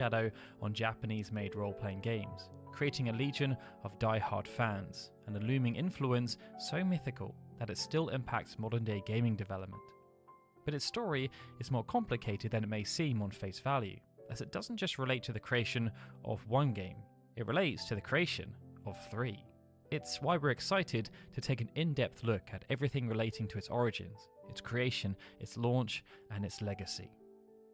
shadow on Japanese-made role-playing games, creating a legion of die-hard fans and a looming influence so mythical that it still impacts modern-day gaming development. But its story is more complicated than it may seem on face value, as it doesn't just relate to the creation of one game, it relates to the creation of 3. It's why we're excited to take an in-depth look at everything relating to its origins, its creation, its launch, and its legacy.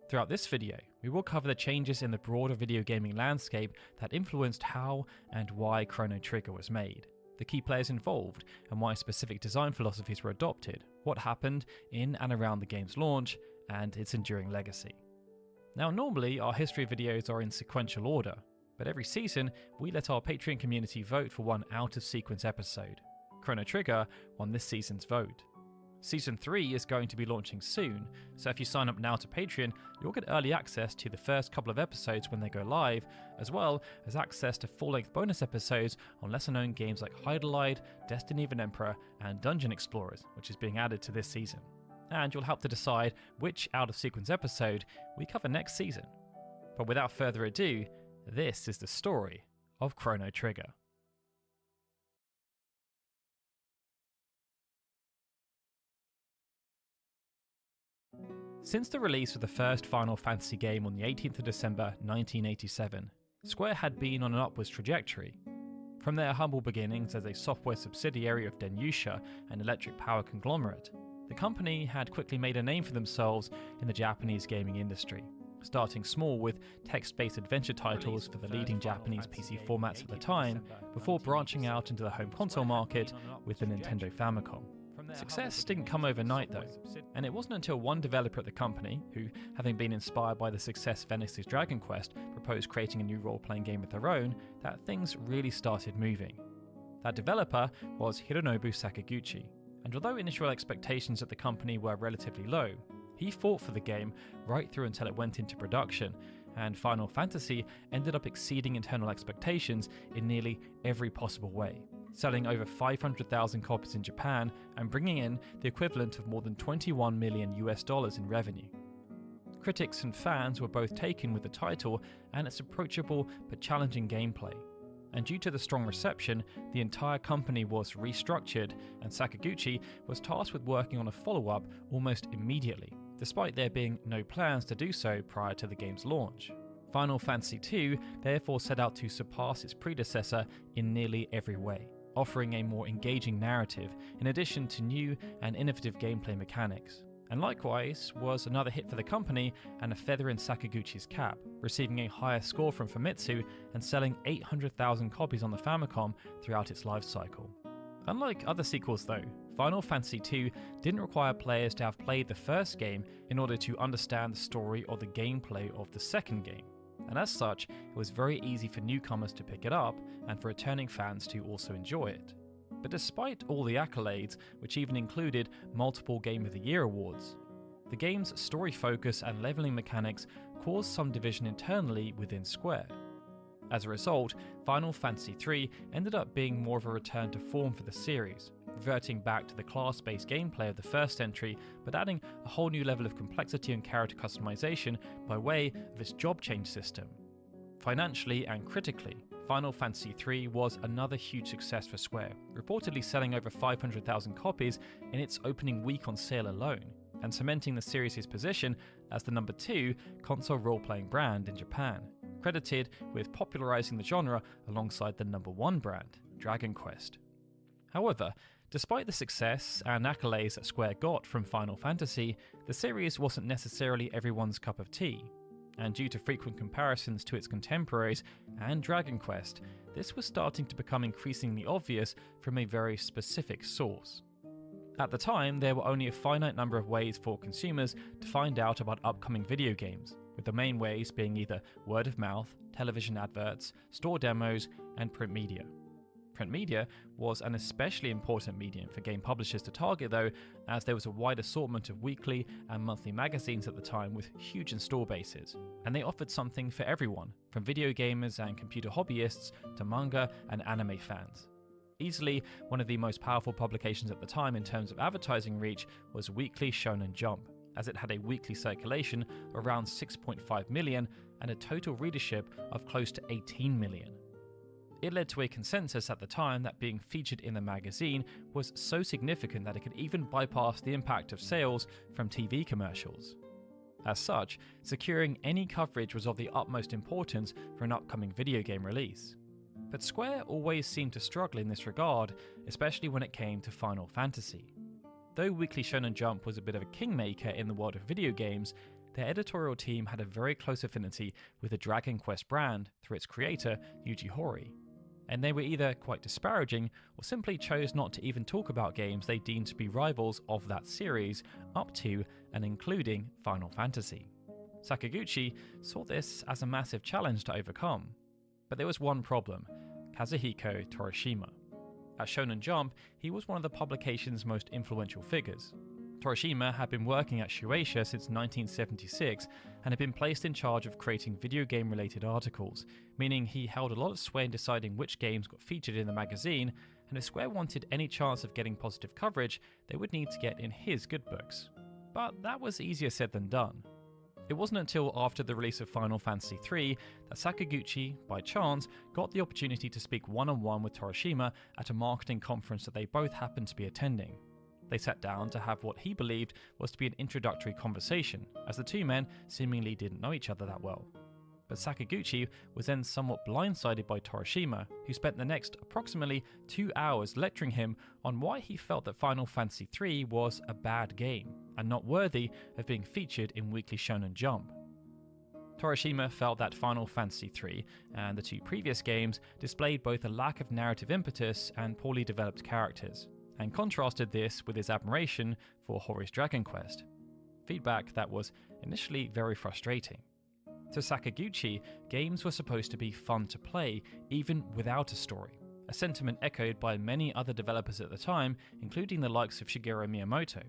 Throughout this video, we will cover the changes in the broader video gaming landscape that influenced how and why Chrono Trigger was made, the key players involved and why specific design philosophies were adopted, what happened in and around the game's launch, and its enduring legacy. Now, normally our history videos are in sequential order, but every season we let our Patreon community vote for one out-of-sequence episode. Chrono Trigger won this season's vote. Season 3 is going to be launching soon, so if you sign up now to Patreon, you'll get early access to the first couple of episodes when they go live, as well as access to full-length bonus episodes on lesser-known games like Hyderlight, Destiny of an Emperor, and Dungeon Explorers, which is being added to this season. And you'll help to decide which out-of-sequence episode we cover next season. But without further ado, this is the story of Chrono Trigger. Since the release of the first Final Fantasy game on the 18th of December 1987, Square had been on an upwards trajectory. From their humble beginnings as a software subsidiary of Denusha, an electric power conglomerate, the company had quickly made a name for themselves in the Japanese gaming industry, starting small with text-based adventure titles for the leading Japanese PC formats at the time, before branching out into the home console market with the Nintendo Famicom. Success didn't come overnight though, and it wasn't until one developer at the company, who, having been inspired by the success of NXT's Dragon Quest, proposed creating a new role-playing game of their own, that things really started moving. That developer was Hironobu Sakaguchi, and although initial expectations at the company were relatively low, he fought for the game right through until it went into production, and Final Fantasy ended up exceeding internal expectations in nearly every possible way, selling over 500,000 copies in Japan and bringing in the equivalent of more than $21 million in revenue. Critics and fans were both taken with the title and its approachable but challenging gameplay. And due to the strong reception, the entire company was restructured, and Sakaguchi was tasked with working on a follow-up almost immediately, despite there being no plans to do so prior to the game's launch. Final Fantasy II therefore set out to surpass its predecessor in nearly every way, offering a more engaging narrative in addition to new and innovative gameplay mechanics. And likewise was another hit for the company and a feather in Sakaguchi's cap, receiving a higher score from Famitsu and selling 800,000 copies on the Famicom throughout its life cycle. Unlike other sequels though, Final Fantasy II didn't require players to have played the first game in order to understand the story or the gameplay of the second game, and as such, it was very easy for newcomers to pick it up and for returning fans to also enjoy it. But despite all the accolades, which even included multiple Game of the Year awards, the game's story focus and leveling mechanics caused some division internally within Square. As a result, Final Fantasy III ended up being more of a return to form for the series, reverting back to the class-based gameplay of the first entry, but adding a whole new level of complexity and character customization by way of its job change system. Financially and critically, Final Fantasy III was another huge success for Square, reportedly selling over 500,000 copies in its opening week on sale alone, and cementing the series' position as the number 2 console role-playing brand in Japan, credited with popularizing the genre alongside the number 1 brand, Dragon Quest. However, despite the success and accolades that Square got from Final Fantasy, the series wasn't necessarily everyone's cup of tea. And due to frequent comparisons to its contemporaries and Dragon Quest, this was starting to become increasingly obvious from a very specific source. At the time, there were only a finite number of ways for consumers to find out about upcoming video games, with the main ways being either word of mouth, television adverts, store demos, and print media. Print media was an especially important medium for game publishers to target though, as there was a wide assortment of weekly and monthly magazines at the time with huge install bases, and they offered something for everyone, from video gamers and computer hobbyists to manga and anime fans. Easily one of the most powerful publications at the time in terms of advertising reach was Weekly Shonen Jump, as it had a weekly circulation of around 6.5 million and a total readership of close to 18 million. It led to a consensus at the time that being featured in the magazine was so significant that it could even bypass the impact of sales from TV commercials. As such, securing any coverage was of the utmost importance for an upcoming video game release. But Square always seemed to struggle in this regard, especially when it came to Final Fantasy. Though Weekly Shonen Jump was a bit of a kingmaker in the world of video games, their editorial team had a very close affinity with the Dragon Quest brand through its creator, Yuji Horii, and they were either quite disparaging or simply chose not to even talk about games they deemed to be rivals of that series, up to and including Final Fantasy. Sakaguchi saw this as a massive challenge to overcome, but there was one problem: Kazuhiko Torishima. At Shonen Jump, he was one of the publication's most influential figures. Torishima had been working at Shueisha since 1976 and had been placed in charge of creating video game related articles, meaning he held a lot of sway in deciding which games got featured in the magazine, and if Square wanted any chance of getting positive coverage, they would need to get in his good books. But that was easier said than done. It wasn't until after the release of Final Fantasy III that Sakaguchi, by chance, got the opportunity to speak one-on-one with Torishima at a marketing conference that they both happened to be attending. They sat down to have what he believed was to be an introductory conversation, as the two men seemingly didn't know each other that well. But Sakaguchi was then somewhat blindsided by Torishima, who spent the next approximately 2 hours lecturing him on why he felt that Final Fantasy III was a bad game, and not worthy of being featured in Weekly Shonen Jump. Torishima felt that Final Fantasy III and the two previous games displayed both a lack of narrative impetus and poorly developed characters, and contrasted this with his admiration for Horii's Dragon Quest. Feedback that was initially very frustrating. To Sakaguchi, games were supposed to be fun to play, even without a story, a sentiment echoed by many other developers at the time, including the likes of Shigeru Miyamoto.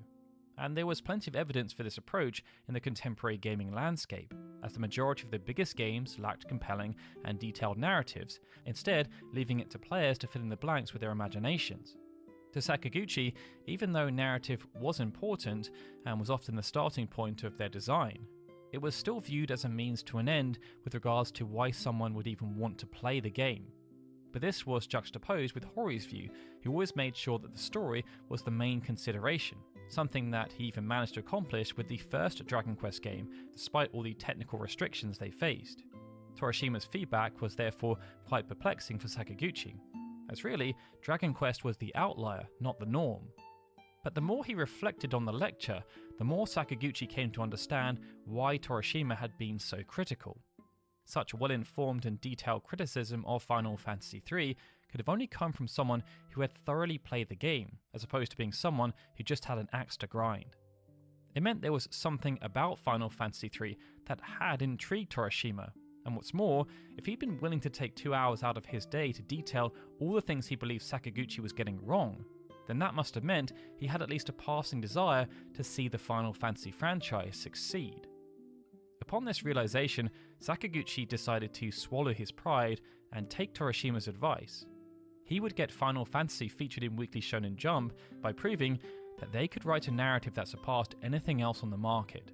And there was plenty of evidence for this approach in the contemporary gaming landscape, as the majority of the biggest games lacked compelling and detailed narratives, instead leaving it to players to fill in the blanks with their imaginations. To Sakaguchi, even though narrative was important and was often the starting point of their design, it was still viewed as a means to an end with regards to why someone would even want to play the game. But this was juxtaposed with Horii's view, who always made sure that the story was the main consideration, something that he even managed to accomplish with the first Dragon Quest game, despite all the technical restrictions they faced. Torishima's feedback was therefore quite perplexing for Sakaguchi, as really, Dragon Quest was the outlier, not the norm. But the more he reflected on the lecture, the more Sakaguchi came to understand why Torishima had been so critical. Such well-informed and detailed criticism of Final Fantasy III could have only come from someone who had thoroughly played the game, as opposed to being someone who just had an axe to grind. It meant there was something about Final Fantasy III that had intrigued Torishima, and what's more, if he'd been willing to take 2 hours out of his day to detail all the things he believed Sakaguchi was getting wrong, then that must have meant he had at least a passing desire to see the Final Fantasy franchise succeed. Upon this realization, Sakaguchi decided to swallow his pride and take Torishima's advice. He would get Final Fantasy featured in Weekly Shonen Jump by proving that they could write a narrative that surpassed anything else on the market.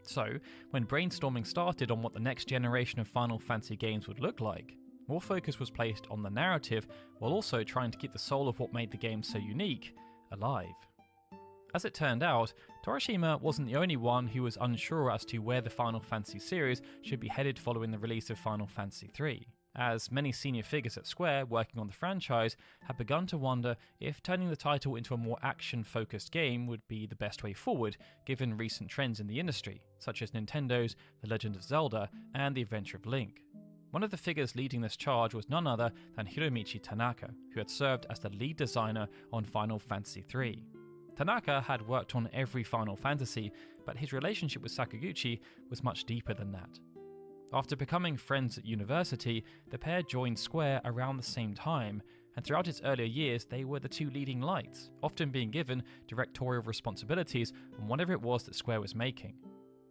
So, when brainstorming started on what the next generation of Final Fantasy games would look like, more focus was placed on the narrative while also trying to keep the soul of what made the game so unique alive. As it turned out, Torishima wasn't the only one who was unsure as to where the Final Fantasy series should be headed following the release of Final Fantasy III, as many senior figures at Square working on the franchise had begun to wonder if turning the title into a more action-focused game would be the best way forward, given recent trends in the industry, such as Nintendo's The Legend of Zelda and The Adventure of Link. One of the figures leading this charge was none other than Hiromichi Tanaka, who had served as the lead designer on Final Fantasy III. Tanaka had worked on every Final Fantasy, but his relationship with Sakaguchi was much deeper than that. After becoming friends at university, the pair joined Square around the same time, and throughout its earlier years they were the two leading lights, often being given directorial responsibilities on whatever it was that Square was making.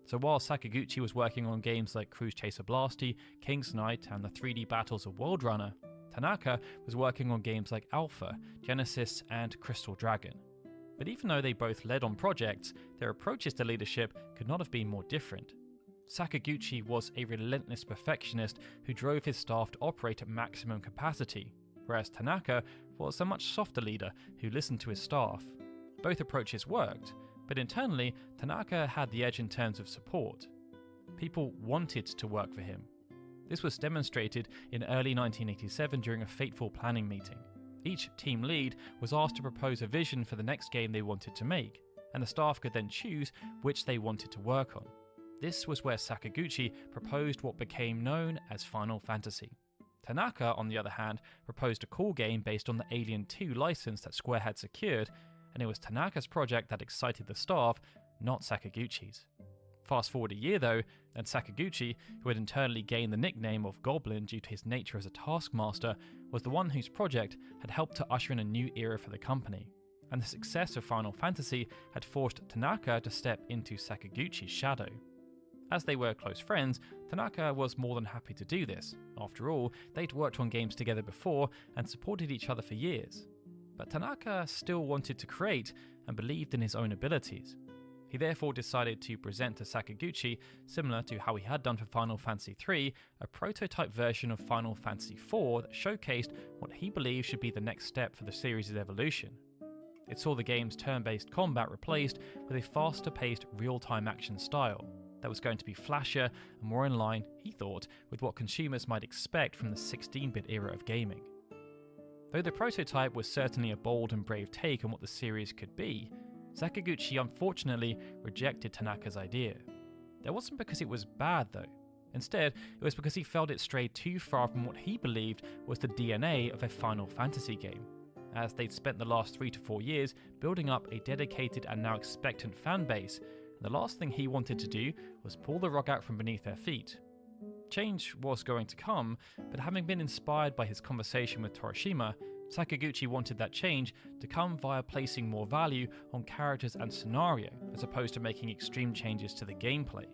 So while Sakaguchi was working on games like Cruise Chaser Blasty, King's Knight, and the 3D battles of World Runner, Tanaka was working on games like Alpha, Genesis, and Crystal Dragon. But even though they both led on projects, their approaches to leadership could not have been more different. Sakaguchi was a relentless perfectionist who drove his staff to operate at maximum capacity, whereas Tanaka was a much softer leader who listened to his staff. Both approaches worked, but internally, Tanaka had the edge in terms of support. People wanted to work for him. This was demonstrated in early 1987 during a fateful planning meeting. Each team lead was asked to propose a vision for the next game they wanted to make, and the staff could then choose which they wanted to work on. This was where Sakaguchi proposed what became known as Final Fantasy. Tanaka, on the other hand, proposed a cool game based on the Alien 2 license that Square had secured, and it was Tanaka's project that excited the staff, not Sakaguchi's. Fast forward a year though, and Sakaguchi, who had internally gained the nickname of Goblin due to his nature as a taskmaster, was the one whose project had helped to usher in a new era for the company. And the success of Final Fantasy had forced Tanaka to step into Sakaguchi's shadow. As they were close friends, Tanaka was more than happy to do this. After all, they'd worked on games together before and supported each other for years. But Tanaka still wanted to create and believed in his own abilities. He therefore decided to present to Sakaguchi, similar to how he had done for Final Fantasy III, a prototype version of Final Fantasy IV that showcased what he believed should be the next step for the series' evolution. It saw the game's turn-based combat replaced with a faster-paced real-time action style that was going to be flashier and more in line, he thought, with what consumers might expect from the 16-bit era of gaming. Though the prototype was certainly a bold and brave take on what the series could be, Sakaguchi unfortunately rejected Tanaka's idea. That wasn't because it was bad though. Instead, it was because he felt it strayed too far from what he believed was the DNA of a Final Fantasy game, as they'd spent the last 3 to 4 years building up a dedicated and now expectant fan base, and the last thing he wanted to do was pull the rug out from beneath their feet. Change was going to come, but having been inspired by his conversation with Torishima, Sakaguchi wanted that change to come via placing more value on characters and scenario, as opposed to making extreme changes to the gameplay.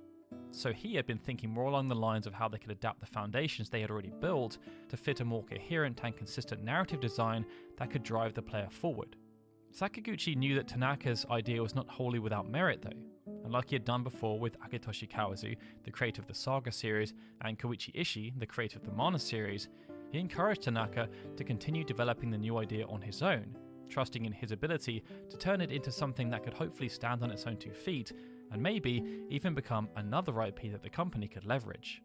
So he had been thinking more along the lines of how they could adapt the foundations they had already built to fit a more coherent and consistent narrative design that could drive the player forward. Sakaguchi knew that Tanaka's idea was not wholly without merit though, and like he had done before with Akitoshi Kawazu, the creator of the Saga series, and Koichi Ishii, the creator of the Mana series, he encouraged Tanaka to continue developing the new idea on his own, trusting in his ability to turn it into something that could hopefully stand on its own 2 feet, and maybe even become another IP that the company could leverage.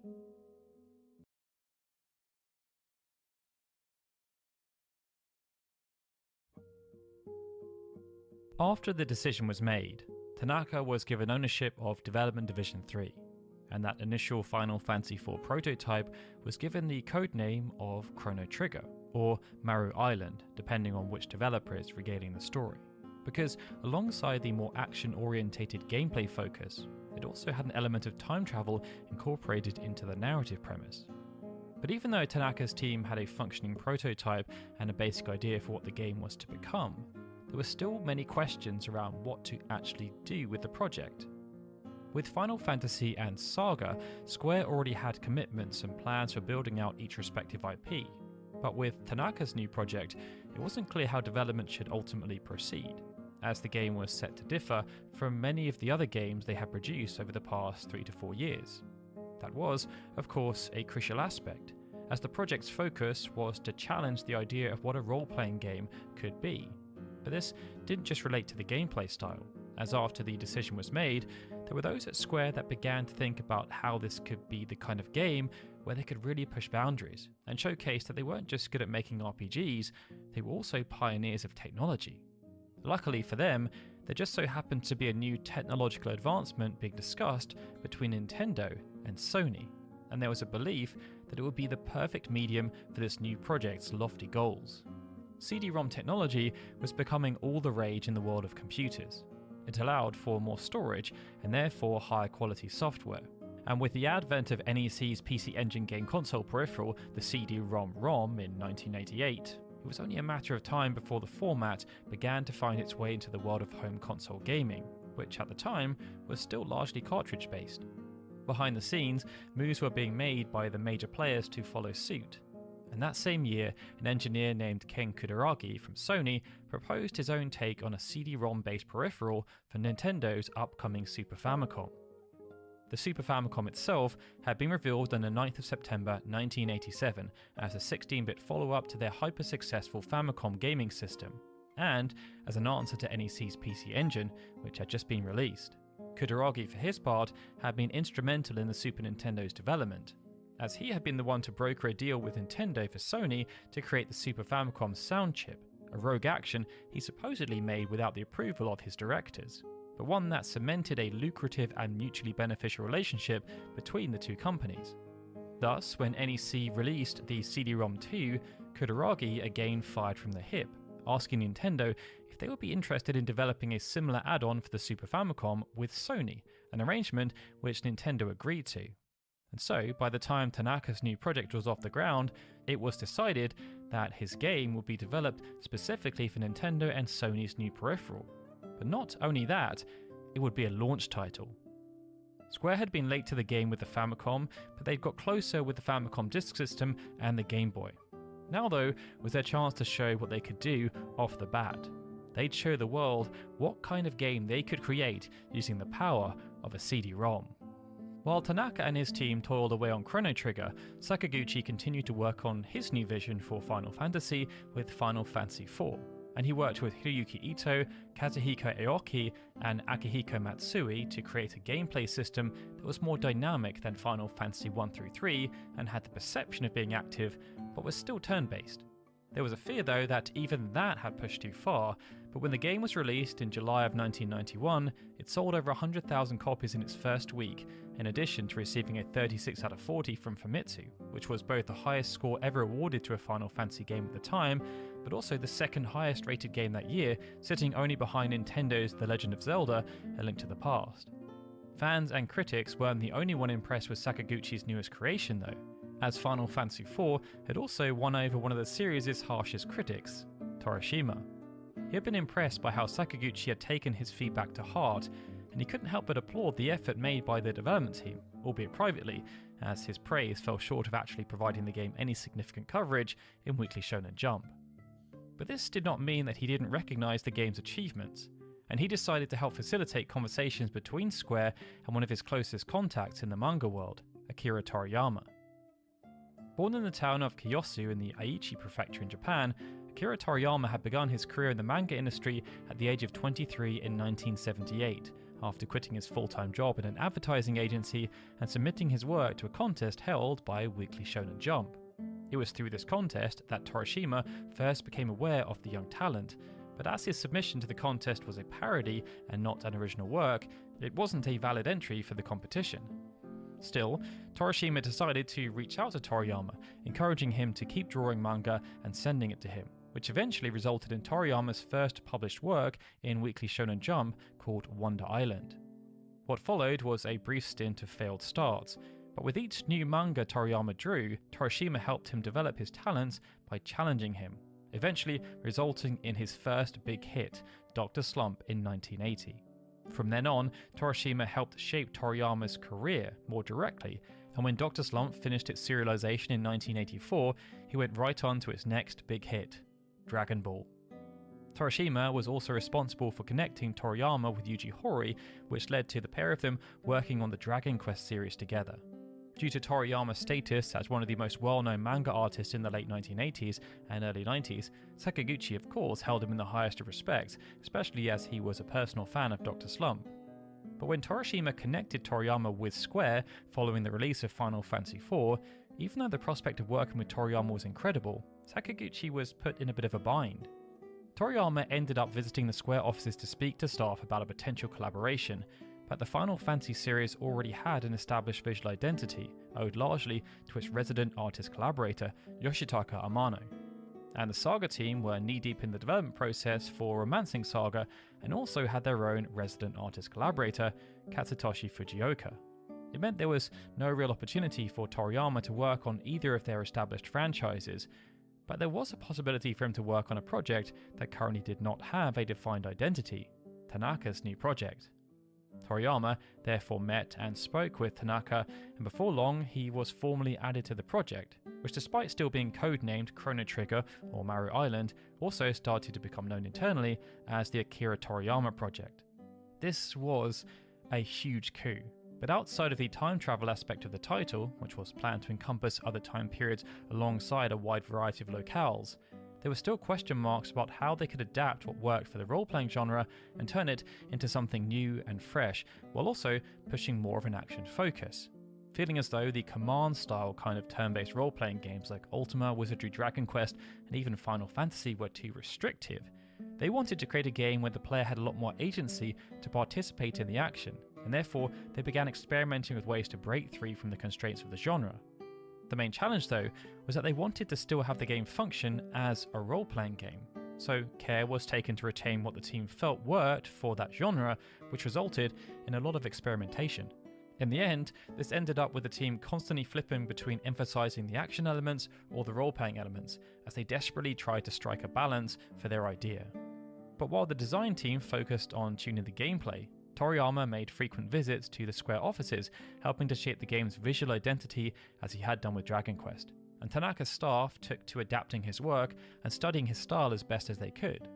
After the decision was made, Tanaka was given ownership of Development Division 3, and that initial Final Fantasy IV prototype was given the codename of Chrono Trigger, or Maru Island, depending on which developer is regaling the story. Because alongside the more action-orientated gameplay focus, it also had an element of time travel incorporated into the narrative premise. But even though Tanaka's team had a functioning prototype and a basic idea for what the game was to become, there were still many questions around what to actually do with the project. With Final Fantasy and Saga, Square already had commitments and plans for building out each respective IP, but with Tanaka's new project, it wasn't clear how development should ultimately proceed, as the game was set to differ from many of the other games they had produced over the past 3 to 4 years. That was, of course, a crucial aspect, as the project's focus was to challenge the idea of what a role-playing game could be. But this didn't just relate to the gameplay style, as after the decision was made, there were those at Square that began to think about how this could be the kind of game where they could really push boundaries and showcase that they weren't just good at making RPGs, they were also pioneers of technology. Luckily for them, there just so happened to be a new technological advancement being discussed between Nintendo and Sony, and there was a belief that it would be the perfect medium for this new project's lofty goals. CD-ROM technology was becoming all the rage in the world of computers. It allowed for more storage and therefore higher quality software. And with the advent of NEC's PC Engine game console peripheral, the CD-ROM-ROM in 1988, it was only a matter of time before the format began to find its way into the world of home console gaming, which at the time was still largely cartridge-based. Behind the scenes, moves were being made by the major players to follow suit. And that same year, an engineer named Ken Kutaragi from Sony proposed his own take on a CD-ROM based peripheral for Nintendo's upcoming Super Famicom. The Super Famicom itself had been revealed on the 9th of September 1987 as a 16-bit follow-up to their hyper-successful Famicom gaming system, and as an answer to NEC's PC Engine, which had just been released. Kutaragi, for his part, had been instrumental in the Super Nintendo's development, as he had been the one to broker a deal with Nintendo for Sony to create the Super Famicom sound chip, a rogue action he supposedly made without the approval of his directors, but one that cemented a lucrative and mutually beneficial relationship between the two companies. Thus, when NEC released the CD-ROM 2, Kutaragi again fired from the hip, asking Nintendo if they would be interested in developing a similar add-on for the Super Famicom with Sony, an arrangement which Nintendo agreed to. And so, by the time Tanaka's new project was off the ground, it was decided that his game would be developed specifically for Nintendo and Sony's new peripheral. But not only that, it would be a launch title. Square had been late to the game with the Famicom, but they'd got closer with the Famicom Disk System and the Game Boy. Now though, was their chance to show what they could do off the bat. They'd show the world what kind of game they could create using the power of a CD-ROM. While Tanaka and his team toiled away on Chrono Trigger, Sakaguchi continued to work on his new vision for Final Fantasy with Final Fantasy IV, and he worked with Hiroyuki Ito, Kazuhiko Aoki, and Akihiko Matsui to create a gameplay system that was more dynamic than Final Fantasy 1 through 3 and had the perception of being active, but was still turn-based. There was a fear though that even that had pushed too far, but when the game was released in July of 1991, it sold over 100,000 copies in its first week, in addition to receiving a 36 out of 40 from Famitsu, which was both the highest score ever awarded to a Final Fantasy game at the time, but also the second highest rated game that year, sitting only behind Nintendo's The Legend of Zelda: A Link to the Past. Fans and critics weren't the only one impressed with Sakaguchi's newest creation though, as Final Fantasy IV had also won over one of the series' harshest critics, Torishima. He had been impressed by how Sakaguchi had taken his feedback to heart, and he couldn't help but applaud the effort made by the development team, albeit privately, as his praise fell short of actually providing the game any significant coverage in Weekly Shonen Jump. But this did not mean that he didn't recognise the game's achievements, and he decided to help facilitate conversations between Square and one of his closest contacts in the manga world, Akira Toriyama. Born in the town of Kiyosu in the Aichi Prefecture in Japan, Akira Toriyama had begun his career in the manga industry at the age of 23 in 1978, after quitting his full-time job in an advertising agency and submitting his work to a contest held by Weekly Shonen Jump. It was through this contest that Torishima first became aware of the young talent, but as his submission to the contest was a parody and not an original work, it wasn't a valid entry for the competition. Still, Torishima decided to reach out to Toriyama, encouraging him to keep drawing manga and sending it to him, which eventually resulted in Toriyama's first published work in Weekly Shonen Jump called Wonder Island. What followed was a brief stint of failed starts, but with each new manga Toriyama drew, Torishima helped him develop his talents by challenging him, eventually resulting in his first big hit, Dr. Slump, in 1980. From then on, Torishima helped shape Toriyama's career more directly, and when Dr. Slump finished its serialization in 1984, he went right on to its next big hit, Dragon Ball. Torishima was also responsible for connecting Toriyama with Yuji Horii, which led to the pair of them working on the Dragon Quest series together. Due to Toriyama's status as one of the most well-known manga artists in the late 1980s and early 90s, Sakaguchi of course held him in the highest of respect, especially as he was a personal fan of Dr. Slump. But when Torishima connected Toriyama with Square following the release of Final Fantasy IV, even though the prospect of working with Toriyama was incredible, Sakaguchi was put in a bit of a bind. Toriyama ended up visiting the Square offices to speak to staff about a potential collaboration, but the Final Fantasy series already had an established visual identity, owed largely to its resident artist collaborator, Yoshitaka Amano. And the Saga team were knee-deep in the development process for Romancing Saga and also had their own resident artist collaborator, Katsutoshi Fujioka. It meant there was no real opportunity for Toriyama to work on either of their established franchises, but there was a possibility for him to work on a project that currently did not have a defined identity, Tanaka's new project. Toriyama therefore met and spoke with Tanaka, and before long he was formally added to the project, which despite still being codenamed Chrono Trigger or Mario Island, also started to become known internally as the Akira Toriyama project. This was a huge coup, But outside of the time travel aspect of the title, which was planned to encompass other time periods alongside a wide variety of locales, there were still question marks about how they could adapt what worked for the role-playing genre and turn it into something new and fresh, while also pushing more of an action focus. Feeling as though the command-style kind of turn-based role-playing games like Ultima, Wizardry, Dragon Quest, and even Final Fantasy were too restrictive, they wanted to create a game where the player had a lot more agency to participate in the action, and therefore they began experimenting with ways to break free from the constraints of the genre. The main challenge, though, was that they wanted to still have the game function as a role-playing game, so care was taken to retain what the team felt worked for that genre, which resulted in a lot of experimentation. In the end, this ended up with the team constantly flipping between emphasizing the action elements or the role-playing elements, as they desperately tried to strike a balance for their idea. But while the design team focused on tuning the gameplay, Toriyama made frequent visits to the Square offices, helping to shape the game's visual identity as he had done with Dragon Quest, and Tanaka's staff took to adapting his work and studying his style as best as they could.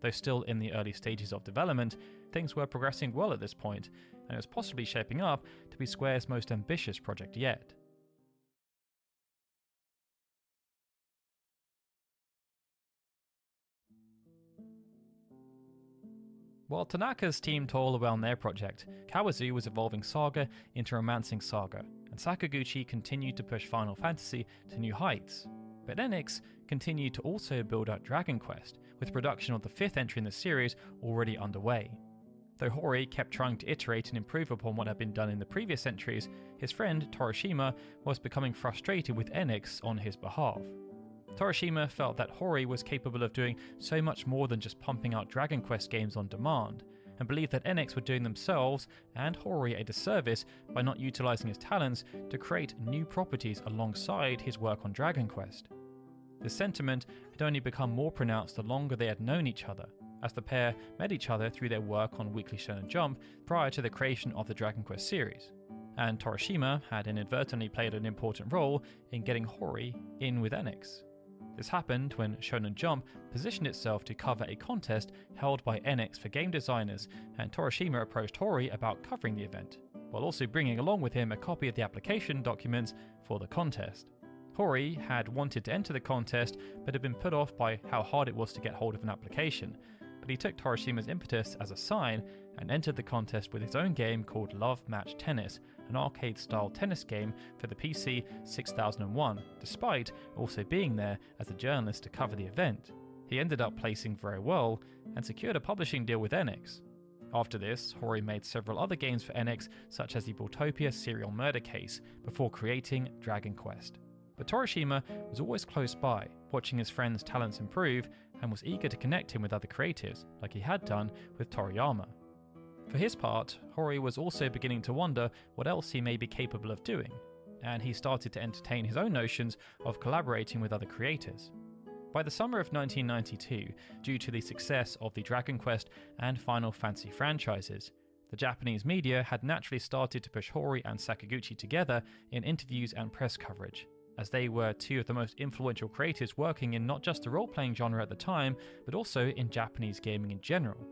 Though still in the early stages of development, things were progressing well at this point, and it was possibly shaping up to be Square's most ambitious project yet. While Tanaka's team toiled away on their project, Kawazu was evolving Saga into Romancing Saga, and Sakaguchi continued to push Final Fantasy to new heights. But Enix continued to also build out Dragon Quest, with production of the 5th entry in the series already underway. Though Hori kept trying to iterate and improve upon what had been done in the previous entries, his friend Torishima was becoming frustrated with Enix on his behalf. Torishima felt that Hori was capable of doing so much more than just pumping out Dragon Quest games on demand, and believed that Enix were doing themselves and Hori a disservice by not utilising his talents to create new properties alongside his work on Dragon Quest. This sentiment had only become more pronounced the longer they had known each other, as the pair met each other through their work on Weekly Shonen Jump prior to the creation of the Dragon Quest series, and Torishima had inadvertently played an important role in getting Hori in with Enix. This happened when Shonen Jump positioned itself to cover a contest held by Enix for game designers, and Torishima approached Hori about covering the event, while also bringing along with him a copy of the application documents for the contest. Hori had wanted to enter the contest, but had been put off by how hard it was to get hold of an application, but he took Torishima's impetus as a sign and entered the contest with his own game called Love Match Tennis, an arcade-style tennis game for the PC 6001, despite also being there as a journalist to cover the event. He ended up placing very well and secured a publishing deal with Enix. After this, Hori made several other games for Enix, such as the Bultopia serial murder case, before creating Dragon Quest. But Torishima was always close by, watching his friend's talents improve, and was eager to connect him with other creatives, like he had done with Toriyama. For his part, Hori was also beginning to wonder what else he may be capable of doing, and he started to entertain his own notions of collaborating with other creators. By the summer of 1992, due to the success of the Dragon Quest and Final Fantasy franchises, the Japanese media had naturally started to push Hori and Sakaguchi together in interviews and press coverage, as they were two of the most influential creators working in not just the role-playing genre at the time, but also in Japanese gaming in general.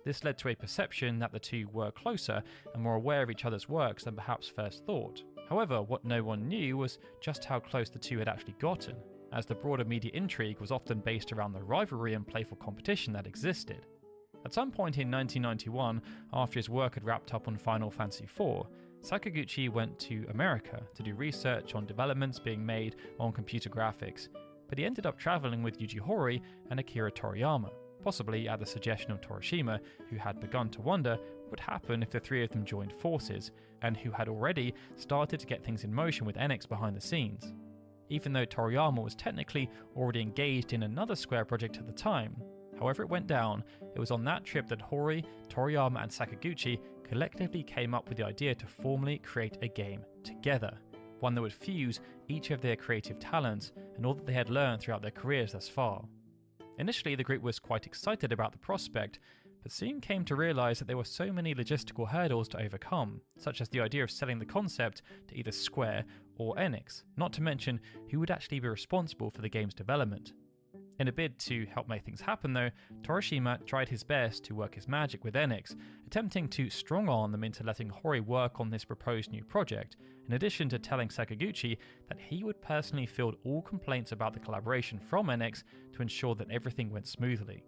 This led to a perception that the two were closer and more aware of each other's works than perhaps first thought. However, what no one knew was just how close the two had actually gotten, as the broader media intrigue was often based around the rivalry and playful competition that existed. At some point in 1991, after his work had wrapped up on Final Fantasy IV, Sakaguchi went to America to do research on developments being made on computer graphics, but he ended up travelling with Yuji Horii and Akira Toriyama, possibly at the suggestion of Torishima, who had begun to wonder what would happen if the three of them joined forces, and who had already started to get things in motion with Enix behind the scenes. Even though Toriyama was technically already engaged in another Square project at the time, however it went down, it was on that trip that Horii, Toriyama and Sakaguchi collectively came up with the idea to formally create a game together, one that would fuse each of their creative talents and all that they had learned throughout their careers thus far. Initially, the group was quite excited about the prospect, but soon came to realise that there were so many logistical hurdles to overcome, such as the idea of selling the concept to either Square or Enix, not to mention who would actually be responsible for the game's development. In a bid to help make things happen though, Torishima tried his best to work his magic with Enix, attempting to strong-arm them into letting Hori work on this proposed new project, in addition to telling Sakaguchi that he would personally field all complaints about the collaboration from Enix to ensure that everything went smoothly.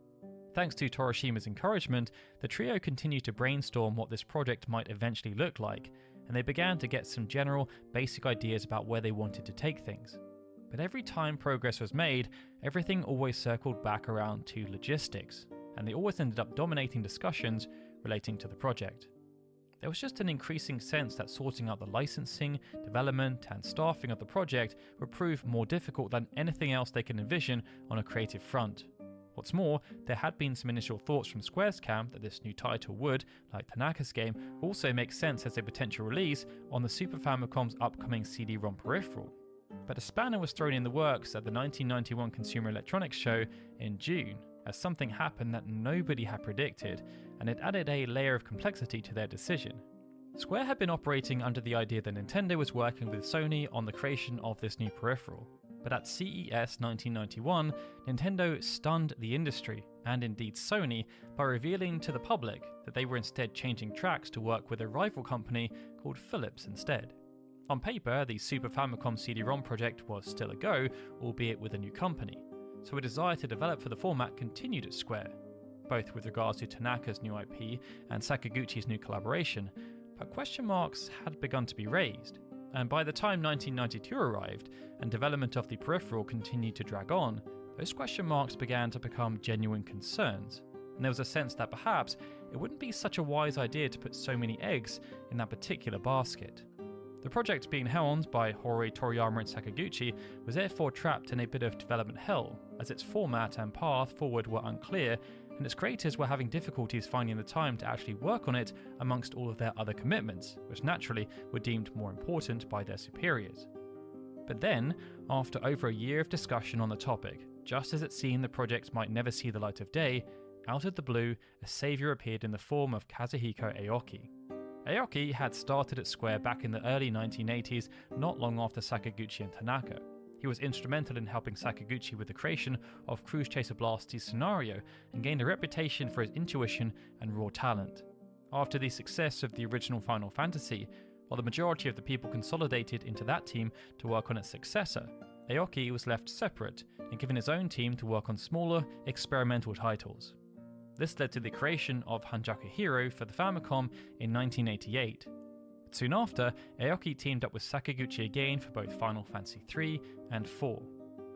Thanks to Torishima's encouragement, the trio continued to brainstorm what this project might eventually look like, and they began to get some general, basic ideas about where they wanted to take things. But every time progress was made, everything always circled back around to logistics, and they always ended up dominating discussions relating to the project. There was just an increasing sense that sorting out the licensing, development, and staffing of the project would prove more difficult than anything else they could envision on a creative front. What's more, there had been some initial thoughts from Square's camp that this new title would, like Tanaka's game, also make sense as a potential release on the Super Famicom's upcoming CD-ROM peripheral. But a spanner was thrown in the works at the 1991 Consumer Electronics Show in June, as something happened that nobody had predicted, and it added a layer of complexity to their decision. Square had been operating under the idea that Nintendo was working with Sony on the creation of this new peripheral, but at CES 1991, Nintendo stunned the industry, and indeed Sony, by revealing to the public that they were instead changing tracks to work with a rival company called Philips instead. On paper, the Super Famicom CD-ROM project was still a go, albeit with a new company, so a desire to develop for the format continued at Square, both with regards to Tanaka's new IP and Sakaguchi's new collaboration, but question marks had begun to be raised, and by the time 1992 arrived and development of the peripheral continued to drag on, those question marks began to become genuine concerns, and there was a sense that perhaps it wouldn't be such a wise idea to put so many eggs in that particular basket. The project being helmed by Hori, Toriyama and Sakaguchi was therefore trapped in a bit of development hell, as its format and path forward were unclear, and its creators were having difficulties finding the time to actually work on it amongst all of their other commitments, which naturally were deemed more important by their superiors. But then, after over a year of discussion on the topic, just as it seemed the project might never see the light of day, out of the blue, a saviour appeared in the form of Kazuhiko Aoki. Aoki had started at Square back in the early 1980s, not long after Sakaguchi and Tanaka. He was instrumental in helping Sakaguchi with the creation of Cruise Chaser Blasty's scenario and gained a reputation for his intuition and raw talent. After the success of the original Final Fantasy, while the majority of the people consolidated into that team to work on its successor, Aoki was left separate and given his own team to work on smaller, experimental titles. This led to the creation of Hanjaku Hero for the Famicom in 1988. Soon after, Aoki teamed up with Sakaguchi again for both Final Fantasy III and IV.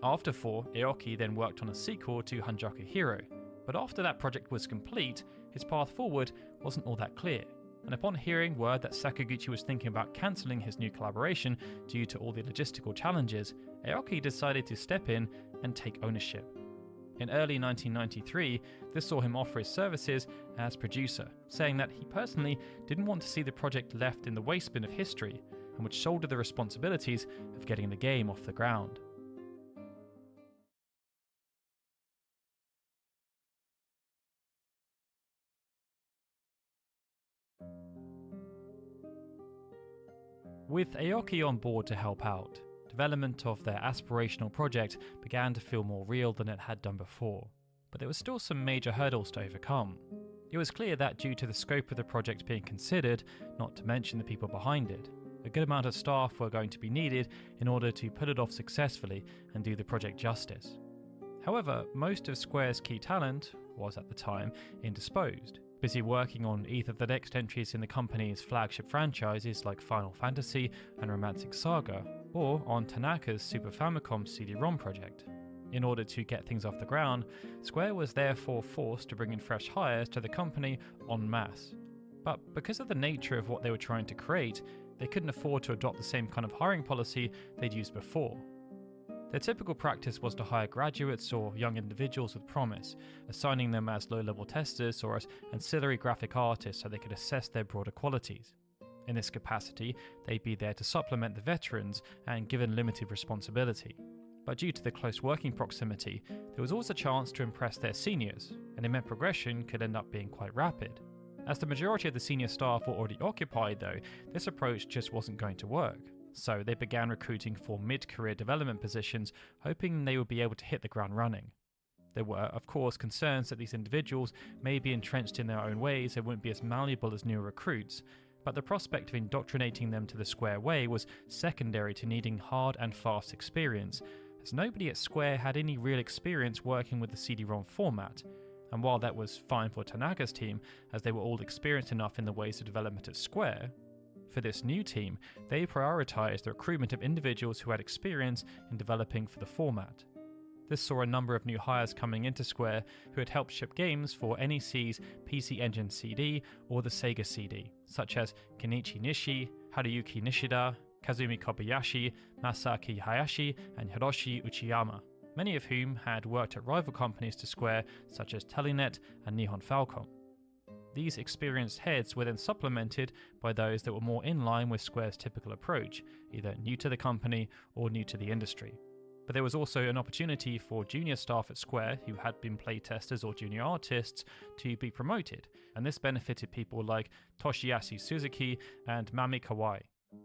After IV, Aoki then worked on a sequel to Hanjaku Hero, but after that project was complete, his path forward wasn't all that clear, and upon hearing word that Sakaguchi was thinking about cancelling his new collaboration due to all the logistical challenges, Aoki decided to step in and take ownership. In early 1993, this saw him offer his services as producer, saying that he personally didn't want to see the project left in the wastebin of history and would shoulder the responsibilities of getting the game off the ground. With Aoki on board to help out, development of their aspirational project began to feel more real than it had done before, but there were still some major hurdles to overcome. It was clear that due to the scope of the project being considered, not to mention the people behind it, a good amount of staff were going to be needed in order to pull it off successfully and do the project justice. However, most of Square's key talent was at the time indisposed, busy working on either the next entries in the company's flagship franchises like Final Fantasy and Romantic Saga, or on Tanaka's Super Famicom CD-ROM project. In order to get things off the ground, Square was therefore forced to bring in fresh hires to the company en masse. But because of the nature of what they were trying to create, they couldn't afford to adopt the same kind of hiring policy they'd used before. Their typical practice was to hire graduates or young individuals with promise, assigning them as low-level testers or as ancillary graphic artists so they could assess their broader qualities. In this capacity, they'd be there to supplement the veterans and given limited responsibility. But due to the close working proximity, there was always a chance to impress their seniors, and it meant progression could end up being quite rapid. As the majority of the senior staff were already occupied though, this approach just wasn't going to work. So they began recruiting for mid-career development positions, hoping they would be able to hit the ground running. There were, of course, concerns that these individuals may be entrenched in their own ways and wouldn't be as malleable as newer recruits, but the prospect of indoctrinating them to the Square way was secondary to needing hard and fast experience, as nobody at Square had any real experience working with the CD-ROM format. And while that was fine for Tanaka's team, as they were all experienced enough in the ways of development at Square, for this new team, they prioritised the recruitment of individuals who had experience in developing for the format. This saw a number of new hires coming into Square who had helped ship games for NEC's PC Engine CD or the Sega CD, such as Kenichi Nishi, Haruyuki Nishida, Kazumi Kobayashi, Masaki Hayashi, and Hiroshi Uchiyama, many of whom had worked at rival companies to Square such as Telenet and Nihon Falcom. These experienced heads were then supplemented by those that were more in line with Square's typical approach, either new to the company or new to the industry. But there was also an opportunity for junior staff at Square who had been playtesters or junior artists to be promoted, and this benefited people like Toshiyasu Suzuki and Mami Kawai.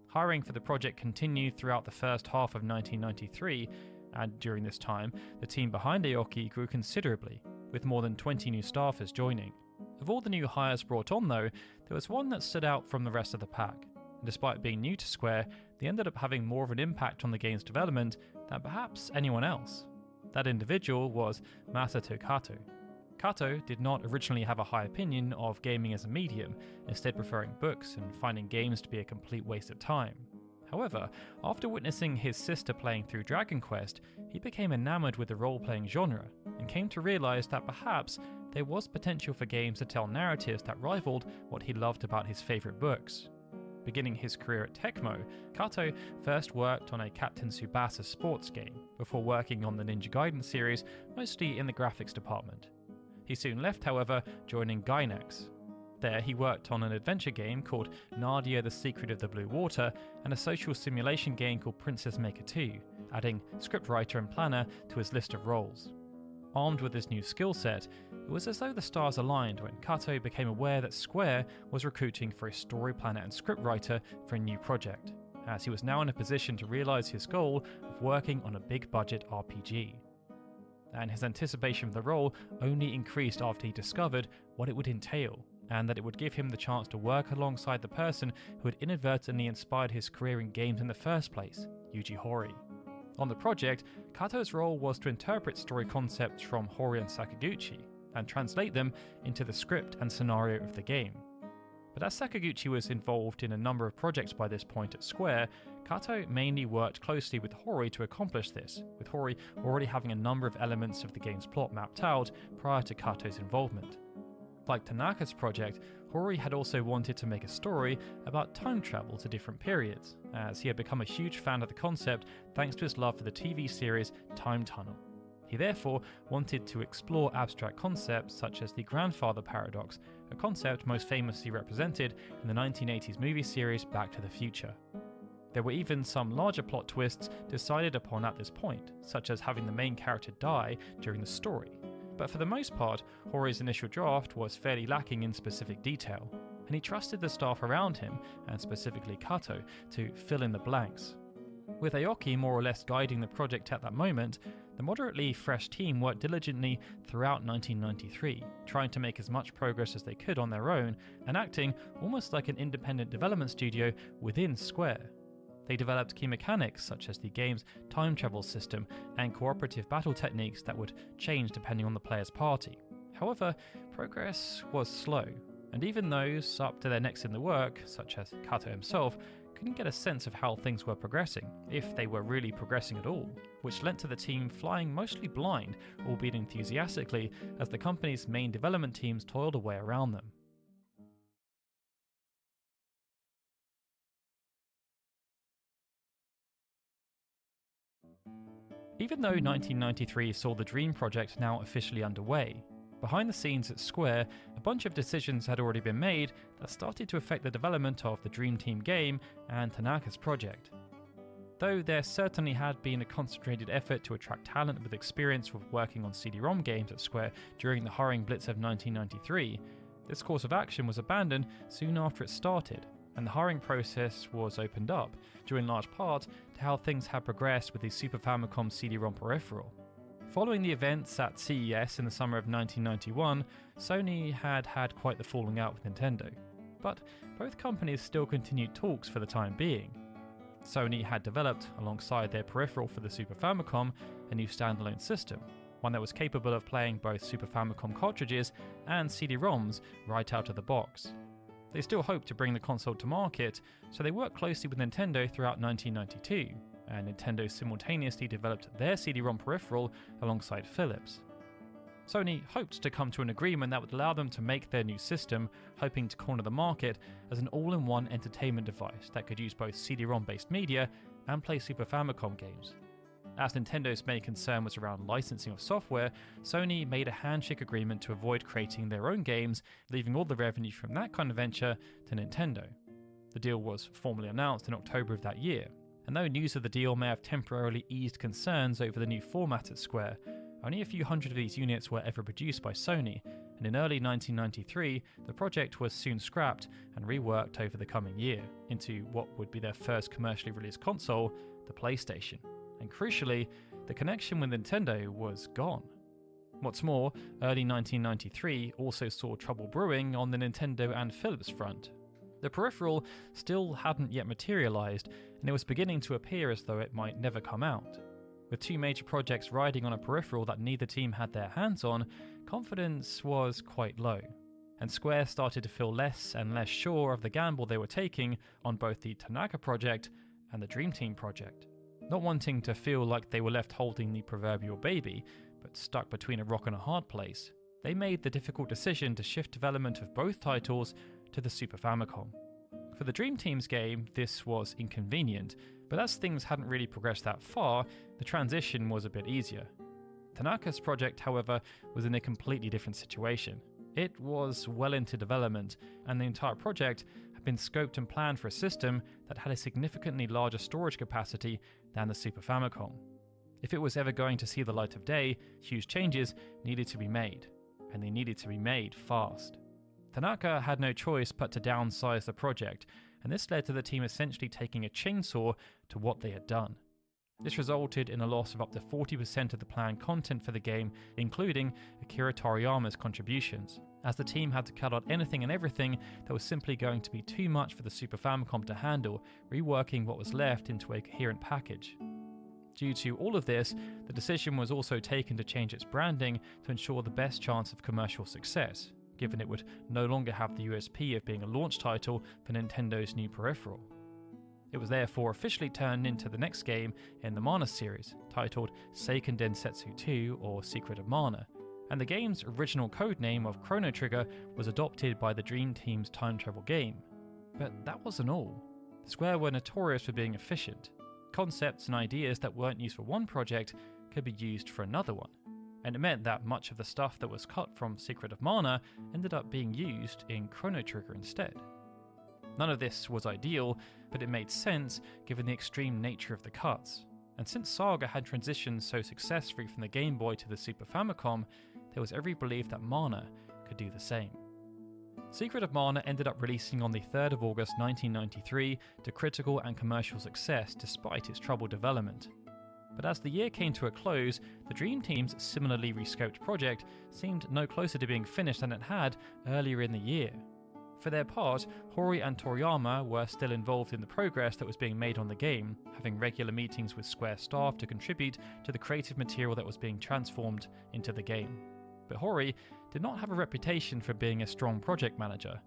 Hiring for the project continued throughout the first half of 1993, and during this time, the team behind Aoki grew considerably, with more than 20 new staffers joining. Of all the new hires brought on though, there was one that stood out from the rest of the pack. And despite being new to Square, they ended up having more of an impact on the game's development than perhaps anyone else. That individual was Masato Kato. Kato did not originally have a high opinion of gaming as a medium, instead preferring books and finding games to be a complete waste of time. However, after witnessing his sister playing through Dragon Quest, he became enamored with the role-playing genre, and came to realise that perhaps there was potential for games to tell narratives that rivaled what he loved about his favourite books. Beginning his career at Tecmo, Kato first worked on a Captain Tsubasa sports game, before working on the Ninja Gaiden series, mostly in the graphics department. He soon left, however, joining Gainax. There he worked on an adventure game called Nadia the Secret of the Blue Water, and a social simulation game called Princess Maker 2, adding scriptwriter and planner to his list of roles. Armed with this new skill set, it was as though the stars aligned when Kato became aware that Square was recruiting for a story planner and scriptwriter for a new project, as he was now in a position to realise his goal of working on a big budget RPG. And his anticipation for the role only increased after he discovered what it would entail, and that it would give him the chance to work alongside the person who had inadvertently inspired his career in games in the first place, Yuji Horii. On the project, Kato's role was to interpret story concepts from Horii and Sakaguchi, and translate them into the script and scenario of the game. But as Sakaguchi was involved in a number of projects by this point at Square, Kato mainly worked closely with Horii to accomplish this, with Horii already having a number of elements of the game's plot mapped out prior to Kato's involvement. Like Tanaka's project, Horii had also wanted to make a story about time travel to different periods, as he had become a huge fan of the concept thanks to his love for the TV series Time Tunnel. He therefore wanted to explore abstract concepts such as the grandfather paradox, a concept most famously represented in the 1980s movie series Back to the Future. There were even some larger plot twists decided upon at this point, such as having the main character die during the story. But for the most part, Horii's initial draft was fairly lacking in specific detail, and he trusted the staff around him, and specifically Kato, to fill in the blanks. With Aoki more or less guiding the project at that moment, the moderately fresh team worked diligently throughout 1993, trying to make as much progress as they could on their own, and acting almost like an independent development studio within Square. They developed key mechanics such as the game's time travel system and cooperative battle techniques that would change depending on the player's party. However, progress was slow, and even those up to their necks in the work, such as Kato himself, couldn't get a sense of how things were progressing, if they were really progressing at all, which led to the team flying mostly blind, albeit enthusiastically, as the company's main development teams toiled away around them. Even though 1993 saw the Dream project now officially underway, behind the scenes at Square, a bunch of decisions had already been made that started to affect the development of the Dream Team game and Tanaka's project. Though there certainly had been a concentrated effort to attract talent with experience with working on CD-ROM games at Square during the hiring blitz of 1993, this course of action was abandoned soon after it started, and the hiring process was opened up, due in large part to how things had progressed with the Super Famicom CD-ROM peripheral. Following the events at CES in the summer of 1991, Sony had quite the falling out with Nintendo. But both companies still continued talks for the time being. Sony had developed, alongside their peripheral for the Super Famicom, a new standalone system, one that was capable of playing both Super Famicom cartridges and CD-ROMs right out of the box. They still hoped to bring the console to market, so they worked closely with Nintendo throughout 1992, and Nintendo simultaneously developed their CD-ROM peripheral alongside Philips. Sony hoped to come to an agreement that would allow them to make their new system, hoping to corner the market as an all-in-one entertainment device that could use both CD-ROM based media and play Super Famicom games. As Nintendo's main concern was around licensing of software, Sony made a handshake agreement to avoid creating their own games, leaving all the revenue from that kind of venture to Nintendo. The deal was formally announced in October of that year, and though news of the deal may have temporarily eased concerns over the new format at Square, only a few hundred of these units were ever produced by Sony, and in early 1993, the project was soon scrapped and reworked over the coming year into what would be their first commercially released console, the PlayStation. And crucially, the connection with Nintendo was gone. What's more, early 1993 also saw trouble brewing on the Nintendo and Philips front. The peripheral still hadn't yet materialized, and it was beginning to appear as though it might never come out. With two major projects riding on a peripheral that neither team had their hands on, confidence was quite low, and Square started to feel less and less sure of the gamble they were taking on both the Tanaka project and the Dream Team project. Not wanting to feel like they were left holding the proverbial baby, but stuck between a rock and a hard place, they made the difficult decision to shift development of both titles to the Super Famicom. For the Dream Team's game, this was inconvenient, but as things hadn't really progressed that far, the transition was a bit easier. Tanaka's project, however, was in a completely different situation. It was well into development, and the entire project had been scoped and planned for a system that had a significantly larger storage capacity than the Super Famicom. If it was ever going to see the light of day, huge changes needed to be made, and they needed to be made fast. Tanaka had no choice but to downsize the project, and this led to the team essentially taking a chainsaw to what they had done. This resulted in a loss of up to 40% of the planned content for the game, including Akira Toriyama's contributions, as the team had to cut out anything and everything that was simply going to be too much for the Super Famicom to handle, reworking what was left into a coherent package. Due to all of this, the decision was also taken to change its branding to ensure the best chance of commercial success, given it would no longer have the USP of being a launch title for Nintendo's new peripheral. It was therefore officially turned into the next game in the Mana series, titled Seiken Densetsu 2 or Secret of Mana, and the game's original codename of Chrono Trigger was adopted by the Dream Team's time travel game. But that wasn't all. Square were notorious for being efficient. Concepts and ideas that weren't used for one project could be used for another one, and it meant that much of the stuff that was cut from Secret of Mana ended up being used in Chrono Trigger instead. None of this was ideal, but it made sense given the extreme nature of the cuts, and since Saga had transitioned so successfully from the Game Boy to the Super Famicom, there was every belief that Mana could do the same. Secret of Mana ended up releasing on the 3rd of August 1993 to critical and commercial success despite its troubled development. But as the year came to a close, the Dream Team's similarly rescoped project seemed no closer to being finished than it had earlier in the year. For their part, Hori and Toriyama were still involved in the progress that was being made on the game, having regular meetings with Square staff to contribute to the creative material that was being transformed into the game. But Hori did not have a reputation for being a strong project manager.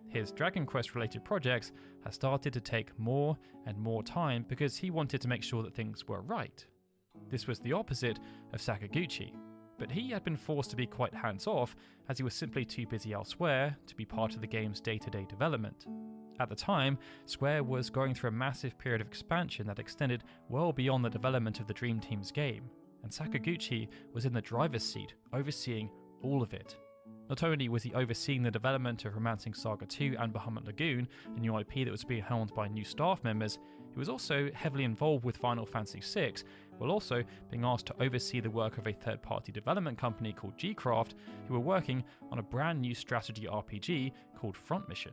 His Dragon Quest related projects had started to take more and more time because he wanted to make sure that things were right. This was the opposite of Sakaguchi, but he had been forced to be quite hands-off as he was simply too busy elsewhere to be part of the game's day-to-day development. At the time, Square was going through a massive period of expansion that extended well beyond the development of the Dream Team's game, and Sakaguchi was in the driver's seat, overseeing all of it. Not only was he overseeing the development of Romancing Saga 2 and Bahamut Lagoon, a new IP that was being helmed by new staff members, he was also heavily involved with Final Fantasy VI, while also being asked to oversee the work of a third-party development company called G-Craft, who were working on a brand new strategy RPG called Front Mission.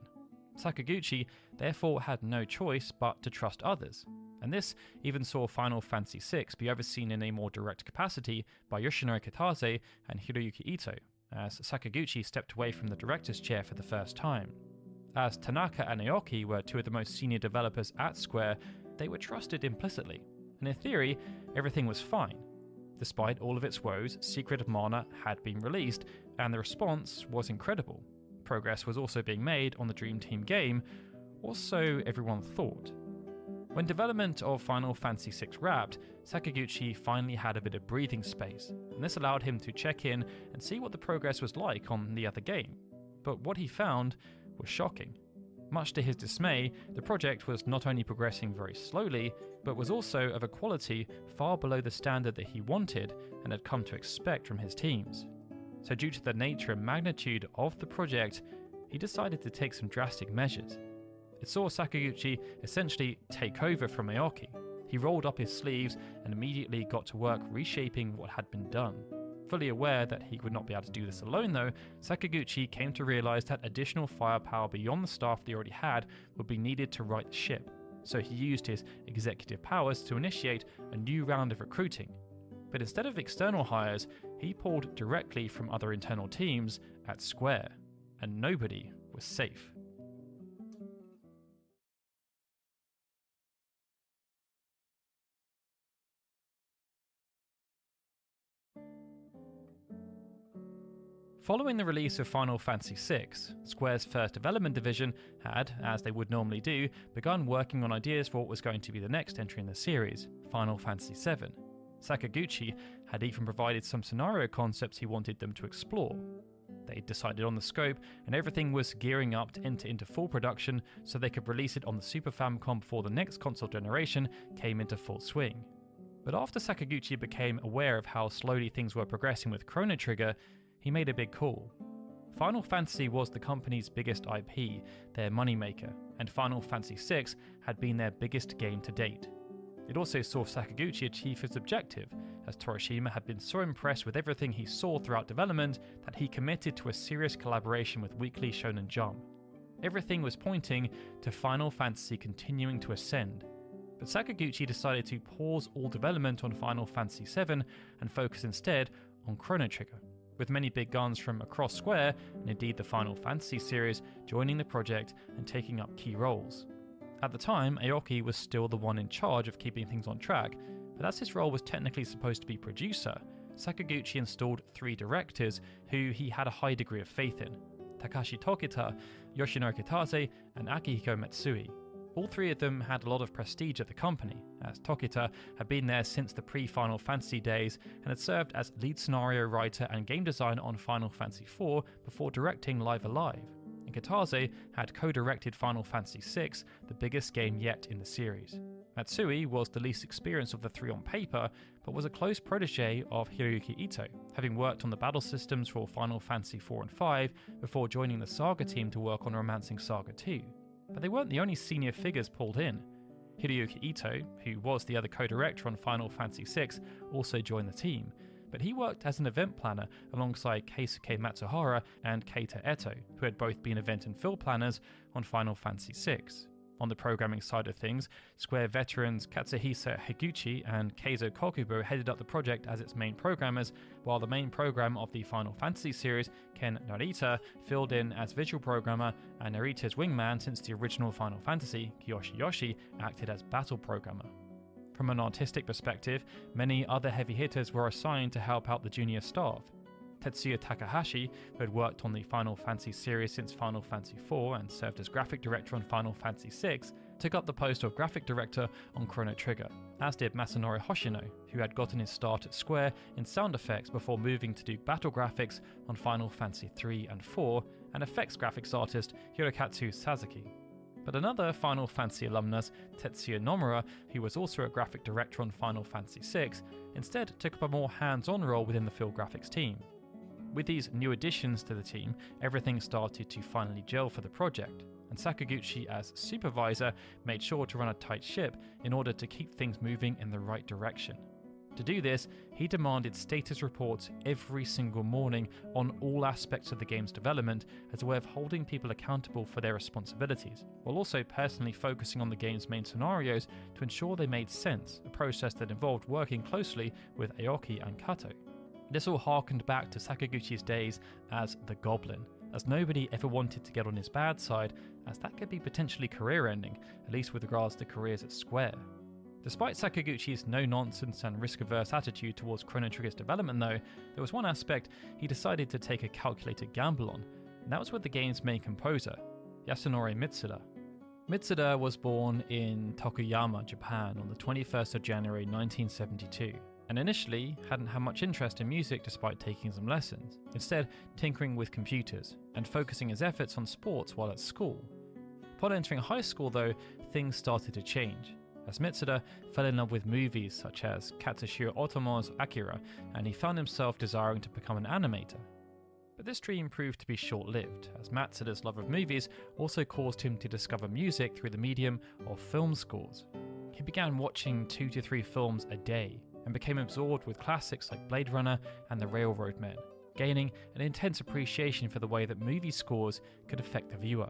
Sakaguchi therefore had no choice but to trust others, and this even saw Final Fantasy VI be overseen in a more direct capacity by Yoshinori Kitase and Hiroyuki Ito, as Sakaguchi stepped away from the director's chair for the first time. As Tanaka and Aoki were two of the most senior developers at Square, they were trusted implicitly, and in theory, everything was fine. Despite all of its woes, Secret of Mana had been released, and the response was incredible. Progress was also being made on the Dream Team game, or so everyone thought. When development of Final Fantasy VI wrapped, Sakaguchi finally had a bit of breathing space, and this allowed him to check in and see what the progress was like on the other game. But what he found was shocking. Much to his dismay, the project was not only progressing very slowly, but was also of a quality far below the standard that he wanted and had come to expect from his teams. So due to the nature and magnitude of the project, he decided to take some drastic measures. It saw Sakaguchi essentially take over from Aoki. He rolled up his sleeves and immediately got to work reshaping what had been done. Fully aware that he would not be able to do this alone though, Sakaguchi came to realise that additional firepower beyond the staff they already had would be needed to right the ship, so he used his executive powers to initiate a new round of recruiting. But instead of external hires, he pulled directly from other internal teams at Square, and nobody was safe. Following the release of Final Fantasy VI, Square's first development division had, as they would normally do, begun working on ideas for what was going to be the next entry in the series, Final Fantasy VII. Sakaguchi had even provided some scenario concepts he wanted them to explore. They decided on the scope, and everything was gearing up to enter into full production so they could release it on the Super Famicom before the next console generation came into full swing. But after Sakaguchi became aware of how slowly things were progressing with Chrono Trigger, he made a big call. Final Fantasy was the company's biggest IP, their moneymaker, and Final Fantasy VI had been their biggest game to date. It also saw Sakaguchi achieve his objective, as Torishima had been so impressed with everything he saw throughout development that he committed to a serious collaboration with Weekly Shonen Jump. Everything was pointing to Final Fantasy continuing to ascend, but Sakaguchi decided to pause all development on Final Fantasy VII and focus instead on Chrono Trigger, with many big guns from across Square, and indeed the Final Fantasy series, joining the project and taking up key roles. At the time, Aoki was still the one in charge of keeping things on track, but as his role was technically supposed to be producer, Sakaguchi installed 3 directors who he had a high degree of faith in: Takashi Tokita, Yoshinori Kitase, and Akihiko Matsui. All 3 of them had a lot of prestige at the company, as Tokita had been there since the pre-Final Fantasy days and had served as lead scenario writer and game designer on Final Fantasy IV before directing Live Alive, and Kitase had co-directed Final Fantasy VI, the biggest game yet in the series. Matsui was the least experienced of the 3 on paper, but was a close protege of Hiroyuki Ito, having worked on the battle systems for Final Fantasy IV and V before joining the Saga team to work on Romancing Saga 2. But they weren't the only senior figures pulled in. Hiroyuki Ito, who was the other co-director on Final Fantasy VI, also joined the team, but he worked as an event planner alongside Keisuke Matsuhara and Keita Eto, who had both been event and field planners on Final Fantasy VI. On the programming side of things, Square veterans Katsuhisa Higuchi and Keizo Kokubo headed up the project as its main programmers, while the main program of the Final Fantasy series, Ken Narita, filled in as visual programmer, and Narita's wingman since the original Final Fantasy, Kiyoshi Yoshi, acted as battle programmer. From an artistic perspective, many other heavy hitters were assigned to help out the junior staff. Tetsuya Takahashi, who had worked on the Final Fantasy series since Final Fantasy IV and served as graphic director on Final Fantasy VI, took up the post of graphic director on Chrono Trigger, as did Masanori Hoshino, who had gotten his start at Square in sound effects before moving to do battle graphics on Final Fantasy III and IV, and effects graphics artist Hirokatsu Sasaki. But another Final Fantasy alumnus, Tetsuya Nomura, who was also a graphic director on Final Fantasy VI, instead took up a more hands-on role within the field graphics team. With these new additions to the team, everything started to finally gel for the project, and Sakaguchi as supervisor made sure to run a tight ship in order to keep things moving in the right direction. To do this, he demanded status reports every single morning on all aspects of the game's development as a way of holding people accountable for their responsibilities, while also personally focusing on the game's main scenarios to ensure they made sense, a process that involved working closely with Aoki and Kato. This all harkened back to Sakaguchi's days as the Goblin, as nobody ever wanted to get on his bad side, as that could be potentially career-ending, at least with regards to careers at Square. Despite Sakaguchi's no-nonsense and risk-averse attitude towards Chrono Trigger's development though, there was one aspect he decided to take a calculated gamble on, and that was with the game's main composer, Yasunori Mitsuda. Mitsuda was born in Tokuyama, Japan on the 21st of January 1972, and initially hadn't had much interest in music despite taking some lessons, instead tinkering with computers, and focusing his efforts on sports while at school. Upon entering high school though, things started to change, as Mitsuda fell in love with movies such as Katsushiro Otomo's Akira, and he found himself desiring to become an animator. But this dream proved to be short-lived, as Matsuda's love of movies also caused him to discover music through the medium of film scores. He began watching 2 to 3 films a day, and became absorbed with classics like Blade Runner and The Railroad Men, gaining an intense appreciation for the way that movie scores could affect the viewer.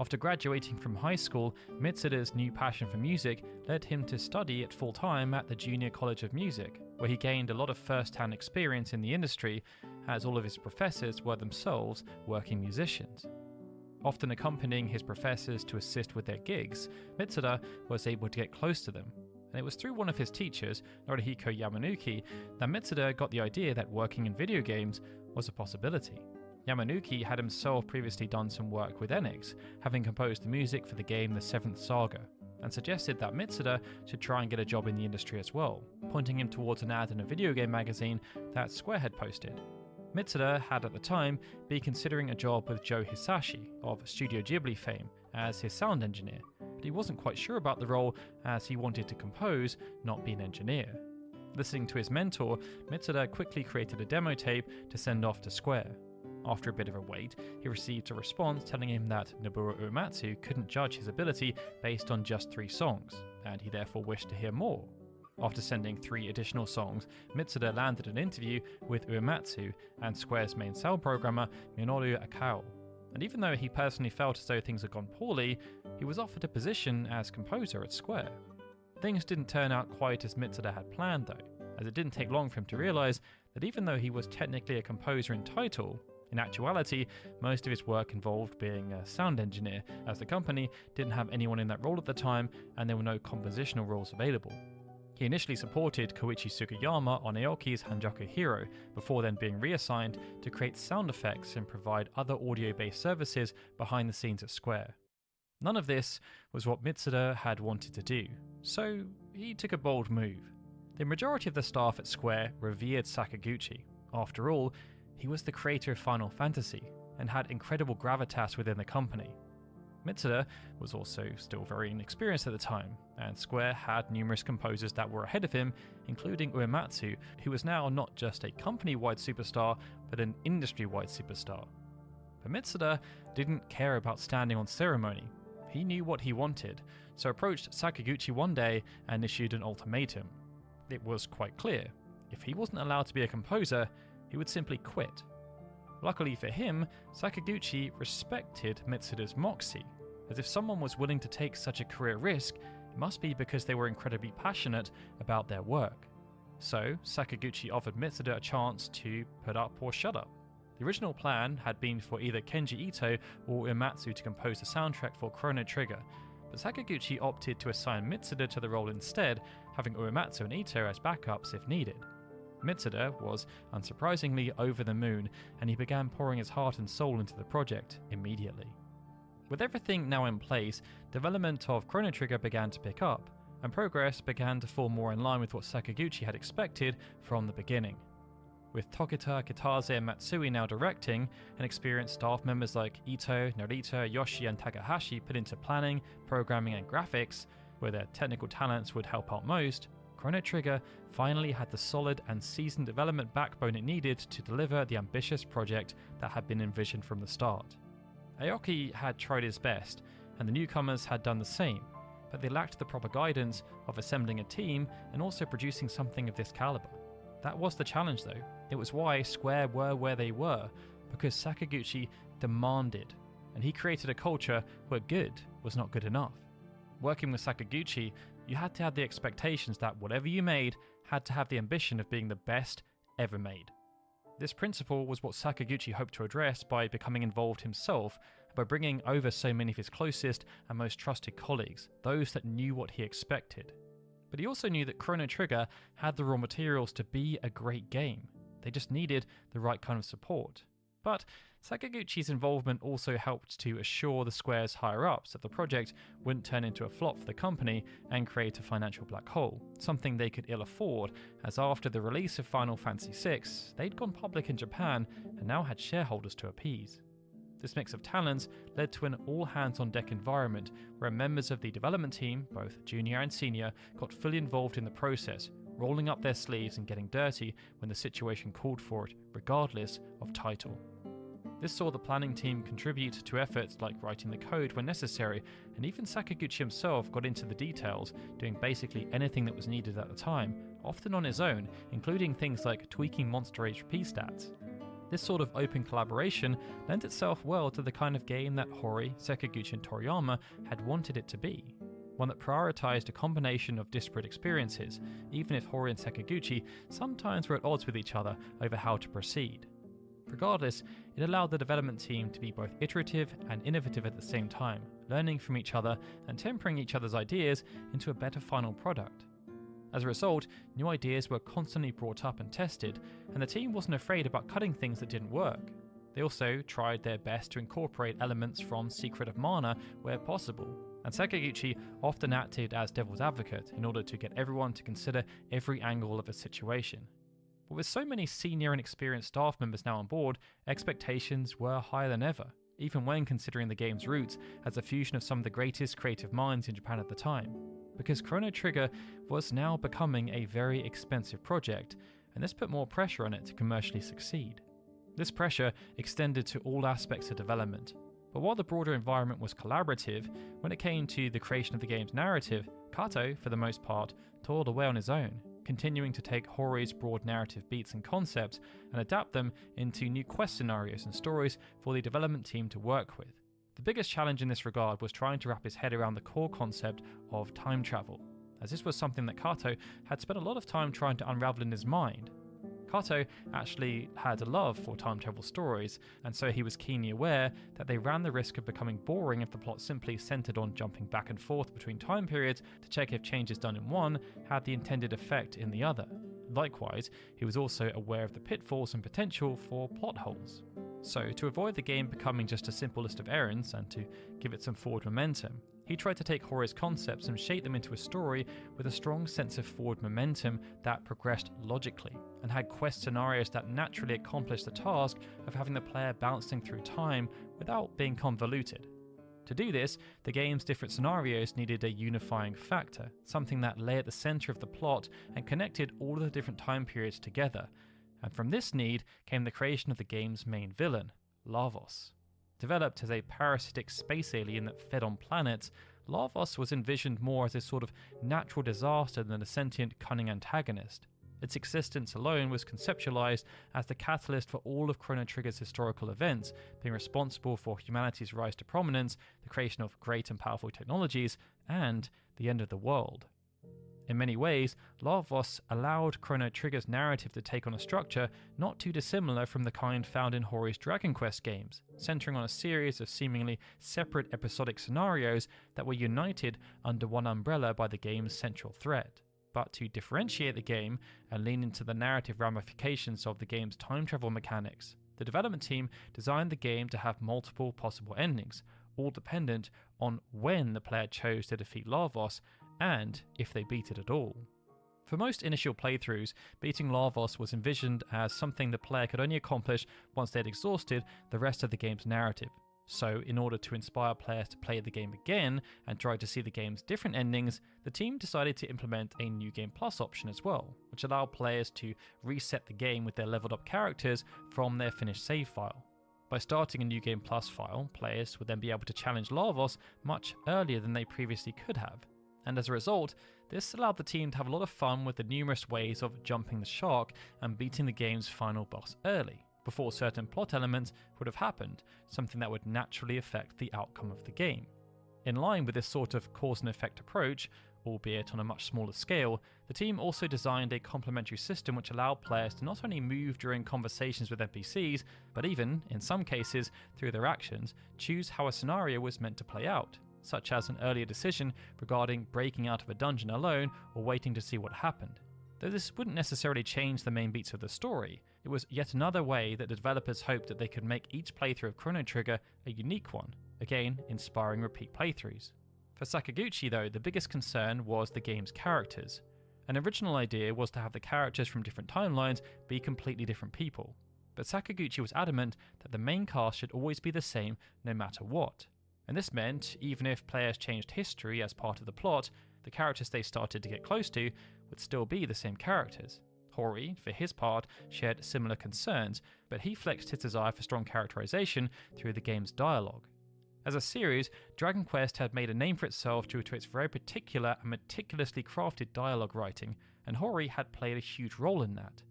After graduating from high school, Mitsuda's new passion for music led him to study at full-time at the Junior College of Music, where he gained a lot of first-hand experience in the industry, as all of his professors were themselves working musicians. Often accompanying his professors to assist with their gigs, Mitsuda was able to get close to them, and it was through one of his teachers, Norihiko Yamanouchi, that Mitsuda got the idea that working in video games was a possibility. Yamanouchi had himself previously done some work with Enix, having composed the music for the game The Seventh Saga, and suggested that Mitsuda should try and get a job in the industry as well, pointing him towards an ad in a video game magazine that Square had posted. Mitsuda had at the time been considering a job with Joe Hisashi of Studio Ghibli fame as his sound engineer, but he wasn't quite sure about the role as he wanted to compose, not be an engineer. Listening to his mentor, Mitsuda quickly created a demo tape to send off to Square. After a bit of a wait, he received a response telling him that Nobuo Uematsu couldn't judge his ability based on just 3 songs, and he therefore wished to hear more. After sending 3 additional songs, Mitsuda landed an interview with Uematsu and Square's main sound programmer Minoru Akao. And even though he personally felt as though things had gone poorly, he was offered a position as composer at Square. Things didn't turn out quite as Mitsuda had planned though, as it didn't take long for him to realise that even though he was technically a composer in title, in actuality, most of his work involved being a sound engineer, as the company didn't have anyone in that role at the time and there were no compositional roles available. He initially supported Koichi Sugiyama on Aoki's Hanjaku Hero, before then being reassigned to create sound effects and provide other audio-based services behind the scenes at Square. None of this was what Mitsuda had wanted to do, so he took a bold move. The majority of the staff at Square revered Sakaguchi. After all, he was the creator of Final Fantasy, and had incredible gravitas within the company. Mitsuda was also still very inexperienced at the time, and Square had numerous composers that were ahead of him, including Uematsu, who was now not just a company-wide superstar, but an industry-wide superstar. But Mitsuda didn't care about standing on ceremony. He knew what he wanted, so approached Sakaguchi one day and issued an ultimatum. It was quite clear, if he wasn't allowed to be a composer, he would simply quit. Luckily for him, Sakaguchi respected Mitsuda's moxie, as if someone was willing to take such a career risk, it must be because they were incredibly passionate about their work. So, Sakaguchi offered Mitsuda a chance to put up or shut up. The original plan had been for either Kenji Ito or Uematsu to compose the soundtrack for Chrono Trigger, but Sakaguchi opted to assign Mitsuda to the role instead, having Uematsu and Ito as backups if needed. Mitsuda was, unsurprisingly, over the moon, and he began pouring his heart and soul into the project immediately. With everything now in place, development of Chrono Trigger began to pick up, and progress began to fall more in line with what Sakaguchi had expected from the beginning. With Tokita Kitase Matsui now directing, and experienced staff members like Ito, Narita, Yoshi and Takahashi put into planning, programming and graphics, where their technical talents would help out most, Chrono Trigger finally had the solid and seasoned development backbone it needed to deliver the ambitious project that had been envisioned from the start. Aoki had tried his best, and the newcomers had done the same, but they lacked the proper guidance of assembling a team and also producing something of this caliber. That was the challenge though. It was why Square were where they were, because Sakaguchi demanded, and he created a culture where good was not good enough. Working with Sakaguchi, you had to have the expectations that whatever you made had to have the ambition of being the best ever made. This principle was what Sakaguchi hoped to address by becoming involved himself, by bringing over so many of his closest and most trusted colleagues, those that knew what he expected. But he also knew that Chrono Trigger had the raw materials to be a great game. They just needed the right kind of support. But Sakaguchi's involvement also helped to assure the Square's higher-ups that the project wouldn't turn into a flop for the company and create a financial black hole, something they could ill afford, as after the release of Final Fantasy VI, they'd gone public in Japan and now had shareholders to appease. This mix of talents led to an all-hands-on-deck environment where members of the development team, both junior and senior, got fully involved in the process, rolling up their sleeves and getting dirty when the situation called for it, regardless of title. This saw the planning team contribute to efforts like writing the code when necessary, and even Sakaguchi himself got into the details, doing basically anything that was needed at the time, often on his own, including things like tweaking monster HP stats. This sort of open collaboration lent itself well to the kind of game that Hori, Sakaguchi and Toriyama had wanted it to be. One that prioritized a combination of disparate experiences, even if Hori and Sakaguchi sometimes were at odds with each other over how to proceed. Regardless, it allowed the development team to be both iterative and innovative at the same time, learning from each other and tempering each other's ideas into a better final product. As a result, new ideas were constantly brought up and tested, and the team wasn't afraid about cutting things that didn't work. They also tried their best to incorporate elements from Secret of Mana where possible, and Sakaguchi often acted as devil's advocate in order to get everyone to consider every angle of a situation. But with so many senior and experienced staff members now on board, expectations were higher than ever, even when considering the game's roots as a fusion of some of the greatest creative minds in Japan at the time. Because Chrono Trigger was now becoming a very expensive project, and this put more pressure on it to commercially succeed. This pressure extended to all aspects of development. But while the broader environment was collaborative, when it came to the creation of the game's narrative, Kato, for the most part, toiled away on his own, continuing to take Hori's broad narrative beats and concepts and adapt them into new quest scenarios and stories for the development team to work with. The biggest challenge in this regard was trying to wrap his head around the core concept of time travel, as this was something that Kato had spent a lot of time trying to unravel in his mind. Kato actually had a love for time travel stories, and so he was keenly aware that they ran the risk of becoming boring if the plot simply centered on jumping back and forth between time periods to check if changes done in one had the intended effect in the other. Likewise, he was also aware of the pitfalls and potential for plot holes. So, to avoid the game becoming just a simple list of errands and to give it some forward momentum, he tried to take Hori's concepts and shape them into a story with a strong sense of forward momentum that progressed logically, and had quest scenarios that naturally accomplished the task of having the player bouncing through time without being convoluted. To do this, the game's different scenarios needed a unifying factor, something that lay at the center of the plot and connected all of the different time periods together. And from this need came the creation of the game's main villain, Lavos. Developed as a parasitic space alien that fed on planets, Lavos was envisioned more as a sort of natural disaster than a sentient, cunning antagonist. Its existence alone was conceptualized as the catalyst for all of Chrono Trigger's historical events, being responsible for humanity's rise to prominence, the creation of great and powerful technologies, and the end of the world. In many ways, Lavos allowed Chrono Trigger's narrative to take on a structure not too dissimilar from the kind found in Hori's Dragon Quest games, centering on a series of seemingly separate episodic scenarios that were united under one umbrella by the game's central thread. But to differentiate the game and lean into the narrative ramifications of the game's time travel mechanics, the development team designed the game to have multiple possible endings, all dependent on when the player chose to defeat Lavos and if they beat it at all. For most initial playthroughs, beating Lavos was envisioned as something the player could only accomplish once they had exhausted the rest of the game's narrative. So, in order to inspire players to play the game again and try to see the game's different endings, the team decided to implement a New Game Plus option as well, which allowed players to reset the game with their leveled up characters from their finished save file. By starting a New Game Plus file, players would then be able to challenge Lavos much earlier than they previously could have, And as a result, this allowed the team to have a lot of fun with the numerous ways of jumping the shark and beating the game's final boss early, before certain plot elements would have happened, something that would naturally affect the outcome of the game. In line with this sort of cause and effect approach, albeit on a much smaller scale, the team also designed a complementary system which allowed players to not only move during conversations with NPCs, but even, in some cases, through their actions, choose how a scenario was meant to play out, such as an earlier decision regarding breaking out of a dungeon alone or waiting to see what happened. Though this wouldn't necessarily change the main beats of the story, it was yet another way that the developers hoped that they could make each playthrough of Chrono Trigger a unique one, again inspiring repeat playthroughs. For Sakaguchi though, the biggest concern was the game's characters. An original idea was to have the characters from different timelines be completely different people, but Sakaguchi was adamant that the main cast should always be the same no matter what. And this meant, even if players changed history as part of the plot, the characters they started to get close to would still be the same characters. Hori, for his part, shared similar concerns, but he flexed his desire for strong characterization through the game's dialogue. As a series, Dragon Quest had made a name for itself due to its very particular and meticulously crafted dialogue writing, and Hori had played a huge role in that.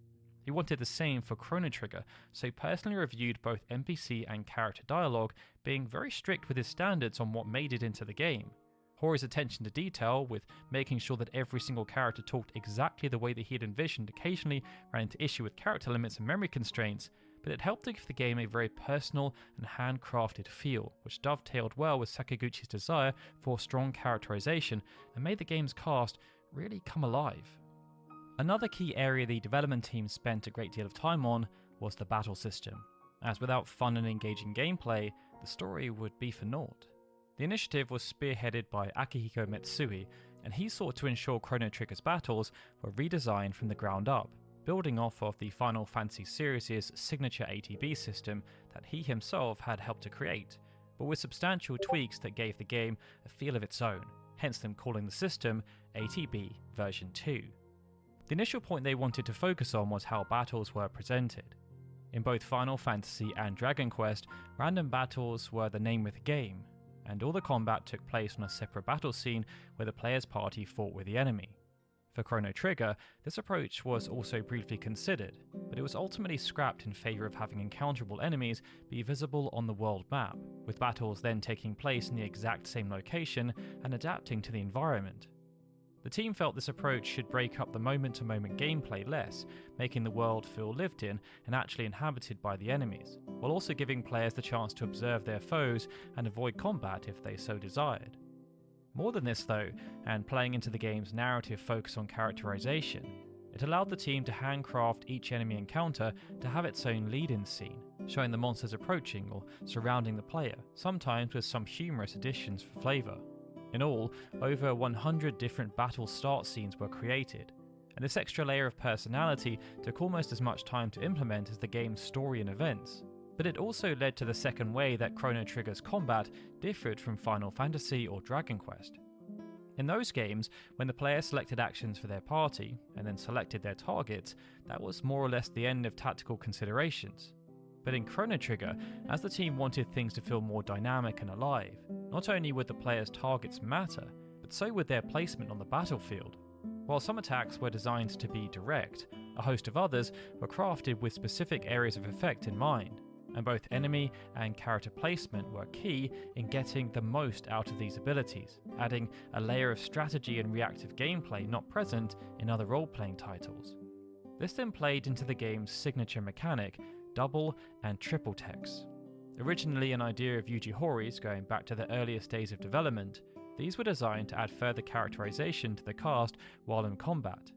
He wanted the same for Chrono Trigger, so he personally reviewed both NPC and character dialogue, being very strict with his standards on what made it into the game. Hori's attention to detail, with making sure that every single character talked exactly the way that he had envisioned, occasionally ran into issue with character limits and memory constraints, but it helped to give the game a very personal and handcrafted feel, which dovetailed well with Sakaguchi's desire for strong characterization and made the game's cast really come alive. Another key area the development team spent a great deal of time on was the battle system, as without fun and engaging gameplay, the story would be for naught. The initiative was spearheaded by Akihiko Matsui, and he sought to ensure Chrono Trigger's battles were redesigned from the ground up, building off of the Final Fantasy series' signature ATB system that he himself had helped to create, but with substantial tweaks that gave the game a feel of its own, hence them calling the system ATB version 2. The initial point they wanted to focus on was how battles were presented. In both Final Fantasy and Dragon Quest, random battles were the name of the game, and all the combat took place on a separate battle scene where the player's party fought with the enemy. For Chrono Trigger, this approach was also briefly considered, but it was ultimately scrapped in favour of having encounterable enemies be visible on the world map, with battles then taking place in the exact same location and adapting to the environment. The team felt this approach should break up the moment-to-moment gameplay less, making the world feel lived in and actually inhabited by the enemies, while also giving players the chance to observe their foes and avoid combat if they so desired. More than this though, and playing into the game's narrative focus on characterization, it allowed the team to handcraft each enemy encounter to have its own lead-in scene, showing the monsters approaching or surrounding the player, sometimes with some humorous additions for flavour. In all, over 100 different battle start scenes were created, and this extra layer of personality took almost as much time to implement as the game's story and events. But it also led to the second way that Chrono Trigger's combat differed from Final Fantasy or Dragon Quest. In those games, when the player selected actions for their party, and then selected their targets, that was more or less the end of tactical considerations. But in Chrono Trigger, as the team wanted things to feel more dynamic and alive, not only would the player's targets matter, but so would their placement on the battlefield. While some attacks were designed to be direct, a host of others were crafted with specific areas of effect in mind, and both enemy and character placement were key in getting the most out of these abilities, adding a layer of strategy and reactive gameplay not present in other role-playing titles. This then played into the game's signature mechanic, double and triple techs. Originally an idea of Yuji Horii going back to the earliest days of development, these were designed to add further characterization to the cast while in combat.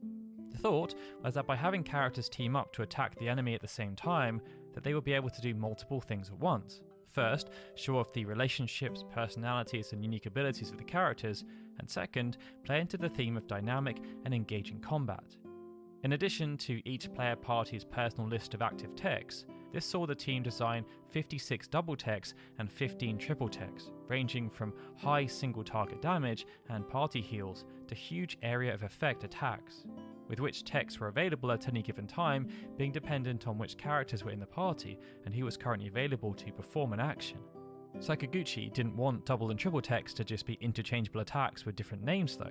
The thought was that by having characters team up to attack the enemy at the same time, that they would be able to do multiple things at once. First, show off the relationships, personalities and unique abilities of the characters, and second, play into the theme of dynamic and engaging combat. In addition to each player party's personal list of active techs, this saw the team design 56 double techs and 15 triple techs, ranging from high single target damage and party heals to huge area of effect attacks, with which techs were available at any given time being dependent on which characters were in the party and who was currently available to perform an action. Sakaguchi didn't want double and triple text to just be interchangeable attacks with different names though,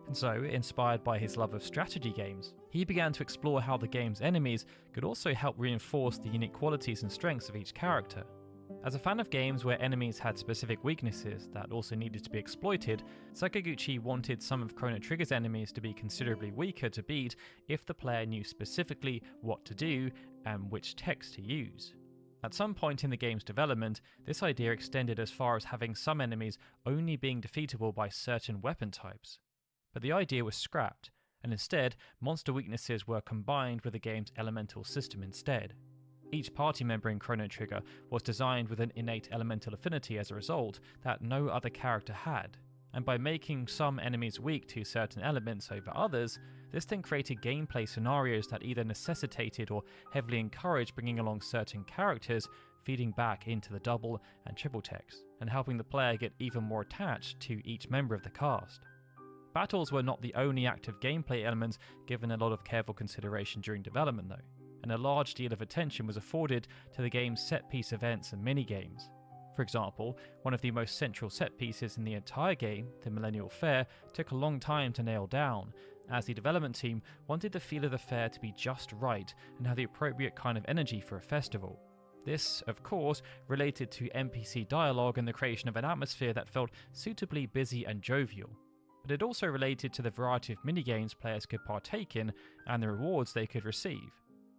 and so, inspired by his love of strategy games, he began to explore how the game's enemies could also help reinforce the unique qualities and strengths of each character. As a fan of games where enemies had specific weaknesses that also needed to be exploited, Sakaguchi wanted some of Chrono Trigger's enemies to be considerably weaker to beat if the player knew specifically what to do and which text to use. At some point in the game's development, this idea extended as far as having some enemies only being defeatable by certain weapon types. But the idea was scrapped, and instead, monster weaknesses were combined with the game's elemental system instead. Each party member in Chrono Trigger was designed with an innate elemental affinity as a result that no other character had, and by making some enemies weak to certain elements over others, this then created gameplay scenarios that either necessitated or heavily encouraged bringing along certain characters, feeding back into the double and triple text, and helping the player get even more attached to each member of the cast. Battles were not the only active gameplay elements given a lot of careful consideration during development though, and a large deal of attention was afforded to the game's set-piece events and mini-games. For example, one of the most central set pieces in the entire game, the Millennial Fair, took a long time to nail down, as the development team wanted the feel of the fair to be just right and have the appropriate kind of energy for a festival. This, of course, related to NPC dialogue and the creation of an atmosphere that felt suitably busy and jovial. But it also related to the variety of minigames players could partake in and the rewards they could receive.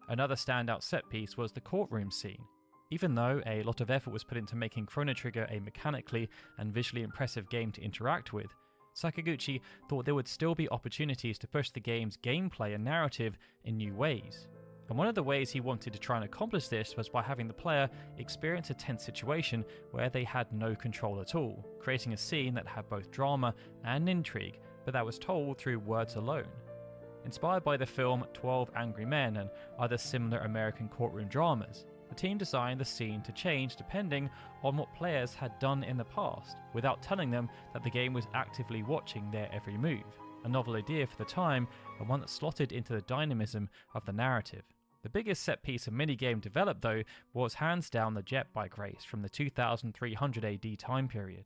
Another standout set piece was the courtroom scene. Even though a lot of effort was put into making Chrono Trigger a mechanically and visually impressive game to interact with, Sakaguchi thought there would still be opportunities to push the game's gameplay and narrative in new ways. And one of the ways he wanted to try and accomplish this was by having the player experience a tense situation where they had no control at all, creating a scene that had both drama and intrigue, but that was told through words alone. Inspired by the film 12 Angry Men and other similar American courtroom dramas, the team designed the scene to change depending on what players had done in the past, without telling them that the game was actively watching their every move. A novel idea for the time, and one that slotted into the dynamism of the narrative. The biggest set piece of minigame developed though was hands down the Jet Bike race from the 2300 AD time period.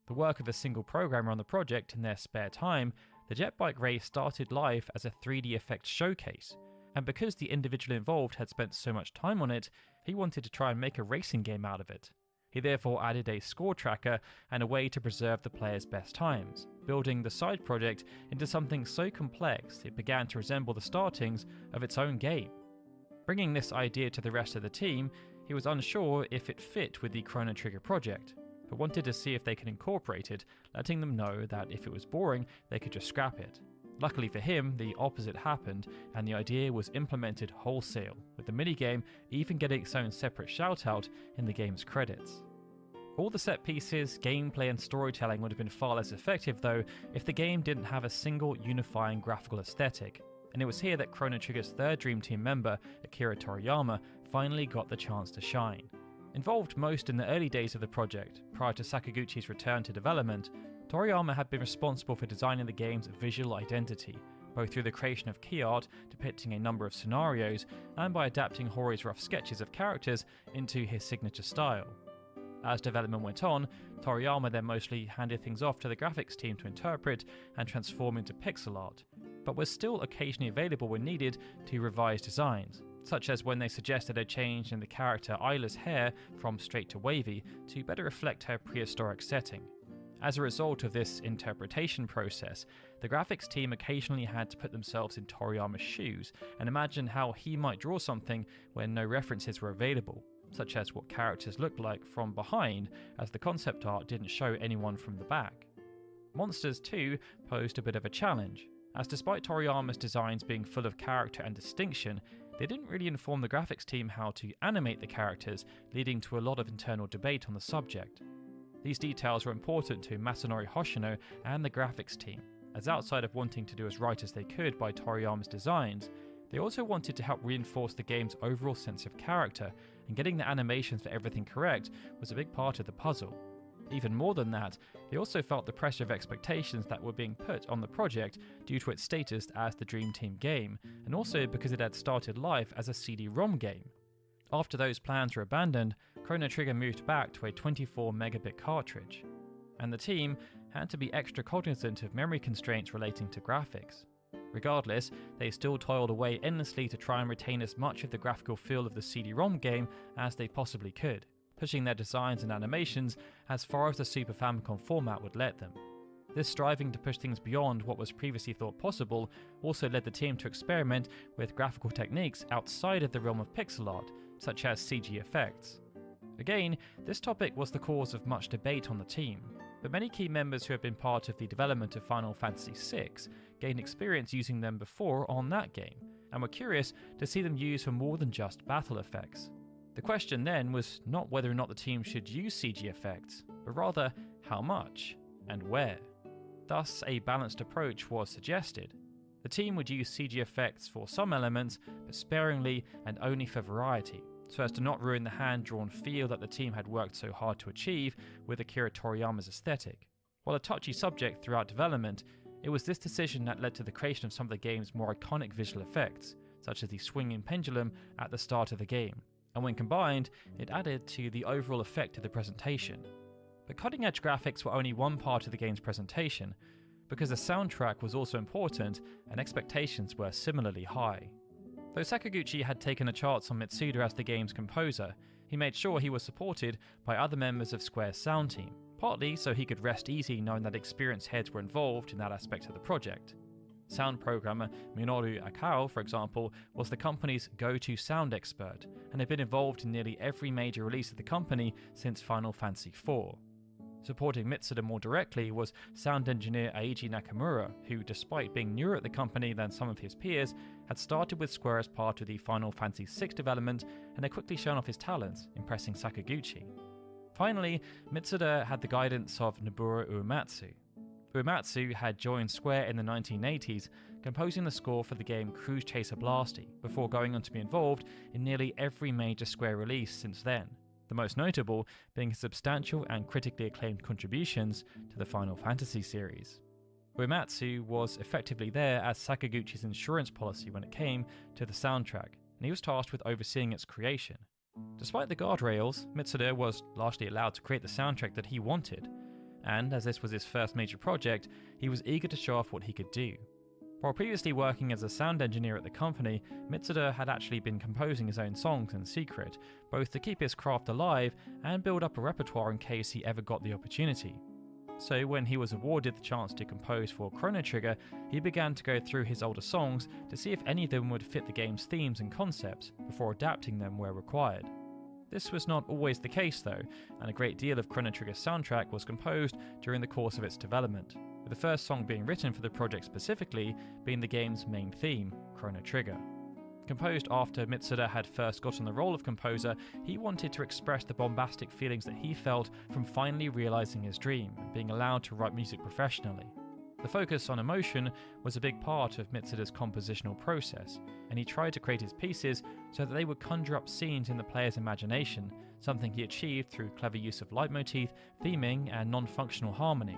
The work of a single programmer on the project in their spare time, the Jet Bike race started life as a 3D effects showcase, and because the individual involved had spent so much time on it, he wanted to try and make a racing game out of it. He therefore added a score tracker and a way to preserve the player's best times, building the side project into something so complex it began to resemble the startings of its own game. Bringing this idea to the rest of the team, he was unsure if it fit with the Chrono Trigger project, but wanted to see if they could incorporate it, letting them know that if it was boring, they could just scrap it. Luckily for him, the opposite happened, and the idea was implemented wholesale, with the minigame even getting its own separate shoutout in the game's credits. All the set pieces, gameplay and storytelling would have been far less effective though if the game didn't have a single unifying graphical aesthetic, and it was here that Chrono Trigger's third Dream Team member, Akira Toriyama, finally got the chance to shine. Involved most in the early days of the project, prior to Sakaguchi's return to development, Toriyama had been responsible for designing the game's visual identity, both through the creation of key art depicting a number of scenarios, and by adapting Hori's rough sketches of characters into his signature style. As development went on, Toriyama then mostly handed things off to the graphics team to interpret and transform into pixel art, but was still occasionally available when needed to revise designs, such as when they suggested a change in the character Isla's hair from straight to wavy to better reflect her prehistoric setting. As a result of this interpretation process, the graphics team occasionally had to put themselves in Toriyama's shoes and imagine how he might draw something when no references were available, such as what characters looked like from behind, as the concept art didn't show anyone from the back. Monsters 2 posed a bit of a challenge, as despite Toriyama's designs being full of character and distinction, they didn't really inform the graphics team how to animate the characters, leading to a lot of internal debate on the subject. These details were important to Masanori Hoshino and the graphics team, as outside of wanting to do as right as they could by Toriyama's designs, they also wanted to help reinforce the game's overall sense of character, and getting the animations for everything correct was a big part of the puzzle. Even more than that, they also felt the pressure of expectations that were being put on the project due to its status as the Dream Team game, and also because it had started life as a CD-ROM game. After those plans were abandoned, Chrono Trigger moved back to a 24 megabit cartridge, and the team had to be extra cognizant of memory constraints relating to graphics. Regardless, they still toiled away endlessly to try and retain as much of the graphical feel of the CD-ROM game as they possibly could, pushing their designs and animations as far as the Super Famicom format would let them. This striving to push things beyond what was previously thought possible also led the team to experiment with graphical techniques outside of the realm of pixel art, such as CG effects. Again, this topic was the cause of much debate on the team, but many key members who had been part of the development of Final Fantasy VI gained experience using them before on that game, and were curious to see them used for more than just battle effects. The question then was not whether or not the team should use CG effects, but rather how much and where. Thus, a balanced approach was suggested. The team would use CG effects for some elements, but sparingly and only for variety, so as to not ruin the hand-drawn feel that the team had worked so hard to achieve with Akira Toriyama's aesthetic. While a touchy subject throughout development, it was this decision that led to the creation of some of the game's more iconic visual effects, such as the swinging pendulum at the start of the game, and when combined, it added to the overall effect of the presentation. But cutting-edge graphics were only one part of the game's presentation, because the soundtrack was also important and expectations were similarly high. Though Sakaguchi had taken a chance on Mitsuda as the game's composer, he made sure he was supported by other members of Square's sound team, partly so he could rest easy knowing that experienced heads were involved in that aspect of the project. Sound programmer Minoru Akao, for example, was the company's go-to sound expert and had been involved in nearly every major release of the company since Final Fantasy IV. Supporting Mitsuda more directly was sound engineer Eiji Nakamura, who, despite being newer at the company than some of his peers, had started with Square as part of the Final Fantasy VI development and had quickly shown off his talents, impressing Sakaguchi. Finally, Mitsuda had the guidance of Nobuo Uematsu. Uematsu had joined Square in the 1980s, composing the score for the game Cruise Chaser Blasty, before going on to be involved in nearly every major Square release since then, the most notable being his substantial and critically acclaimed contributions to the Final Fantasy series. Uematsu was effectively there as Sakaguchi's insurance policy when it came to the soundtrack, and he was tasked with overseeing its creation. Despite the guardrails, Mitsuda was largely allowed to create the soundtrack that he wanted, and as this was his first major project, he was eager to show off what he could do. While previously working as a sound engineer at the company, Mitsuda had actually been composing his own songs in secret, both to keep his craft alive and build up a repertoire in case he ever got the opportunity. So when he was awarded the chance to compose for Chrono Trigger, he began to go through his older songs to see if any of them would fit the game's themes and concepts before adapting them where required. This was not always the case though, and a great deal of Chrono Trigger's soundtrack was composed during the course of its development, with the first song being written for the project specifically being the game's main theme, Chrono Trigger. Composed after Mitsuda had first gotten the role of composer, he wanted to express the bombastic feelings that he felt from finally realizing his dream and being allowed to write music professionally. The focus on emotion was a big part of Mitsuda's compositional process, and he tried to create his pieces so that they would conjure up scenes in the player's imagination, something he achieved through clever use of leitmotif, theming, and non-functional harmony.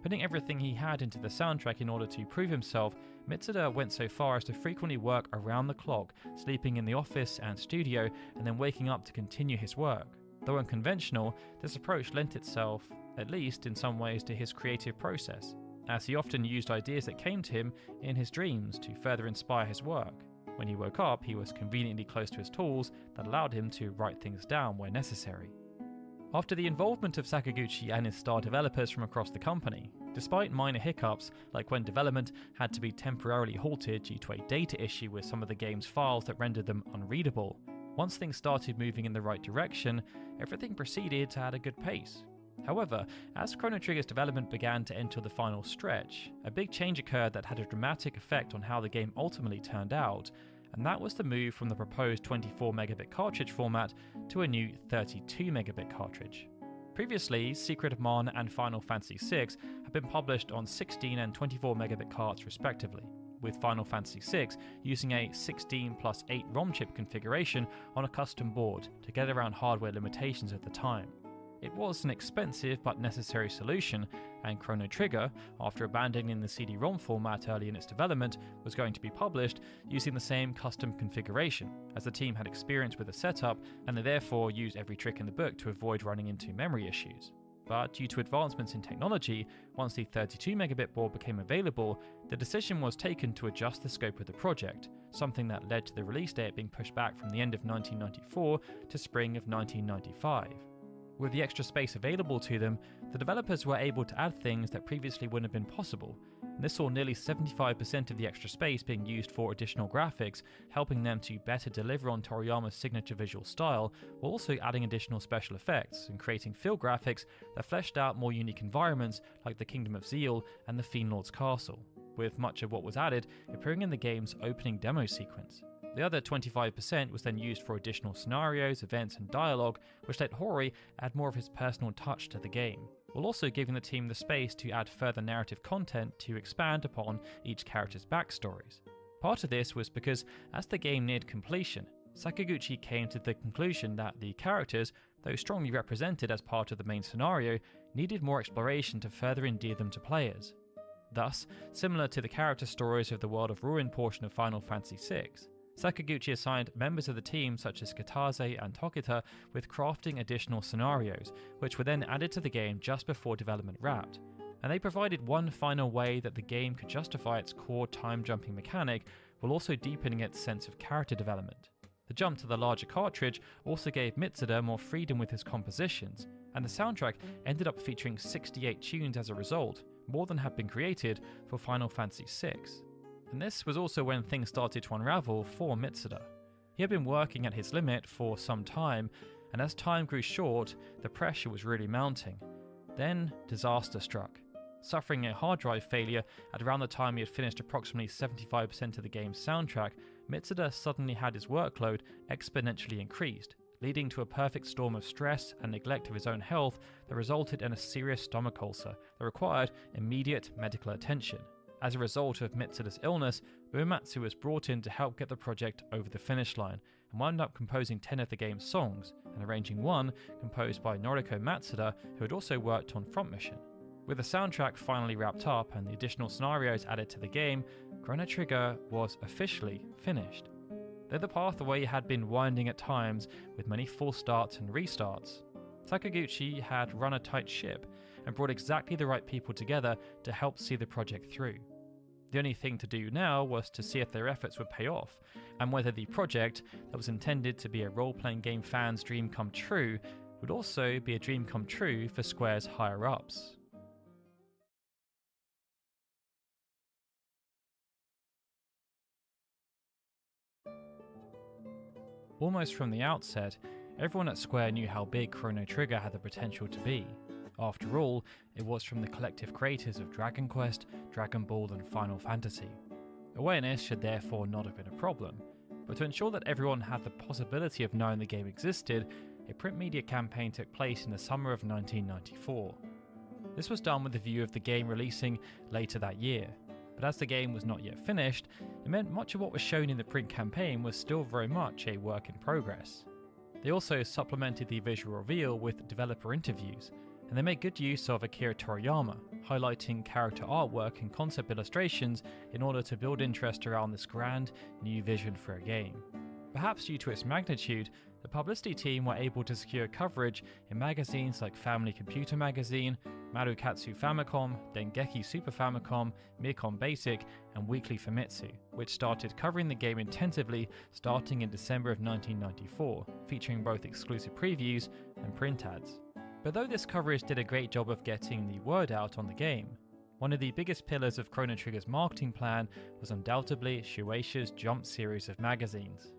Putting everything he had into the soundtrack in order to prove himself, Mitsuda went so far as to frequently work around the clock, sleeping in the office and studio, and then waking up to continue his work. Though unconventional, this approach lent itself, at least in some ways, to his creative process, as he often used ideas that came to him in his dreams to further inspire his work. When he woke up, he was conveniently close to his tools that allowed him to write things down where necessary. After the involvement of Sakaguchi and his star developers from across the company, despite minor hiccups like when development had to be temporarily halted due to a data issue with some of the game's files that rendered them unreadable, once things started moving in the right direction, everything proceeded at a good pace. However, as Chrono Trigger's development began to enter the final stretch, a big change occurred that had a dramatic effect on how the game ultimately turned out, and that was the move from the proposed 24 megabit cartridge format to a new 32 megabit cartridge. Previously, Secret of Mana and Final Fantasy VI had been published on 16 and 24 megabit carts respectively, with Final Fantasy VI using a 16+8 ROM chip configuration on a custom board to get around hardware limitations at the time. It was an expensive but necessary solution, and Chrono Trigger, after abandoning the CD-ROM format early in its development, was going to be published using the same custom configuration, as the team had experience with the setup and they therefore used every trick in the book to avoid running into memory issues. But due to advancements in technology, once the 32 megabit board became available, the decision was taken to adjust the scope of the project, something that led to the release date being pushed back from the end of 1994 to spring of 1995. With the extra space available to them, the developers were able to add things that previously wouldn't have been possible, and this saw nearly 75% of the extra space being used for additional graphics, helping them to better deliver on Toriyama's signature visual style, while also adding additional special effects and creating field graphics that fleshed out more unique environments like the Kingdom of Zeal and the Fiend Lord's Castle, with much of what was added appearing in the game's opening demo sequence. The other 25% was then used for additional scenarios, events, and dialogue, which let Hori add more of his personal touch to the game, while also giving the team the space to add further narrative content to expand upon each character's backstories. Part of this was because, as the game neared completion, Sakaguchi came to the conclusion that the characters, though strongly represented as part of the main scenario, needed more exploration to further endear them to players. Thus, similar to the character stories of the World of Ruin portion of Final Fantasy VI, Sakaguchi assigned members of the team such as Kitase and Tokita with crafting additional scenarios, which were then added to the game just before development wrapped, and they provided one final way that the game could justify its core time-jumping mechanic while also deepening its sense of character development. The jump to the larger cartridge also gave Mitsuda more freedom with his compositions, and the soundtrack ended up featuring 68 tunes as a result, more than had been created for Final Fantasy VI. And this was also when things started to unravel for Mitsuda. He had been working at his limit for some time, and as time grew short, the pressure was really mounting. Then, disaster struck. Suffering a hard drive failure at around the time he had finished approximately 75% of the game's soundtrack, Mitsuda suddenly had his workload exponentially increased, leading to a perfect storm of stress and neglect of his own health that resulted in a serious stomach ulcer that required immediate medical attention. As a result of Mitsuda's illness, Uematsu was brought in to help get the project over the finish line, and wound up composing 10 of the game's songs, and arranging one composed by Noriko Matsuda, who had also worked on Front Mission. With the soundtrack finally wrapped up and the additional scenarios added to the game, Chrono Trigger was officially finished. Though the pathway had been winding at times, with many false starts and restarts, Sakaguchi had run a tight ship and brought exactly the right people together to help see the project through. The only thing to do now was to see if their efforts would pay off, and whether the project that was intended to be a role-playing game fan's dream come true would also be a dream come true for Square's higher-ups. Almost from the outset, everyone at Square knew how big Chrono Trigger had the potential to be. After all, it was from the collective creators of Dragon Quest, Dragon Ball and Final Fantasy. Awareness should therefore not have been a problem, but to ensure that everyone had the possibility of knowing the game existed, a print media campaign took place in the summer of 1994. This was done with the view of the game releasing later that year, but as the game was not yet finished, it meant much of what was shown in the print campaign was still very much a work in progress. They also supplemented the visual reveal with developer interviews, and they made good use of Akira Toriyama, highlighting character artwork and concept illustrations in order to build interest around this grand, new vision for a game. Perhaps due to its magnitude, the publicity team were able to secure coverage in magazines like Family Computer Magazine, Marukatsu Famicom, Dengeki Super Famicom, Mircom Basic, and Weekly Famitsu, which started covering the game intensively starting in December of 1994, featuring both exclusive previews and print ads. But though this coverage did a great job of getting the word out on the game, one of the biggest pillars of Chrono Trigger's marketing plan was undoubtedly Shueisha's Jump series of magazines.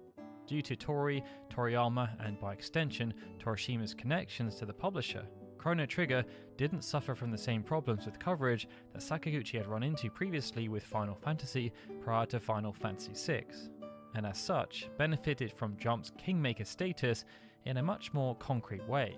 Due to Toriyama, and by extension Torishima's connections to the publisher, Chrono Trigger didn't suffer from the same problems with coverage that Sakaguchi had run into previously with Final Fantasy prior to Final Fantasy VI, and as such benefited from Jump's Kingmaker status in a much more concrete way.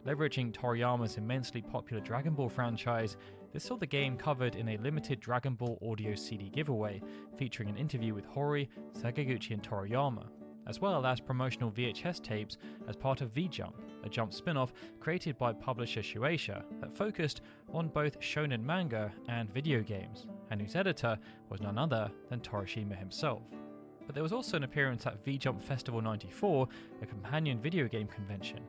Leveraging Toriyama's immensely popular Dragon Ball franchise, this saw the game covered in a limited Dragon Ball audio CD giveaway, featuring an interview with Hori, Sakaguchi and Toriyama, as well as promotional VHS tapes as part of V-Jump, a Jump spin-off created by publisher Shueisha that focused on both shonen manga and video games, and whose editor was none other than Torishima himself. But there was also an appearance at V-Jump Festival 94, a companion video game convention.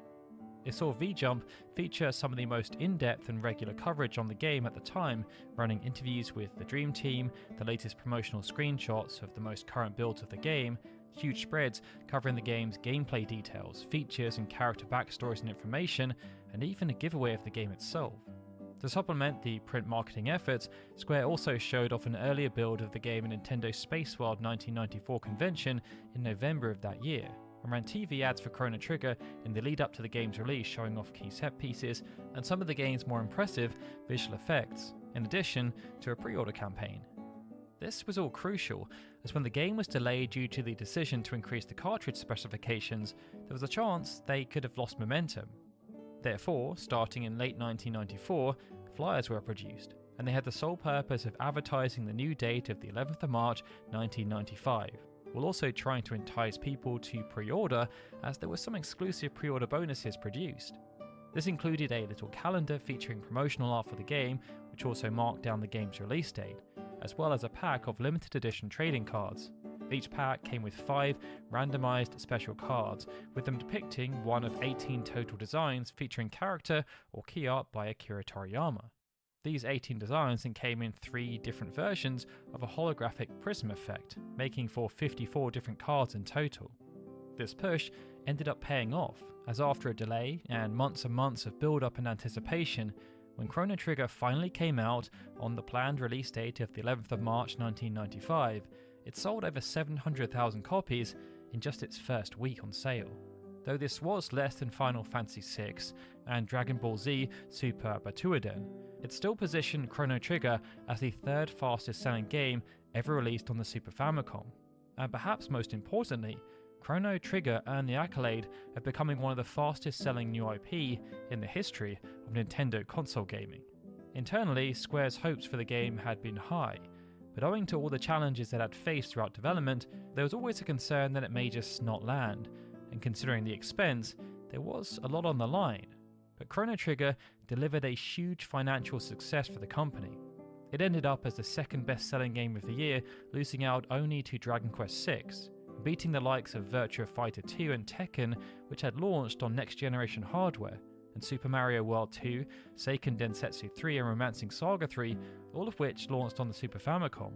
It saw V-Jump feature some of the most in-depth and regular coverage on the game at the time, running interviews with the Dream Team, the latest promotional screenshots of the most current builds of the game, huge spreads covering the game's gameplay details, features and character backstories and information, and even a giveaway of the game itself. To supplement the print marketing efforts, Square also showed off an earlier build of the game at Nintendo Space World 1994 convention in November of that year, and ran TV ads for Chrono Trigger in the lead up to the game's release, showing off key set pieces and some of the game's more impressive visual effects, in addition to a pre-order campaign. This was all crucial, as when the game was delayed due to the decision to increase the cartridge specifications, there was a chance they could have lost momentum. Therefore, starting in late 1994, flyers were produced, and they had the sole purpose of advertising the new date of the 11th of March 1995, while also trying to entice people to pre-order, as there were some exclusive pre-order bonuses produced. This included a little calendar featuring promotional art for the game, which also marked down the game's release date, as well as a pack of limited edition trading cards. Each pack came with 5 randomized special cards, with them depicting one of 18 total designs featuring character or key art by Akira Toriyama. These 18 designs then came in 3 different versions of a holographic prism effect, making for 54 different cards in total. This push ended up paying off, as after a delay and months of build-up and anticipation, when Chrono Trigger finally came out on the planned release date of the 11th of March 1995, it sold over 700,000 copies in just its first week on sale. Though this was less than Final Fantasy VI and Dragon Ball Z Super Butoden, it still positioned Chrono Trigger as the 3rd fastest selling game ever released on the Super Famicom. And perhaps most importantly, Chrono Trigger earned the accolade of becoming one of the fastest selling new IP in the history of Nintendo console gaming. Internally, Square's hopes for the game had been high, but owing to all the challenges it had faced throughout development, there was always a concern that it may just not land, and considering the expense, there was a lot on the line. But Chrono Trigger delivered a huge financial success for the company. It ended up as the 2nd best-selling game of the year, losing out only to Dragon Quest VI, beating the likes of Virtua Fighter 2 and Tekken, which had launched on next-generation hardware, and Super Mario World 2, Seiken Densetsu 3 and Romancing Saga 3, all of which launched on the Super Famicom.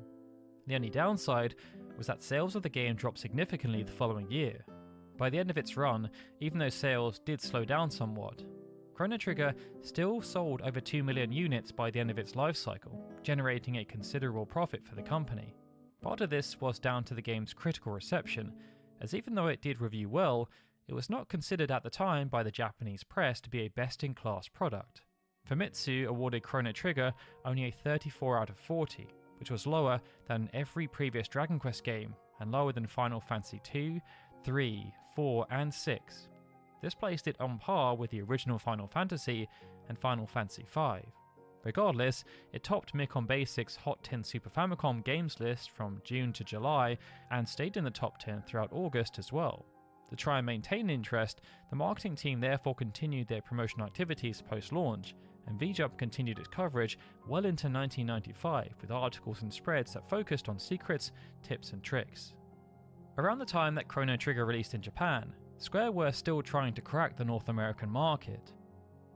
The only downside was that sales of the game dropped significantly the following year. By the end of its run, even though sales did slow down somewhat, Chrono Trigger still sold over 2 million units by the end of its life cycle, generating a considerable profit for the company. Part of this was down to the game's critical reception, as even though it did review well, it was not considered at the time by the Japanese press to be a best-in-class product. Famitsu awarded Chrono Trigger only a 34 out of 40, which was lower than every previous Dragon Quest game, and lower than Final Fantasy 2, 3, 4, and 6. This placed it on par with the original Final Fantasy and Final Fantasy V. Regardless, it topped Micom Basic's Hot 10 Super Famicom games list from June to July, and stayed in the top 10 throughout August as well. To try and maintain interest, the marketing team therefore continued their promotional activities post-launch, and V-Jump continued its coverage well into 1995 with articles and spreads that focused on secrets, tips and tricks. Around the time that Chrono Trigger released in Japan, Square were still trying to crack the North American market.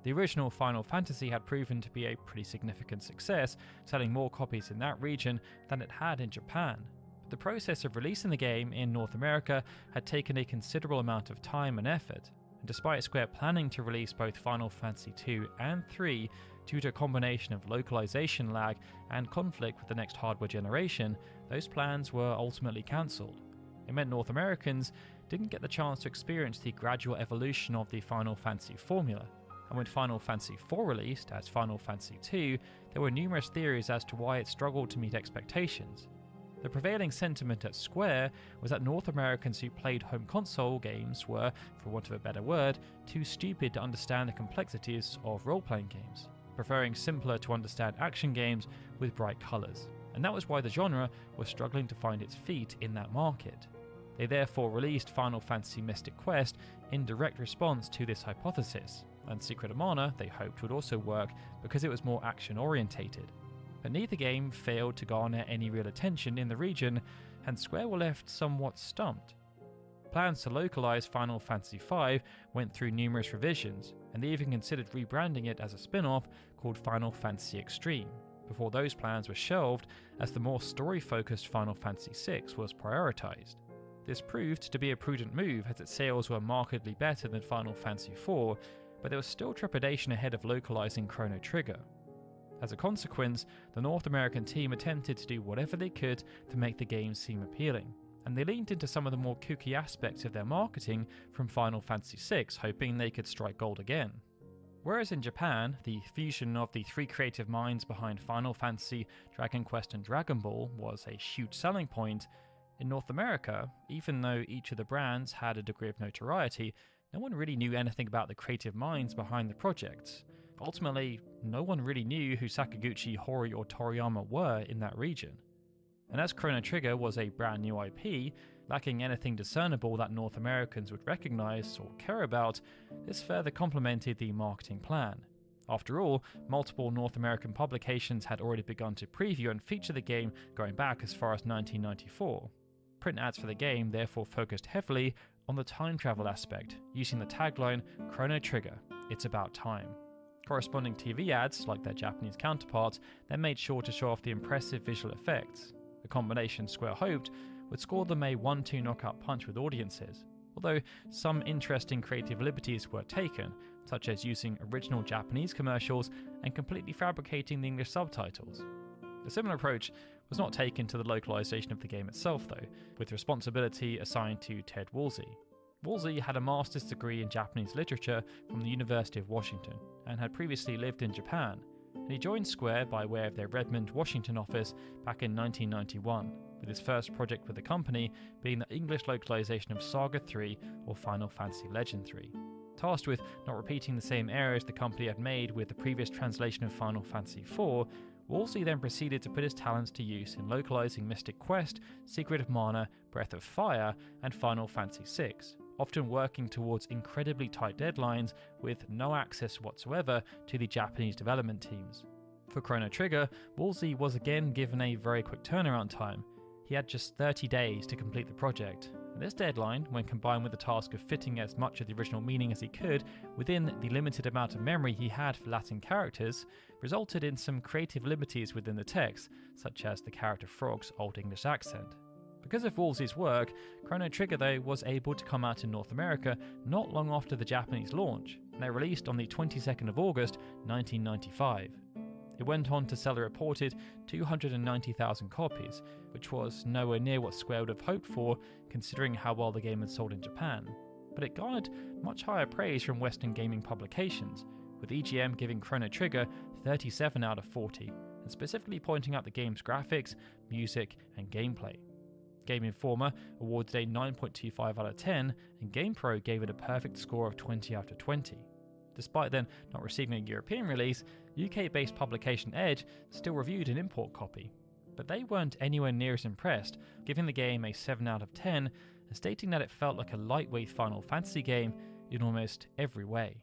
The original Final Fantasy had proven to be a pretty significant success, selling more copies in that region than it had in Japan. But the process of releasing the game in North America had taken a considerable amount of time and effort, and despite Square planning to release both Final Fantasy 2 and 3 due to a combination of localization lag and conflict with the next hardware generation, those plans were ultimately cancelled. It meant North Americans didn't get the chance to experience the gradual evolution of the Final Fantasy formula. And when Final Fantasy IV released as Final Fantasy II, there were numerous theories as to why it struggled to meet expectations. The prevailing sentiment at Square was that North Americans who played home console games were, for want of a better word, too stupid to understand the complexities of role-playing games, preferring simpler to understand action games with bright colours. And that was why the genre was struggling to find its feet in that market. They therefore released Final Fantasy Mystic Quest in direct response to this hypothesis, and Secret of Mana they hoped would also work because it was more action-orientated. But neither game failed to garner any real attention in the region, and Square were left somewhat stumped. Plans to localize Final Fantasy V went through numerous revisions, and they even considered rebranding it as a spin-off called Final Fantasy Extreme, before those plans were shelved as the more story-focused Final Fantasy VI was prioritized. This proved to be a prudent move as its sales were markedly better than Final Fantasy IV, but there was still trepidation ahead of localizing Chrono Trigger. As a consequence, the North American team attempted to do whatever they could to make the game seem appealing, and they leaned into some of the more kooky aspects of their marketing from Final Fantasy VI, hoping they could strike gold again. Whereas in Japan, the fusion of the three creative minds behind Final Fantasy, Dragon Quest and Dragon Ball was a huge selling point, in North America, even though each of the brands had a degree of notoriety, no one really knew anything about the creative minds behind the projects. Ultimately, no one really knew who Sakaguchi, Hori or Toriyama were in that region. And as Chrono Trigger was a brand new IP, lacking anything discernible that North Americans would recognize or care about, this further complemented the marketing plan. After all, multiple North American publications had already begun to preview and feature the game going back as far as 1994. Print ads for the game therefore focused heavily on the time travel aspect, using the tagline Chrono Trigger, it's about time. Corresponding TV ads, like their Japanese counterparts, then made sure to show off the impressive visual effects, a combination Square hoped would score them a 1-2 knockout punch with audiences, although some interesting creative liberties were taken, such as using original Japanese commercials and completely fabricating the English subtitles. A similar approach was not taken to the localization of the game itself though, with responsibility assigned to Ted Woolsey. Woolsey had a master's degree in Japanese literature from the University of Washington and had previously lived in Japan, and he joined Square by way of their Redmond, Washington office back in 1991, with his first project with the company being the English localization of Saga 3 or Final Fantasy Legend 3. Tasked with not repeating the same errors the company had made with the previous translation of Final Fantasy IV, Woolsey then proceeded to put his talents to use in localizing Mystic Quest, Secret of Mana, Breath of Fire, and Final Fantasy VI, often working towards incredibly tight deadlines with no access whatsoever to the Japanese development teams. For Chrono Trigger, Woolsey was again given a very quick turnaround time. He had just 30 days to complete the project, and this deadline, when combined with the task of fitting as much of the original meaning as he could within the limited amount of memory he had for Latin characters, resulted in some creative liberties within the text, such as the character Frog's Old English accent. Because of Woolsey's work, Chrono Trigger though was able to come out in North America not long after the Japanese launch, and they released on the 22nd of August 1995. It went on to sell a reported 290,000 copies, which was nowhere near what Square would have hoped for considering how well the game had sold in Japan, but it garnered much higher praise from Western gaming publications, with EGM giving Chrono Trigger 37 out of 40, and specifically pointing out the game's graphics, music, and gameplay. Game Informer awarded a 9.25 out of 10, and GamePro gave it a perfect score of 20 out of 20. Despite then not receiving a European release, UK-based publication Edge still reviewed an import copy, but they weren't anywhere near as impressed, giving the game a 7 out of 10 and stating that it felt like a lightweight Final Fantasy game in almost every way.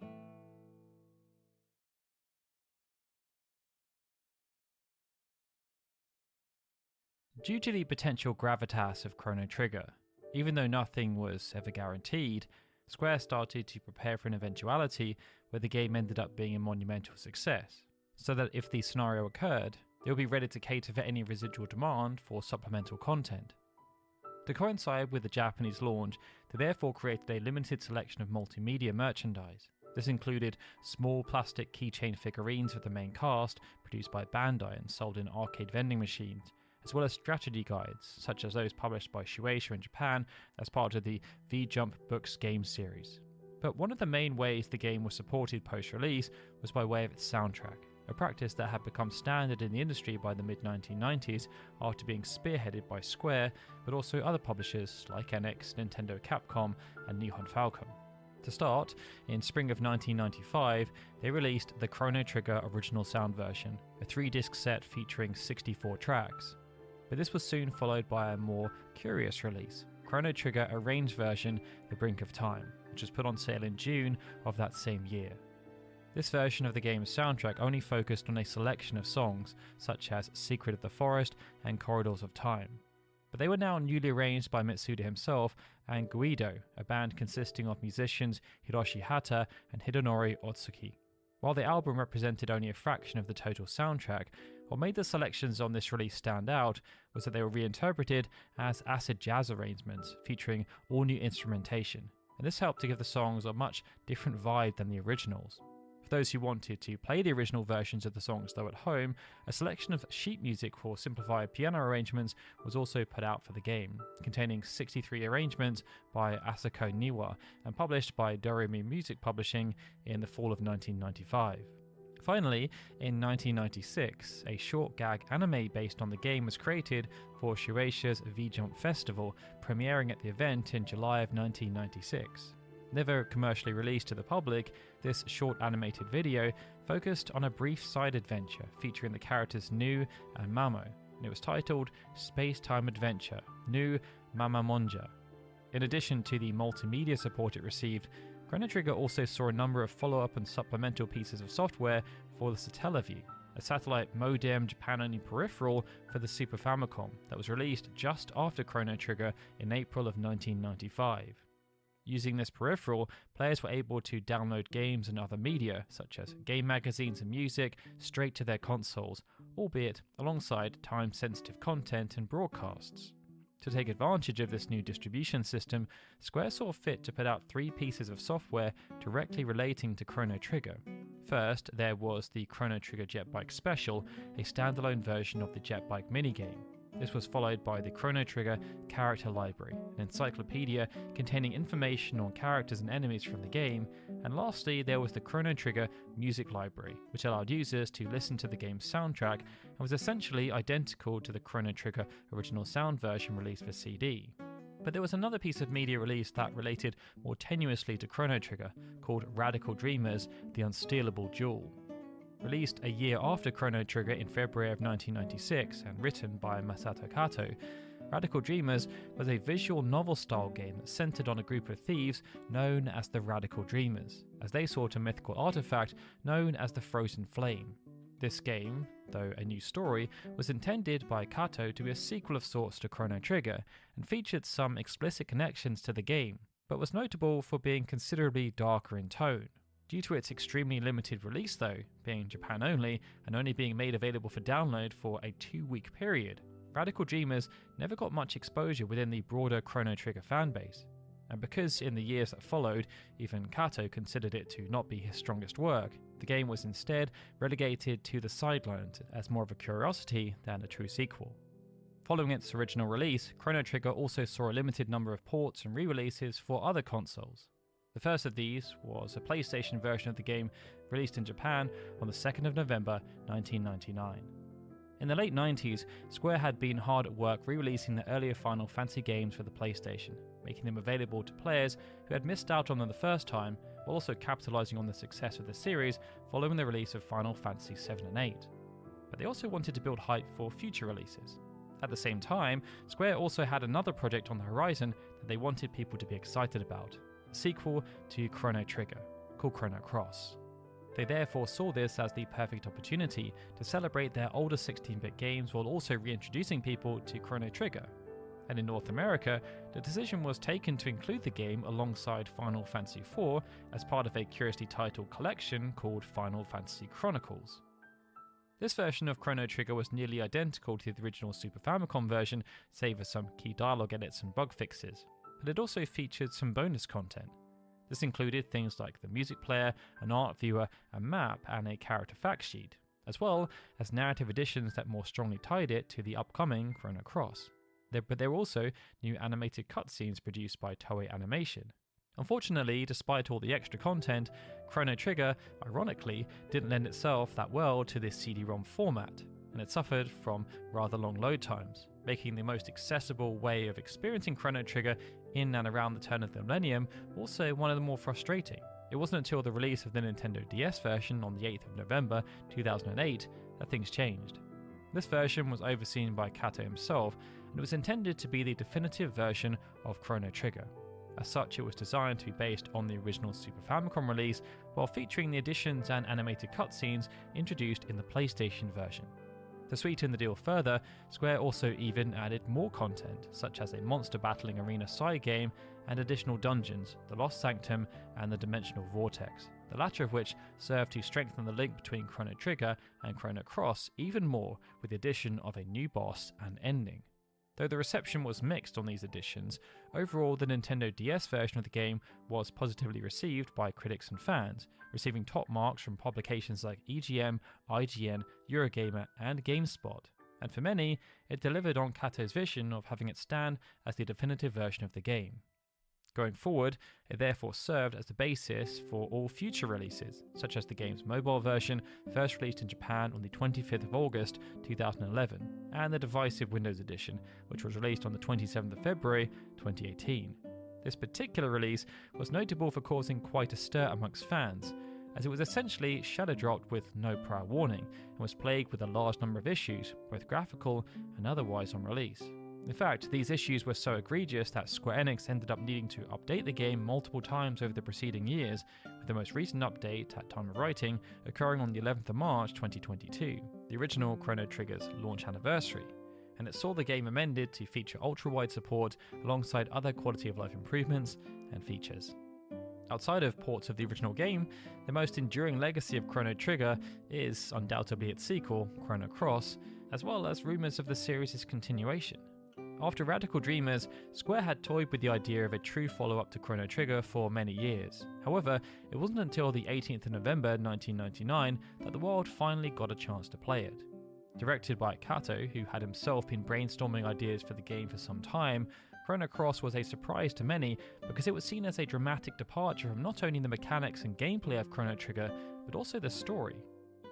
Due to the potential gravitas of Chrono Trigger, even though nothing was ever guaranteed, Square started to prepare for an eventuality where the game ended up being a monumental success, so that if the scenario occurred, they would be ready to cater for any residual demand for supplemental content. To coincide with the Japanese launch, they therefore created a limited selection of multimedia merchandise. This included small plastic keychain figurines of the main cast, produced by Bandai and sold in arcade vending machines, as well as strategy guides, such as those published by Shueisha in Japan as part of the V-Jump Books game series. But one of the main ways the game was supported post-release was by way of its soundtrack, a practice that had become standard in the industry by the mid-1990s after being spearheaded by Square, but also other publishers like NX, Nintendo Capcom, and Nihon Falcom. To start, in spring of 1995, they released the Chrono Trigger Original Sound version, a 3-disc set featuring 64 tracks. But this was soon followed by a more curious release, Chrono Trigger arranged version The Brink of Time, which was put on sale in June of that same year. This version of the game's soundtrack only focused on a selection of songs, such as Secret of the Forest and Corridors of Time. But they were now newly arranged by Mitsuda himself and Guido, a band consisting of musicians Hiroshi Hata and Hidenori Otsuki. While the album represented only a fraction of the total soundtrack, what made the selections on this release stand out was that they were reinterpreted as acid jazz arrangements featuring all new instrumentation, and this helped to give the songs a much different vibe than the originals. For those who wanted to play the original versions of the songs though at home, a selection of sheet music for simplified piano arrangements was also put out for the game, containing 63 arrangements by Asako Niwa and published by Doremi Music Publishing in the fall of 1995. Finally, in 1996, a short gag anime based on the game was created for Shueisha's V-Jump Festival, premiering at the event in July of 1996. Never commercially released to the public, this short animated video focused on a brief side adventure featuring the characters Nu and Mamo, and it was titled Space Time Adventure, Nu Mamamonja. In addition to the multimedia support it received, Chrono Trigger also saw a number of follow-up and supplemental pieces of software for the Satellaview, a satellite modem Japan-only peripheral for the Super Famicom that was released just after Chrono Trigger in April of 1995. Using this peripheral, players were able to download games and other media, such as game magazines and music, straight to their consoles, albeit alongside time-sensitive content and broadcasts. To take advantage of this new distribution system, Square saw fit to put out 3 pieces of software directly relating to Chrono Trigger. First, there was the Chrono Trigger Jetbike Special, a standalone version of the Jetbike minigame. This was followed by the Chrono Trigger Character Library, an encyclopedia containing information on characters and enemies from the game, and lastly there was the Chrono Trigger Music Library, which allowed users to listen to the game's soundtrack and was essentially identical to the Chrono Trigger original sound version released for CD. But there was another piece of media released that related more tenuously to Chrono Trigger, called Radical Dreamers: The Unstealable Duel. Released a year after Chrono Trigger in February of 1996 and written by Masato Kato, Radical Dreamers was a visual novel-style game that centered on a group of thieves known as the Radical Dreamers, as they sought a mythical artifact known as the Frozen Flame. This game, though a new story, was intended by Kato to be a sequel of sorts to Chrono Trigger and featured some explicit connections to the game, but was notable for being considerably darker in tone. Due to its extremely limited release though, being Japan only and only being made available for download for a 2-week period, Radical Dreamers never got much exposure within the broader Chrono Trigger fanbase. And because in the years that followed, even Kato considered it to not be his strongest work, the game was instead relegated to the sidelines as more of a curiosity than a true sequel. Following its original release, Chrono Trigger also saw a limited number of ports and re-releases for other consoles. The first of these was a PlayStation version of the game released in Japan on the 2nd of November 1999. In the late 90s, Square had been hard at work re-releasing the earlier Final Fantasy games for the PlayStation, making them available to players who had missed out on them the first time, while also capitalizing on the success of the series following the release of Final Fantasy 7 and 8. But they also wanted to build hype for future releases. At the same time, Square also had another project on the horizon that they wanted people to be excited about. Sequel to Chrono Trigger, called Chrono Cross. They therefore saw this as the perfect opportunity to celebrate their older 16-bit games while also reintroducing people to Chrono Trigger. And in North America, the decision was taken to include the game alongside Final Fantasy IV as part of a curiously titled collection called Final Fantasy Chronicles. This version of Chrono Trigger was nearly identical to the original Super Famicom version, save for some key dialogue edits and bug fixes. But it also featured some bonus content. This included things like the music player, an art viewer, a map, and a character fact sheet, as well as narrative additions that more strongly tied it to the upcoming Chrono Cross. But there were also new animated cutscenes produced by Toei Animation. Unfortunately, despite all the extra content, Chrono Trigger, ironically, didn't lend itself that well to this CD-ROM format, and it suffered from rather long load times, making the most accessible way of experiencing Chrono Trigger in and around the turn of the millennium also one of the more frustrating. It wasn't until the release of the Nintendo DS version on the 8th of November 2008 that things changed. This version was overseen by Kato himself, and it was intended to be the definitive version of Chrono Trigger. As such, it was designed to be based on the original Super Famicom release, while featuring the additions and animated cutscenes introduced in the PlayStation version. To sweeten the deal further, Square also even added more content, such as a monster battling arena side game and additional dungeons, the Lost Sanctum and the Dimensional Vortex, the latter of which served to strengthen the link between Chrono Trigger and Chrono Cross even more with the addition of a new boss and ending. Though the reception was mixed on these additions, overall the Nintendo DS version of the game was positively received by critics and fans, receiving top marks from publications like EGM, IGN, Eurogamer and GameSpot, and for many, it delivered on Kato's vision of having it stand as the definitive version of the game. Going forward, it therefore served as the basis for all future releases, such as the game's mobile version, first released in Japan on the 25th of August 2011, and the divisive Windows edition, which was released on the 27th of February 2018. This particular release was notable for causing quite a stir amongst fans, as it was essentially shadow dropped with no prior warning, and was plagued with a large number of issues, both graphical and otherwise on release. In fact, these issues were so egregious that Square Enix ended up needing to update the game multiple times over the preceding years, with the most recent update, at time of writing, occurring on the 11th of March 2022, the original Chrono Trigger's launch anniversary, and it saw the game amended to feature ultra-wide support alongside other quality of life improvements and features. Outside of ports of the original game, the most enduring legacy of Chrono Trigger is undoubtedly its sequel, Chrono Cross, as well as rumours of the series' continuation. After Radical Dreamers, Square had toyed with the idea of a true follow-up to Chrono Trigger for many years. However, it wasn't until the 18th of November 1999 that the world finally got a chance to play it. Directed by Kato, who had himself been brainstorming ideas for the game for some time, Chrono Cross was a surprise to many because it was seen as a dramatic departure from not only the mechanics and gameplay of Chrono Trigger, but also the story.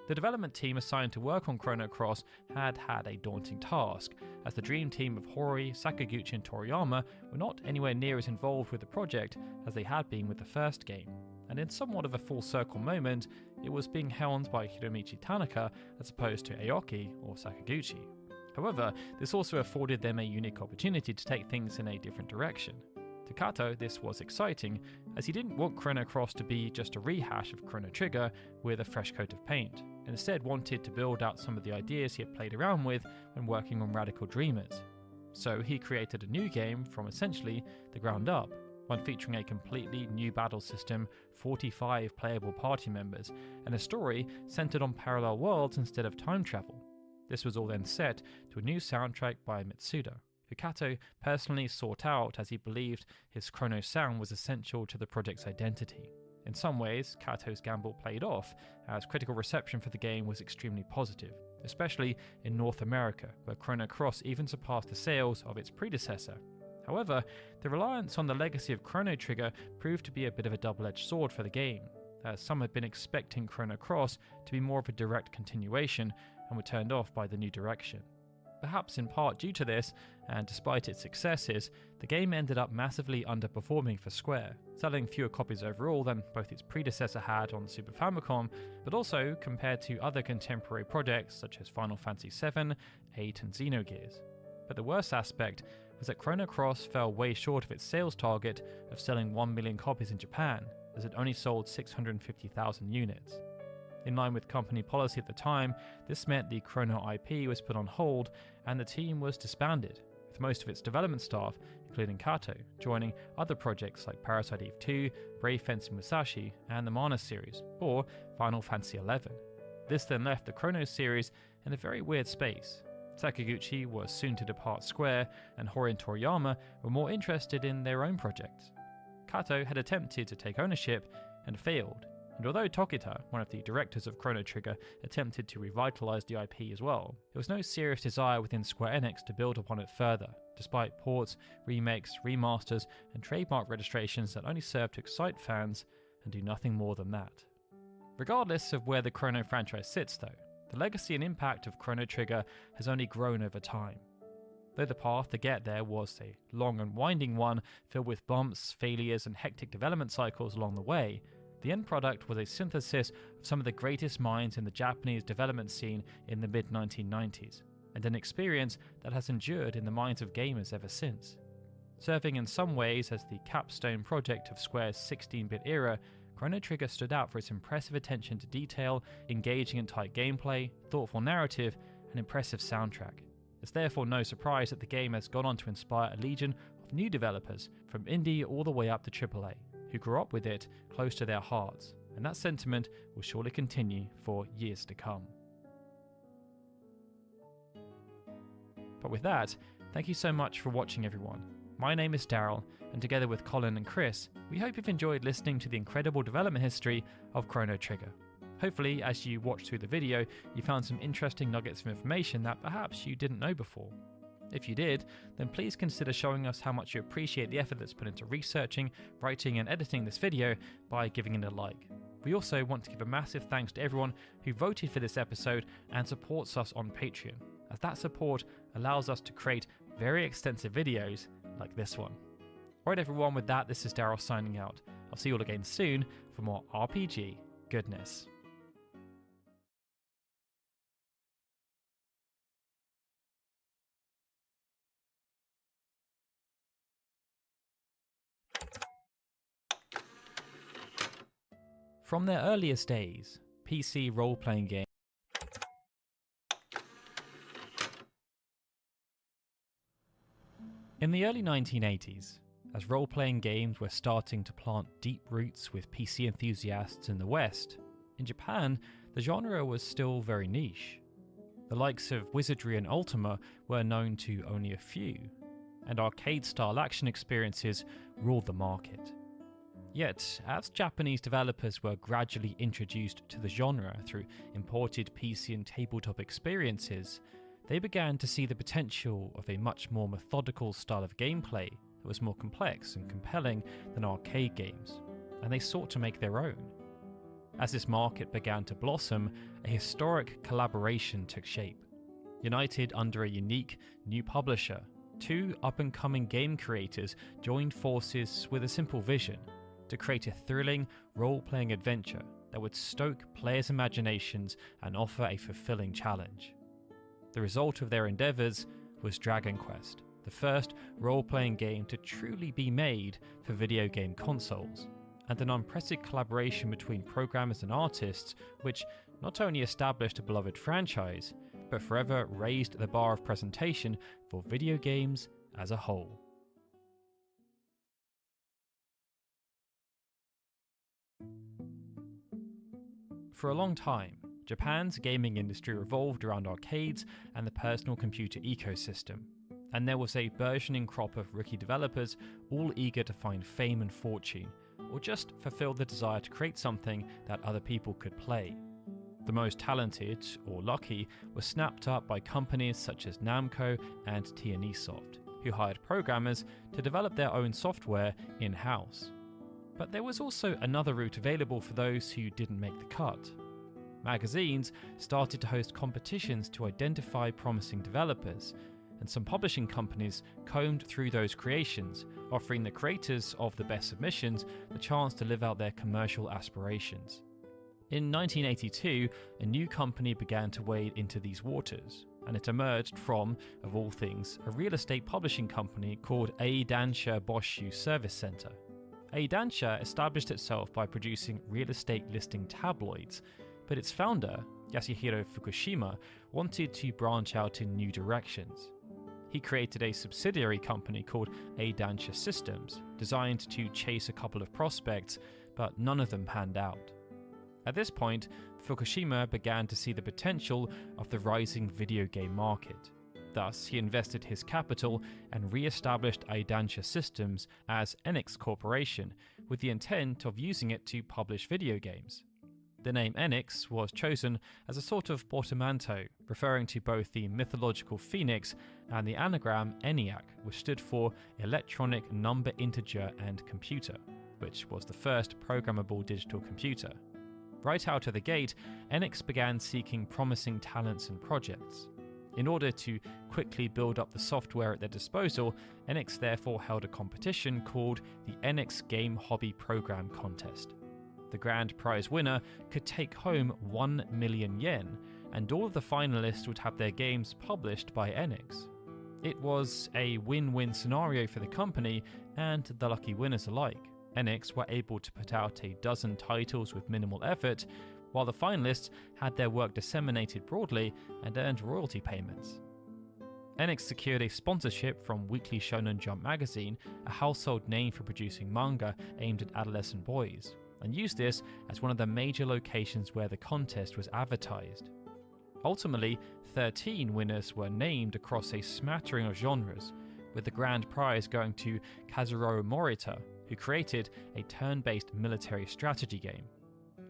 The development team assigned to work on Chrono Cross had a daunting task, as the dream team of Hori, Sakaguchi and Toriyama were not anywhere near as involved with the project as they had been with the first game, and in somewhat of a full circle moment, it was being helmed by Hiromichi Tanaka as opposed to Aoki or Sakaguchi. However, this also afforded them a unique opportunity to take things in a different direction. To Kato, this was exciting, as he didn't want Chrono Cross to be just a rehash of Chrono Trigger with a fresh coat of paint, and instead wanted to build out some of the ideas he had played around with when working on Radical Dreamers. So he created a new game from essentially the ground up, one featuring a completely new battle system, 45 playable party members, and a story centered on parallel worlds instead of time travel. This was all then set to a new soundtrack by Mitsuda, who Kato personally sought out as he believed his Chrono sound was essential to the project's identity. In some ways, Kato's gamble played off, as critical reception for the game was extremely positive, especially in North America, where Chrono Cross even surpassed the sales of its predecessor. However, the reliance on the legacy of Chrono Trigger proved to be a bit of a double-edged sword for the game, as some had been expecting Chrono Cross to be more of a direct continuation and were turned off by the new direction. Perhaps in part due to this, and despite its successes, the game ended up massively underperforming for Square, selling fewer copies overall than both its predecessor had on the Super Famicom, but also compared to other contemporary projects such as Final Fantasy VII, 8 and Xenogears. But the worst aspect was that Chrono Cross fell way short of its sales target of selling 1 million copies in Japan, as it only sold 650,000 units. In line with company policy at the time, this meant the Chrono IP was put on hold and the team was disbanded, with most of its development staff, including Kato, joining other projects like Parasite Eve 2, Brave Fencer Musashi, and the Mana series, or Final Fantasy XI. This then left the Chrono series in a very weird space. Sakaguchi was soon to depart Square, and Hori and Toriyama were more interested in their own projects. Kato had attempted to take ownership and failed, and although Tokita, one of the directors of Chrono Trigger, attempted to revitalize the IP as well, there was no serious desire within Square Enix to build upon it further, despite ports, remakes, remasters, and trademark registrations that only served to excite fans and do nothing more than that. Regardless of where the Chrono franchise sits though, the legacy and impact of Chrono Trigger has only grown over time. Though the path to get there was a long and winding one, filled with bumps, failures, and hectic development cycles along the way, the end product was a synthesis of some of the greatest minds in the Japanese development scene in the mid-1990s. and an experience that has endured in the minds of gamers ever since. Serving in some ways as the capstone project of Square's 16-bit era, Chrono Trigger stood out for its impressive attention to detail, engaging and tight gameplay, thoughtful narrative, and impressive soundtrack. It's therefore no surprise that the game has gone on to inspire a legion of new developers, from indie all the way up to AAA, who grew up with it close to their hearts, and that sentiment will surely continue for years to come. But with that, thank you so much for watching, everyone. My name is Daryl, and together with Colin and Chris, we hope you've enjoyed listening to the incredible development history of Chrono Trigger. Hopefully, as you watched through the video, you found some interesting nuggets of information that perhaps you didn't know before. If you did, then please consider showing us how much you appreciate the effort that's put into researching, writing and editing this video by giving it a like. We also want to give a massive thanks to everyone who voted for this episode and supports us on Patreon, as that support allows us to create very extensive videos like this one. Alright everyone, with that, this is Daryl signing out. I'll see you all again soon for more RPG goodness. From their earliest days, PC role-playing games. In the early 1980s, as role-playing games were starting to plant deep roots with PC enthusiasts in the West, in Japan, the genre was still very niche. The likes of Wizardry and Ultima were known to only a few, and arcade-style action experiences ruled the market. Yet, as Japanese developers were gradually introduced to the genre through imported PC and tabletop experiences, they began to see the potential of a much more methodical style of gameplay that was more complex and compelling than arcade games, and they sought to make their own. As this market began to blossom, a historic collaboration took shape. United under a unique new publisher, two up-and-coming game creators joined forces with a simple vision: to create a thrilling, role-playing adventure that would stoke players' imaginations and offer a fulfilling challenge. The result of their endeavours was Dragon Quest, the first role-playing game to truly be made for video game consoles, and an unprecedented collaboration between programmers and artists which not only established a beloved franchise, but forever raised the bar of presentation for video games as a whole. For a long time, Japan's gaming industry revolved around arcades and the personal computer ecosystem, and there was a burgeoning crop of rookie developers all eager to find fame and fortune, or just fulfill the desire to create something that other people could play. The most talented, or lucky, were snapped up by companies such as Namco and TNESoft, who hired programmers to develop their own software in-house. But there was also another route available for those who didn't make the cut. Magazines started to host competitions to identify promising developers, and some publishing companies combed through those creations, offering the creators of the best submissions the chance to live out their commercial aspirations. In 1982, a new company began to wade into these waters, and it emerged from, of all things, a real estate publishing company called Eidansha Boshu Service Center. Eidansha established itself by producing real estate listing tabloids, but its founder, Yasuhiro Fukushima, wanted to branch out in new directions. He created a subsidiary company called Eidansha Systems, designed to chase a couple of prospects, but none of them panned out. At this point, Fukushima began to see the potential of the rising video game market. Thus, he invested his capital and re-established Eidansha Systems as Enix Corporation, with the intent of using it to publish video games. The name Enix was chosen as a sort of portmanteau, referring to both the mythological phoenix and the anagram ENIAC, which stood for Electronic Number Integer and Computer, which was the first programmable digital computer. Right out of the gate, Enix began seeking promising talents and projects. In order to quickly build up the software at their disposal, Enix therefore held a competition called the Enix Game Hobby Program Contest. The grand prize winner could take home 1 million yen, and all of the finalists would have their games published by Enix. It was a win-win scenario for the company and the lucky winners alike. Enix were able to put out a dozen titles with minimal effort, while the finalists had their work disseminated broadly and earned royalty payments. Enix secured a sponsorship from Weekly Shonen Jump magazine, a household name for producing manga aimed at adolescent boys, and used this as one of the major locations where the contest was advertised. Ultimately, 13 winners were named across a smattering of genres, with the grand prize going to Kazuhiro Morita, who created a turn-based military strategy game.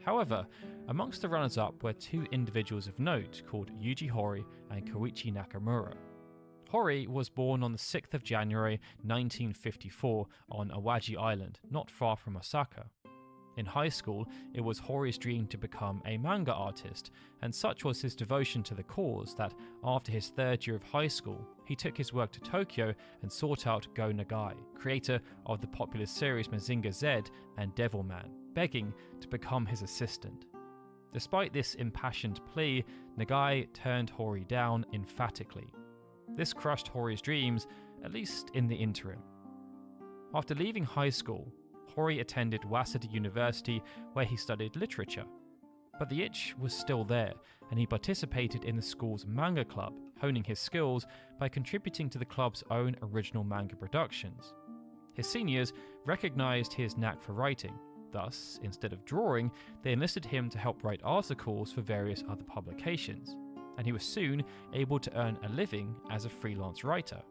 However, amongst the runners-up were two individuals of note called Yuji Horii and Koichi Nakamura. Horii was born on the 6th of January 1954 on Awaji Island, not far from Osaka. In high school, it was Horii's dream to become a manga artist, and such was his devotion to the cause that after his third year of high school, he took his work to Tokyo and sought out Go Nagai, creator of the popular series Mazinger Z and Devilman, begging to become his assistant. Despite this impassioned plea, Nagai turned Horii down emphatically. This crushed Horii's dreams, at least in the interim. After leaving high school, Horii attended Waseda University where he studied literature. But the itch was still there, and he participated in the school's manga club, honing his skills by contributing to the club's own original manga productions. His seniors recognized his knack for writing. Thus, instead of drawing, they enlisted him to help write articles for various other publications, and he was soon able to earn a living as a freelance writer.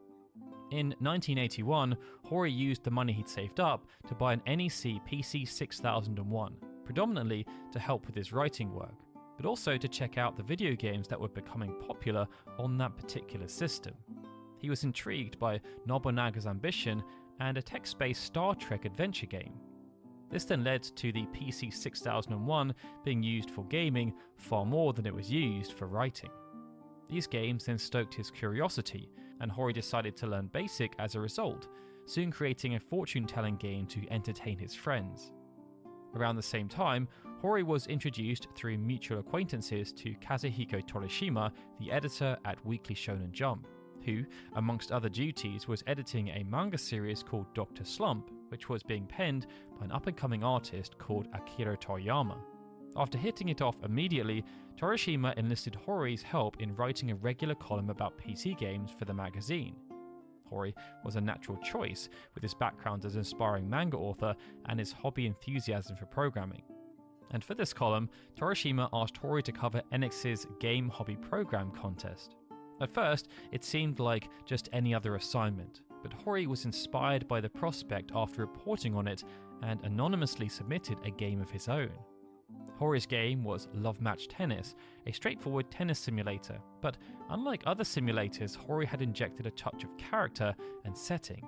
In 1981, Horii used the money he'd saved up to buy an NEC PC 6001, predominantly to help with his writing work, but also to check out the video games that were becoming popular on that particular system. He was intrigued by Nobunaga's ambition and a text-based Star Trek adventure game. This then led to the PC 6001 being used for gaming far more than it was used for writing. These games then stoked his curiosity, and Horii decided to learn BASIC as a result, soon creating a fortune-telling game to entertain his friends. Around the same time, Horii was introduced through mutual acquaintances to Kazuhiko Torishima, the editor at Weekly Shonen Jump, who, amongst other duties, was editing a manga series called Dr. Slump, which was being penned by an up-and-coming artist called Akira Toriyama. After hitting it off immediately, Torishima enlisted Horii's help in writing a regular column about PC games for the magazine. Horii was a natural choice, with his background as an aspiring manga author and his hobby enthusiasm for programming. And for this column, Torishima asked Horii to cover Enix's Game Hobby Program contest. At first, it seemed like just any other assignment, but Horii was inspired by the prospect after reporting on it and anonymously submitted a game of his own. Horii's game was Love Match Tennis, a straightforward tennis simulator, but unlike other simulators, Horii had injected a touch of character and setting.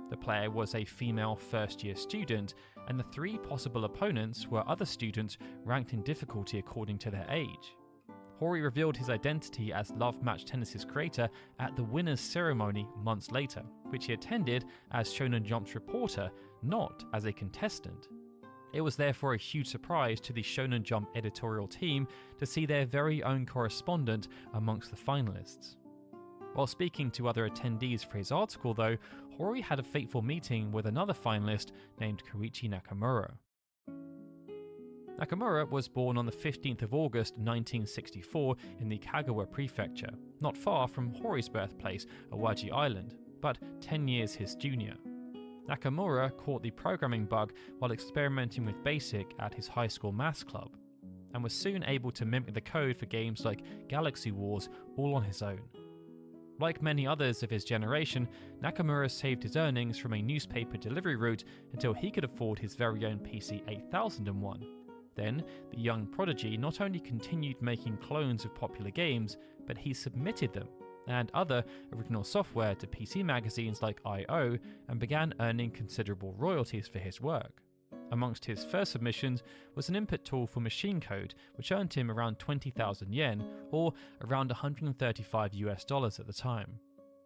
The player was a female first-year student, and the three possible opponents were other students ranked in difficulty according to their age. Horii revealed his identity as Love Match Tennis's creator at the winner's ceremony months later, which he attended as Shonen Jump's reporter, not as a contestant. It was therefore a huge surprise to the Shonen Jump editorial team to see their very own correspondent amongst the finalists. While speaking to other attendees for his article though, Horii had a fateful meeting with another finalist named Koichi Nakamura. Nakamura was born on the 15th of August 1964 in the Kagawa Prefecture, not far from Horii's birthplace, Awaji Island, but 10 years his junior. Nakamura caught the programming bug while experimenting with BASIC at his high school maths club, and was soon able to mimic the code for games like Galaxy Wars all on his own. Like many others of his generation, Nakamura saved his earnings from a newspaper delivery route until he could afford his very own PC 8001. Then, the young prodigy not only continued making clones of popular games, but he submitted them and other original software to PC magazines like I/O and began earning considerable royalties for his work. Amongst his first submissions was an input tool for machine code, which earned him around 20,000 yen, or around $135 at the time.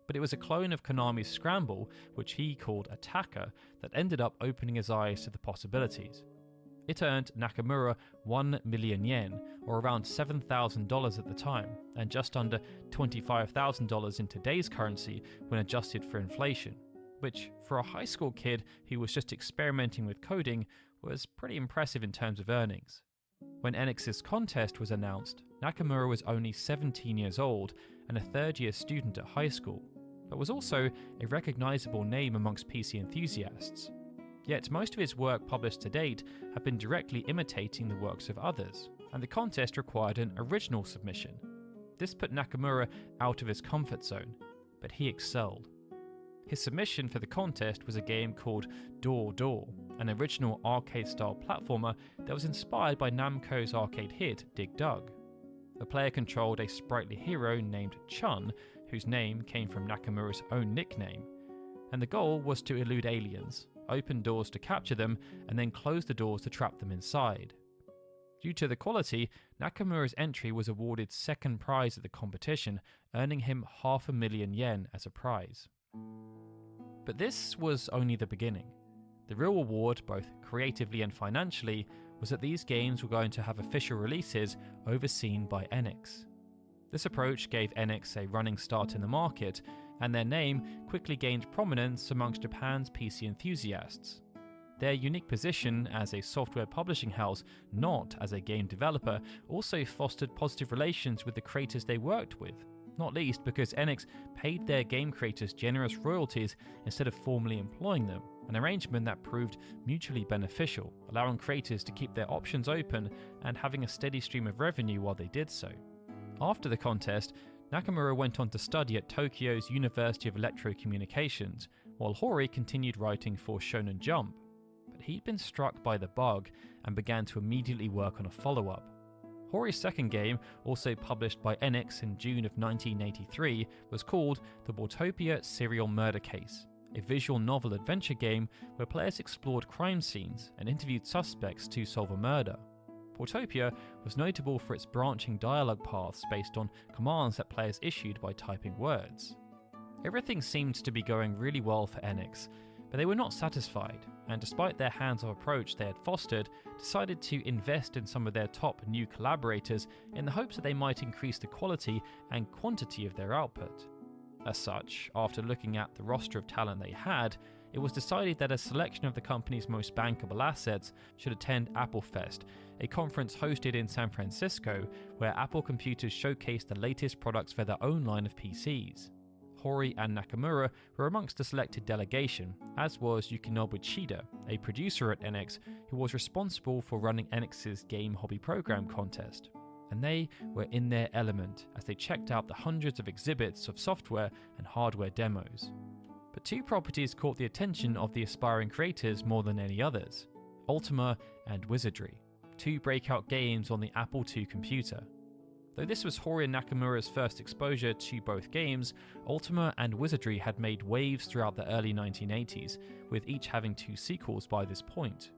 But it was a clone of Konami's Scramble, which he called Attacker, that ended up opening his eyes to the possibilities. It earned Nakamura 1 million yen, or around $7,000 at the time, and just under $25,000 in today's currency when adjusted for inflation, which, for a high school kid who was just experimenting with coding, was pretty impressive in terms of earnings. When Enix's contest was announced, Nakamura was only 17 years old and a third-year student at high school, but was also a recognizable name amongst PC enthusiasts. Yet most of his work published to date have been directly imitating the works of others, and the contest required an original submission. This put Nakamura out of his comfort zone, but he excelled. His submission for the contest was a game called Door Door, an original arcade-style platformer that was inspired by Namco's arcade hit Dig Dug. The player controlled a sprightly hero named Chun, whose name came from Nakamura's own nickname, and the goal was to elude aliens, open doors to capture them, and then close the doors to trap them inside. Due to the quality, Nakamura's entry was awarded second prize at the competition, earning him 500,000 yen as a prize. But this was only the beginning. The real reward, both creatively and financially, was that these games were going to have official releases overseen by Enix. This approach gave Enix a running start in the market, and their name quickly gained prominence amongst Japan's PC enthusiasts. Their unique position as a software publishing house, not as a game developer, also fostered positive relations with the creators they worked with, not least because Enix paid their game creators generous royalties instead of formally employing them, an arrangement that proved mutually beneficial, allowing creators to keep their options open and having a steady stream of revenue while they did so. After the contest, Nakamura went on to study at Tokyo's University of Electrocommunications, while Hori continued writing for Shonen Jump. But he'd been struck by the bug and began to immediately work on a follow-up. Hori's second game, also published by Enix in June of 1983, was called The Portopia Serial Murder Case, a visual novel adventure game where players explored crime scenes and interviewed suspects to solve a murder. Portopia was notable for its branching dialogue paths based on commands that players issued by typing words. Everything seemed to be going really well for Enix, but they were not satisfied, and despite their hands-off approach they had fostered, decided to invest in some of their top new collaborators in the hopes that they might increase the quality and quantity of their output. As such, after looking at the roster of talent they had, it was decided that a selection of the company's most bankable assets should attend Apple Fest, a conference hosted in San Francisco where Apple computers showcased the latest products for their own line of PCs. Hori and Nakamura were amongst the selected delegation, as was Yukinobu Chida, a producer at Enix who was responsible for running Enix's Game Hobby Program contest. And they were in their element as they checked out the hundreds of exhibits of software and hardware demos. But two properties caught the attention of the aspiring creators more than any others: Ultima and Wizardry, two breakout games on the Apple II computer. Though this was Hori and Nakamura's first exposure to both games, Ultima and Wizardry had made waves throughout the early 1980s, with each having two sequels by this point.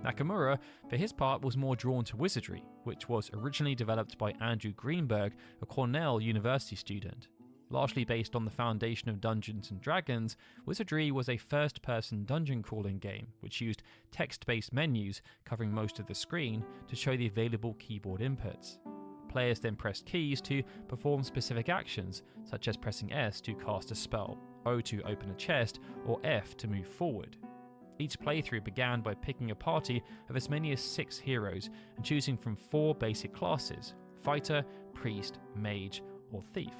Nakamura, for his part, was more drawn to Wizardry, which was originally developed by Andrew Greenberg, a Cornell University student. Largely based on the foundation of Dungeons & Dragons, Wizardry was a first-person dungeon crawling game which used text-based menus covering most of the screen to show the available keyboard inputs. Players then pressed keys to perform specific actions, such as pressing S to cast a spell, O to open a chest, or F to move forward. Each playthrough began by picking a party of as many as 6 heroes and choosing from 4 basic classes: fighter, priest, mage, or thief.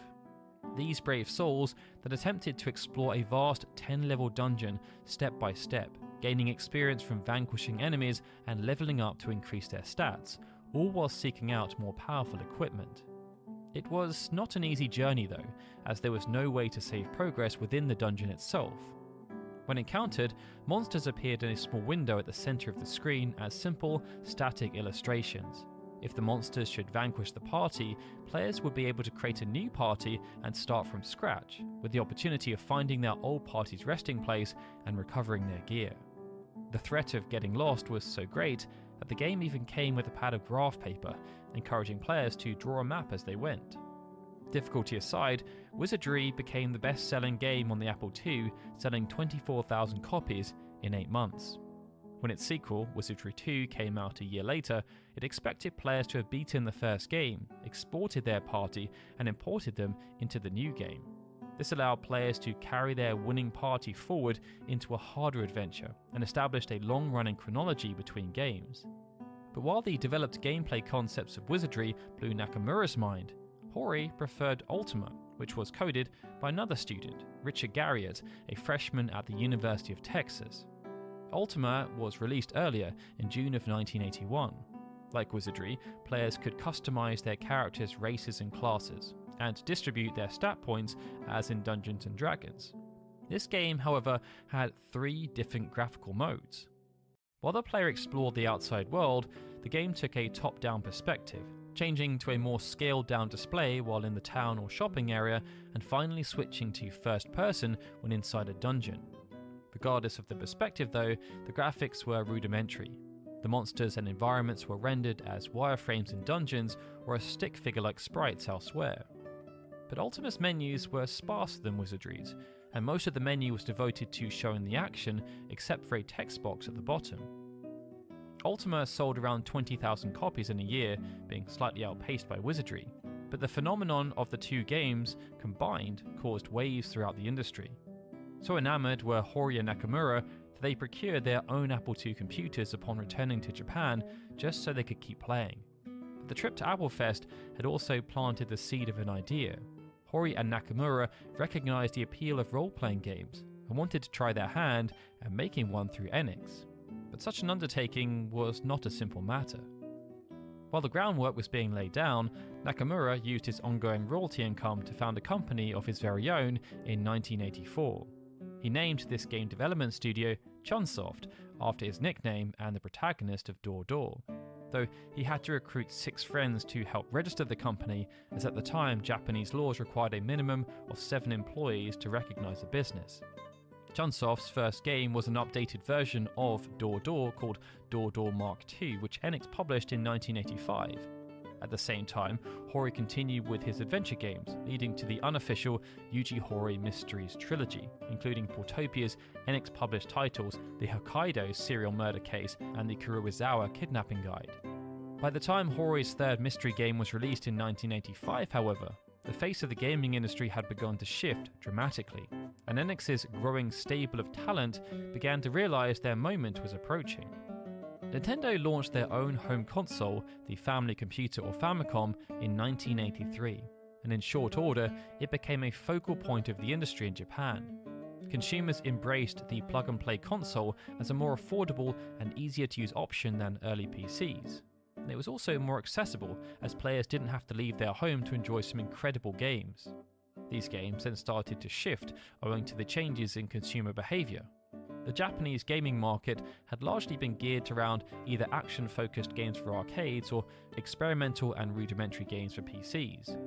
These brave souls that attempted to explore a vast 10-level dungeon step by step, gaining experience from vanquishing enemies and leveling up to increase their stats, all while seeking out more powerful equipment. It was not an easy journey though, as there was no way to save progress within the dungeon itself. When encountered, monsters appeared in a small window at the center of the screen as simple, static illustrations. If the monsters should vanquish the party, players would be able to create a new party and start from scratch, with the opportunity of finding their old party's resting place and recovering their gear. The threat of getting lost was so great that the game even came with a pad of graph paper, encouraging players to draw a map as they went. Difficulty aside, Wizardry became the best-selling game on the Apple II, selling 24,000 copies in 8 months. When its sequel, Wizardry 2, came out a year later, it expected players to have beaten the first game, exported their party, and imported them into the new game. This allowed players to carry their winning party forward into a harder adventure and established a long-running chronology between games. But while the developed gameplay concepts of Wizardry blew Nakamura's mind, Hori preferred Ultima, which was coded by another student, Richard Garriott, a freshman at the University of Texas. Ultima was released earlier in June of 1981. Like Wizardry, players could customize their characters' races and classes, and distribute their stat points as in Dungeons & Dragons. This game, however, had 3 different graphical modes. While the player explored the outside world, the game took a top-down perspective, changing to a more scaled-down display while in the town or shopping area, and finally switching to first-person when inside a dungeon. Regardless of the perspective though, the graphics were rudimentary. The monsters and environments were rendered as wireframes in dungeons or as stick figure-like sprites elsewhere. But Ultima's menus were sparser than Wizardry's, and most of the menu was devoted to showing the action except for a text box at the bottom. Ultima sold around 20,000 copies in a year, being slightly outpaced by Wizardry, but the phenomenon of the 2 games combined caused waves throughout the industry. So enamored were Hori and Nakamura that they procured their own Apple II computers upon returning to Japan just so they could keep playing. But the trip to Applefest had also planted the seed of an idea. Hori and Nakamura recognized the appeal of role-playing games and wanted to try their hand at making one through Enix. But such an undertaking was not a simple matter. While the groundwork was being laid down, Nakamura used his ongoing royalty income to found a company of his very own in 1984. He named this game development studio Chunsoft after his nickname and the protagonist of Door Door, though he had to recruit 6 friends to help register the company, as at the time Japanese laws required a minimum of 7 employees to recognize a business. Chunsoft's first game was an updated version of Door Door called Door Door Mark II, which Enix published in 1985. At the same time, Hori continued with his adventure games, leading to the unofficial Yuji Horii Mysteries trilogy, including Portopia's Enix-published titles The Hokkaido Serial Murder Case and the Kuroizawa Kidnapping Guide. By the time Hori's third mystery game was released in 1985, however, the face of the gaming industry had begun to shift dramatically, and Enix's growing stable of talent began to realize their moment was approaching. Nintendo launched their own home console, the Family Computer or Famicom, in 1983, and in short order, it became a focal point of the industry in Japan. Consumers embraced the plug-and-play console as a more affordable and easier-to-use option than early PCs. And it was also more accessible, as players didn't have to leave their home to enjoy some incredible games. These games then started to shift owing to the changes in consumer behaviour. The Japanese gaming market had largely been geared around either action-focused games for arcades or experimental and rudimentary games for PCs.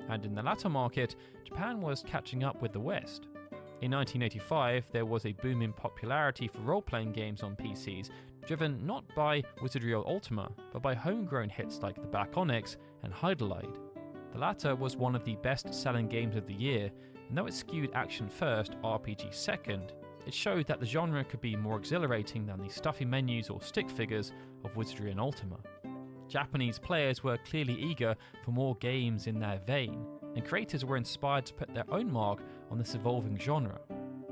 And in the latter market, Japan was catching up with the West. In 1985, there was a boom in popularity for role-playing games on PCs, driven not by Wizardry or Ultima, but by homegrown hits like The Back Onyx and Hyderlide. The latter was one of the best-selling games of the year, and though it skewed action first, RPG second, it showed that the genre could be more exhilarating than the stuffy menus or stick figures of Wizardry and Ultima. Japanese players were clearly eager for more games in their vein, and creators were inspired to put their own mark on this evolving genre.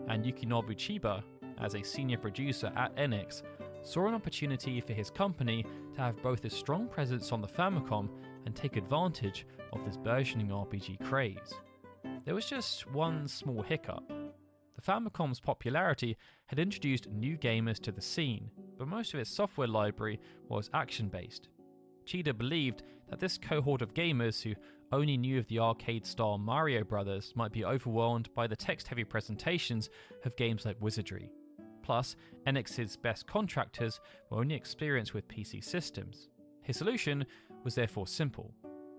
And Yukinobu Chiba, as a senior producer at Enix, saw an opportunity for his company to have both a strong presence on the Famicom and take advantage of this burgeoning RPG craze. There was just one small hiccup. The Famicom's popularity had introduced new gamers to the scene, but most of its software library was action-based. Chida believed that this cohort of gamers who only knew of the arcade-style Mario Brothers might be overwhelmed by the text-heavy presentations of games like Wizardry. Plus, Enix's best contractors were only experienced with PC systems. His solution was therefore simple: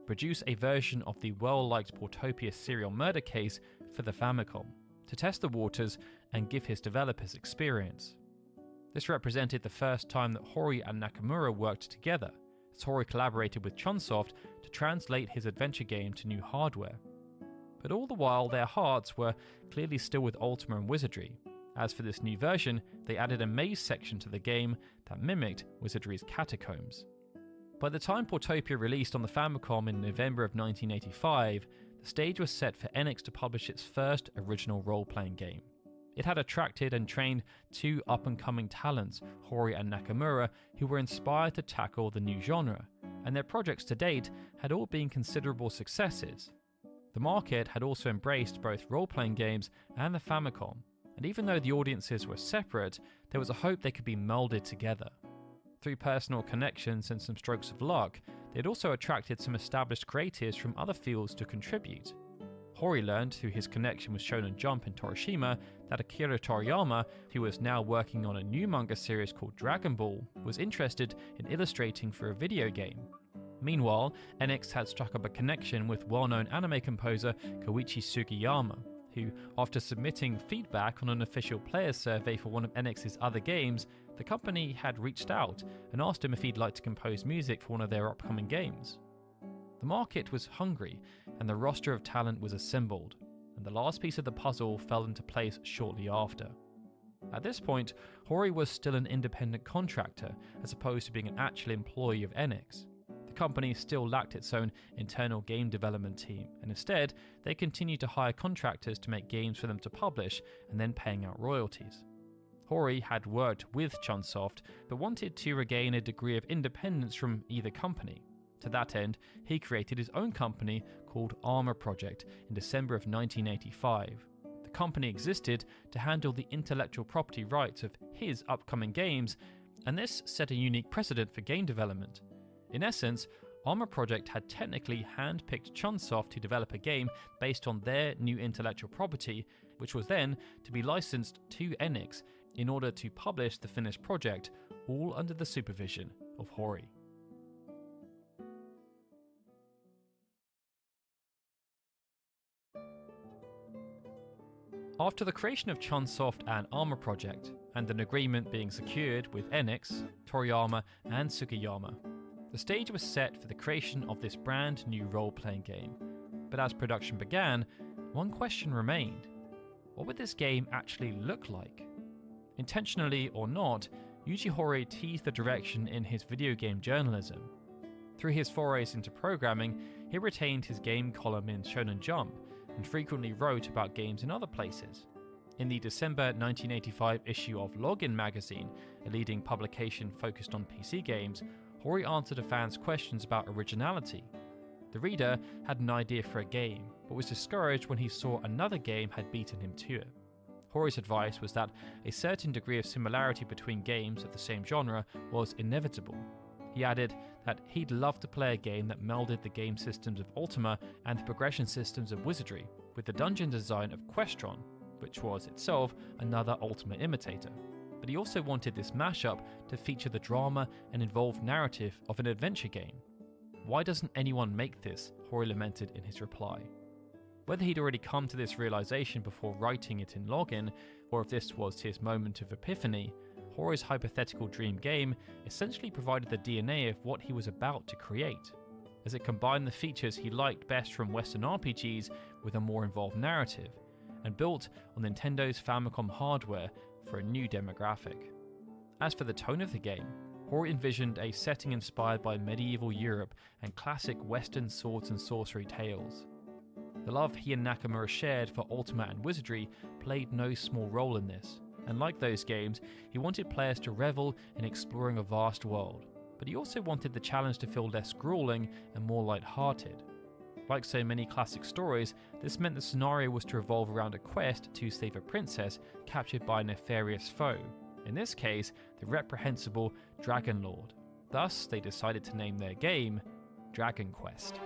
produce a version of the well-liked Portopia Serial Murder Case for the Famicom, to test the waters and give his developers experience. This represented the first time that Hori and Nakamura worked together, as Hori collaborated with Chunsoft to translate his adventure game to new hardware. But all the while, their hearts were clearly still with Ultima and Wizardry, As for this new version, they added a maze section to the game that mimicked Wizardry's Catacombs. By the time Portopia released on the Famicom in November of 1985, the stage was set for Enix to publish its first original role-playing game. It had attracted and trained two up-and-coming talents, Hori and Nakamura, who were inspired to tackle the new genre, and their projects to date had all been considerable successes. The market had also embraced both role-playing games and the Famicom, and even though the audiences were separate, there was a hope they could be melded together. Through personal connections and some strokes of luck, they had also attracted some established creators from other fields to contribute. Hori learned through his connection with Shonen Jump in Torishima that Akira Toriyama, who was now working on a new manga series called Dragon Ball, was interested in illustrating for a video game. Meanwhile, Enix had struck up a connection with well-known anime composer Koichi Sugiyama, who, after submitting feedback on an official players survey for one of Enix's other games, the company had reached out and asked him if he'd like to compose music for one of their upcoming games. The market was hungry, and the roster of talent was assembled, and the last piece of the puzzle fell into place shortly after. At this point, Hori was still an independent contractor, as opposed to being an actual employee of Enix. The company still lacked its own internal game development team, and instead, they continued to hire contractors to make games for them to publish, and then paying out royalties. Hori had worked with Chunsoft, but wanted to regain a degree of independence from either company. To that end, he created his own company called Armor Project in December of 1985. The company existed to handle the intellectual property rights of his upcoming games, and this set a unique precedent for game development. In essence, Armor Project had technically hand-picked Chunsoft to develop a game based on their new intellectual property, which was then to be licensed to Enix in order to publish the finished project, all under the supervision of Hori. After the creation of Chunsoft and Armor Project, and an agreement being secured with Enix, Toriyama and Sugiyama, the stage was set for the creation of this brand new role-playing game. But as production began, one question remained. What would this game actually look like? Intentionally or not, Yuji Horii teased the direction in his video game journalism. Through his forays into programming, he retained his game column in Shonen Jump, and frequently wrote about games in other places. In the December 1985 issue of Login magazine, a leading publication focused on PC games, Hori answered a fan's questions about originality. The reader had an idea for a game, but was discouraged when he saw another game had beaten him to it. Hori's advice was that a certain degree of similarity between games of the same genre was inevitable. He added that he'd love to play a game that melded the game systems of Ultima and the progression systems of Wizardry, with the dungeon design of Questron, which was itself another Ultima imitator. But he also wanted this mashup to feature the drama and involved narrative of an adventure game. Why doesn't anyone make this? Hori lamented in his reply. Whether he'd already come to this realization before writing it in Login, or if this was his moment of epiphany, Hori's hypothetical dream game essentially provided the DNA of what he was about to create, as it combined the features he liked best from Western RPGs with a more involved narrative, and built on Nintendo's Famicom hardware for a new demographic. As for the tone of the game, Hori envisioned a setting inspired by medieval Europe and classic Western swords and sorcery tales. The love he and Nakamura shared for Ultima and Wizardry played no small role in this, and like those games, he wanted players to revel in exploring a vast world, but he also wanted the challenge to feel less grueling and more light-hearted. Like so many classic stories, this meant the scenario was to revolve around a quest to save a princess captured by a nefarious foe, in this case, the reprehensible Dragon Lord. Thus, they decided to name their game Dragon Quest.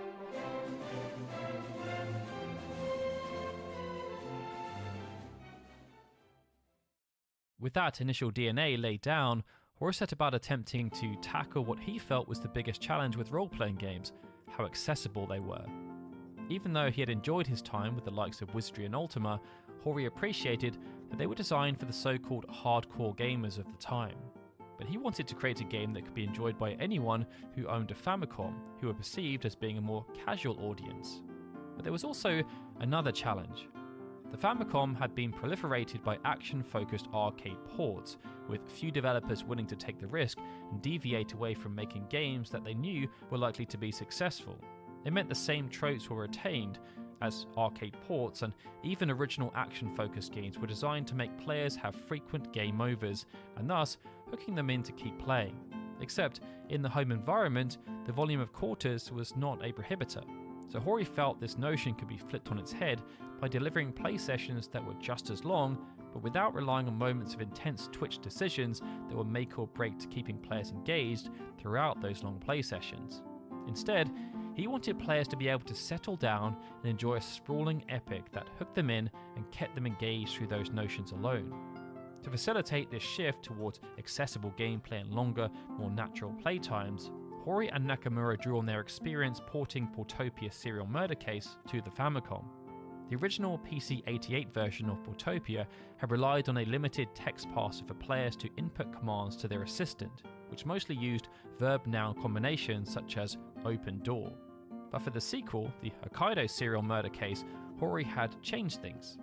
With that initial DNA laid down, Hori set about attempting to tackle what he felt was the biggest challenge with role-playing games: how accessible they were. Even though he had enjoyed his time with the likes of Wizardry and Ultima, Hori appreciated that they were designed for the so-called hardcore gamers of the time. But he wanted to create a game that could be enjoyed by anyone who owned a Famicom, who were perceived as being a more casual audience. But there was also another challenge. The Famicom had been proliferated by action-focused arcade ports, with few developers willing to take the risk and deviate away from making games that they knew were likely to be successful. It meant the same tropes were retained as arcade ports, and even original action-focused games were designed to make players have frequent game overs, and thus hooking them in to keep playing. Except, in the home environment, the volume of quarters was not a prohibitor. So Hori felt this notion could be flipped on its head by delivering play sessions that were just as long, but without relying on moments of intense twitch decisions that would make or break to keeping players engaged throughout those long play sessions. Instead, he wanted players to be able to settle down and enjoy a sprawling epic that hooked them in and kept them engaged through those notions alone. To facilitate this shift towards accessible gameplay and longer, more natural playtimes, Hori and Nakamura drew on their experience porting Portopia Serial Murder Case to the Famicom. The original PC-88 version of Portopia had relied on a limited text parser for players to input commands to their assistant, which mostly used verb-noun combinations such as open door. But for the sequel, the Hokkaido Serial Murder Case, Hori had changed things.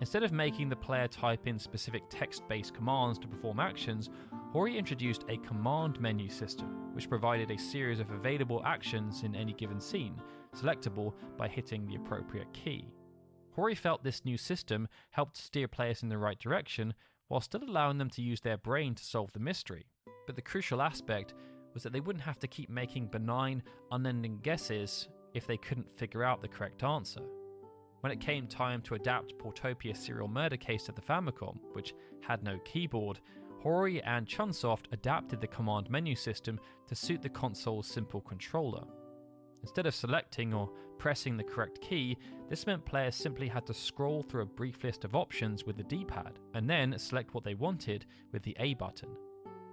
Instead of making the player type in specific text-based commands to perform actions, Hori introduced a command menu system, which provided a series of available actions in any given scene, selectable by hitting the appropriate key. Hori felt this new system helped steer players in the right direction, while still allowing them to use their brain to solve the mystery. But the crucial aspect was that they wouldn't have to keep making benign, unending guesses if they couldn't figure out the correct answer. When it came time to adapt Portopia Serial Murder Case to the Famicom, which had no keyboard, Hori and Chunsoft adapted the command menu system to suit the console's simple controller. Instead of selecting or pressing the correct key, this meant players simply had to scroll through a brief list of options with the D-pad, and then select what they wanted with the A button.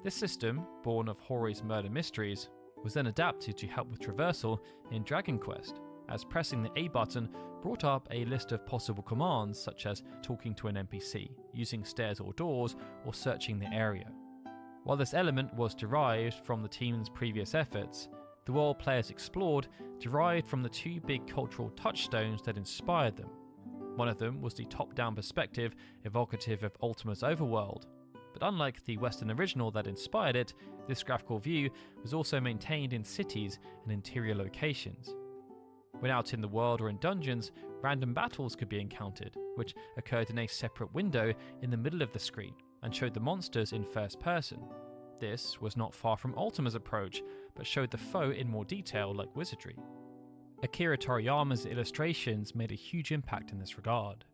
This system, born of Hori's murder mysteries, was then adapted to help with traversal in Dragon Quest, as pressing the A button brought up a list of possible commands such as talking to an NPC, using stairs or doors, or searching the area. While this element was derived from the team's previous efforts, the world players explored derived from the two big cultural touchstones that inspired them. One of them was the top-down perspective evocative of Ultima's overworld, but unlike the Western original that inspired it, this graphical view was also maintained in cities and interior locations. When out in the world or in dungeons, random battles could be encountered, which occurred in a separate window in the middle of the screen and showed the monsters in first person. This was not far from Ultima's approach, but showed the foe in more detail like wizardry. Akira Toriyama's illustrations made a huge impact in this regard.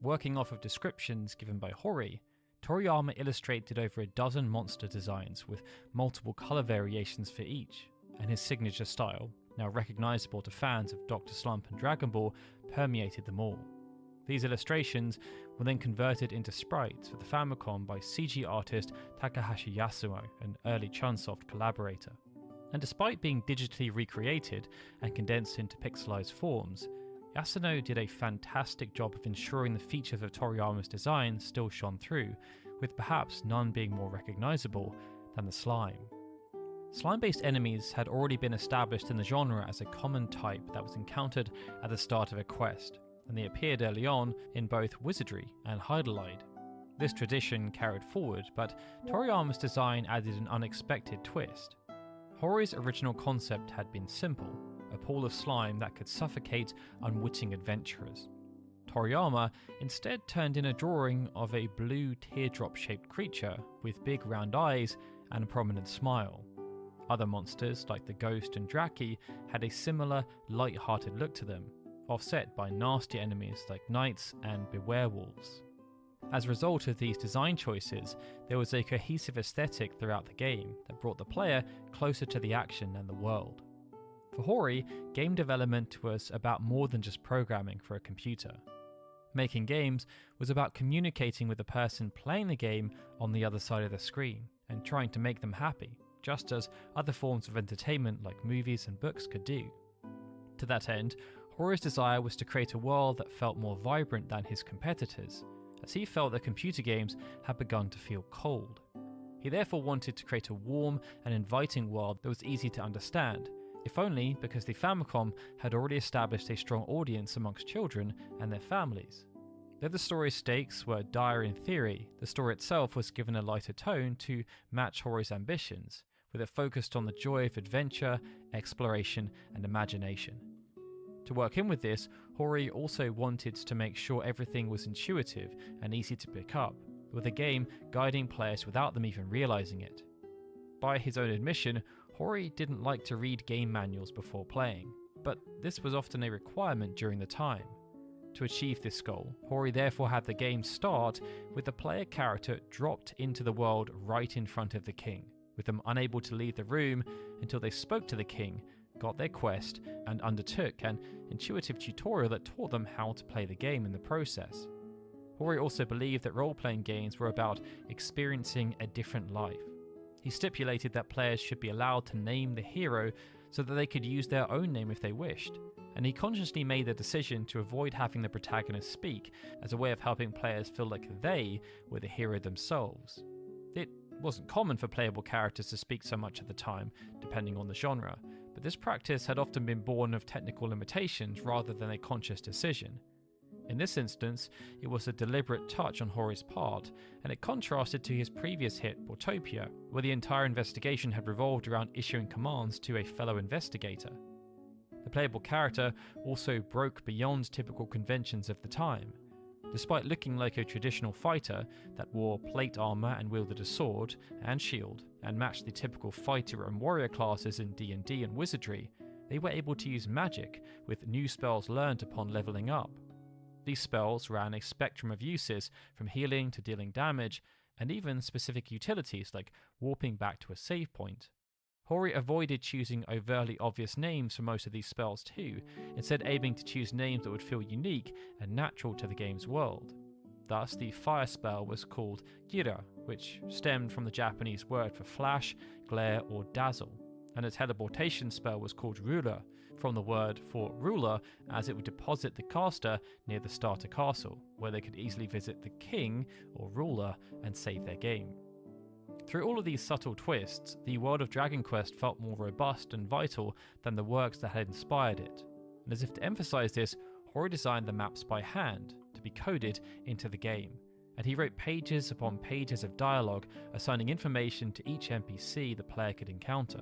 Working off of descriptions given by Hori, Toriyama illustrated over a dozen monster designs with multiple colour variations for each, and his signature style, now recognisable to fans of Dr. Slump and Dragon Ball, permeated them all. These illustrations were then converted into sprites for the Famicom by CG artist Takahashi Yasuo, an early Chunsoft collaborator. And despite being digitally recreated and condensed into pixelized forms, Yasuno did a fantastic job of ensuring the features of Toriyama's design still shone through, with perhaps none being more recognisable than the slime. Slime-based enemies had already been established in the genre as a common type that was encountered at the start of a quest, and they appeared early on in both Wizardry and Hydralide. This tradition carried forward, but Toriyama's design added an unexpected twist. Hori's original concept had been simple, a pool of slime that could suffocate unwitting adventurers. Toriyama instead turned in a drawing of a blue teardrop-shaped creature with big round eyes and a prominent smile. Other monsters, like the Ghost and Draki, had a similar, light-hearted look to them, offset by nasty enemies like Knights and Bewerewolves. As a result of these design choices, there was a cohesive aesthetic throughout the game that brought the player closer to the action and the world. For Hori, game development was about more than just programming for a computer. Making games was about communicating with the person playing the game on the other side of the screen and trying to make them happy, just as other forms of entertainment like movies and books could do. To that end, Hori's desire was to create a world that felt more vibrant than his competitors, as he felt that computer games had begun to feel cold. He therefore wanted to create a warm and inviting world that was easy to understand, if only because the Famicom had already established a strong audience amongst children and their families. Though the story's stakes were dire in theory, the story itself was given a lighter tone to match Hori's ambitions, with it focused on the joy of adventure, exploration, and imagination. To work in with this, Hori also wanted to make sure everything was intuitive and easy to pick up, with the game guiding players without them even realizing it. By his own admission, Hori didn't like to read game manuals before playing, but this was often a requirement during the time. To achieve this goal, Hori therefore had the game start with the player character dropped into the world right in front of the king, with them unable to leave the room until they spoke to the king, got their quest, and undertook an intuitive tutorial that taught them how to play the game in the process. Hori also believed that role-playing games were about experiencing a different life. He stipulated that players should be allowed to name the hero so that they could use their own name if they wished, and he consciously made the decision to avoid having the protagonist speak as a way of helping players feel like they were the hero themselves. It wasn't common for playable characters to speak so much at the time, depending on the genre, but this practice had often been born of technical limitations rather than a conscious decision. In this instance, it was a deliberate touch on Hori's part, and it contrasted to his previous hit, Portopia, where the entire investigation had revolved around issuing commands to a fellow investigator. The playable character also broke beyond typical conventions of the time. Despite looking like a traditional fighter that wore plate armor and wielded a sword and shield, and matched the typical fighter and warrior classes in D&D and Wizardry, they were able to use magic, with new spells learned upon leveling up. These spells ran a spectrum of uses, from healing to dealing damage, and even specific utilities like warping back to a save point. Hori avoided choosing overtly obvious names for most of these spells too, instead aiming to choose names that would feel unique and natural to the game's world. Thus, the fire spell was called Gira, which stemmed from the Japanese word for flash, glare, or dazzle, and a teleportation spell was called Ruler, from the word for ruler, as it would deposit the caster near the starter castle, where they could easily visit the king or ruler and save their game. Through all of these subtle twists, the world of Dragon Quest felt more robust and vital than the works that had inspired it. And as if to emphasize this, Hori designed the maps by hand, to be coded into the game, and he wrote pages upon pages of dialogue assigning information to each NPC the player could encounter.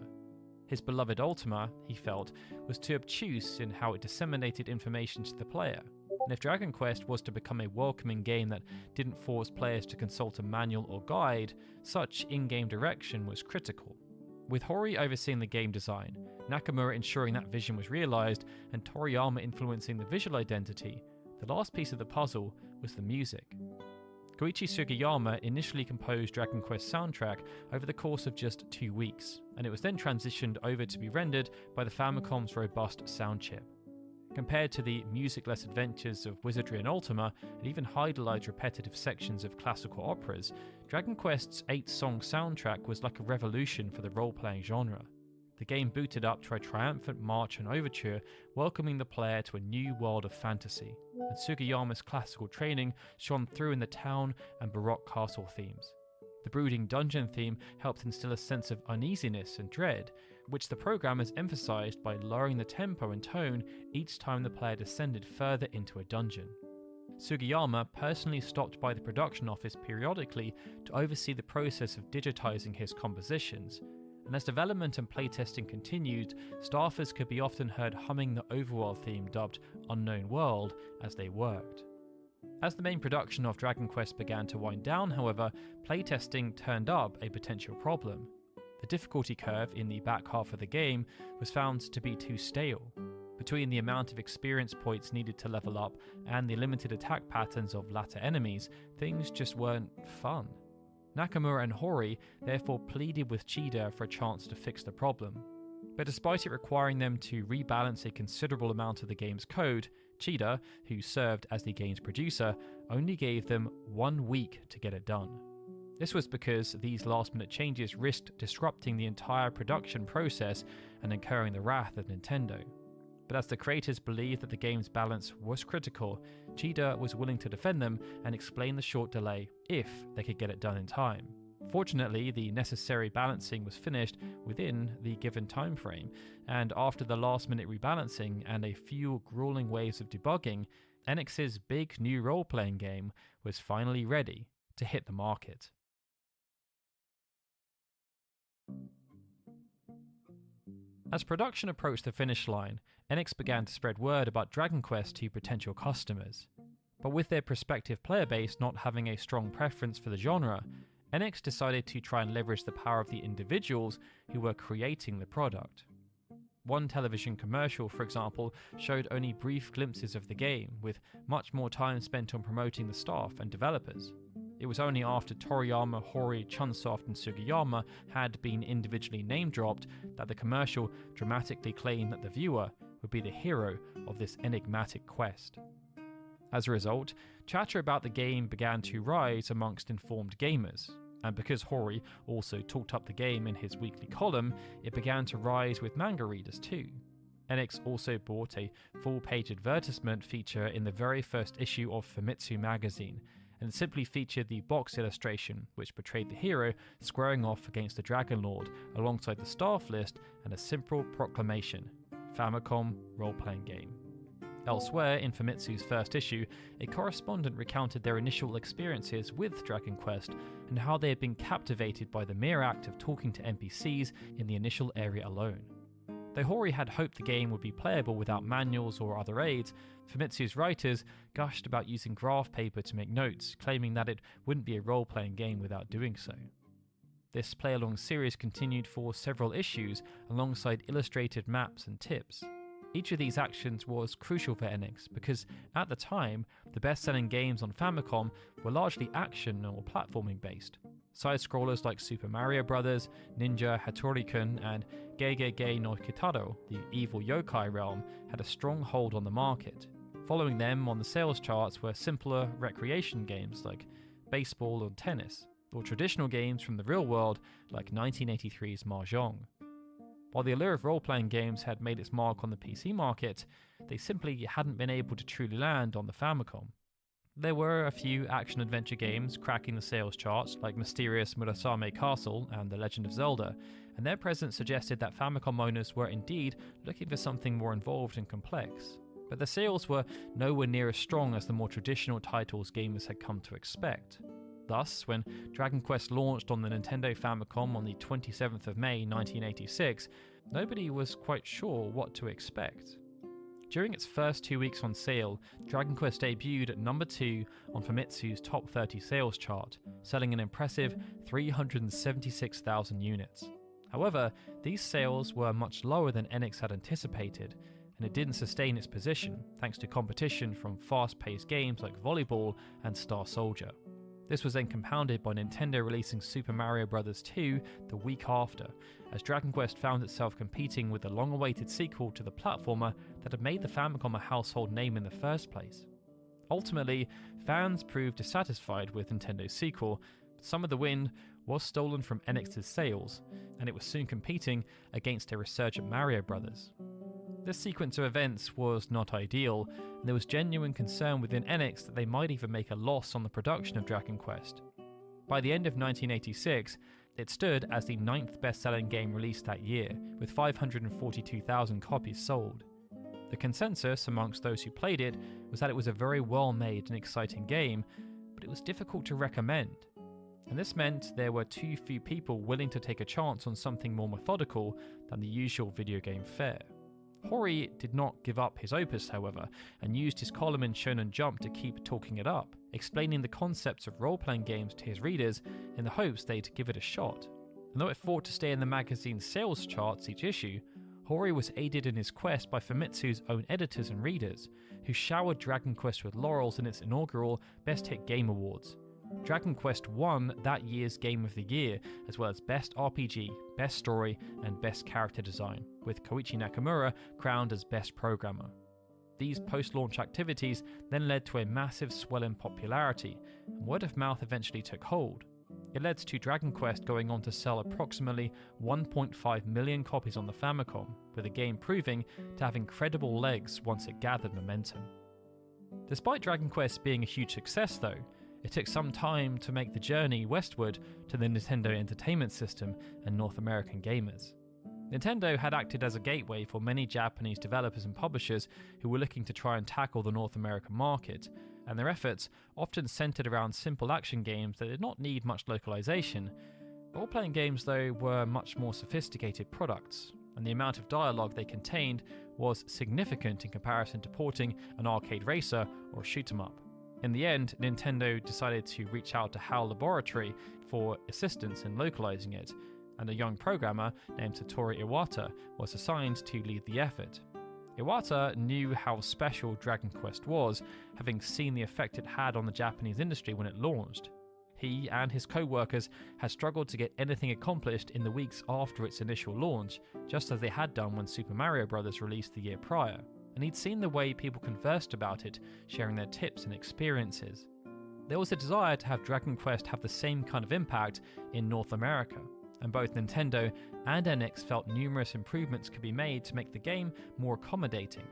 His beloved Ultima, he felt, was too obtuse in how it disseminated information to the player, and if Dragon Quest was to become a welcoming game that didn't force players to consult a manual or guide, such in-game direction was critical. With Hori overseeing the game design, Nakamura ensuring that vision was realized, and Toriyama influencing the visual identity, the last piece of the puzzle was the music. Koichi Sugiyama initially composed Dragon Quest's soundtrack over the course of just 2 weeks, and it was then transitioned over to be rendered by the Famicom's robust sound chip. Compared to the music-less adventures of Wizardry and Ultima, and even idolized repetitive sections of classical operas, Dragon Quest's 8-song soundtrack was like a revolution for the role-playing genre. The game booted up to a triumphant march and overture, welcoming the player to a new world of fantasy, and Sugiyama's classical training shone through in the town and Baroque castle themes. The brooding dungeon theme helped instill a sense of uneasiness and dread, which the programmers emphasized by lowering the tempo and tone each time the player descended further into a dungeon. Sugiyama personally stopped by the production office periodically to oversee the process of digitizing his compositions, and as development and playtesting continued, staffers could be often heard humming the overworld theme dubbed Unknown World as they worked. As the main production of Dragon Quest began to wind down, however, playtesting turned up a potential problem. The difficulty curve in the back half of the game was found to be too stale. Between the amount of experience points needed to level up and the limited attack patterns of latter enemies, things just weren't fun. Nakamura and Hori therefore pleaded with Chida for a chance to fix the problem. But despite it requiring them to rebalance a considerable amount of the game's code, Chida, who served as the game's producer, only gave them 1 week to get it done. This was because these last-minute changes risked disrupting the entire production process and incurring the wrath of Nintendo. But as the creators believed that the game's balance was critical, Chida was willing to defend them and explain the short delay if they could get it done in time. Fortunately, the necessary balancing was finished within the given time frame, and after the last-minute rebalancing and a few grueling waves of debugging, Enix's big new role-playing game was finally ready to hit the market. As production approached the finish line, Enix began to spread word about Dragon Quest to potential customers. But with their prospective player base not having a strong preference for the genre, Enix decided to try and leverage the power of the individuals who were creating the product. One television commercial, for example, showed only brief glimpses of the game, with much more time spent on promoting the staff and developers. It was only after Toriyama, Hori, Chunsoft and Sugiyama had been individually name-dropped that the commercial dramatically claimed that the viewer would be the hero of this enigmatic quest. As a result, chatter about the game began to rise amongst informed gamers, and because Hori also talked up the game in his weekly column, it began to rise with manga readers too. Enix also bought a full-page advertisement feature in the very first issue of Famitsu magazine, and it simply featured the box illustration which portrayed the hero squaring off against the Dragon Lord alongside the staff list and a simple proclamation: Famicom role-playing game. Elsewhere, in Famitsu's first issue, a correspondent recounted their initial experiences with Dragon Quest and how they had been captivated by the mere act of talking to NPCs in the initial area alone. Though Hori had hoped the game would be playable without manuals or other aids, Famitsu's writers gushed about using graph paper to make notes, claiming that it wouldn't be a role-playing game without doing so. This play-along series continued for several issues alongside illustrated maps and tips. Each of these actions was crucial for Enix because, at the time, the best-selling games on Famicom were largely action or platforming based. Side-scrollers like Super Mario Bros., Ninja Hattori-kun, and Gegege no Kitaro, the evil yokai realm, had a strong hold on the market. Following them on the sales charts were simpler recreation games like baseball or tennis, or traditional games from the real world like 1983's Mahjong. While the allure of role-playing games had made its mark on the PC market, they simply hadn't been able to truly land on the Famicom. There were a few action-adventure games cracking the sales charts, like Mysterious Murasame Castle and The Legend of Zelda, and their presence suggested that Famicom owners were indeed looking for something more involved and complex. But the sales were nowhere near as strong as the more traditional titles gamers had come to expect. Thus, when Dragon Quest launched on the Nintendo Famicom on the 27th of May 1986, nobody was quite sure what to expect. During its first 2 weeks on sale, Dragon Quest debuted at number 2 on Famitsu's top 30 sales chart, selling an impressive 376,000 units. However, these sales were much lower than Enix had anticipated, and it didn't sustain its position thanks to competition from fast-paced games like Volleyball and Star Soldier. This was then compounded by Nintendo releasing Super Mario Bros. 2 the week after, as Dragon Quest found itself competing with the long-awaited sequel to the platformer that had made the Famicom a household name in the first place. Ultimately, fans proved dissatisfied with Nintendo's sequel, but some of the wind was stolen from Enix's sales, and it was soon competing against a resurgent Mario Bros. This sequence of events was not ideal, and there was genuine concern within Enix that they might even make a loss on the production of Dragon Quest. By the end of 1986, it stood as the 9th best-selling game released that year, with 542,000 copies sold. The consensus amongst those who played it was that it was a very well-made and exciting game, but it was difficult to recommend. And this meant there were too few people willing to take a chance on something more methodical than the usual video game fare. Hori did not give up his opus, however, and used his column in Shonen Jump to keep talking it up, explaining the concepts of role-playing games to his readers in the hopes they'd give it a shot. And though it fought to stay in the magazine's sales charts each issue, Hori was aided in his quest by Famitsu's own editors and readers, who showered Dragon Quest with laurels in its inaugural Best Hit Game Awards. Dragon Quest won that year's Game of the Year, as well as Best RPG, Best Story, and Best Character Design, with Koichi Nakamura crowned as Best Programmer. These post-launch activities then led to a massive swell in popularity, and word of mouth eventually took hold. It led to Dragon Quest going on to sell approximately 1.5 million copies on the Famicom, with the game proving to have incredible legs once it gathered momentum. Despite Dragon Quest being a huge success though, it took some time to make the journey westward to the Nintendo Entertainment System and North American gamers. Nintendo had acted as a gateway for many Japanese developers and publishers who were looking to try and tackle the North American market, and their efforts often centered around simple action games that did not need much localization. Role-playing games, though, were much more sophisticated products, and the amount of dialogue they contained was significant in comparison to porting an arcade racer or shoot 'em up. In the end, Nintendo decided to reach out to HAL Laboratory for assistance in localizing it, and a young programmer named Satoru Iwata was assigned to lead the effort. Iwata knew how special Dragon Quest was, having seen the effect it had on the Japanese industry when it launched. He and his co-workers had struggled to get anything accomplished in the weeks after its initial launch, just as they had done when Super Mario Bros. Released the year prior, and he'd seen the way people conversed about it, sharing their tips and experiences. There was a desire to have Dragon Quest have the same kind of impact in North America, and both Nintendo and NX felt numerous improvements could be made to make the game more accommodating.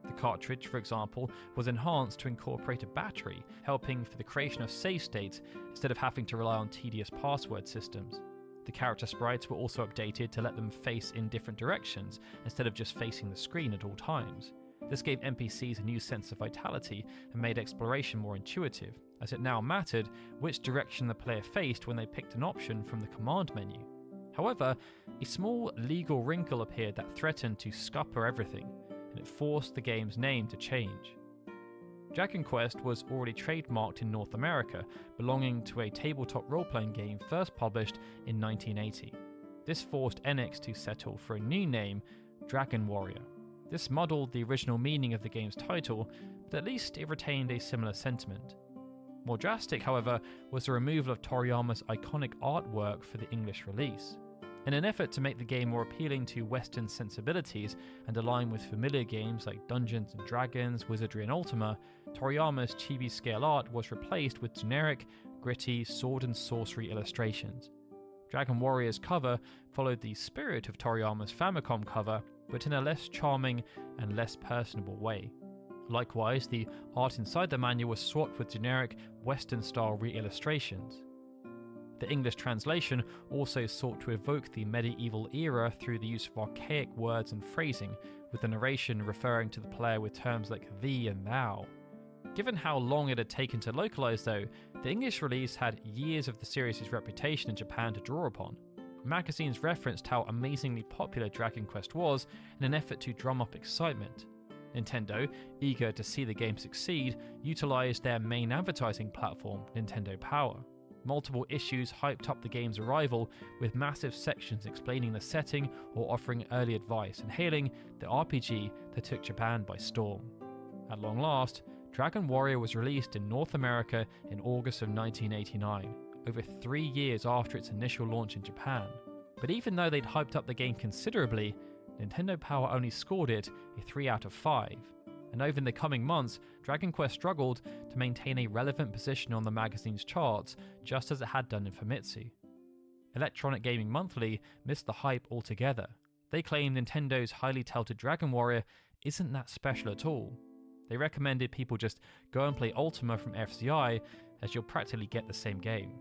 The cartridge, for example, was enhanced to incorporate a battery, helping for the creation of save states instead of having to rely on tedious password systems. The character sprites were also updated to let them face in different directions instead of just facing the screen at all times. This gave NPCs a new sense of vitality and made exploration more intuitive, as it now mattered which direction the player faced when they picked an option from the command menu. However, a small legal wrinkle appeared that threatened to scupper everything, and it forced the game's name to change. Dragon Quest was already trademarked in North America, belonging to a tabletop role-playing game first published in 1980. This forced NX to settle for a new name, Dragon Warrior. This muddled the original meaning of the game's title, but at least it retained a similar sentiment. More drastic, however, was the removal of Toriyama's iconic artwork for the English release. In an effort to make the game more appealing to Western sensibilities and align with familiar games like Dungeons & Dragons, Wizardry and Ultima, Toriyama's chibi scale art was replaced with generic, gritty sword and sorcery illustrations. Dragon Warrior's cover followed the spirit of Toriyama's Famicom cover, but in a less charming and less personable way. Likewise, the art inside the manual was swapped with generic Western-style re-illustrations. The English translation also sought to evoke the medieval era through the use of archaic words and phrasing, with the narration referring to the player with terms like thee and thou. Given how long it had taken to localize, though, the English release had years of the series' reputation in Japan to draw upon. Magazines referenced how amazingly popular Dragon Quest was in an effort to drum up excitement. Nintendo, eager to see the game succeed, utilized their main advertising platform, Nintendo Power. Multiple issues hyped up the game's arrival, with massive sections explaining the setting or offering early advice and hailing the RPG that took Japan by storm. At long last, Dragon Warrior was released in North America in August of 1989, over 3 years after its initial launch in Japan. But even though they'd hyped up the game considerably, Nintendo Power only scored it a 3 out of 5. And over the coming months, Dragon Quest struggled to maintain a relevant position on the magazine's charts, just as it had done in Famitsu. Electronic Gaming Monthly missed the hype altogether. They claimed Nintendo's highly touted Dragon Warrior isn't that special at all. They recommended people just go and play Ultima from FCI, as you'll practically get the same game.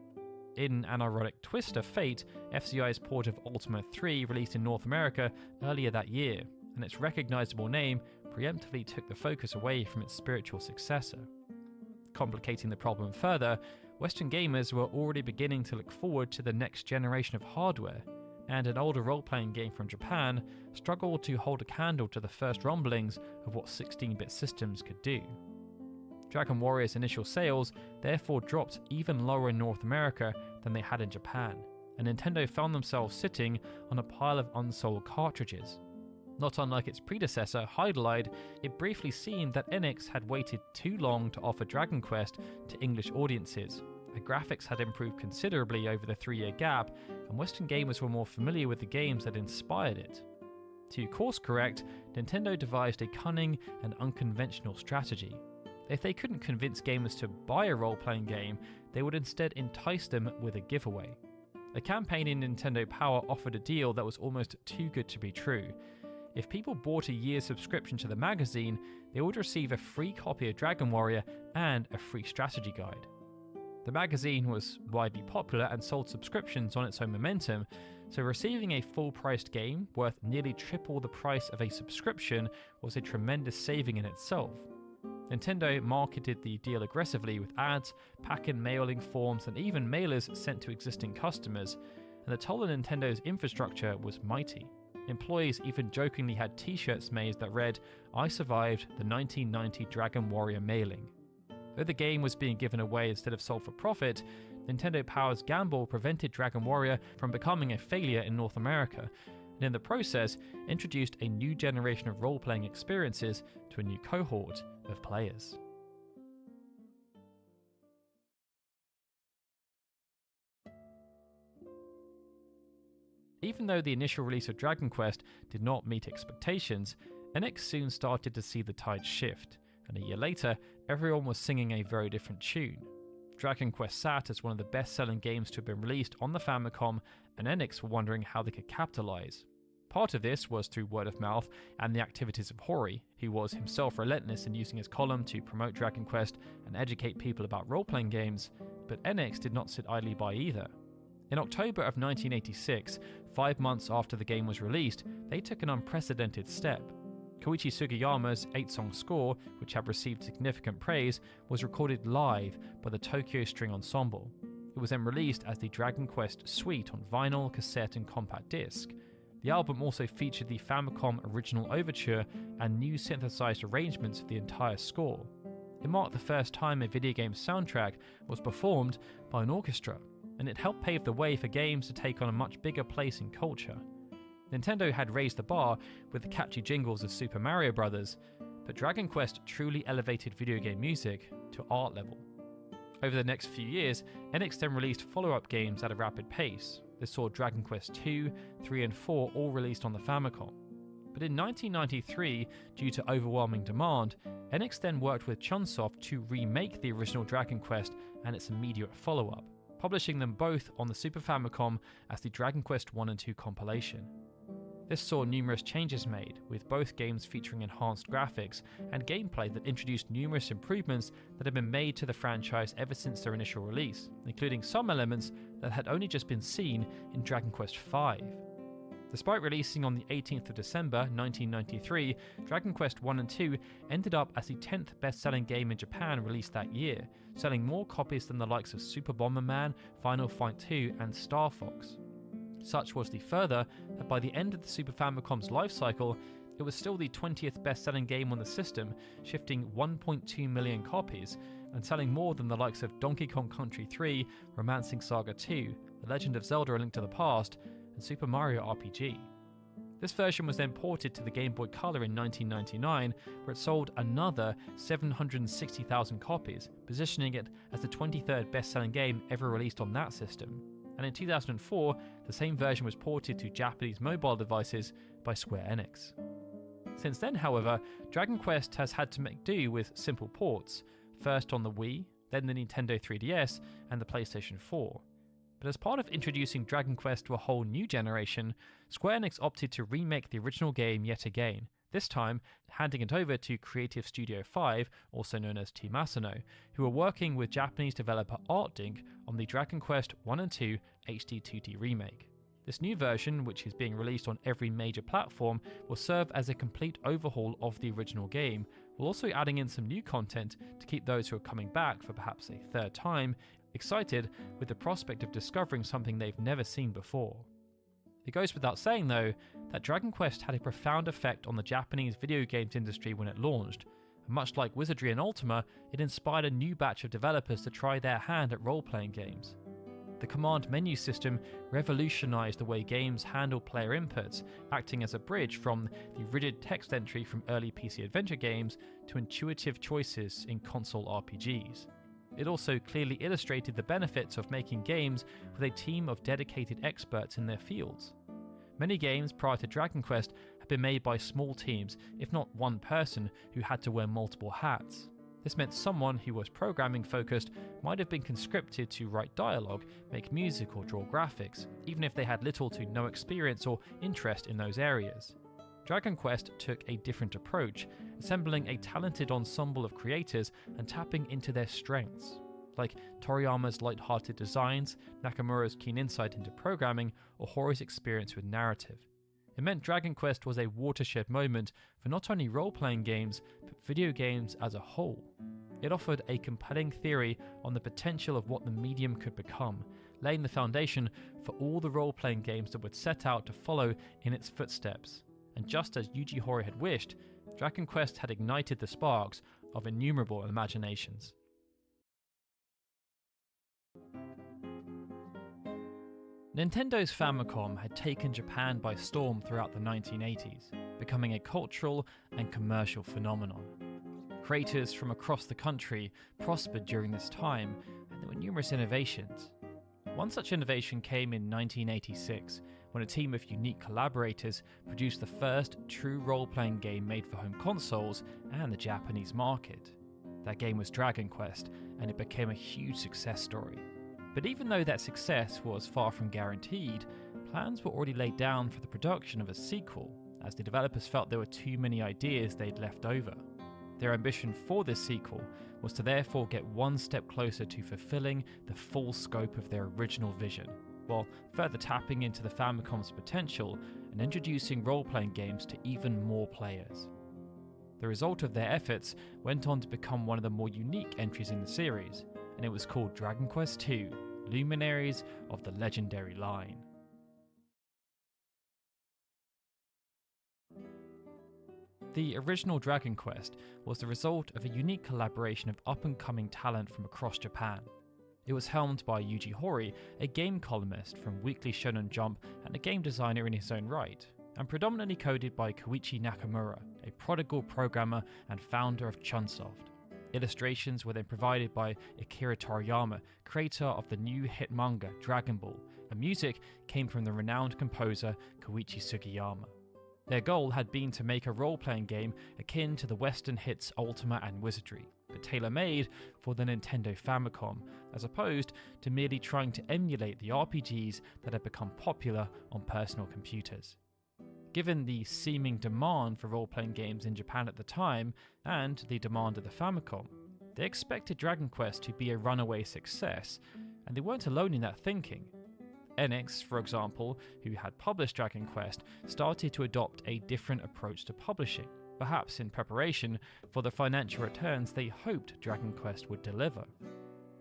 In an ironic twist of fate, FCI's port of Ultima 3 released in North America earlier that year, and its recognizable name preemptively took the focus away from its spiritual successor. Complicating the problem further, Western gamers were already beginning to look forward to the next generation of hardware, and an older role-playing game from Japan struggled to hold a candle to the first rumblings of what 16-bit systems could do. Dragon Warrior's initial sales therefore dropped even lower in North America than they had in Japan, and Nintendo found themselves sitting on a pile of unsold cartridges. Not unlike its predecessor, Hydralide, it briefly seemed that NX had waited too long to offer Dragon Quest to English audiences. The graphics had improved considerably over the 3-year gap, and Western gamers were more familiar with the games that inspired it. To course correct, Nintendo devised a cunning and unconventional strategy. If they couldn't convince gamers to buy a role-playing game, they would instead entice them with a giveaway. A campaign in Nintendo Power offered a deal that was almost too good to be true. If people bought a year's subscription to the magazine, they would receive a free copy of Dragon Warrior and a free strategy guide. The magazine was widely popular and sold subscriptions on its own momentum, so receiving a full-priced game worth nearly triple the price of a subscription was a tremendous saving in itself. Nintendo marketed the deal aggressively with ads, pack-in mailing forms, and even mailers sent to existing customers, and the toll on Nintendo's infrastructure was mighty. Employees even jokingly had t-shirts made that read, "I survived the 1990 Dragon Warrior mailing." Though the game was being given away instead of sold for profit, Nintendo Power's gamble prevented Dragon Warrior from becoming a failure in North America, and in the process introduced a new generation of role-playing experiences to a new cohort of players. Even though the initial release of Dragon Quest did not meet expectations, Enix soon started to see the tide shift, and a year later, everyone was singing a very different tune. Dragon Quest sat as one of the best-selling games to have been released on the Famicom, and Enix were wondering how they could capitalize. Part of this was through word of mouth and the activities of Hori, who was himself relentless in using his column to promote Dragon Quest and educate people about role-playing games, but Enix did not sit idly by either. In October of 1986, 5 months after the game was released, they took an unprecedented step. Koichi Sugiyama's 8-song score, which had received significant praise, was recorded live by the Tokyo String Ensemble. It was then released as the Dragon Quest Suite on vinyl, cassette, and compact disc. The album also featured the Famicom original overture and new synthesized arrangements of the entire score. It marked the first time a video game soundtrack was performed by an orchestra, and it helped pave the way for games to take on a much bigger place in culture. Nintendo had raised the bar with the catchy jingles of Super Mario Bros., but Dragon Quest truly elevated video game music to art level. Over the next few years, Enix then released follow-up games at a rapid pace. This saw Dragon Quest II, III, and IV all released on the Famicom. But in 1993, due to overwhelming demand, Enix then worked with Chunsoft to remake the original Dragon Quest and its immediate follow-up, publishing them both on the Super Famicom as the Dragon Quest I and II compilation. This saw numerous changes made, with both games featuring enhanced graphics and gameplay that introduced numerous improvements that had been made to the franchise ever since their initial release, including some elements that had only just been seen in Dragon Quest V. Despite releasing on the 18th of December 1993, Dragon Quest I and II ended up as the 10th best-selling game in Japan released that year, selling more copies than the likes of Super Bomberman, Final Fight 2, and Star Fox. Such was the further that by the end of the Super Famicom's life cycle, it was still the 20th best-selling game on the system, shifting 1.2 million copies, and selling more than the likes of Donkey Kong Country 3, Romancing Saga 2, The Legend of Zelda: A Link to the Past, and Super Mario RPG. This version was then ported to the Game Boy Color in 1999, where it sold another 760,000 copies, positioning it as the 23rd best-selling game ever released on that system. And in 2004, the same version was ported to Japanese mobile devices by Square Enix. Since then, however, Dragon Quest has had to make do with simple ports, first on the Wii, then the Nintendo 3DS, and the PlayStation 4. But as part of introducing Dragon Quest to a whole new generation, Square Enix opted to remake the original game yet again, this time handing it over to Creative Studio 5, also known as Team Asano, who are working with Japanese developer ArtDink on the Dragon Quest I and II HD 2D remake. This new version, which is being released on every major platform, will serve as a complete overhaul of the original game, while also adding in some new content to keep those who are coming back for perhaps a third time excited with the prospect of discovering something they've never seen before. It goes without saying, though, that Dragon Quest had a profound effect on the Japanese video games industry when it launched, and much like Wizardry and Ultima, it inspired a new batch of developers to try their hand at role-playing games. The command menu system revolutionized the way games handle player inputs, acting as a bridge from the rigid text entry from early PC adventure games to intuitive choices in console RPGs. It also clearly illustrated the benefits of making games with a team of dedicated experts in their fields. Many games prior to Dragon Quest had been made by small teams, if not one person who had to wear multiple hats. This meant someone who was programming focused might have been conscripted to write dialogue, make music, or draw graphics, even if they had little to no experience or interest in those areas. Dragon Quest took a different approach, assembling a talented ensemble of creators and tapping into their strengths. like Toriyama's light-hearted designs, Nakamura's keen insight into programming, or Hori's experience with narrative. It meant Dragon Quest was a watershed moment for not only role-playing games, but video games as a whole. It offered a compelling theory on the potential of what the medium could become, laying the foundation for all the role-playing games that would set out to follow in its footsteps. And just as Yuji Horii had wished, Dragon Quest had ignited the sparks of innumerable imaginations. Nintendo's Famicom had taken Japan by storm throughout the 1980s, becoming a cultural and commercial phenomenon. Creators from across the country prospered during this time, and there were numerous innovations. One such innovation came in 1986, when a team of unique collaborators produced the first true role-playing game made for home consoles and the Japanese market. That game was Dragon Quest, and it became a huge success story. But even though that success was far from guaranteed, plans were already laid down for the production of a sequel, as the developers felt there were too many ideas they'd left over. Their ambition for this sequel was to therefore get one step closer to fulfilling the full scope of their original vision, while further tapping into the Famicom's potential and introducing role-playing games to even more players. The result of their efforts went on to become one of the more unique entries in the series, and it was called Dragon Quest II: Luminaries of the Legendary Line. The original Dragon Quest was the result of a unique collaboration of up-and-coming talent from across Japan. It was helmed by Yuji Horii, a game columnist from Weekly Shonen Jump and a game designer in his own right, and predominantly coded by Koichi Nakamura, a prodigal programmer and founder of Chunsoft. Illustrations were then provided by Akira Toriyama, creator of the new hit manga Dragon Ball, and music came from the renowned composer Koichi Sugiyama. Their goal had been to make a role-playing game akin to the Western hits Ultima and Wizardry, but tailor-made for the Nintendo Famicom, as opposed to merely trying to emulate the RPGs that had become popular on personal computers. Given the seeming demand for role-playing games in Japan at the time, and the demand of the Famicom, they expected Dragon Quest to be a runaway success, and they weren't alone in that thinking. Enix, for example, who had published Dragon Quest, started to adopt a different approach to publishing, perhaps in preparation for the financial returns they hoped Dragon Quest would deliver.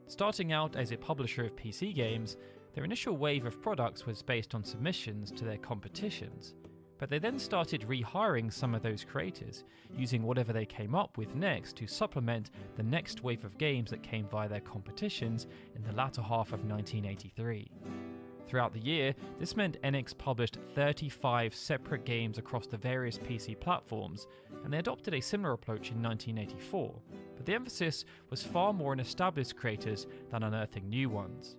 Starting out as a publisher of PC games, their initial wave of products was based on submissions to their competitions, but they then started rehiring some of those creators, using whatever they came up with next to supplement the next wave of games that came via their competitions in the latter half of 1983. Throughout the year, this meant Enix published 35 separate games across the various PC platforms, and they adopted a similar approach in 1984, but the emphasis was far more on established creators than unearthing new ones.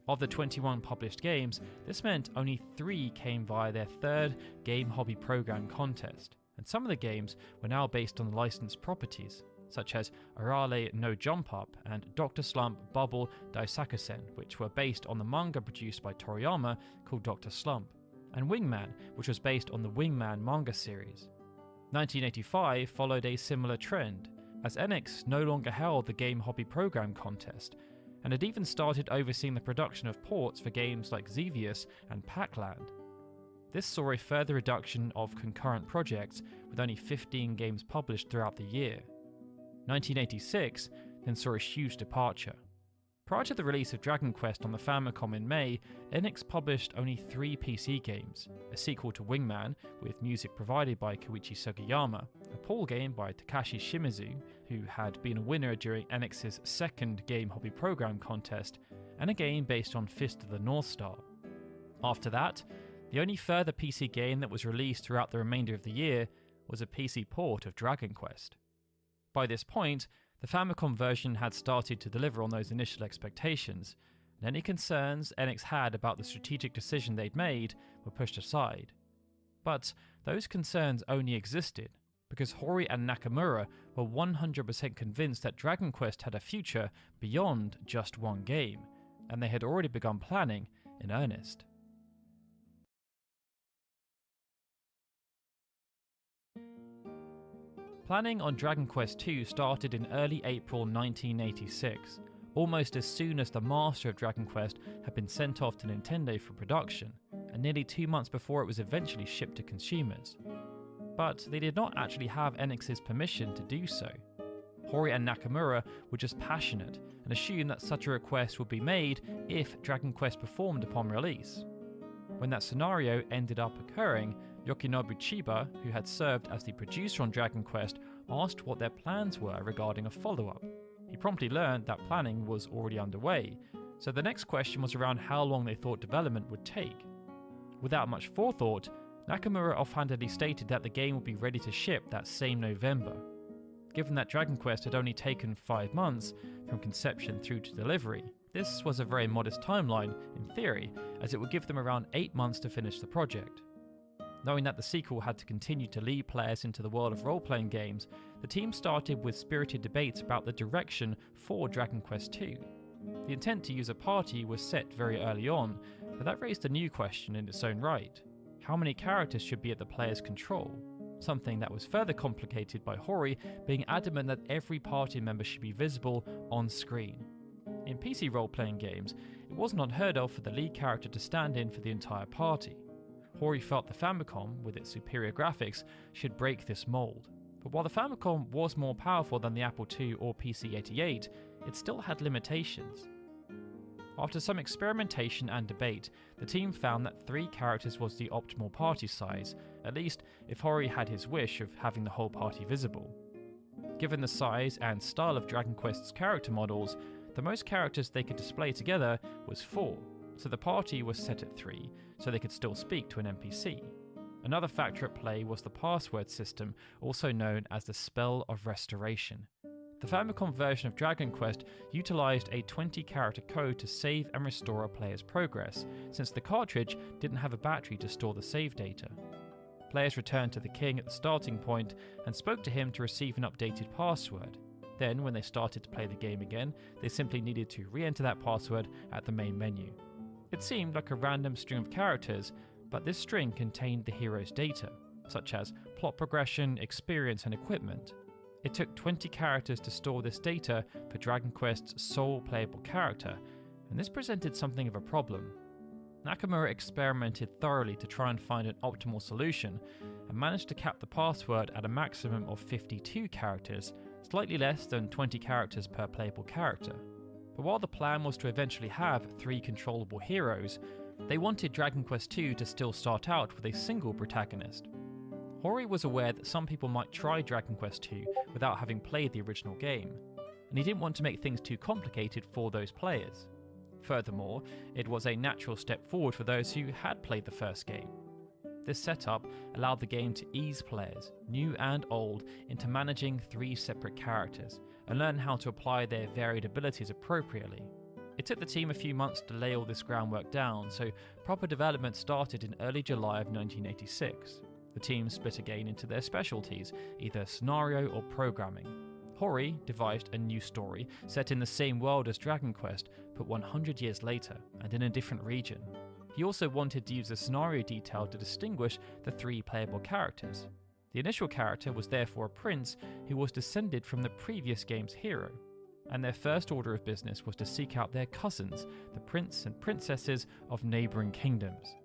Of the 21 published games, this meant only 3 came via their third Game Hobby Program contest, and some of the games were now based on licensed properties, such as Arale no Jump Up and Dr. Slump Bubble Daisakusen, which were based on the manga produced by Toriyama called Dr. Slump, and Wingman, which was based on the Wingman manga series. 1985 followed a similar trend, as Enix no longer held the Game Hobby Program contest, and had even started overseeing the production of ports for games like Xevious and Pac-Land. This saw a further reduction of concurrent projects, with only 15 games published throughout the year. 1986 then saw a huge departure. Prior to the release of Dragon Quest on the Famicom in May, Enix published only 3 PC games: a sequel to Wingman, with music provided by Koichi Sugiyama, a pool game by Takashi Shimizu, who had been a winner during Enix's second Game Hobby Program contest, and a game based on Fist of the North Star. After that, the only further PC game that was released throughout the remainder of the year was a PC port of Dragon Quest. By this point, the Famicom version had started to deliver on those initial expectations, and any concerns Enix had about the strategic decision they'd made were pushed aside. But those concerns only existed because Horii and Nakamura were 100% convinced that Dragon Quest had a future beyond just one game, and they had already begun planning in earnest. Planning on Dragon Quest II started in early April 1986, almost as soon as the master of Dragon Quest had been sent off to Nintendo for production, and nearly 2 months before it was eventually shipped to consumers. But they did not actually have Enix's permission to do so. Hori and Nakamura were just passionate and assumed that such a request would be made if Dragon Quest performed upon release. When that scenario ended up occurring, Yoshinobu Chiba, who had served as the producer on Dragon Quest, asked what their plans were regarding a follow-up. He promptly learned that planning was already underway, so the next question was around how long they thought development would take. Without much forethought, Nakamura offhandedly stated that the game would be ready to ship that same November. Given that Dragon Quest had only taken 5 months from conception through to delivery, this was a very modest timeline, in theory, as it would give them around 8 months to finish the project. Knowing that the sequel had to continue to lead players into the world of role-playing games, the team started with spirited debates about the direction for Dragon Quest II. The intent to use a party was set very early on, but that raised a new question in its own right. How many characters should be at the player's control? Something that was further complicated by Hori being adamant that every party member should be visible on screen. In PC role-playing games, it wasn't unheard of for the lead character to stand in for the entire party. Hori felt the Famicom, with its superior graphics, should break this mold. But while the Famicom was more powerful than the Apple II or PC-88, it still had limitations. After some experimentation and debate, the team found that 3 characters was the optimal party size, at least if Hori had his wish of having the whole party visible. Given the size and style of Dragon Quest's character models, the most characters they could display together was 4, so the party was set at 3, so they could still speak to an NPC. Another factor at play was the password system, also known as the Spell of Restoration. The Famicom version of Dragon Quest utilised a 20-character code to save and restore a player's progress, since the cartridge didn't have a battery to store the save data. Players returned to the king at the starting point and spoke to him to receive an updated password. Then, when they started to play the game again, they simply needed to re-enter that password at the main menu. It seemed like a random string of characters, but this string contained the hero's data, such as plot progression, experience, and equipment. It took 20 characters to store this data for Dragon Quest's sole playable character, and this presented something of a problem. Nakamura experimented thoroughly to try and find an optimal solution, and managed to cap the password at a maximum of 52 characters, slightly less than 20 characters per playable character. But while the plan was to eventually have 3 controllable heroes, they wanted Dragon Quest II to still start out with a single protagonist. Hori was aware that some people might try Dragon Quest II without having played the original game, and he didn't want to make things too complicated for those players. Furthermore, it was a natural step forward for those who had played the first game. This setup allowed the game to ease players, new and old, into managing 3 separate characters, and learn how to apply their varied abilities appropriately. It took the team a few months to lay all this groundwork down, so proper development started in early July of 1986. The team split again into their specialties, either scenario or programming. Hori devised a new story set in the same world as Dragon Quest, but 100 years later and in a different region. He also wanted to use the scenario detail to distinguish the 3 playable characters. The initial character was therefore a prince who was descended from the previous game's hero, and their first order of business was to seek out their cousins, the prince and princesses of neighbouring kingdoms.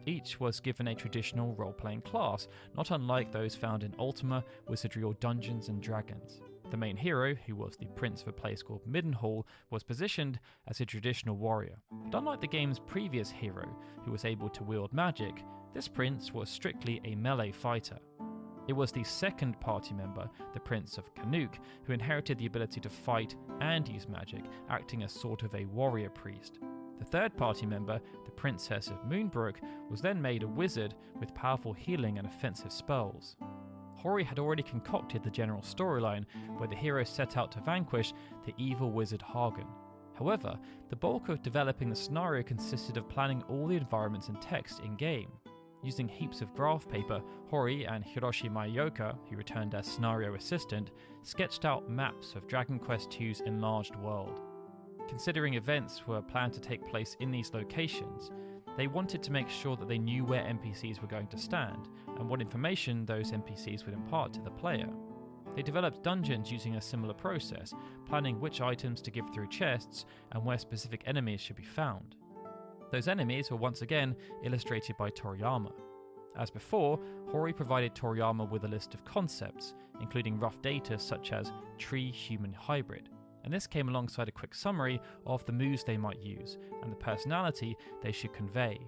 Each was given a traditional role-playing class, not unlike those found in Ultima, Wizardry or Dungeons & Dragons. The main hero, who was the prince of a place called Middenhall, was positioned as a traditional warrior. But unlike the game's previous hero, who was able to wield magic, this prince was strictly a melee fighter. It was the second party member, the Prince of Canuk, who inherited the ability to fight and use magic, acting as sort of a warrior priest. The third party member, the Princess of Moonbrook, was then made a wizard with powerful healing and offensive spells. Hori had already concocted the general storyline, where the hero set out to vanquish the evil wizard Hagen. However, the bulk of developing the scenario consisted of planning all the environments and text in-game. Using heaps of graph paper, Hori and Hiroshi Maioka, who returned as scenario assistant, sketched out maps of Dragon Quest II's enlarged world. Considering events were planned to take place in these locations, they wanted to make sure that they knew where NPCs were going to stand, and what information those NPCs would impart to the player. They developed dungeons using a similar process, planning which items to give through chests and where specific enemies should be found. Those enemies were once again illustrated by Toriyama. As before, Hori provided Toriyama with a list of concepts, including rough data such as tree-human hybrid, and this came alongside a quick summary of the moves they might use and the personality they should convey.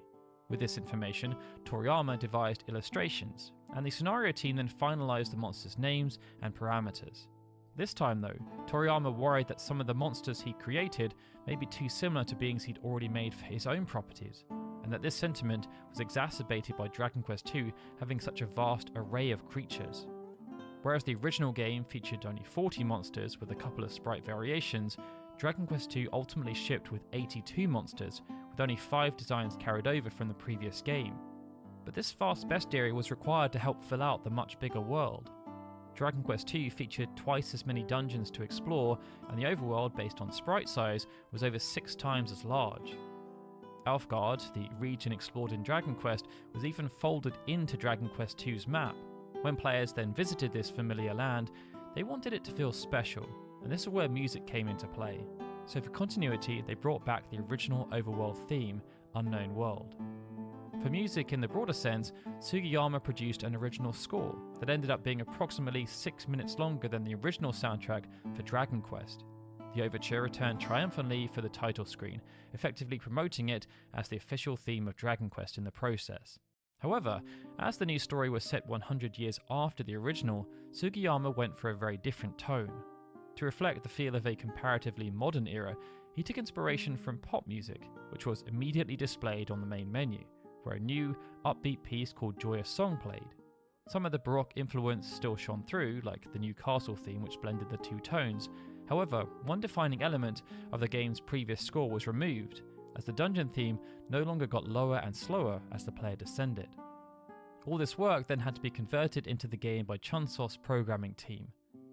With this information, Toriyama devised illustrations, and the scenario team then finalised the monsters' names and parameters. This time though, Toriyama worried that some of the monsters he created may be too similar to beings he'd already made for his own properties, and that this sentiment was exacerbated by Dragon Quest II having such a vast array of creatures. Whereas the original game featured only 40 monsters with a couple of sprite variations, Dragon Quest II ultimately shipped with 82 monsters, with only 5 designs carried over from the previous game. But this vast bestiary was required to help fill out the much bigger world. Dragon Quest II featured twice as many dungeons to explore, and the overworld based on sprite size was over 6 times as large. Alfgard, the region explored in Dragon Quest, was even folded into Dragon Quest II's map. When players then visited this familiar land, they wanted it to feel special, and this is where music came into play. So for continuity, they brought back the original overworld theme, Unknown World. For music in the broader sense, Sugiyama produced an original score that ended up being approximately 6 minutes longer than the original soundtrack for Dragon Quest. The overture returned triumphantly for the title screen, effectively promoting it as the official theme of Dragon Quest in the process. However, as the new story was set 100 years after the original, Sugiyama went for a very different tone. To reflect the feel of a comparatively modern era, he took inspiration from pop music, which was immediately displayed on the main menu, where a new, upbeat piece called Joyous Song played. Some of the Baroque influence still shone through, like the new castle theme which blended the two tones. However, one defining element of the game's previous score was removed, as the dungeon theme no longer got lower and slower as the player descended. All this work then had to be converted into the game by Chunsoft's programming team.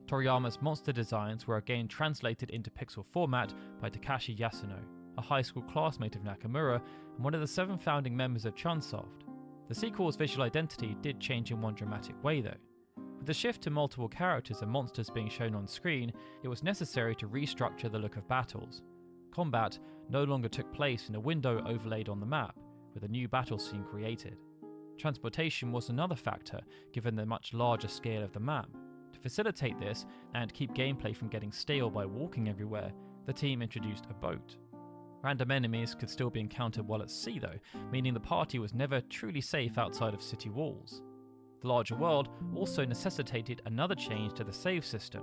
Toriyama's monster designs were again translated into pixel format by Takashi Yasuno, a high school classmate of Nakamura and one of the 7 founding members of Chunsoft. The sequel's visual identity did change in one dramatic way though. With the shift to multiple characters and monsters being shown on screen, it was necessary to restructure the look of battles. Combat no longer took place in a window overlaid on the map, with a new battle scene created. Transportation was another factor, given the much larger scale of the map. To facilitate this, and keep gameplay from getting stale by walking everywhere, the team introduced a boat. Random enemies could still be encountered while at sea though, meaning the party was never truly safe outside of city walls. The larger world also necessitated another change to the save system.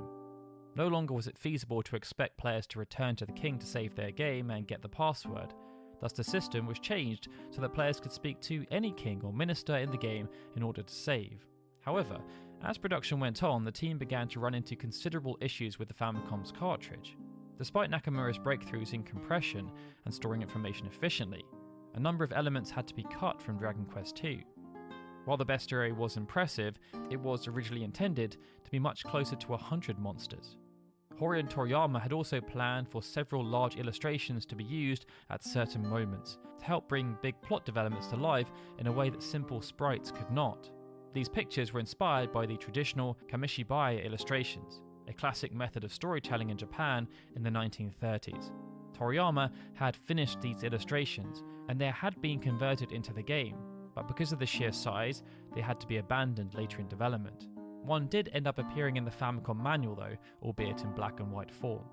No longer was it feasible to expect players to return to the king to save their game and get the password. Thus the system was changed so that players could speak to any king or minister in the game in order to save. However, as production went on, the team began to run into considerable issues with the Famicom's cartridge. Despite Nakamura's breakthroughs in compression and storing information efficiently, a number of elements had to be cut from Dragon Quest II. While the bestiary was impressive, it was originally intended to be much closer to 100 monsters. Hori and Toriyama had also planned for several large illustrations to be used at certain moments, to help bring big plot developments to life in a way that simple sprites could not. These pictures were inspired by the traditional Kamishibai illustrations, a classic method of storytelling in Japan in the 1930s. Toriyama had finished these illustrations, and they had been converted into the game, but because of the sheer size, they had to be abandoned later in development. One did end up appearing in the Famicom manual though, albeit in black and white form.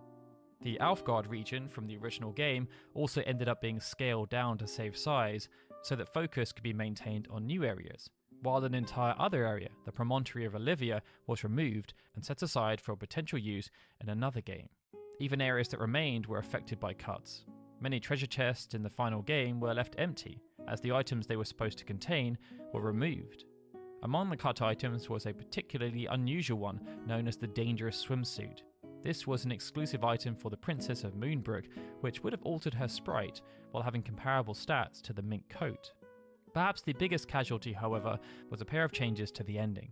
The Alfgard region from the original game also ended up being scaled down to save size, so that focus could be maintained on new areas, while an entire other area, the promontory of Olivia, was removed and set aside for potential use in another game. Even areas that remained were affected by cuts. Many treasure chests in the final game were left empty, as the items they were supposed to contain were removed. Among the cut items was a particularly unusual one known as the Dangerous Swimsuit. This was an exclusive item for the Princess of Moonbrook, which would have altered her sprite while having comparable stats to the mink coat. Perhaps the biggest casualty, however, was a pair of changes to the ending.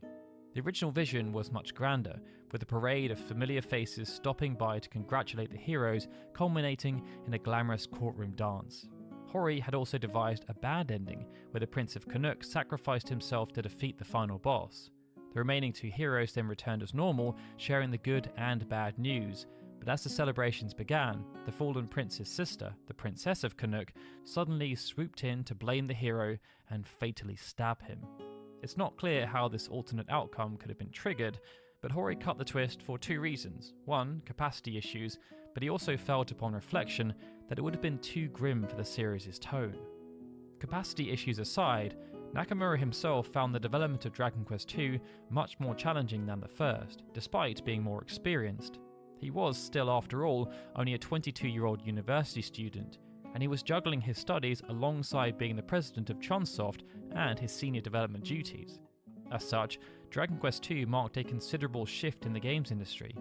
The original vision was much grander, with a parade of familiar faces stopping by to congratulate the heroes, culminating in a glamorous courtroom dance. Hori had also devised a bad ending, where the Prince of Canuck sacrificed himself to defeat the final boss. The remaining two heroes then returned as normal, sharing the good and bad news. But as the celebrations began, the fallen prince's sister, the Princess of Canuck, suddenly swooped in to blame the hero and fatally stab him. It's not clear how this alternate outcome could have been triggered, but Horii cut the twist for two reasons. One, capacity issues, but he also felt upon reflection that it would have been too grim for the series' tone. Capacity issues aside, Nakamura himself found the development of Dragon Quest II much more challenging than the first, despite being more experienced. He was still, after all, only a 22-year-old university student, and he was juggling his studies alongside being the president of Chunsoft and his senior development duties. As such, Dragon Quest II marked a considerable shift in the games industry.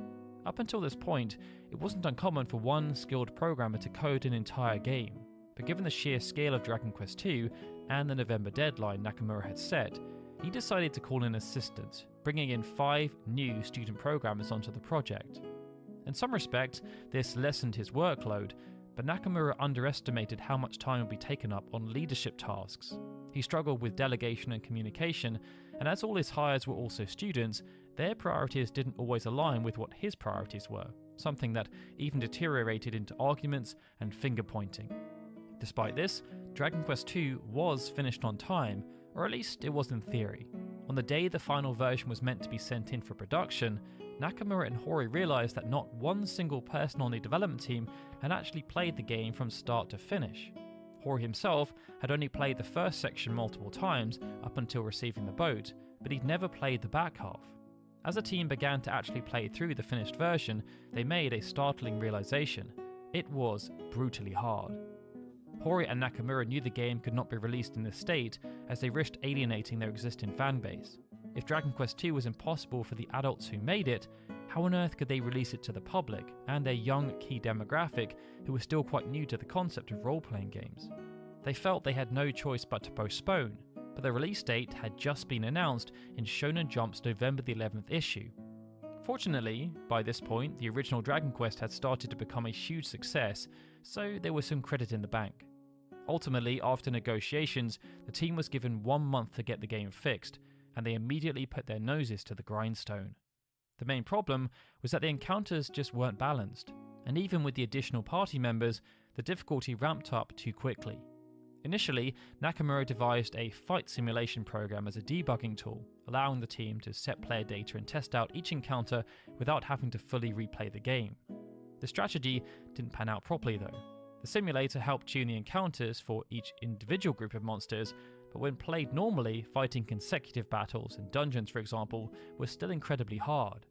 Up until this point, it wasn't uncommon for one skilled programmer to code an entire game, but given the sheer scale of Dragon Quest II and the November deadline Nakamura had set, he decided to call in assistants, bringing in 5 new student programmers onto the project. In some respects, this lessened his workload, but Nakamura underestimated how much time would be taken up on leadership tasks. He struggled with delegation and communication, and as all his hires were also students, their priorities didn't always align with what his priorities were, something that even deteriorated into arguments and finger-pointing. Despite this, Dragon Quest II was finished on time, or at least it was in theory. On the day the final version was meant to be sent in for production, Nakamura and Horii realised that not one single person on the development team had actually played the game from start to finish. Horii himself had only played the first section multiple times up until receiving the boat, but he'd never played the back half. As the team began to actually play through the finished version, they made a startling realisation: it was brutally hard. Horii and Nakamura knew the game could not be released in this state, as they risked alienating their existing fanbase. If Dragon Quest II was impossible for the adults who made it, how on earth could they release it to the public and their young key demographic who were still quite new to the concept of role-playing games? They felt they had no choice but to postpone, but the release date had just been announced in Shonen Jump's November the 11th issue. Fortunately, by this point, the original Dragon Quest had started to become a huge success, so there was some credit in the bank. Ultimately, after negotiations, the team was given 1 month to get the game fixed, and they immediately put their noses to the grindstone. The main problem was that the encounters just weren't balanced, and even with the additional party members, the difficulty ramped up too quickly. Initially, Nakamura devised a fight simulation program as a debugging tool, allowing the team to set player data and test out each encounter without having to fully replay the game. The strategy didn't pan out properly though. The simulator helped tune the encounters for each individual group of monsters, but when played normally, fighting consecutive battles in dungeons for example, was still incredibly hard.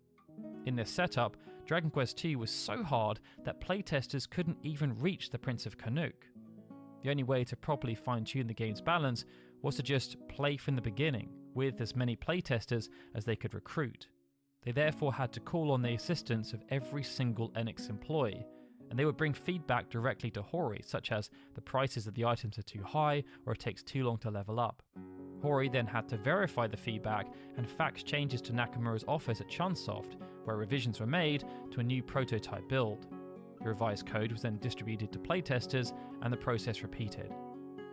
In this setup, Dragon Quest II was so hard that playtesters couldn't even reach the Prince of Canuck. The only way to properly fine-tune the game's balance was to just play from the beginning, with as many playtesters as they could recruit. They therefore had to call on the assistance of every single Enix employee, and they would bring feedback directly to Horii, such as the prices of the items are too high or it takes too long to level up. Horii then had to verify the feedback and fax changes to Nakamura's office at Chunsoft, where revisions were made to a new prototype build. The revised code was then distributed to playtesters and the process repeated.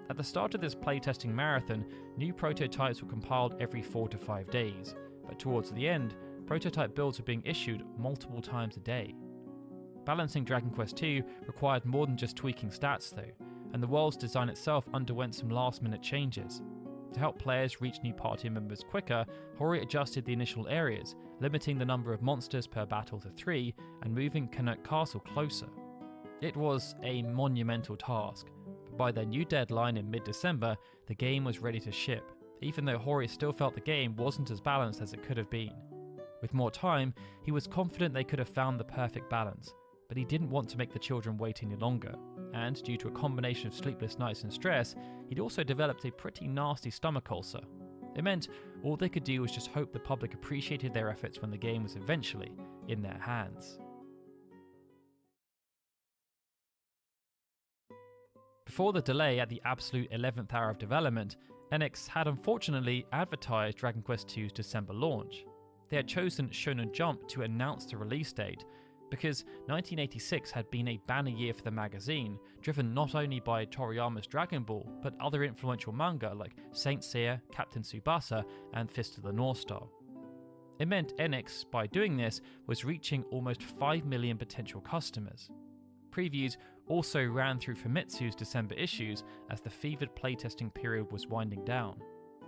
At the start of this playtesting marathon, new prototypes were compiled every 4 to 5 days, but towards the end, prototype builds were being issued multiple times a day. Balancing Dragon Quest II required more than just tweaking stats though, and the world's design itself underwent some last-minute changes. To help players reach new party members quicker, Horii adjusted the initial areas, limiting the number of monsters per battle to 3 and moving Canuck Castle closer. It was a monumental task, but by their new deadline in mid-December, the game was ready to ship, even though Horii still felt the game wasn't as balanced as it could have been. With more time, he was confident they could have found the perfect balance, but he didn't want to make the children wait any longer, and due to a combination of sleepless nights and stress, he'd also developed a pretty nasty stomach ulcer. It meant all they could do was just hope the public appreciated their efforts when the game was eventually in their hands. Before the delay at the absolute 11th hour of development, Enix had unfortunately advertised Dragon Quest II's December launch. They had chosen Shonen Jump to announce the release date, because 1986 had been a banner year for the magazine, driven not only by Toriyama's Dragon Ball, but other influential manga like Saint Seiya, Captain Tsubasa, and Fist of the North Star. It meant Enix, by doing this, was reaching almost 5 million potential customers. Previews also ran through Famitsu's December issues as the fevered playtesting period was winding down.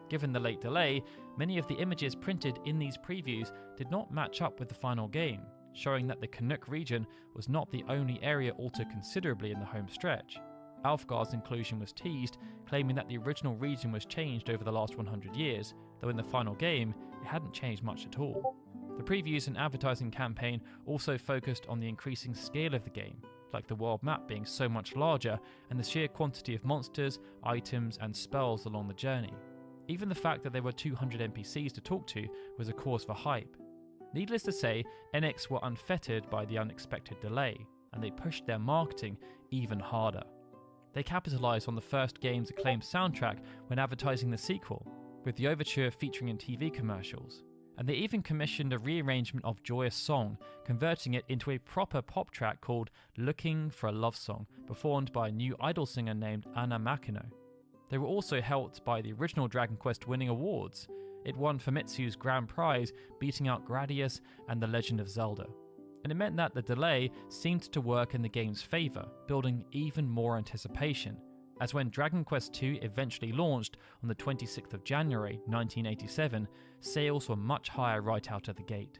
Given the late delay, many of the images printed in these previews did not match up with the final game, showing that the Canuck region was not the only area altered considerably in the home stretch. Alfgar's inclusion was teased, claiming that the original region was changed over the last 100 years, though in the final game, it hadn't changed much at all. The previews and advertising campaign also focused on the increasing scale of the game, like the world map being so much larger and the sheer quantity of monsters, items, and spells along the journey. Even the fact that there were 200 NPCs to talk to was a cause for hype. Needless to say, Enix were unfettered by the unexpected delay, and they pushed their marketing even harder. They capitalized on the first game's acclaimed soundtrack when advertising the sequel, with the overture featuring in TV commercials. And they even commissioned a rearrangement of Joyous Song, converting it into a proper pop track called Looking for a Love Song, performed by a new idol singer named Anna Makino. They were also helped by the original Dragon Quest winning awards. It won Famitsu's grand prize, beating out Gradius and The Legend of Zelda. And it meant that the delay seemed to work in the game's favour, building even more anticipation, as when Dragon Quest II eventually launched on the 26th of January 1987, sales were much higher right out of the gate.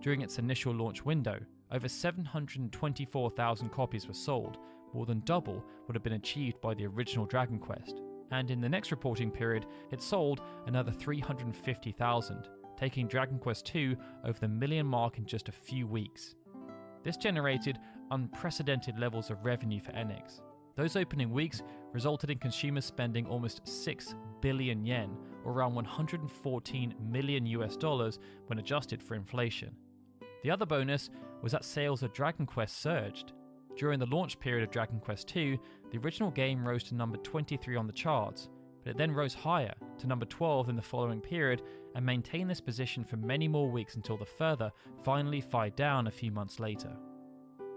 During its initial launch window, over 724,000 copies were sold, more than double would have been achieved by the original Dragon Quest. And in the next reporting period, it sold another 350,000, taking Dragon Quest II over the million mark in just a few weeks. This generated unprecedented levels of revenue for Enix. Those opening weeks resulted in consumers spending almost 6 billion yen, or around $114 million when adjusted for inflation. The other bonus was that sales of Dragon Quest surged. During the launch period of Dragon Quest II, the original game rose to number 23 on the charts, but it then rose higher to number 12 in the following period and maintained this position for many more weeks until the further finally died down a few months later.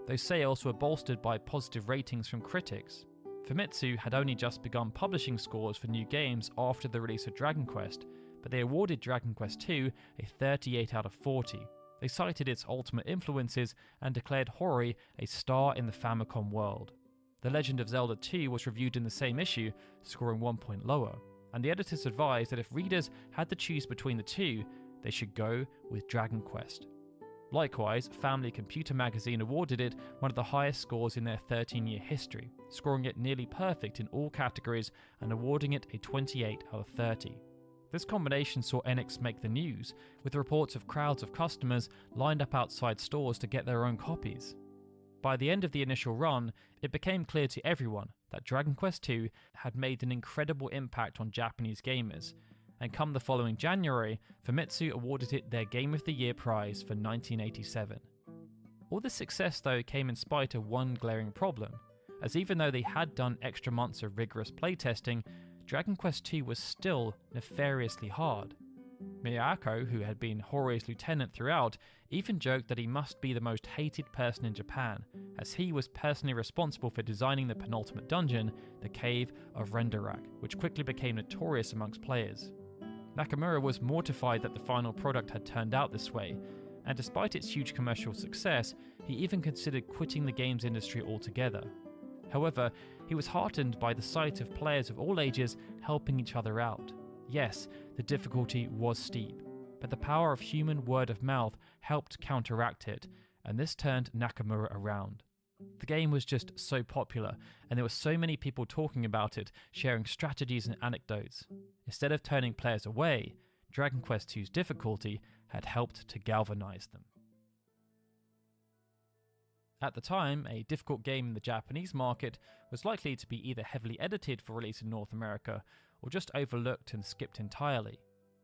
Those sales were bolstered by positive ratings from critics. Famitsu had only just begun publishing scores for new games after the release of Dragon Quest, but they awarded Dragon Quest II a 38 out of 40. They cited its ultimate influences and declared Hori a star in the Famicom world. The Legend of Zelda 2 was reviewed in the same issue, scoring 1 point lower, and the editors advised that if readers had to choose between the two, they should go with Dragon Quest. Likewise, Family Computer Magazine awarded it one of the highest scores in their 13-year history, scoring it nearly perfect in all categories and awarding it a 28 out of 30. This combination saw Enix make the news, with reports of crowds of customers lined up outside stores to get their own copies. By the end of the initial run, it became clear to everyone that Dragon Quest II had made an incredible impact on Japanese gamers, and come the following January, Famitsu awarded it their Game of the Year prize for 1987. All this success though came in spite of one glaring problem, as even though they had done extra months of rigorous playtesting, Dragon Quest II was still nefariously hard. Miyako, who had been Hori's lieutenant throughout, even joked that he must be the most hated person in Japan, as he was personally responsible for designing the penultimate dungeon, the Cave of Renderak, which quickly became notorious amongst players. Nakamura was mortified that the final product had turned out this way, and despite its huge commercial success, he even considered quitting the games industry altogether. However, he was heartened by the sight of players of all ages helping each other out. Yes, the difficulty was steep, but the power of human word of mouth helped counteract it, and this turned Nakamura around. The game was just so popular, and there were so many people talking about it, sharing strategies and anecdotes. Instead of turning players away, Dragon Quest II's difficulty had helped to galvanize them. At the time, a difficult game in the Japanese market was likely to be either heavily edited for release in North America or just overlooked and skipped entirely.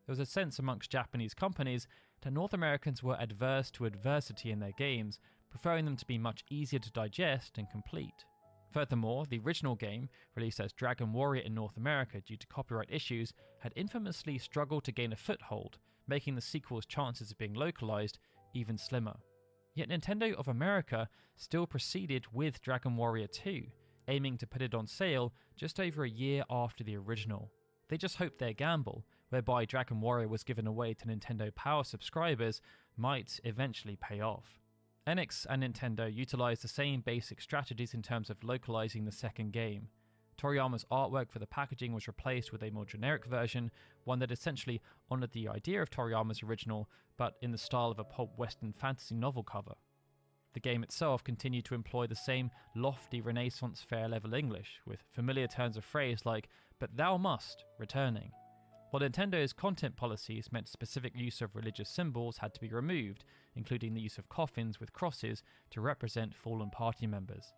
There was a sense amongst Japanese companies that North Americans were adverse to adversity in their games, preferring them to be much easier to digest and complete. Furthermore, the original game, released as Dragon Warrior in North America due to copyright issues, had infamously struggled to gain a foothold, making the sequel's chances of being localized even slimmer. Yet Nintendo of America still proceeded with Dragon Warrior 2, aiming to put it on sale just over a year after the original. They just hoped their gamble, whereby Dragon Warrior was given away to Nintendo Power subscribers, might eventually pay off. Enix and Nintendo utilised the same basic strategies in terms of localising the second game. Toriyama's artwork for the packaging was replaced with a more generic version, one that essentially honoured the idea of Toriyama's original, but in the style of a pulp western fantasy novel cover. The game itself continued to employ the same lofty Renaissance fair level English, with familiar turns of phrase like, "but thou must," returning. While Nintendo's content policies meant specific use of religious symbols had to be removed, including the use of coffins with crosses to represent fallen party members.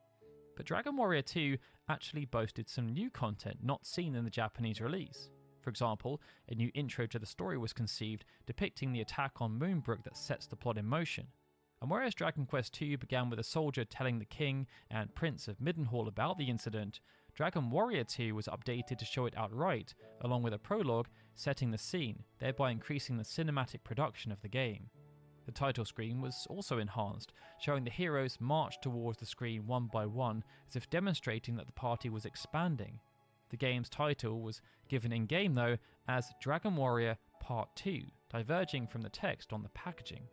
But Dragon Warrior 2 actually boasted some new content not seen in the Japanese release. For example, a new intro to the story was conceived depicting the attack on Moonbrook that sets the plot in motion. And whereas Dragon Quest II began with a soldier telling the king and prince of Midenhall about the incident, Dragon Warrior 2 was updated to show it outright, along with a prologue setting the scene, thereby increasing the cinematic production of the game. The title screen was also enhanced, showing the heroes march towards the screen one by one, as if demonstrating that the party was expanding. The game's title was given in-game though as Dragon Warrior Part 2, diverging from the text on the packaging.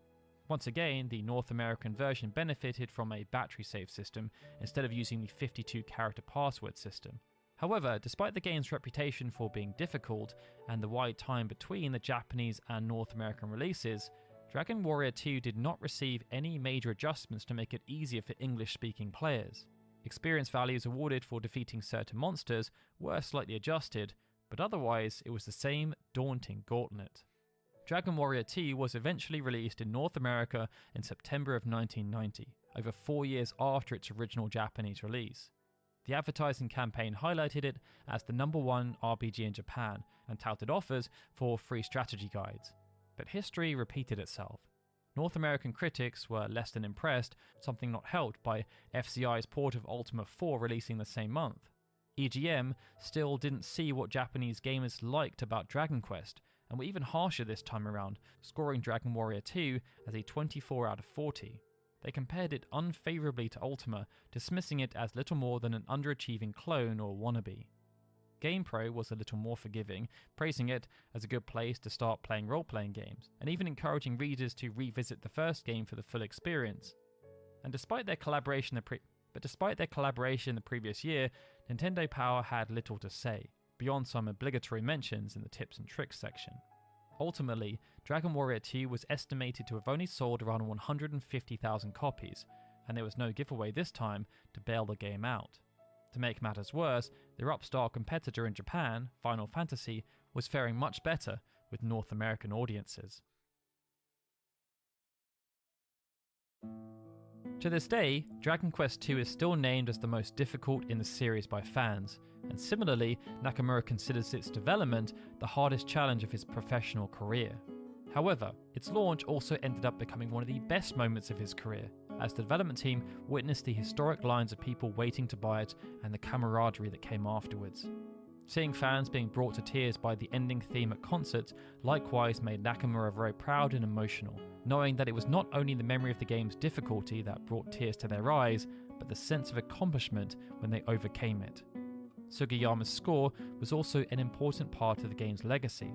Once again, the North American version benefited from a battery save system instead of using the 52-character password system. However, despite the game's reputation for being difficult and the wide time between the Japanese and North American releases, Dragon Warrior 2 did not receive any major adjustments to make it easier for English-speaking players. Experience values awarded for defeating certain monsters were slightly adjusted, but otherwise it was the same daunting gauntlet. Dragon Warrior 2 was eventually released in North America in September of 1990, over 4 years after its original Japanese release. The advertising campaign highlighted it as the #1 RPG in Japan and touted offers for free strategy guides. But history repeated itself. North American critics were less than impressed, something not helped by FCI's port of Ultima 4 releasing the same month. EGM still didn't see what Japanese gamers liked about Dragon Quest, and were even harsher this time around, scoring Dragon Warrior 2 as a 24 out of 40. They compared it unfavourably to Ultima, dismissing it as little more than an underachieving clone or wannabe. GamePro was a little more forgiving, praising it as a good place to start playing role-playing games, and even encouraging readers to revisit the first game for the full experience. And despite their collaboration the previous year, Nintendo Power had little to say, beyond some obligatory mentions in the tips and tricks section. Ultimately, Dragon Warrior 2 was estimated to have only sold around 150,000 copies, and there was no giveaway this time to bail the game out. To make matters worse, their upstart competitor in Japan, Final Fantasy, was faring much better with North American audiences. To this day, Dragon Quest II is still named as the most difficult in the series by fans, and similarly, Nakamura considers its development the hardest challenge of his professional career. However, its launch also ended up becoming one of the best moments of his career, as the development team witnessed the historic lines of people waiting to buy it and the camaraderie that came afterwards. Seeing fans being brought to tears by the ending theme at concerts likewise made Nakamura very proud and emotional, knowing that it was not only the memory of the game's difficulty that brought tears to their eyes, but the sense of accomplishment when they overcame it. Sugiyama's score was also an important part of the game's legacy.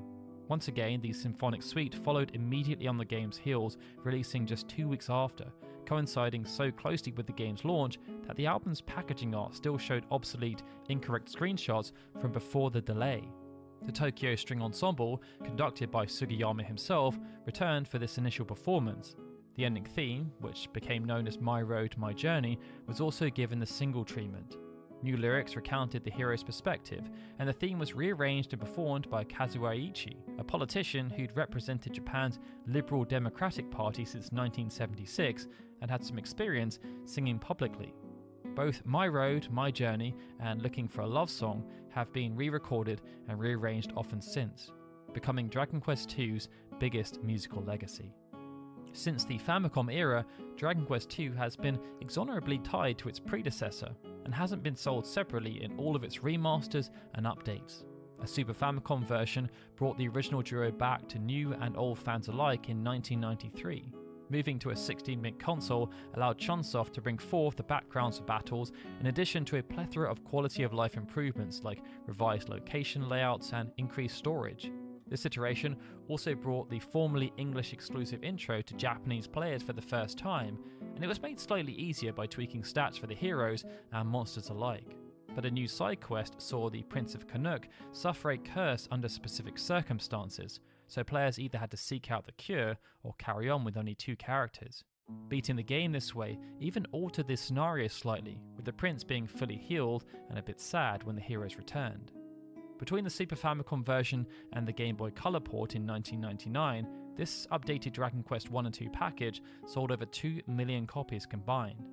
Once again, the symphonic suite followed immediately on the game's heels, releasing just 2 weeks after, coinciding so closely with the game's launch that the album's packaging art still showed obsolete, incorrect screenshots from before the delay. The Tokyo String Ensemble, conducted by Sugiyama himself, returned for this initial performance. The ending theme, which became known as My Road, My Journey, was also given the single treatment. New lyrics recounted the hero's perspective, and the theme was rearranged and performed by Kazuo Eiichi, a politician who'd represented Japan's Liberal Democratic Party since 1976 and had some experience singing publicly. Both My Road, My Journey and Looking for a Love Song have been re-recorded and rearranged often since, becoming Dragon Quest II's biggest musical legacy. Since the Famicom era, Dragon Quest II has been inexorably tied to its predecessor, and hasn't been sold separately in all of its remasters and updates. A Super Famicom version brought the original duo back to new and old fans alike in 1993. Moving to a 16-bit console allowed Chunsoft to bring forth the backgrounds for battles, in addition to a plethora of quality of life improvements like revised location layouts and increased storage. This iteration also brought the formerly English exclusive intro to Japanese players for the first time, and it was made slightly easier by tweaking stats for the heroes and monsters alike. But a new side quest saw the Prince of Canuck suffer a curse under specific circumstances, so players either had to seek out the cure or carry on with only 2 characters. Beating the game this way even altered this scenario slightly, with the prince being fully healed and a bit sad when the heroes returned. Between the Super Famicom version and the Game Boy Color port in 1999, this updated Dragon Quest 1 and 2 package sold over 2 million copies combined,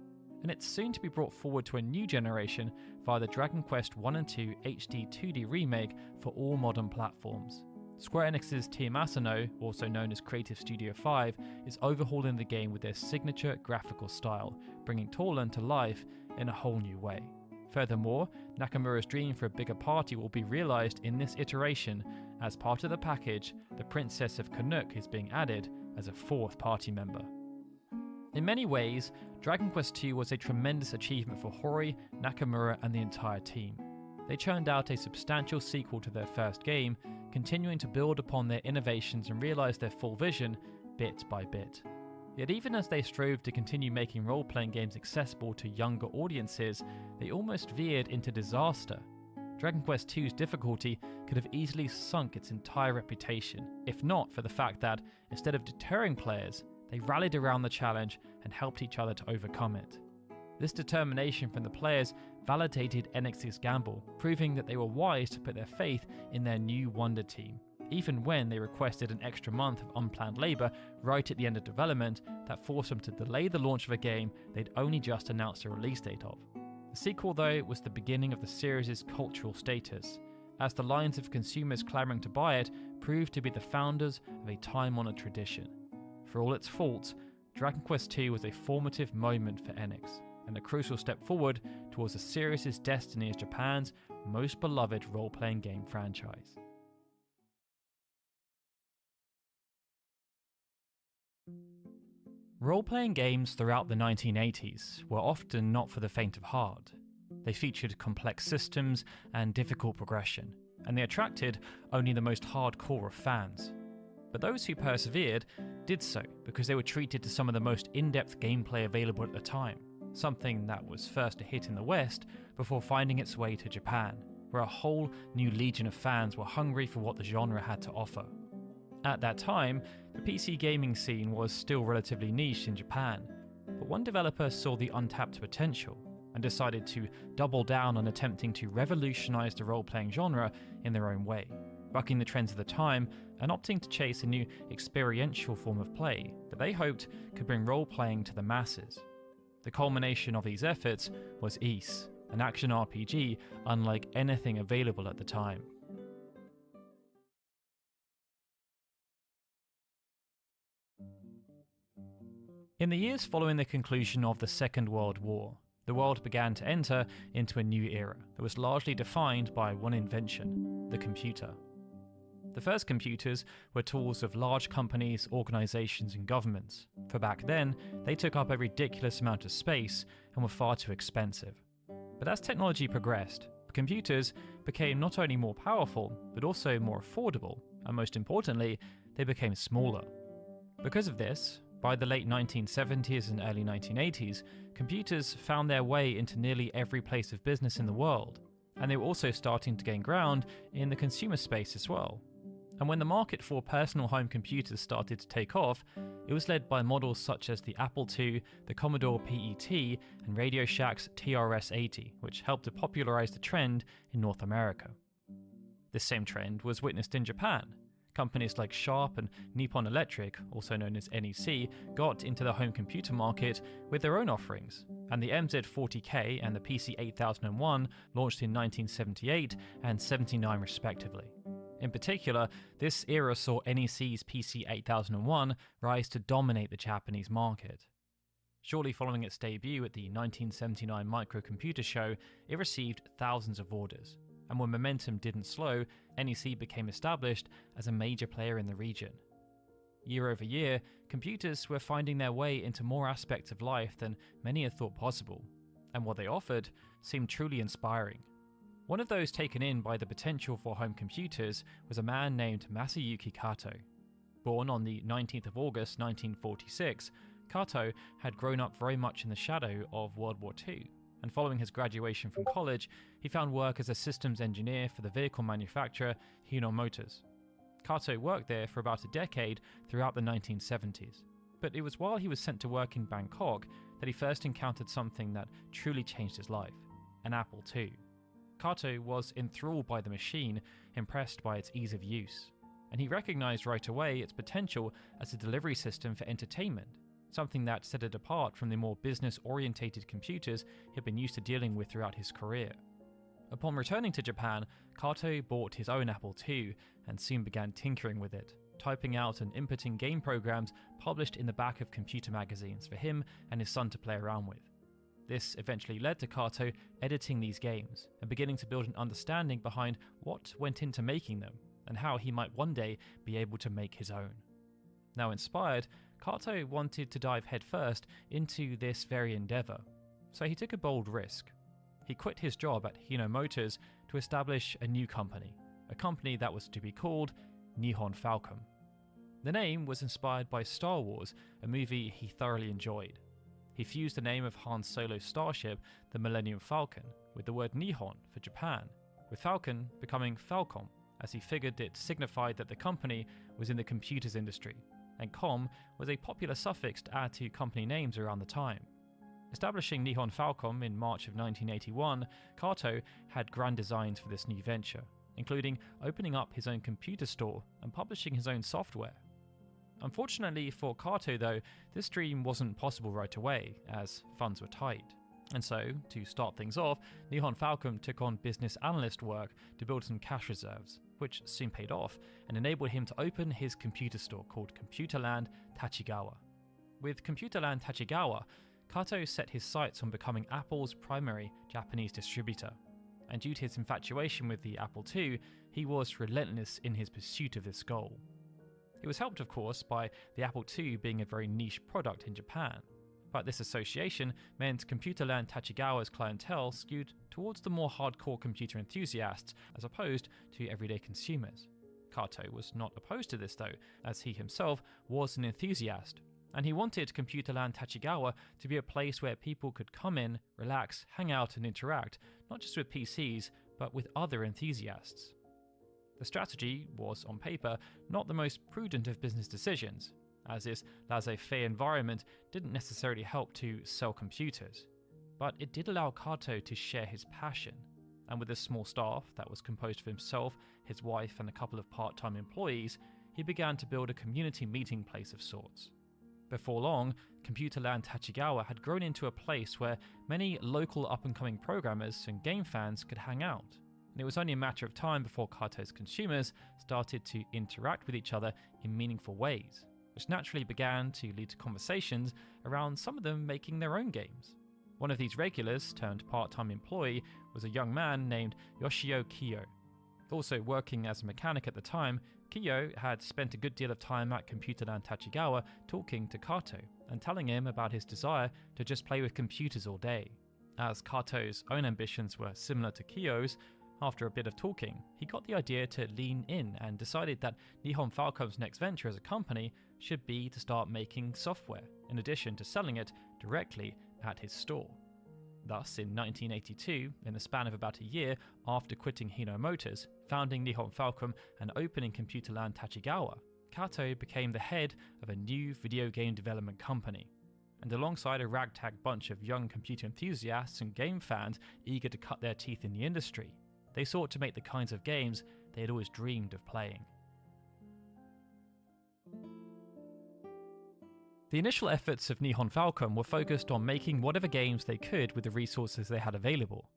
and it's soon to be brought forward to a new generation via the Dragon Quest 1 and 2 HD 2D remake for all modern platforms. Square Enix's Team Asano, also known as Creative Studio 5, is overhauling the game with their signature graphical style, bringing Torland to life in a whole new way. Furthermore, Nakamura's dream for a bigger party will be realised in this iteration. As part of the package, the Princess of Canuck is being added as a 4th party member. In many ways, Dragon Quest II was a tremendous achievement for Hori, Nakamura and the entire team. They churned out a substantial sequel to their first game, continuing to build upon their innovations and realise their full vision bit by bit. Yet even as they strove to continue making role-playing games accessible to younger audiences, they almost veered into disaster. Dragon Quest II's difficulty could have easily sunk its entire reputation, if not for the fact that, instead of deterring players, they rallied around the challenge and helped each other to overcome it. This determination from the players validated Enix's gamble, proving that they were wise to put their faith in their new Wonder Team, even when they requested an extra month of unplanned labour right at the end of development that forced them to delay the launch of a game they'd only just announced a release date of. The sequel, though, was the beginning of the series' cultural status, as the lines of consumers clamouring to buy it proved to be the founders of a time-honoured tradition. For all its faults, Dragon Quest II was a formative moment for Enix, and a crucial step forward towards the series' destiny as Japan's most beloved role-playing game franchise. Role-playing games throughout the 1980s were often not for the faint of heart. They featured complex systems and difficult progression, and they attracted only the most hardcore of fans. But those who persevered did so because they were treated to some of the most in-depth gameplay available at the time, something that was first a hit in the West before finding its way to Japan, where a whole new legion of fans were hungry for what the genre had to offer. At that time, the PC gaming scene was still relatively niche in Japan, but one developer saw the untapped potential and decided to double down on attempting to revolutionize the role-playing genre in their own way, bucking the trends of the time and opting to chase a new experiential form of play that they hoped could bring role-playing to the masses. The culmination of these efforts was Ys, an action RPG unlike anything available at the time. In the years following the conclusion of the Second World War, the world began to enter into a new era that was largely defined by one invention: the computer. The first computers were tools of large companies, organisations and governments, for back then they took up a ridiculous amount of space and were far too expensive. But as technology progressed, computers became not only more powerful, but also more affordable, and most importantly, they became smaller. Because of this, by the late 1970s and early 1980s, computers found their way into nearly every place of business in the world, and they were also starting to gain ground in the consumer space as well. And when the market for personal home computers started to take off, it was led by models such as the Apple II, the Commodore PET, and Radio Shack's TRS-80, which helped to popularize the trend in North America. This same trend was witnessed in Japan. Companies like Sharp and Nippon Electric, also known as NEC, got into the home computer market with their own offerings, and the MZ40K and the PC8001 launched in 1978 and 79 respectively. In particular, this era saw NEC's PC8001 rise to dominate the Japanese market. Shortly following its debut at the 1979 Microcomputer Show, it received thousands of orders, and when momentum didn't slow, NEC became established as a major player in the region. Year over year, computers were finding their way into more aspects of life than many had thought possible, and what they offered seemed truly inspiring. One of those taken in by the potential for home computers was a man named Masayuki Kato. Born on the 19th of August 1946, Kato had grown up very much in the shadow of World War II, and following his graduation from college, he found work as a systems engineer for the vehicle manufacturer Hino Motors. Kato worked there for about a decade throughout the 1970s, but it was while he was sent to work in Bangkok that he first encountered something that truly changed his life: an Apple II. Kato was enthralled by the machine, impressed by its ease of use, and he recognized right away its potential as a delivery system for entertainment, something that set it apart from the more business-orientated computers he'd been used to dealing with throughout his career. Upon returning to Japan, Kato bought his own Apple II and soon began tinkering with it, typing out and inputting game programs published in the back of computer magazines for him and his son to play around with. This eventually led to Kato editing these games and beginning to build an understanding behind what went into making them and how he might one day be able to make his own. Now inspired, Kato wanted to dive headfirst into this very endeavour, so he took a bold risk. He quit his job at Hino Motors to establish a new company, a company that was to be called Nihon Falcom. The name was inspired by Star Wars, a movie he thoroughly enjoyed. He fused the name of Han Solo's starship, the Millennium Falcon, with the word Nihon for Japan, with Falcon becoming Falcom, as he figured it signified that the company was in the computers industry, and com was a popular suffix to add to company names around the time. Establishing Nihon Falcom in March of 1981, Kato had grand designs for this new venture, including opening up his own computer store and publishing his own software. Unfortunately for Kato though, this dream wasn't possible right away, as funds were tight. And so, to start things off, Nihon Falcom took on business analyst work to build some cash reserves, which soon paid off and enabled him to open his computer store called Computerland Tachigawa. With Computerland Tachigawa, Kato set his sights on becoming Apple's primary Japanese distributor, and due to his infatuation with the Apple II, he was relentless in his pursuit of this goal. It was helped, of course, by the Apple II being a very niche product in Japan, but this association meant Computerland Tachigawa's clientele skewed towards the more hardcore computer enthusiasts as opposed to everyday consumers. Kato was not opposed to this though, as he himself was an enthusiast, and he wanted Computerland Tachigawa to be a place where people could come in, relax, hang out and interact, not just with PCs, but with other enthusiasts. The strategy was, on paper, not the most prudent of business decisions, as this laissez-faire environment didn't necessarily help to sell computers, but it did allow Kato to share his passion, and with a small staff that was composed of himself, his wife and a couple of part-time employees, he began to build a community meeting place of sorts. Before long, Computerland Tachigawa had grown into a place where many local up-and-coming programmers and game fans could hang out, and it was only a matter of time before Kato's consumers started to interact with each other in meaningful ways, which naturally began to lead to conversations around some of them making their own games. One of these regulars turned part-time employee was a young man named Yoshio Kiyo. Also working as a mechanic at the time, Kiyo had spent a good deal of time at Computerland Tachigawa talking to Kato and telling him about his desire to just play with computers all day. As Kato's own ambitions were similar to Kiyo's, after a bit of talking, he got the idea to lean in and decided that Nihon Falcom's next venture as a company should be to start making software, in addition to selling it directly at his store. Thus, in 1982, in the span of about a year after quitting Hino Motors, founding Nihon Falcom and opening Computerland Tachigawa, Kato became the head of a new video game development company. And alongside a ragtag bunch of young computer enthusiasts and game fans eager to cut their teeth in the industry, they sought to make the kinds of games they had always dreamed of playing. The initial efforts of Nihon Falcom were focused on making whatever games they could with the resources they had available.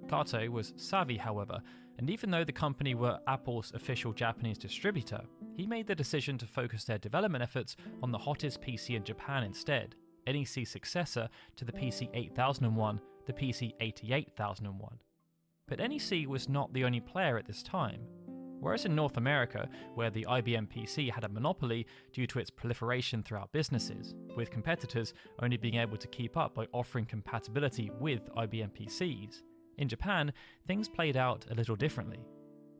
Kato was savvy, however, and even though the company were Apple's official Japanese distributor, he made the decision to focus their development efforts on the hottest PC in Japan instead, NEC's successor to the PC 8001, the PC 88001. But NEC was not the only player at this time. Whereas in North America, where the IBM PC had a monopoly due to its proliferation throughout businesses, with competitors only being able to keep up by offering compatibility with IBM PCs, In Japan, things played out a little differently.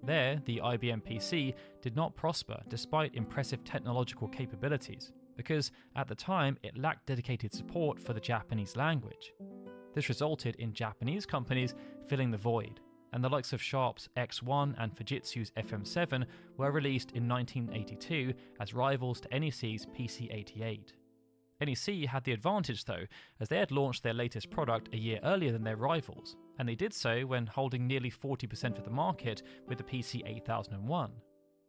There, the IBM PC did not prosper despite impressive technological capabilities, because at the time it lacked dedicated support for the Japanese language. This resulted in Japanese companies filling the void, and the likes of Sharp's X1 and Fujitsu's FM7 were released in 1982 as rivals to NEC's PC-88. NEC had the advantage though, as they had launched their latest product a year earlier than their rivals, and they did so when holding nearly 40% of the market with the PC-8001.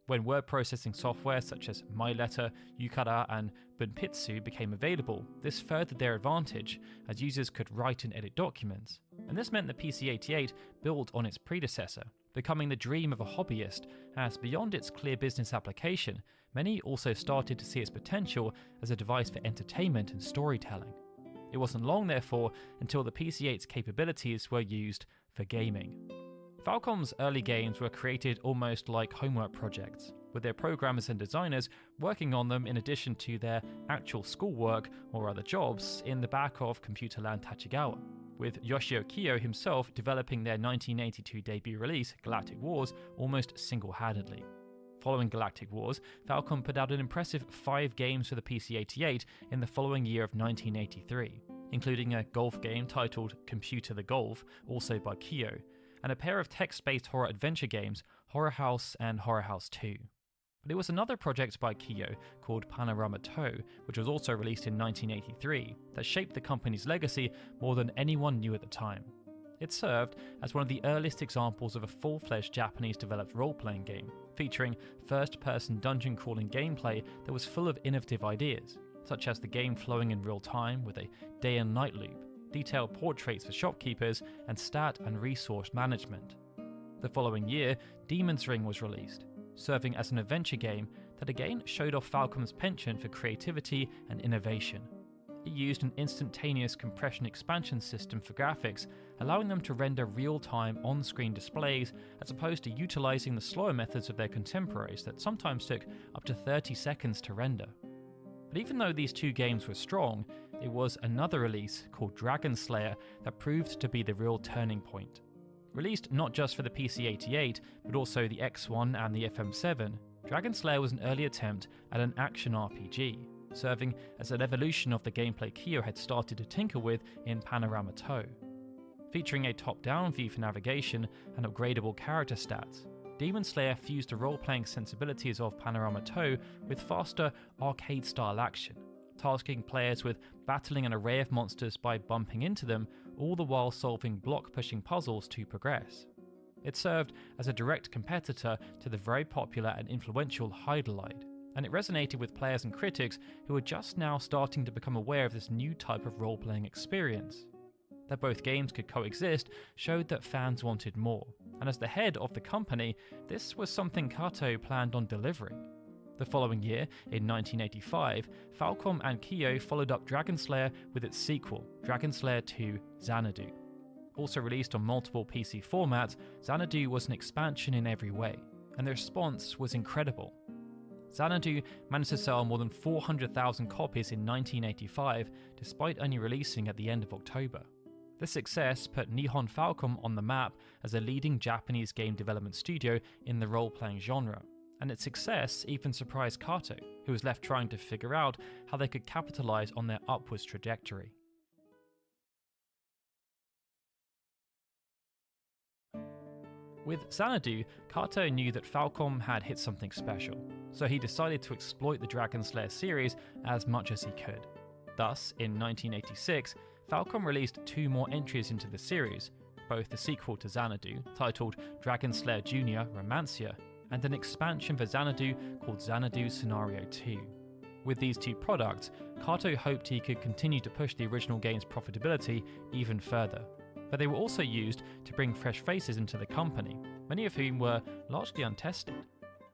When word processing software such as MyLetter, Yukara, and Bunpitsu became available, this furthered their advantage, as users could write and edit documents, and this meant the PC-88 built on its predecessor, becoming the dream of a hobbyist, as beyond its clear business application, many also started to see its potential as a device for entertainment and storytelling. It wasn't long, therefore, until the PC-8's capabilities were used for gaming. Falcom's early games were created almost like homework projects, with their programmers and designers working on them in addition to their actual schoolwork or other jobs in the back of Computerland Tachigawa, with Yoshio Kiyo himself developing their 1982 debut release, Galactic Wars, almost single-handedly. Following Galactic Wars, Falcom put out an impressive 5 games for the PC-88 in the following year of 1983, including a golf game titled Computer the Golf, also by Kiyo, and a pair of text-based horror adventure games, Horror House and Horror House 2. But it was another project by Kiyo called Panorama To, which was also released in 1983, that shaped the company's legacy more than anyone knew at the time. It served as one of the earliest examples of a full-fledged Japanese-developed role-playing game, featuring first-person dungeon-crawling gameplay that was full of innovative ideas, such as the game flowing in real time with a day and night loop, detailed portraits for shopkeepers, and stat and resource management. The following year, Demon's Ring was released, serving as an adventure game that again showed off Falcom's penchant for creativity and innovation. It used an instantaneous compression expansion system for graphics, allowing them to render real-time on-screen displays as opposed to utilizing the slower methods of their contemporaries that sometimes took up to 30 seconds to render. But even though these two games were strong, it was another release called Dragon Slayer that proved to be the real turning point. Released not just for the PC-88, but also the X1 and the FM7, Dragon Slayer was an early attempt at an action RPG, serving as an evolution of the gameplay Kiyo had started to tinker with in Panorama To. Featuring a top-down view for navigation and upgradable character stats, Demon Slayer fused the role-playing sensibilities of Panorama To with faster, arcade-style action, tasking players with battling an array of monsters by bumping into them, all the while solving block-pushing puzzles to progress. It served as a direct competitor to the very popular and influential Hydralide, and it resonated with players and critics who were just now starting to become aware of this new type of role-playing experience. That both games could coexist showed that fans wanted more, and as the head of the company, this was something Kato planned on delivering. The following year, in 1985, Falcom and Kiyo followed up Dragon Slayer with its sequel, Dragon Slayer 2 Xanadu. Also released on multiple PC formats, Xanadu was an expansion in every way, and the response was incredible. Xanadu managed to sell more than 400,000 copies in 1985, despite only releasing at the end of October. This success put Nihon Falcom on the map as a leading Japanese game development studio in the role-playing genre, and its success even surprised Kato, who was left trying to figure out how they could capitalize on their upwards trajectory. With Xanadu, Kato knew that Falcom had hit something special, so he decided to exploit the Dragon Slayer series as much as he could. Thus, in 1986, Falcom released 2 more entries into the series, both the sequel to Xanadu, titled Dragon Slayer Jr. Romancia, and an expansion for Xanadu called Xanadu Scenario 2. With these 2 products, Kato hoped he could continue to push the original game's profitability even further, but they were also used to bring fresh faces into the company, many of whom were largely untested.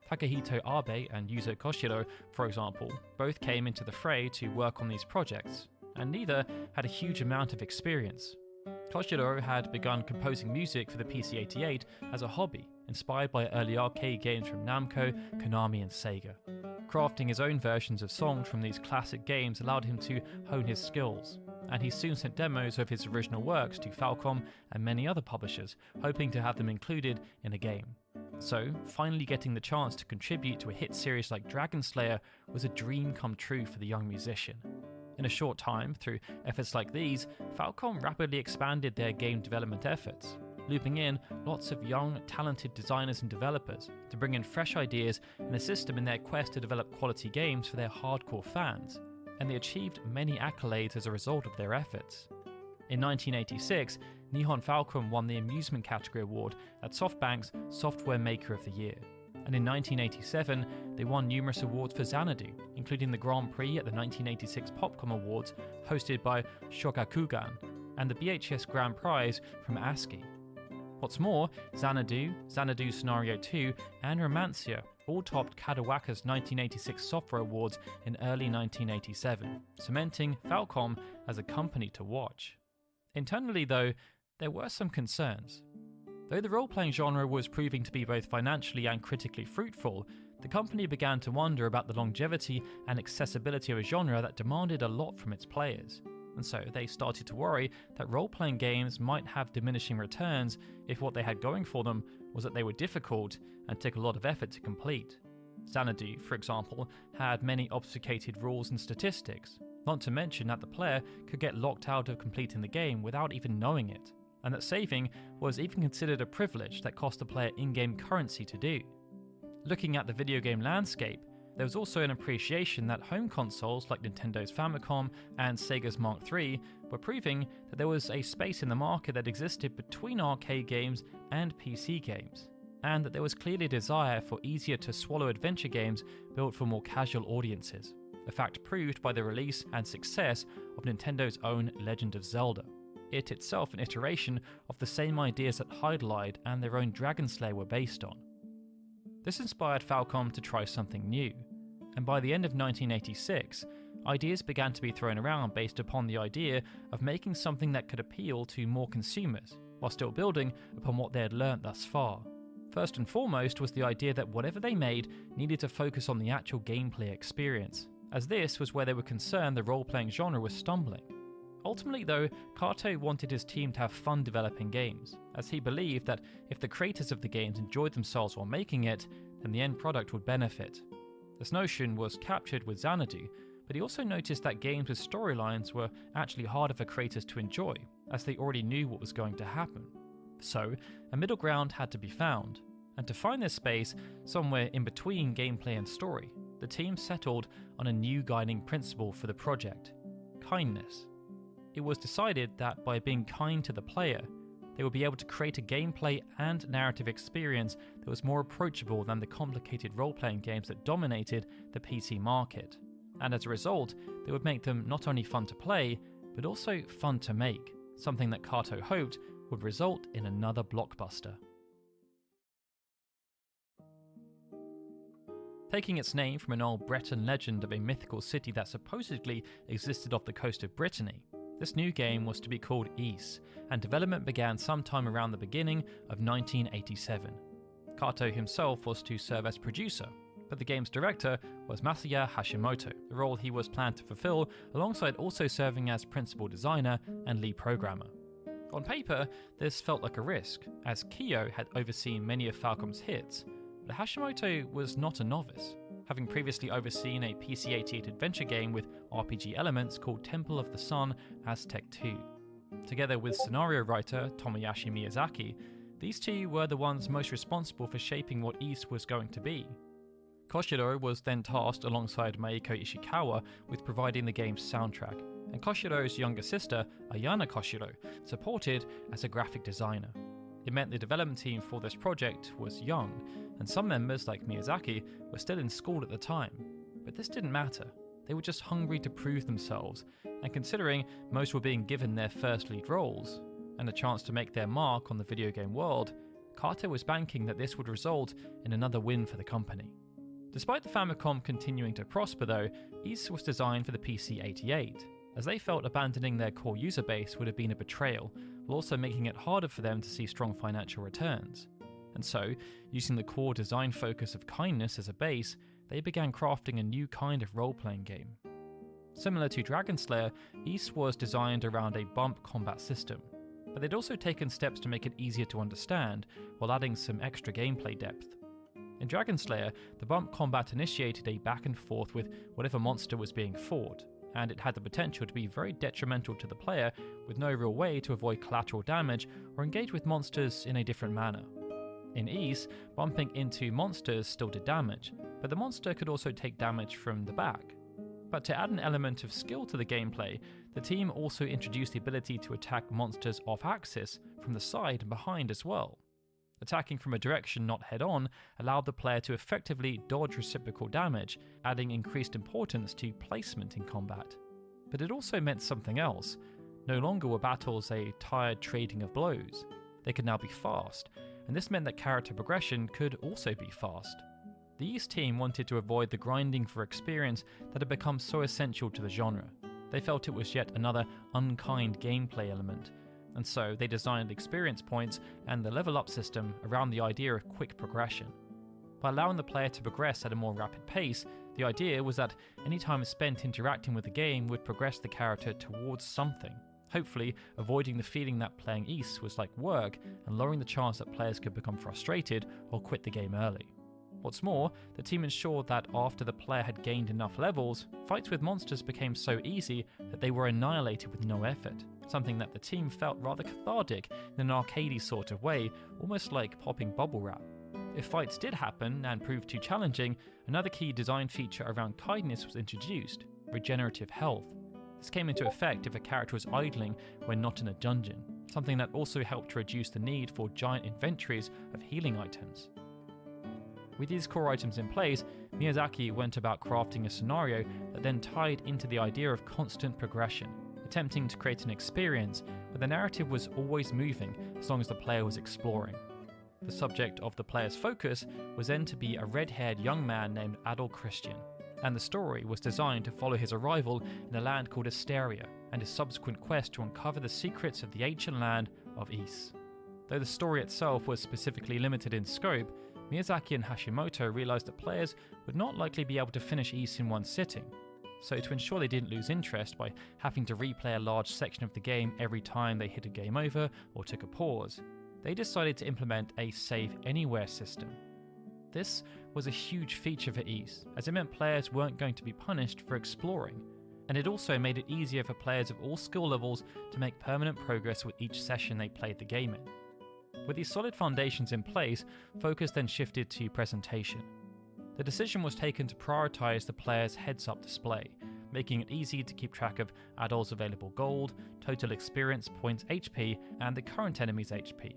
Takahito Abe and Yuzo Koshiro, for example, both came into the fray to work on these projects, and neither had a huge amount of experience. Koshiro had begun composing music for the PC-88 as a hobby, inspired by early arcade games from Namco, Konami and Sega. Crafting his own versions of songs from these classic games allowed him to hone his skills, and he soon sent demos of his original works to Falcom and many other publishers, hoping to have them included in a game. So, finally getting the chance to contribute to a hit series like Dragon Slayer was a dream come true for the young musician. In a short time, through efforts like these, Falcom rapidly expanded their game development efforts, looping in lots of young, talented designers and developers to bring in fresh ideas and assist them in their quest to develop quality games for their hardcore fans, and they achieved many accolades as a result of their efforts. In 1986, Nihon Falcom won the Amusement Category Award at SoftBank's Software Maker of the Year, and in 1987 they won numerous awards for Xanadu, including the Grand Prix at the 1986 Popcom Awards hosted by Shogakukan, and the BHS Grand Prize from ASCII. What's more, Xanadu, Xanadu Scenario 2, and Romancia all topped Kadokawa's 1986 Software Awards in early 1987, cementing Falcom as a company to watch. Internally though, there were some concerns. Though the role-playing genre was proving to be both financially and critically fruitful, the company began to wonder about the longevity and accessibility of a genre that demanded a lot from its players. And so they started to worry that role-playing games might have diminishing returns if what they had going for them was that they were difficult and took a lot of effort to complete. Xanadu, for example, had many obfuscated rules and statistics, not to mention that the player could get locked out of completing the game without even knowing it, and that saving was even considered a privilege that cost the player in-game currency to do. Looking at the video game landscape, there was also an appreciation that home consoles like Nintendo's Famicom and Sega's Mark III were proving that there was a space in the market that existed between arcade games and PC games, and that there was clearly a desire for easier to swallow adventure games built for more casual audiences, a fact proved by the release and success of Nintendo's own Legend of Zelda, it itself an iteration of the same ideas that Hydralight and their own Dragon Slayer were based on. This inspired Falcom to try something new, and by the end of 1986, ideas began to be thrown around based upon the idea of making something that could appeal to more consumers, while still building upon what they had learnt thus far. First and foremost was the idea that whatever they made needed to focus on the actual gameplay experience, as this was where they were concerned the role-playing genre was stumbling. Ultimately though, Kato wanted his team to have fun developing games, as he believed that if the creators of the games enjoyed themselves while making it, then the end product would benefit. This notion was captured with Xanadu, but he also noticed that games with storylines were actually harder for creators to enjoy, as they already knew what was going to happen. So, a middle ground had to be found, and to find this space somewhere in between gameplay and story, the team settled on a new guiding principle for the project: kindness. It was decided that by being kind to the player, they would be able to create a gameplay and narrative experience that was more approachable than the complicated role-playing games that dominated the PC market. And as a result, they would make them not only fun to play, but also fun to make, something that Kato hoped would result in another blockbuster. Taking its name from an old Breton legend of a mythical city that supposedly existed off the coast of Brittany, this new game was to be called Ys, and development began sometime around the beginning of 1987. Kato himself was to serve as producer, but the game's director was Masaya Hashimoto, a role he was planned to fulfill alongside also serving as principal designer and lead programmer. On paper, this felt like a risk, as Kiyo had overseen many of Falcom's hits, but Hashimoto was not a novice, having previously overseen a PC-88 adventure game with RPG elements called Temple of the Sun Aztec 2. Together with scenario writer Tomoyasu Miyazaki, these two were the ones most responsible for shaping what Ys was going to be. Koshiro was then tasked alongside Maeko Ishikawa with providing the game's soundtrack, and Koshiro's younger sister, Ayana Koshiro, supported as a graphic designer. It meant the development team for this project was young, and some members, like Miyazaki, were still in school at the time. But this didn't matter. They were just hungry to prove themselves, and considering most were being given their first lead roles, and a chance to make their mark on the video game world, Kato was banking that this would result in another win for the company. Despite the Famicom continuing to prosper though, Ys was designed for the PC-88, as they felt abandoning their core user base would have been a betrayal, while also making it harder for them to see strong financial returns. And so, using the core design focus of kindness as a base, they began crafting a new kind of role-playing game. Similar to Dragon Slayer, Ys was designed around a bump combat system, but they'd also taken steps to make it easier to understand while adding some extra gameplay depth. In Dragon Slayer, the bump combat initiated a back and forth with whatever monster was being fought, and it had the potential to be very detrimental to the player with no real way to avoid collateral damage or engage with monsters in a different manner. In Ys, bumping into monsters still did damage, but the monster could also take damage from the back. But to add an element of skill to the gameplay, the team also introduced the ability to attack monsters off-axis from the side and behind as well. Attacking from a direction not head-on allowed the player to effectively dodge reciprocal damage, adding increased importance to placement in combat. But it also meant something else. No longer were battles a tired trading of blows. They could now be fast, and this meant that character progression could also be fast. The Ys team wanted to avoid the grinding for experience that had become so essential to the genre. They felt it was yet another unkind gameplay element, and so they designed experience points and the level up system around the idea of quick progression. By allowing the player to progress at a more rapid pace, the idea was that any time spent interacting with the game would progress the character towards something, hopefully avoiding the feeling that playing Ys was like work and lowering the chance that players could become frustrated or quit the game early. What's more, the team ensured that after the player had gained enough levels, fights with monsters became so easy that they were annihilated with no effort, something that the team felt rather cathartic in an arcadey sort of way, almost like popping bubble wrap. If fights did happen and proved too challenging, another key design feature around kindness was introduced: regenerative health. This came into effect if a character was idling when not in a dungeon, something that also helped to reduce the need for giant inventories of healing items. With these core items in place, Miyazaki went about crafting a scenario that then tied into the idea of constant progression, attempting to create an experience where the narrative was always moving as long as the player was exploring. The subject of the player's focus was then to be a red-haired young man named Adol Christian, and the story was designed to follow his arrival in a land called Asteria and his subsequent quest to uncover the secrets of the ancient land of Ys. Though the story itself was specifically limited in scope, Miyazaki and Hashimoto realised that players would not likely be able to finish Ys in one sitting, so to ensure they didn't lose interest by having to replay a large section of the game every time they hit a game over or took a pause, they decided to implement a save anywhere system. This was a huge feature for Ys, as it meant players weren't going to be punished for exploring, and it also made it easier for players of all skill levels to make permanent progress with each session they played the game in. With these solid foundations in place, focus then shifted to presentation. The decision was taken to prioritise the player's heads-up display, making it easy to keep track of Adol's available gold, total experience points HP, and the current enemy's HP.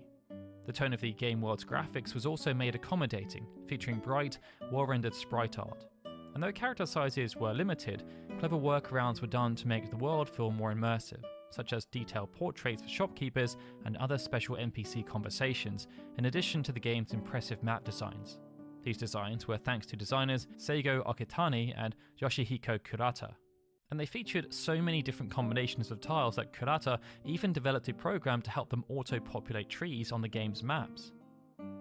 The tone of the game world's graphics was also made accommodating, featuring bright, well-rendered sprite art. And though character sizes were limited, clever workarounds were done to make the world feel more immersive, such as detailed portraits for shopkeepers and other special NPC conversations, in addition to the game's impressive map designs. These designs were thanks to designers Seigo Akitani and Yoshihiko Kurata, and they featured so many different combinations of tiles that Kurata even developed a program to help them auto-populate trees on the game's maps.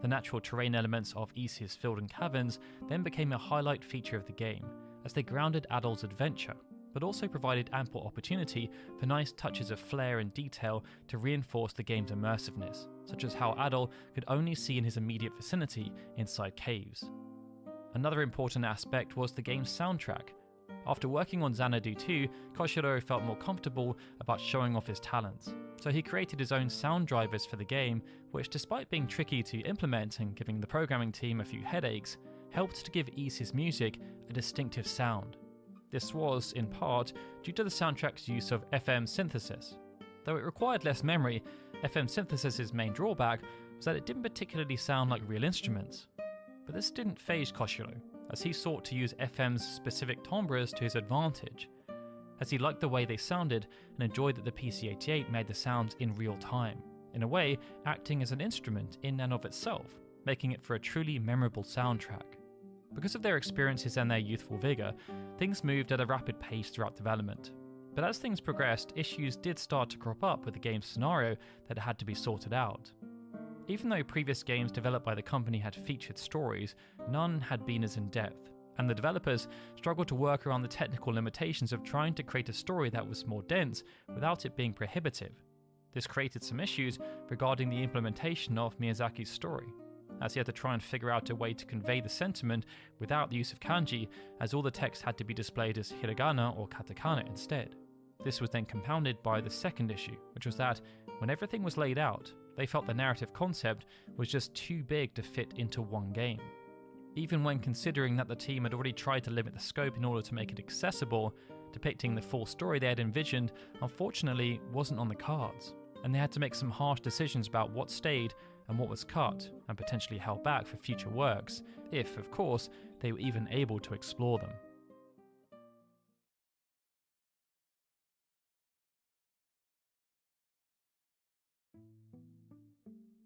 The natural terrain elements of Ys's field and caverns then became a highlight feature of the game, as they grounded Adol's adventure, but also provided ample opportunity for nice touches of flair and detail to reinforce the game's immersiveness, such as how Adol could only see in his immediate vicinity inside caves. Another important aspect was the game's soundtrack. After working on Xanadu 2, Koshiro felt more comfortable about showing off his talents, so he created his own sound drivers for the game, which, despite being tricky to implement and giving the programming team a few headaches, helped to give Ys's music a distinctive sound. This was, in part, due to the soundtrack's use of FM synthesis. Though it required less memory, FM synthesis's main drawback was that it didn't particularly sound like real instruments. But this didn't faze Koshiro, as he sought to use FM's specific timbres to his advantage, as he liked the way they sounded and enjoyed that the PC-88 made the sounds in real time, in a way acting as an instrument in and of itself, making it for a truly memorable soundtrack. Because of their experiences and their youthful vigour, things moved at a rapid pace throughout development. But as things progressed, issues did start to crop up with the game's scenario that had to be sorted out. Even though previous games developed by the company had featured stories, none had been as in-depth, and the developers struggled to work around the technical limitations of trying to create a story that was more dense without it being prohibitive. This created some issues regarding the implementation of Miyazaki's story, as he had to try and figure out a way to convey the sentiment without the use of kanji, as all the text had to be displayed as hiragana or katakana instead. This was then compounded by the second issue, which was that when everything was laid out, they felt the narrative concept was just too big to fit into one game. Even when considering that the team had already tried to limit the scope in order to make it accessible, depicting the full story they had envisioned unfortunately wasn't on the cards, and they had to make some harsh decisions about what stayed and what was cut and potentially held back for future works, if, of course, they were even able to explore them.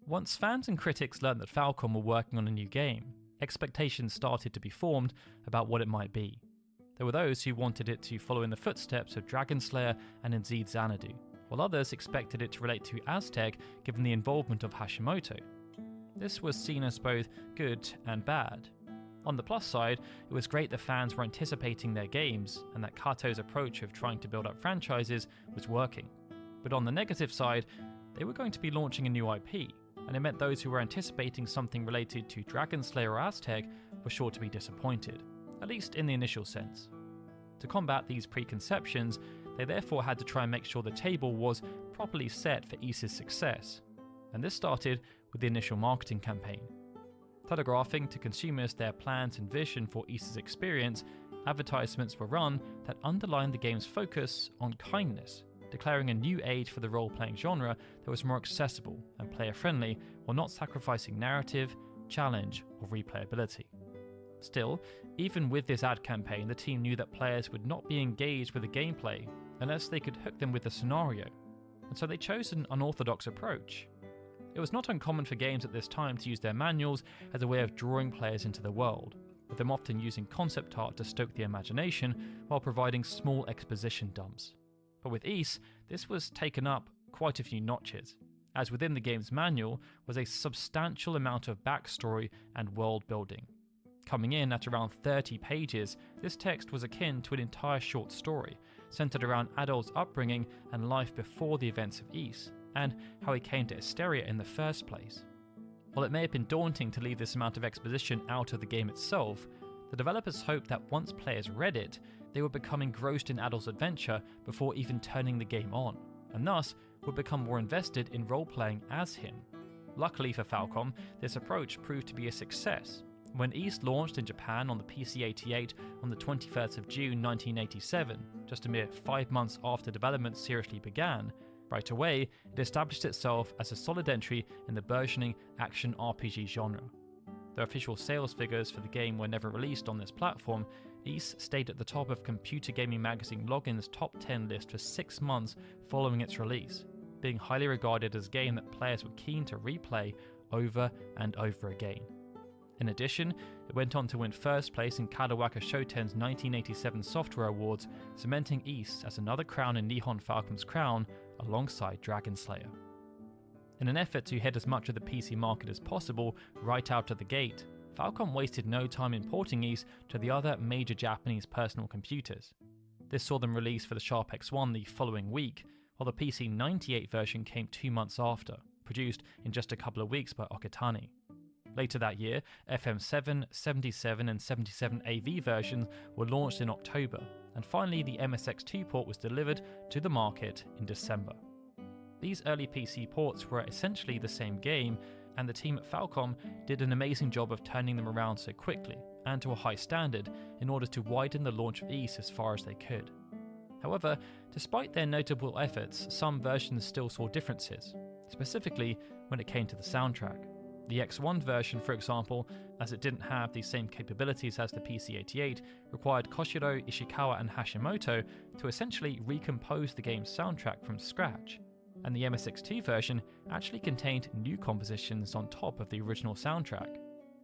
Once fans and critics learned that Falcom were working on a new game, expectations started to be formed about what it might be. There were those who wanted it to follow in the footsteps of Dragon Slayer and indeed Xanadu, while others expected it to relate to Aztec given the involvement of Hashimoto. This was seen as both good and bad. On the plus side, it was great that fans were anticipating their games and that Kato's approach of trying to build up franchises was working. But on the negative side, they were going to be launching a new IP, and it meant those who were anticipating something related to Dragon Slayer or Aztec were sure to be disappointed, at least in the initial sense. To combat these preconceptions, they therefore had to try and make sure the table was properly set for Ys's success, and this started with the initial marketing campaign. Telegraphing to consumers their plans and vision for Ys's experience, advertisements were run that underlined the game's focus on kindness, declaring a new age for the role-playing genre that was more accessible and player-friendly while not sacrificing narrative, challenge, or replayability. Still, even with this ad campaign, the team knew that players would not be engaged with the gameplay unless they could hook them with the scenario, and so they chose an unorthodox approach. It was not uncommon for games at this time to use their manuals as a way of drawing players into the world, with them often using concept art to stoke the imagination while providing small exposition dumps. But with Ys, this was taken up quite a few notches, as within the game's manual was a substantial amount of backstory and world building. Coming in at around 30 pages, this text was akin to an entire short story, centered around Adol's upbringing and life before the events of Ys, and how he came to Asteria in the first place. While it may have been daunting to leave this amount of exposition out of the game itself, the developers hoped that once players read it, they would become engrossed in Adol's adventure before even turning the game on, and thus would become more invested in role-playing as him. Luckily for Falcom, this approach proved to be a success. When Ys launched in Japan on the PC-88 on the 21st of June 1987, just a mere 5 months after development seriously began, right away it established itself as a solid entry in the burgeoning action RPG genre. Though official sales figures for the game were never released on this platform, Ys stayed at the top of Computer Gaming Magazine Login's top 10 list for 6 months following its release, being highly regarded as a game that players were keen to replay over and over again. In addition, it went on to win first place in Kadokawa Shoten's 1987 Software Awards, cementing Ys as another crown in Nihon Falcom's crown alongside Dragon Slayer. In an effort to hit as much of the PC market as possible right out of the gate, Falcom wasted no time importing Ys to the other major Japanese personal computers. This saw them release for the Sharp X1 the following week, while the PC-98 version came 2 months after, produced in just a couple of weeks by Okitani. Later that year, FM7, 77 and 77AV versions were launched in October, and finally the MSX2 port was delivered to the market in December. These early PC ports were essentially the same game, and the team at Falcom did an amazing job of turning them around so quickly and to a high standard in order to widen the launch of Ys as far as they could. However, despite their notable efforts, some versions still saw differences, specifically when it came to the soundtrack. The X1 version, for example, as it didn't have the same capabilities as the PC-88, required Koshiro, Ishikawa and Hashimoto to essentially recompose the game's soundtrack from scratch, and the MSX2 version actually contained new compositions on top of the original soundtrack.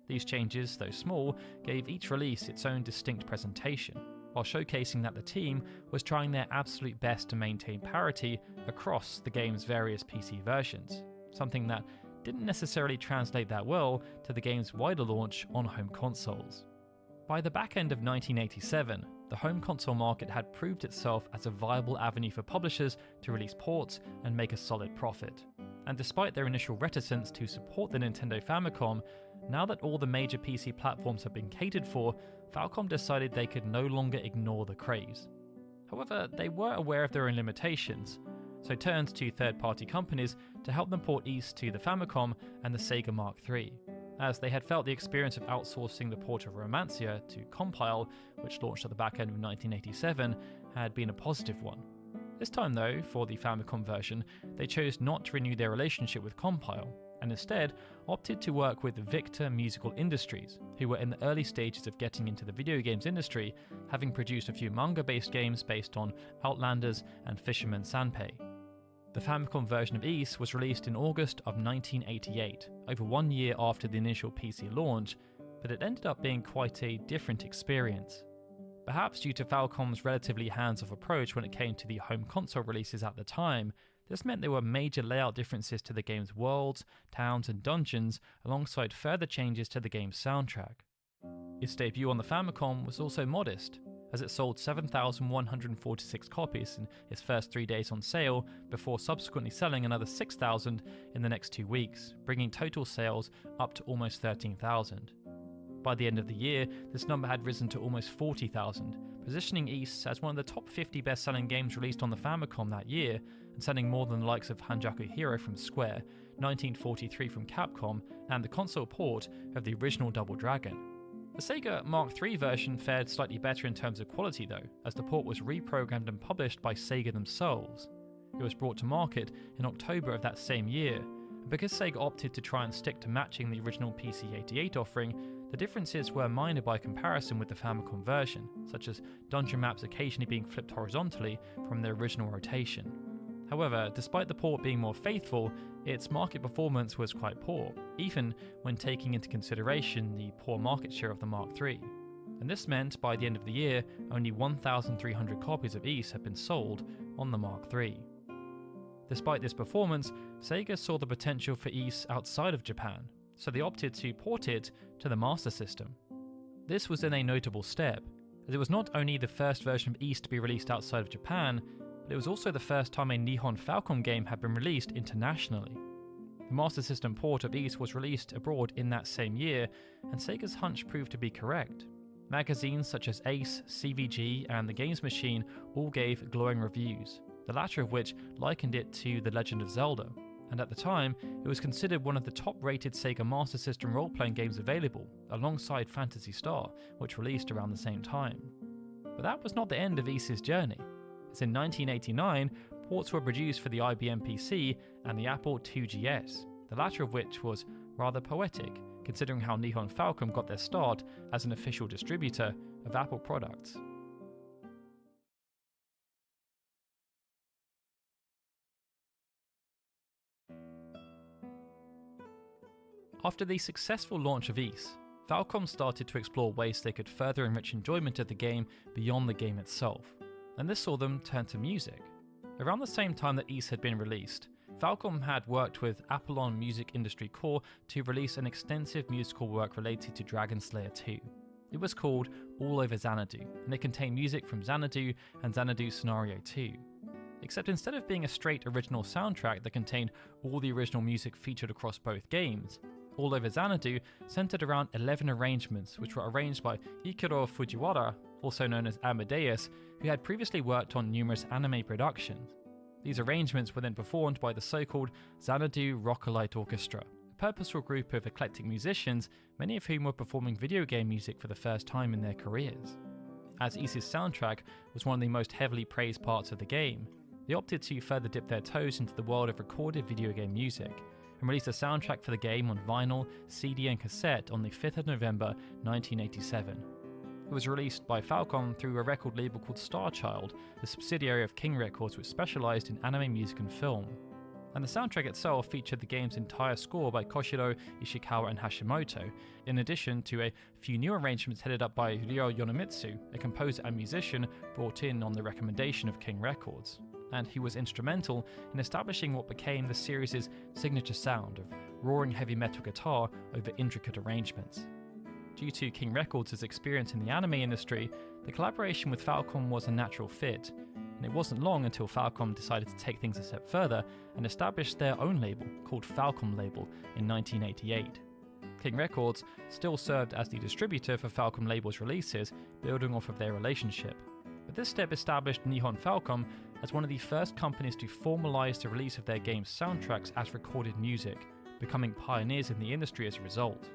These changes, though small, gave each release its own distinct presentation, while showcasing that the team was trying their absolute best to maintain parity across the game's various PC versions, something that didn't necessarily translate that well to the game's wider launch on home consoles. By the back end of 1987, the home console market had proved itself as a viable avenue for publishers to release ports and make a solid profit. And despite their initial reticence to support the Nintendo Famicom, now that all the major PC platforms have been catered for, Falcom decided they could no longer ignore the craze. However, they were aware of their own limitations, so turned to third-party companies to help them port Ys to the Famicom and the Sega Mark III, as they had felt the experience of outsourcing the port of Romancia to Compile, which launched at the back end of 1987, had been a positive one. This time though, for the Famicom version, they chose not to renew their relationship with Compile, and instead opted to work with Victor Musical Industries, who were in the early stages of getting into the video games industry, having produced a few manga-based games based on Outlanders and Fisherman Sanpei. The Famicom version of Ys was released in August of 1988, over 1 year after the initial PC launch, but it ended up being quite a different experience. Perhaps due to Falcom's relatively hands-off approach when it came to the home console releases at the time, this meant there were major layout differences to the game's worlds, towns and dungeons, alongside further changes to the game's soundtrack. Its debut on the Famicom was also modest, as it sold 7,146 copies in its first 3 days on sale, before subsequently selling another 6,000 in the next 2 weeks, bringing total sales up to almost 13,000. By the end of the year, this number had risen to almost 40,000, positioning Ys as one of the top 50 best-selling games released on the Famicom that year, and selling more than the likes of Hanjaku Hero from Square, 1943 from Capcom, and the console port of the original Double Dragon. The Sega Mark III version fared slightly better in terms of quality though, as the port was reprogrammed and published by Sega themselves. It was brought to market in October of that same year, and because Sega opted to try and stick to matching the original PC-88 offering, the differences were minor by comparison with the Famicom version, such as dungeon maps occasionally being flipped horizontally from their original rotation. However, despite the port being more faithful, its market performance was quite poor, even when taking into consideration the poor market share of the Mark III. And this meant by the end of the year, only 1,300 copies of Ys had been sold on the Mark III. Despite this performance, Sega saw the potential for Ys outside of Japan, so they opted to port it to the Master System. This was then a notable step, as it was not only the first version of Ys to be released outside of Japan, but it was also the first time a Nihon Falcom game had been released internationally. The Master System port of Ys was released abroad in that same year, and Sega's hunch proved to be correct. Magazines such as Ace, CVG, and The Games Machine all gave glowing reviews, the latter of which likened it to The Legend of Zelda, and at the time, it was considered one of the top-rated Sega Master System role-playing games available, alongside Phantasy Star, which released around the same time. But that was not the end of Ys's journey, as in 1989, ports were produced for the IBM PC and the Apple IIgs, the latter of which was rather poetic, considering how Nihon Falcom got their start as an official distributor of Apple products. After the successful launch of Ys, Falcom started to explore ways they could further enrich enjoyment of the game beyond the game itself, and this saw them turn to music. Around the same time that Ys had been released, Falcom had worked with Apollon Music Industry Corps to release an extensive musical work related to Dragon Slayer 2. It was called All Over Xanadu, and it contained music from Xanadu and Xanadu Scenario 2. Except instead of being a straight original soundtrack that contained all the original music featured across both games, All Over Xanadu centered around 11 arrangements which were arranged by Ikiro Fujiwara, also known as Amadeus, who had previously worked on numerous anime productions. These arrangements were then performed by the so-called Xanadu Rocklight Orchestra, a purposeful group of eclectic musicians, many of whom were performing video game music for the first time in their careers. As Ys's soundtrack was one of the most heavily praised parts of the game, they opted to further dip their toes into the world of recorded video game music, and released a soundtrack for the game on vinyl, CD and cassette on the 5th of November 1987. It was released by Falcom through a record label called Starchild, the subsidiary of King Records which specialised in anime music and film. And the soundtrack itself featured the game's entire score by Koshiro, Ishikawa and Hashimoto, in addition to a few new arrangements headed up by Ryo Yonemitsu, a composer and musician brought in on the recommendation of King Records, and he was instrumental in establishing what became the series' signature sound of roaring heavy metal guitar over intricate arrangements. Due to King Records' experience in the anime industry, the collaboration with Falcom was a natural fit, and it wasn't long until Falcom decided to take things a step further and established their own label, called Falcom Label, in 1988. King Records still served as the distributor for Falcom Label's releases, building off of their relationship. But this step established Nihon Falcom as one of the first companies to formalize the release of their game's soundtracks as recorded music, becoming pioneers in the industry as a result.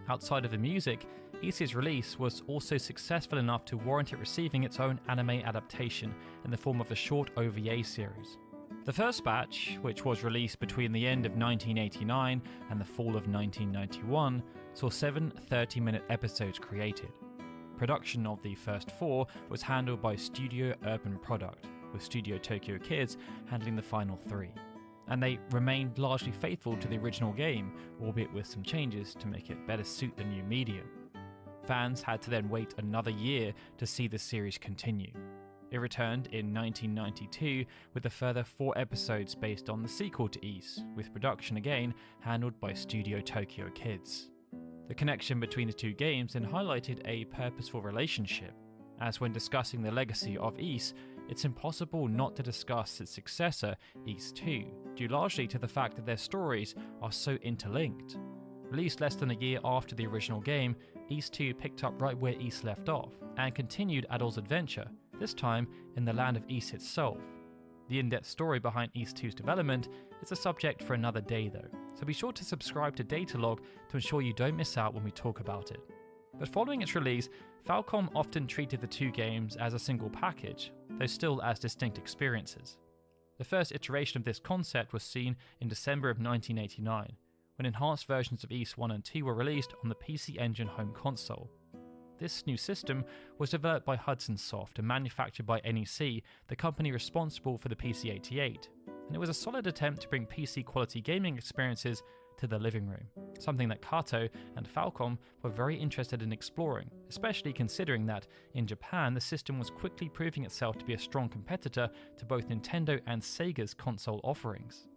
Outside of the music, Ys's release was also successful enough to warrant it receiving its own anime adaptation in the form of a short OVA series. The first batch, which was released between the end of 1989 and the fall of 1991, saw 7 30-minute episodes created. Production of the first 4 was handled by Studio Urban Product, with Studio Tokyo Kids handling the final 3. And they remained largely faithful to the original game, albeit with some changes to make it better suit the new medium. Fans had to then wait another year to see the series continue. It returned in 1992 with a further 4 episodes based on the sequel to Ys, with production again handled by Studio Tokyo Kids. The connection between the two games then highlighted a purposeful relationship, as when discussing the legacy of Ys, it's impossible not to discuss its successor, Ys 2, due largely to the fact that their stories are so interlinked. Released less than a year after the original game, Ys 2 picked up right where Ys left off, and continued Adol's adventure, this time in the land of Ys itself. The in-depth story behind Ys 2's development is a subject for another day though, so be sure to subscribe to Datalog to ensure you don't miss out when we talk about it. But following its release, Falcom often treated the two games as a single package, though still as distinct experiences. The first iteration of this concept was seen in December of 1989, when enhanced versions of Ys 1 and 2 were released on the PC Engine home console. This new system was developed by Hudson Soft and manufactured by NEC, the company responsible for the PC-88, and it was a solid attempt to bring PC-quality gaming experiences to the living room, something that Kato and Falcom were very interested in exploring, especially considering that, in Japan, the system was quickly proving itself to be a strong competitor to both Nintendo and Sega's console offerings.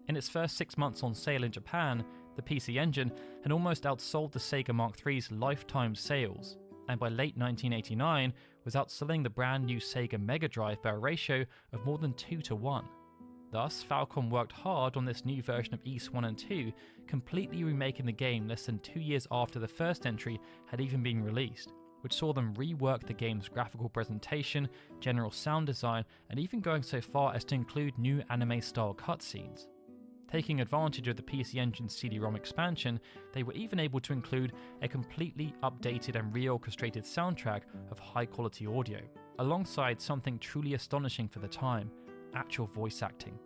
In its first 6 months on sale in Japan, the PC Engine had almost outsold the Sega Mark III's lifetime sales, and by late 1989 was outselling the brand new Sega Mega Drive by a ratio of more than 2 to 1. Thus, Falcom worked hard on this new version of Ys 1 and 2, completely remaking the game less than 2 years after the first entry had even been released, which saw them rework the game's graphical presentation, general sound design, and even going so far as to include new anime-style cutscenes. Taking advantage of the PC Engine's CD-ROM expansion, they were even able to include a completely updated and reorchestrated soundtrack of high-quality audio, alongside something truly astonishing for the time: actual voice acting.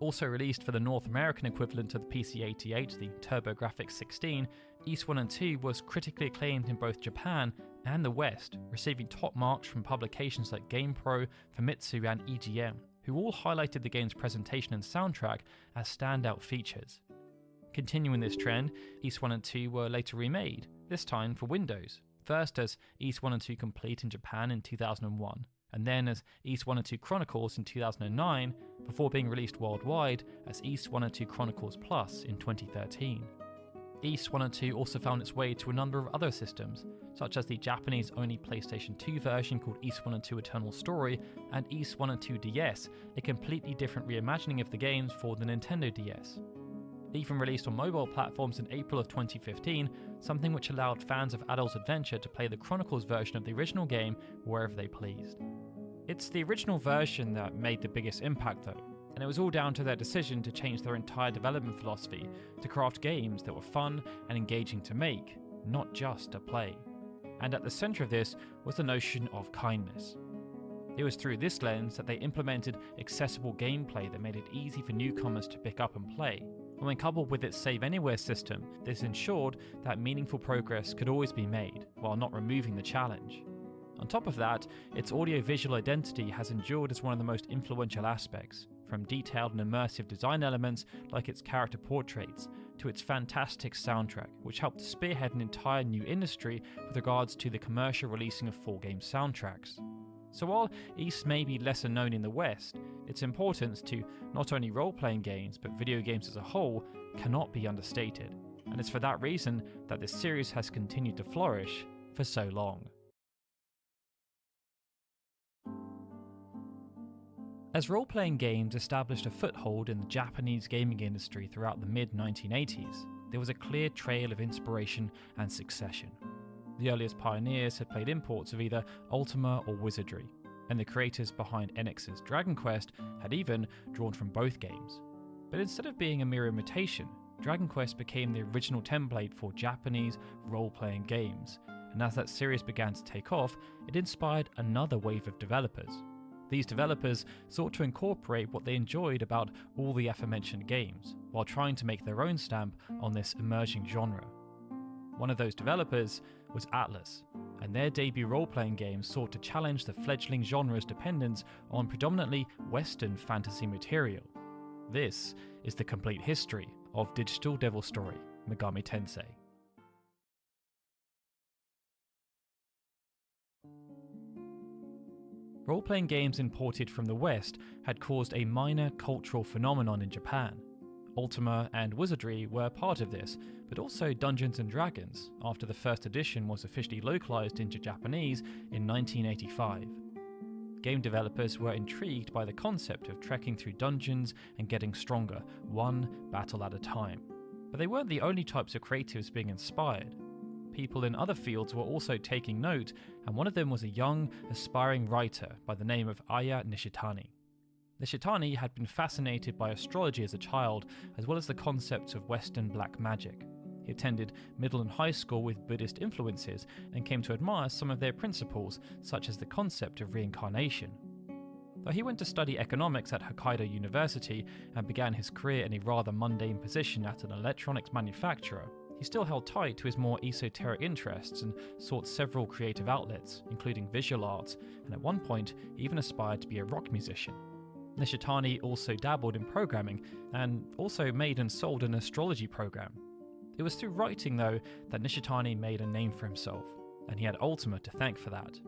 Also released for the North American equivalent of the PC-88, the TurboGrafx 16, Ys 1 and 2 was critically acclaimed in both Japan and the West, receiving top marks from publications like GamePro, Famitsu and EGM, who all highlighted the game's presentation and soundtrack as standout features. Continuing this trend, Ys 1 and 2 were later remade, this time for Windows, first as Ys 1 and 2 Complete in Japan in 2001, and then as Ys 1 and 2 Chronicles in 2009, before being released worldwide as Ys 1 and 2 Chronicles Plus in 2013. Ys 1 and 2 also found its way to a number of other systems, such as the Japanese-only PlayStation 2 version called Ys 1 and 2 Eternal Story, and Ys 1 and 2 DS, a completely different reimagining of the games for the Nintendo DS. Even released on mobile platforms in April of 2015, something which allowed fans of Adol's Adventure to play the Chronicles version of the original game wherever they pleased. It's the original version that made the biggest impact though, and it was all down to their decision to change their entire development philosophy to craft games that were fun and engaging to make, not just to play. And at the centre of this was the notion of kindness. It was through this lens that they implemented accessible gameplay that made it easy for newcomers to pick up and play. And when coupled with its Save Anywhere system, this ensured that meaningful progress could always be made, while not removing the challenge. On top of that, its audio-visual identity has endured as one of the most influential aspects, from detailed and immersive design elements like its character portraits, to its fantastic soundtrack, which helped spearhead an entire new industry with regards to the commercial releasing of full game soundtracks. So while Ys may be lesser known in the West, its importance to not only role-playing games but video games as a whole cannot be understated. and it's for that reason that this series has continued to flourish for so long. As role-playing games established a foothold in the Japanese gaming industry throughout the mid-1980s, there was a clear trail of inspiration and succession. The earliest pioneers had played imports of either Ultima or Wizardry, and the creators behind Enix's Dragon Quest had even drawn from both games. But instead of being a mere imitation, Dragon Quest became the original template for Japanese role-playing games, and as that series began to take off, it inspired another wave of developers. These developers sought to incorporate what they enjoyed about all the aforementioned games, while trying to make their own stamp on this emerging genre. One of those developers was Atlus, and their debut role-playing game sought to challenge the fledgling genre's dependence on predominantly Western fantasy material. This is the complete history of Digital Devil Story Megami Tensei. Role-playing games imported from the West had caused a minor cultural phenomenon in Japan. Ultima and Wizardry were part of this, but also Dungeons & Dragons, after the first edition was officially localized into Japanese in 1985. Game developers were intrigued by the concept of trekking through dungeons and getting stronger, one battle at a time. But they weren't the only types of creatives being inspired. People in other fields were also taking note, and one of them was a young, aspiring writer by the name of Aya Nishitani. Nishitani had been fascinated by astrology as a child, as well as the concepts of Western black magic. He attended middle and high school with Buddhist influences and came to admire some of their principles, such as the concept of reincarnation. Though he went to study economics at Hokkaido University and began his career in a rather mundane position at an electronics manufacturer, he still held tight to his more esoteric interests and sought several creative outlets, including visual arts, and at one point he even aspired to be a rock musician. Nishitani also dabbled in programming, and also made and sold an astrology program. It was through writing, though, that Nishitani made a name for himself, and he had Ultima to thank for that.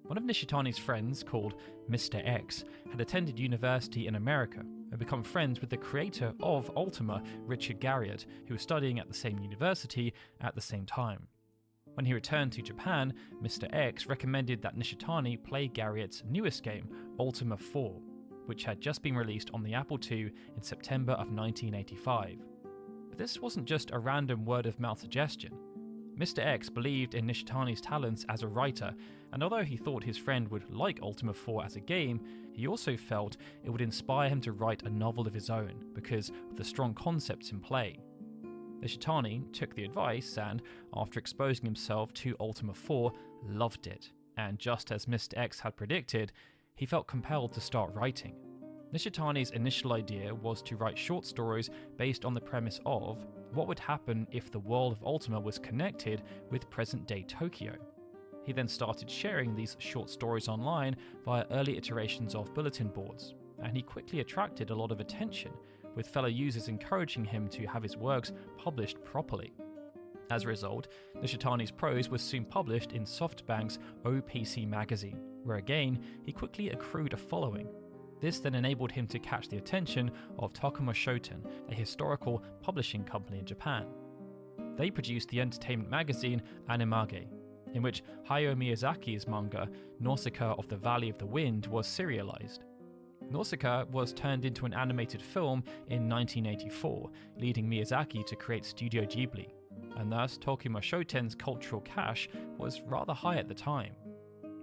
One of Nishitani's friends, called Mr. X, had attended university in America and become friends with the creator of Ultima, Richard Garriott, who was studying at the same university at the same time. When he returned to Japan, Mr. X recommended that Nishitani play Garriott's newest game, Ultima 4, which had just been released on the Apple II in September of 1985. But this wasn't just a random word-of-mouth suggestion. Mr. X believed in Nishitani's talents as a writer, and although he thought his friend would like Ultima 4 as a game, he also felt it would inspire him to write a novel of his own because of the strong concepts in play. Nishitani took the advice and, after exposing himself to Ultima 4, loved it, and just as Mr. X had predicted, he felt compelled to start writing. Nishitani's initial idea was to write short stories based on the premise of what would happen if the world of Ultima was connected with present-day Tokyo. He then started sharing these short stories online via early iterations of bulletin boards, and he quickly attracted a lot of attention, with fellow users encouraging him to have his works published properly. As a result, Nishitani's prose was soon published in SoftBank's OPC magazine, where again he quickly accrued a following. This then enabled him to catch the attention of Tokuma Shoten, a historical publishing company in Japan. They produced the entertainment magazine Animage, in which Hayao Miyazaki's manga Nausicaa of the Valley of the Wind was serialized. Nausicaa was turned into an animated film in 1984, leading Miyazaki to create Studio Ghibli, and thus Tokuma Shoten's cultural cash was rather high at the time.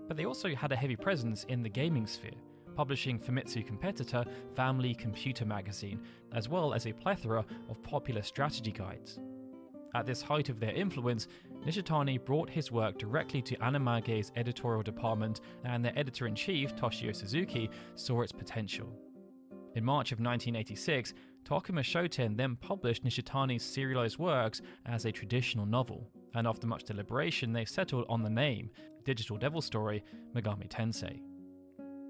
But they also had a heavy presence in the gaming sphere, publishing Famitsu competitor Family Computer Magazine, as well as a plethora of popular strategy guides. At this height of their influence, Nishitani brought his work directly to Animage's editorial department, and their editor-in-chief, Toshio Suzuki, saw its potential. In March of 1986, Tokuma Shoten then published Nishitani's serialized works as a traditional novel, and after much deliberation they settled on the name, Digital Devil Story Megami Tensei.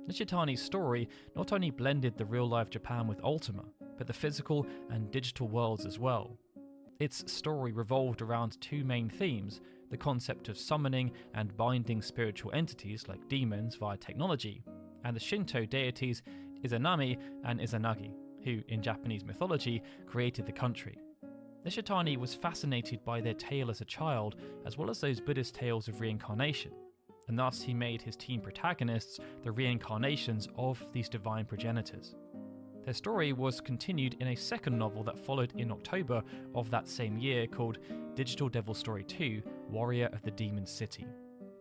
Nishitani's story not only blended the real-life Japan with Ultima, but the physical and digital worlds as well. Its story revolved around two main themes: the concept of summoning and binding spiritual entities like demons via technology, and the Shinto deities Izanami and Izanagi, who in Japanese mythology created the country. Nishitani was fascinated by their tale as a child, as well as those Buddhist tales of reincarnation, and thus he made his teen protagonists the reincarnations of these divine progenitors. Their story was continued in a second novel that followed in October of that same year called Digital Devil Story 2: Warrior of the Demon City.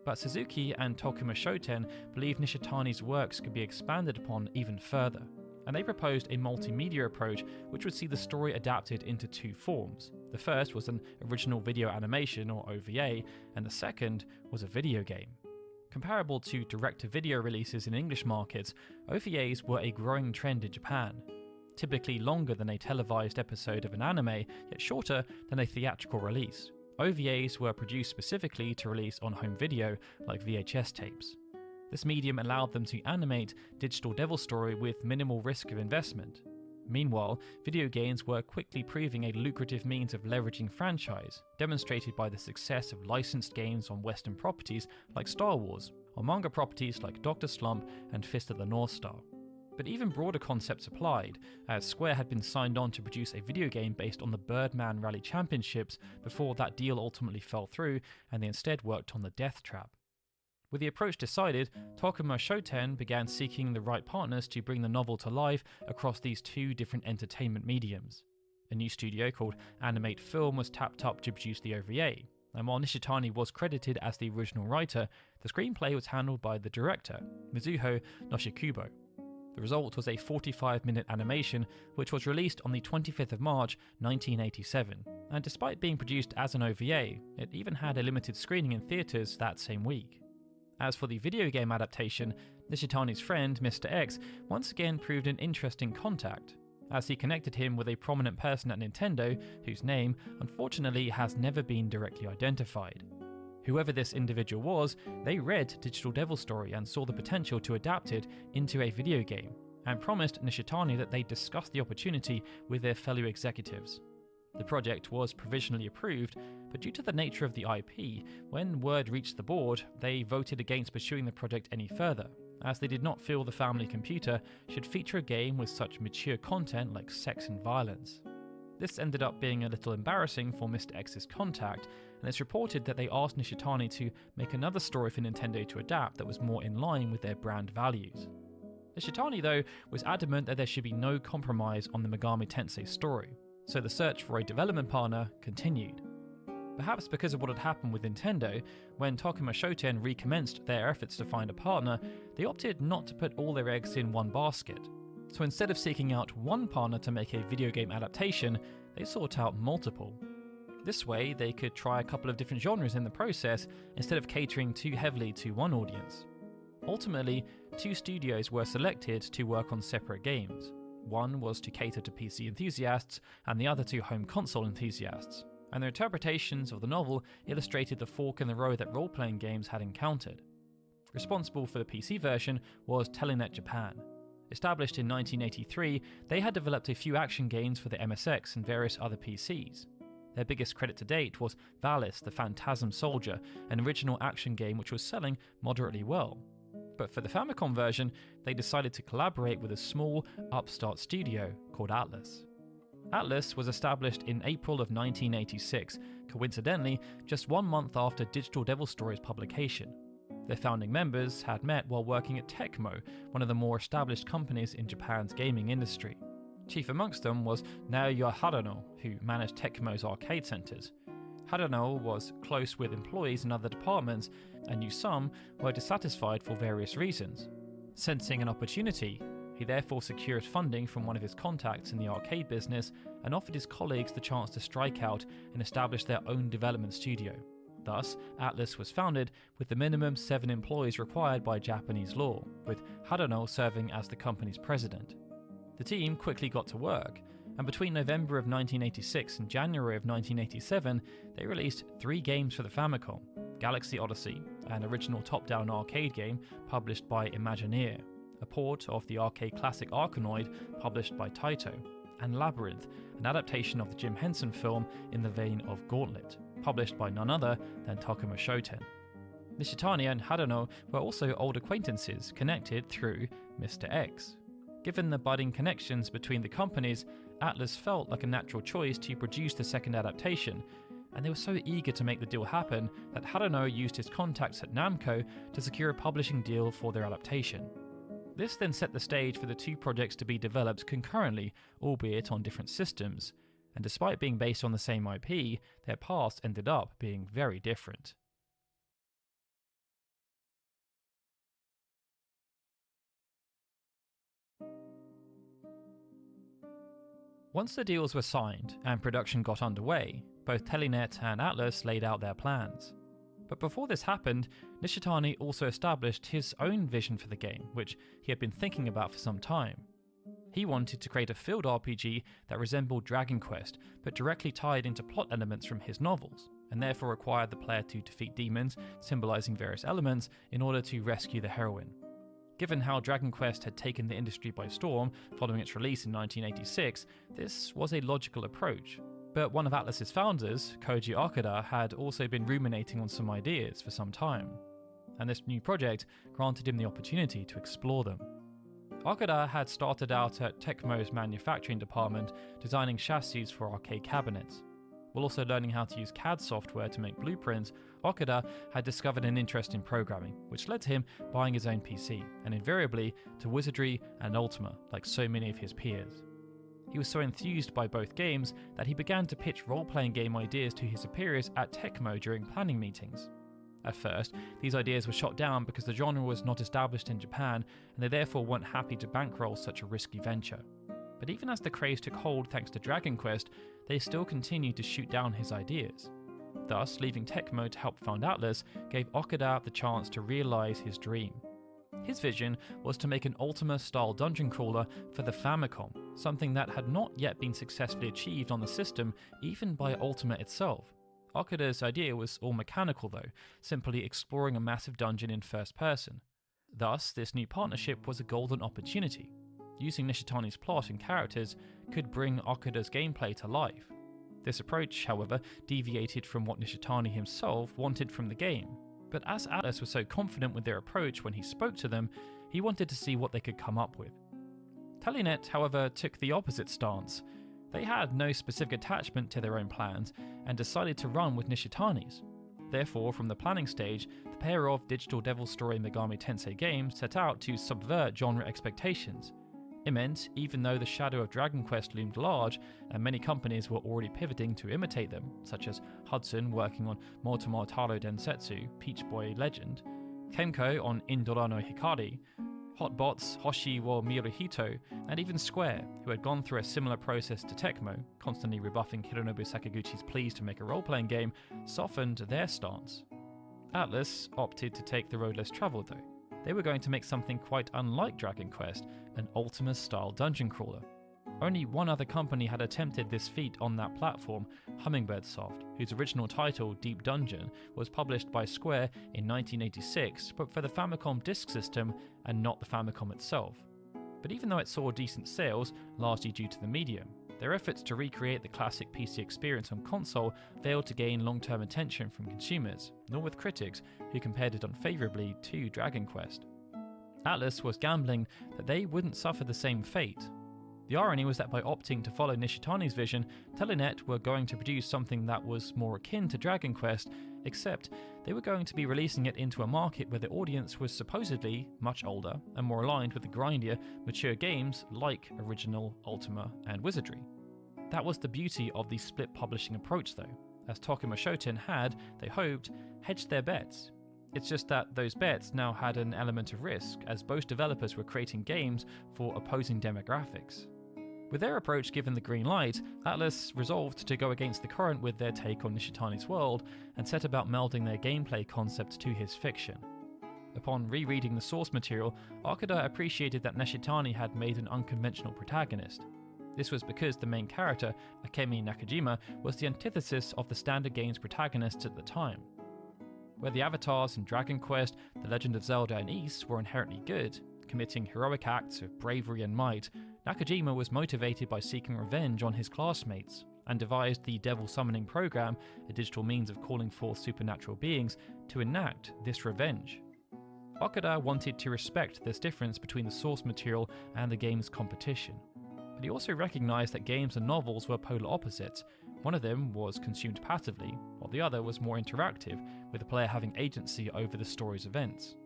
But Suzuki and Tokuma Shoten believed Nishitani's works could be expanded upon even further, and they proposed a multimedia approach which would see the story adapted into two forms. The first was an original video animation, or OVA, and the second was a video game. Comparable to direct-to-video releases in English markets, OVAs were a growing trend in Japan. Typically longer than a televised episode of an anime, yet shorter than a theatrical release. OVAs were produced specifically to release on home video, like VHS tapes. This medium allowed them to animate Digital Devil Story with minimal risk of investment. Meanwhile, video games were quickly proving a lucrative means of leveraging franchise, demonstrated by the success of licensed games on Western properties like Star Wars, or manga properties like Dr. Slump and Fist of the North Star. But even broader concepts applied, as Square had been signed on to produce a video game based on the Birdman Rally Championships before that deal ultimately fell through, and they instead worked on the Death Trap. With the approach decided, Tokuma Shoten began seeking the right partners to bring the novel to life across these two different entertainment mediums. A new studio called Animate Film was tapped up to produce the OVA, and while Nishitani was credited as the original writer, the screenplay was handled by the director, Mizuho Noshikubo. The result was a 45-minute animation which was released on the 25th of March 1987, and despite being produced as an OVA, it even had a limited screening in theatres that same week. As for the video game adaptation, Nishitani's friend, Mr. X, once again proved an interesting contact, as he connected him with a prominent person at Nintendo whose name, unfortunately, has never been directly identified. Whoever this individual was, they read Digital Devil Story and saw the potential to adapt it into a video game, and promised Nishitani that they'd discuss the opportunity with their fellow executives. The project was provisionally approved, but due to the nature of the IP, when word reached the board, they voted against pursuing the project any further, as they did not feel the family computer should feature a game with such mature content like sex and violence. This ended up being a little embarrassing for Mr. X's contact, and it's reported that they asked Nishitani to make another story for Nintendo to adapt that was more in line with their brand values. Nishitani, though, was adamant that there should be no compromise on the Megami Tensei story, so the search for a development partner continued. Perhaps because of what had happened with Nintendo, when Tokuma Shoten recommenced their efforts to find a partner, they opted not to put all their eggs in one basket. So instead of seeking out one partner to make a video game adaptation, they sought out multiple. This way, they could try a couple of different genres in the process instead of catering too heavily to one audience. Ultimately, two studios were selected to work on separate games. One was to cater to PC enthusiasts, and the other to home console enthusiasts, and their interpretations of the novel illustrated the fork in the road that role-playing games had encountered. Responsible for the PC version was Telenet Japan. Established in 1983, they had developed a few action games for the MSX and various other PCs. Their biggest credit to date was Valis the Phantasm Soldier, an original action game which was selling moderately well. But for the Famicom version, they decided to collaborate with a small, upstart studio called Atlus. Atlus was established in April of 1986, coincidentally just 1 month after Digital Devil Story's publication. Their founding members had met while working at Tecmo, one of the more established companies in Japan's gaming industry. Chief amongst them was Naoya Harano, who managed Tecmo's arcade centres. Harano was close with employees in other departments and knew some were dissatisfied for various reasons. Sensing an opportunity, he therefore secured funding from one of his contacts in the arcade business and offered his colleagues the chance to strike out and establish their own development studio. Thus, Atlus was founded with the minimum 7 employees required by Japanese law, with Harano serving as the company's president. The team quickly got to work, and between November of 1986 and January of 1987, they released 3 games for the Famicom: Galaxy Odyssey, an original top-down arcade game published by Imagineer, a port of the arcade classic Arkanoid published by Taito, and Labyrinth, an adaptation of the Jim Henson film in the vein of Gauntlet, published by none other than Tokuma Shoten. Nishitani and Harano were also old acquaintances connected through Mr. X. Given the budding connections between the companies, Atlus felt like a natural choice to produce the second adaptation, and they were so eager to make the deal happen that Harano used his contacts at Namco to secure a publishing deal for their adaptation. This then set the stage for the two projects to be developed concurrently, albeit on different systems, and despite being based on the same IP, their paths ended up being very different. Once the deals were signed and production got underway, both Telenet and Atlus laid out their plans. But before this happened, Nishitani also established his own vision for the game, which he had been thinking about for some time. He wanted to create a field RPG that resembled Dragon Quest, but directly tied into plot elements from his novels, and therefore required the player to defeat demons, symbolizing various elements, in order to rescue the heroine. Given how Dragon Quest had taken the industry by storm following its release in 1986, this was a logical approach. But one of Atlus's founders, Koji Okada, had also been ruminating on some ideas for some time, and this new project granted him the opportunity to explore them. Okada had started out at Tecmo's manufacturing department designing chassis for arcade cabinets. While also learning how to use CAD software to make blueprints, Okada had discovered an interest in programming, which led to him buying his own PC, and invariably to Wizardry and Ultima, like so many of his peers. He was so enthused by both games that he began to pitch role-playing game ideas to his superiors at Tecmo during planning meetings. At first, these ideas were shot down because the genre was not established in Japan, and they therefore weren't happy to bankroll such a risky venture. But even as the craze took hold thanks to Dragon Quest, they still continued to shoot down his ideas. Thus, leaving Tecmo to help found Atlus gave Okada the chance to realise his dream. His vision was to make an Ultima-style dungeon crawler for the Famicom, something that had not yet been successfully achieved on the system even by Ultima itself. Okada's idea was all mechanical though, simply exploring a massive dungeon in first person. Thus, this new partnership was a golden opportunity. Using Nishitani's plot and characters could bring Okada's gameplay to life. This approach, however, deviated from what Nishitani himself wanted from the game. But as Atlus was so confident with their approach when he spoke to them, he wanted to see what they could come up with. Telenet, however, took the opposite stance. They had no specific attachment to their own plans and decided to run with Nishitani's. Therefore, from the planning stage, the pair of Digital Devil Story Megami Tensei games set out to subvert genre expectations. It meant, even though the shadow of Dragon Quest loomed large, and many companies were already pivoting to imitate them, such as Hudson working on Motoma Taro Densetsu, Peach Boy Legend, Kenko on Indora no Hikari, Hotbots, Hoshi wo Miruhito, and even Square, who had gone through a similar process to Tecmo, constantly rebuffing Hironobu Sakaguchi's pleas to make a role-playing game, softened their stance. Atlus opted to take the road less travelled though. They were going to make something quite unlike Dragon Quest, an Ultima-style dungeon crawler. Only one other company had attempted this feat on that platform, Hummingbird Soft, whose original title, Deep Dungeon, was published by Square in 1986, but for the Famicom Disk System and not the Famicom itself. But even though it saw decent sales, largely due to the medium, their efforts to recreate the classic PC experience on console failed to gain long-term attention from consumers, nor with critics, who compared it unfavourably to Dragon Quest. Atlus was gambling that they wouldn't suffer the same fate. The irony was that by opting to follow Nishitani's vision, Telenet were going to produce something that was more akin to Dragon Quest, except they were going to be releasing it into a market where the audience was supposedly much older and more aligned with the grindier, mature games like original Ultima and Wizardry. That was the beauty of the split publishing approach though, as Tokuma Shoten had, they hoped, hedged their bets. It's just that those bets now had an element of risk, as both developers were creating games for opposing demographics. With their approach given the green light, Atlus resolved to go against the current with their take on Nishitani's world and set about melding their gameplay concepts to his fiction. Upon rereading the source material, Okada appreciated that Nishitani had made an unconventional protagonist. This was because the main character, Akemi Nakajima, was the antithesis of the standard game's protagonists at the time. Where the avatars in Dragon Quest, The Legend of Zelda and Ys were inherently good, committing heroic acts of bravery and might, Nakajima was motivated by seeking revenge on his classmates, and devised the Devil Summoning Program, a digital means of calling forth supernatural beings, to enact this revenge. Okuda wanted to respect this difference between the source material and the game's competition. But he also recognised that games and novels were polar opposites. One of them was consumed passively, while the other was more interactive, with the player having agency over the story's events.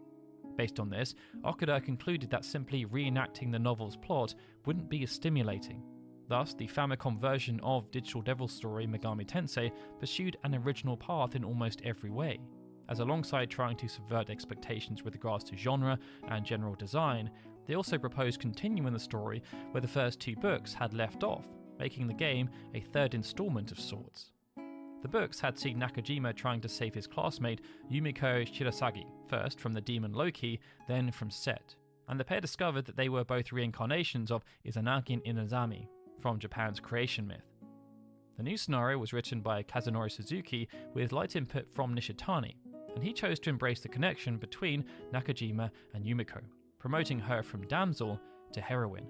Based on this, Okuda concluded that simply reenacting the novel's plot wouldn't be as stimulating. Thus, the Famicom version of Digital Devil Story Megami Tensei pursued an original path in almost every way, as alongside trying to subvert expectations with regards to genre and general design, they also proposed continuing the story where the first two books had left off, making the game a third installment of sorts. The books had seen Nakajima trying to save his classmate Yumiko Shirasagi, first from the demon Loki, then from Set, and the pair discovered that they were both reincarnations of Izanagi and Inazami, from Japan's creation myth. The new scenario was written by Kazunori Suzuki with light input from Nishitani, and he chose to embrace the connection between Nakajima and Yumiko, promoting her from damsel to heroine.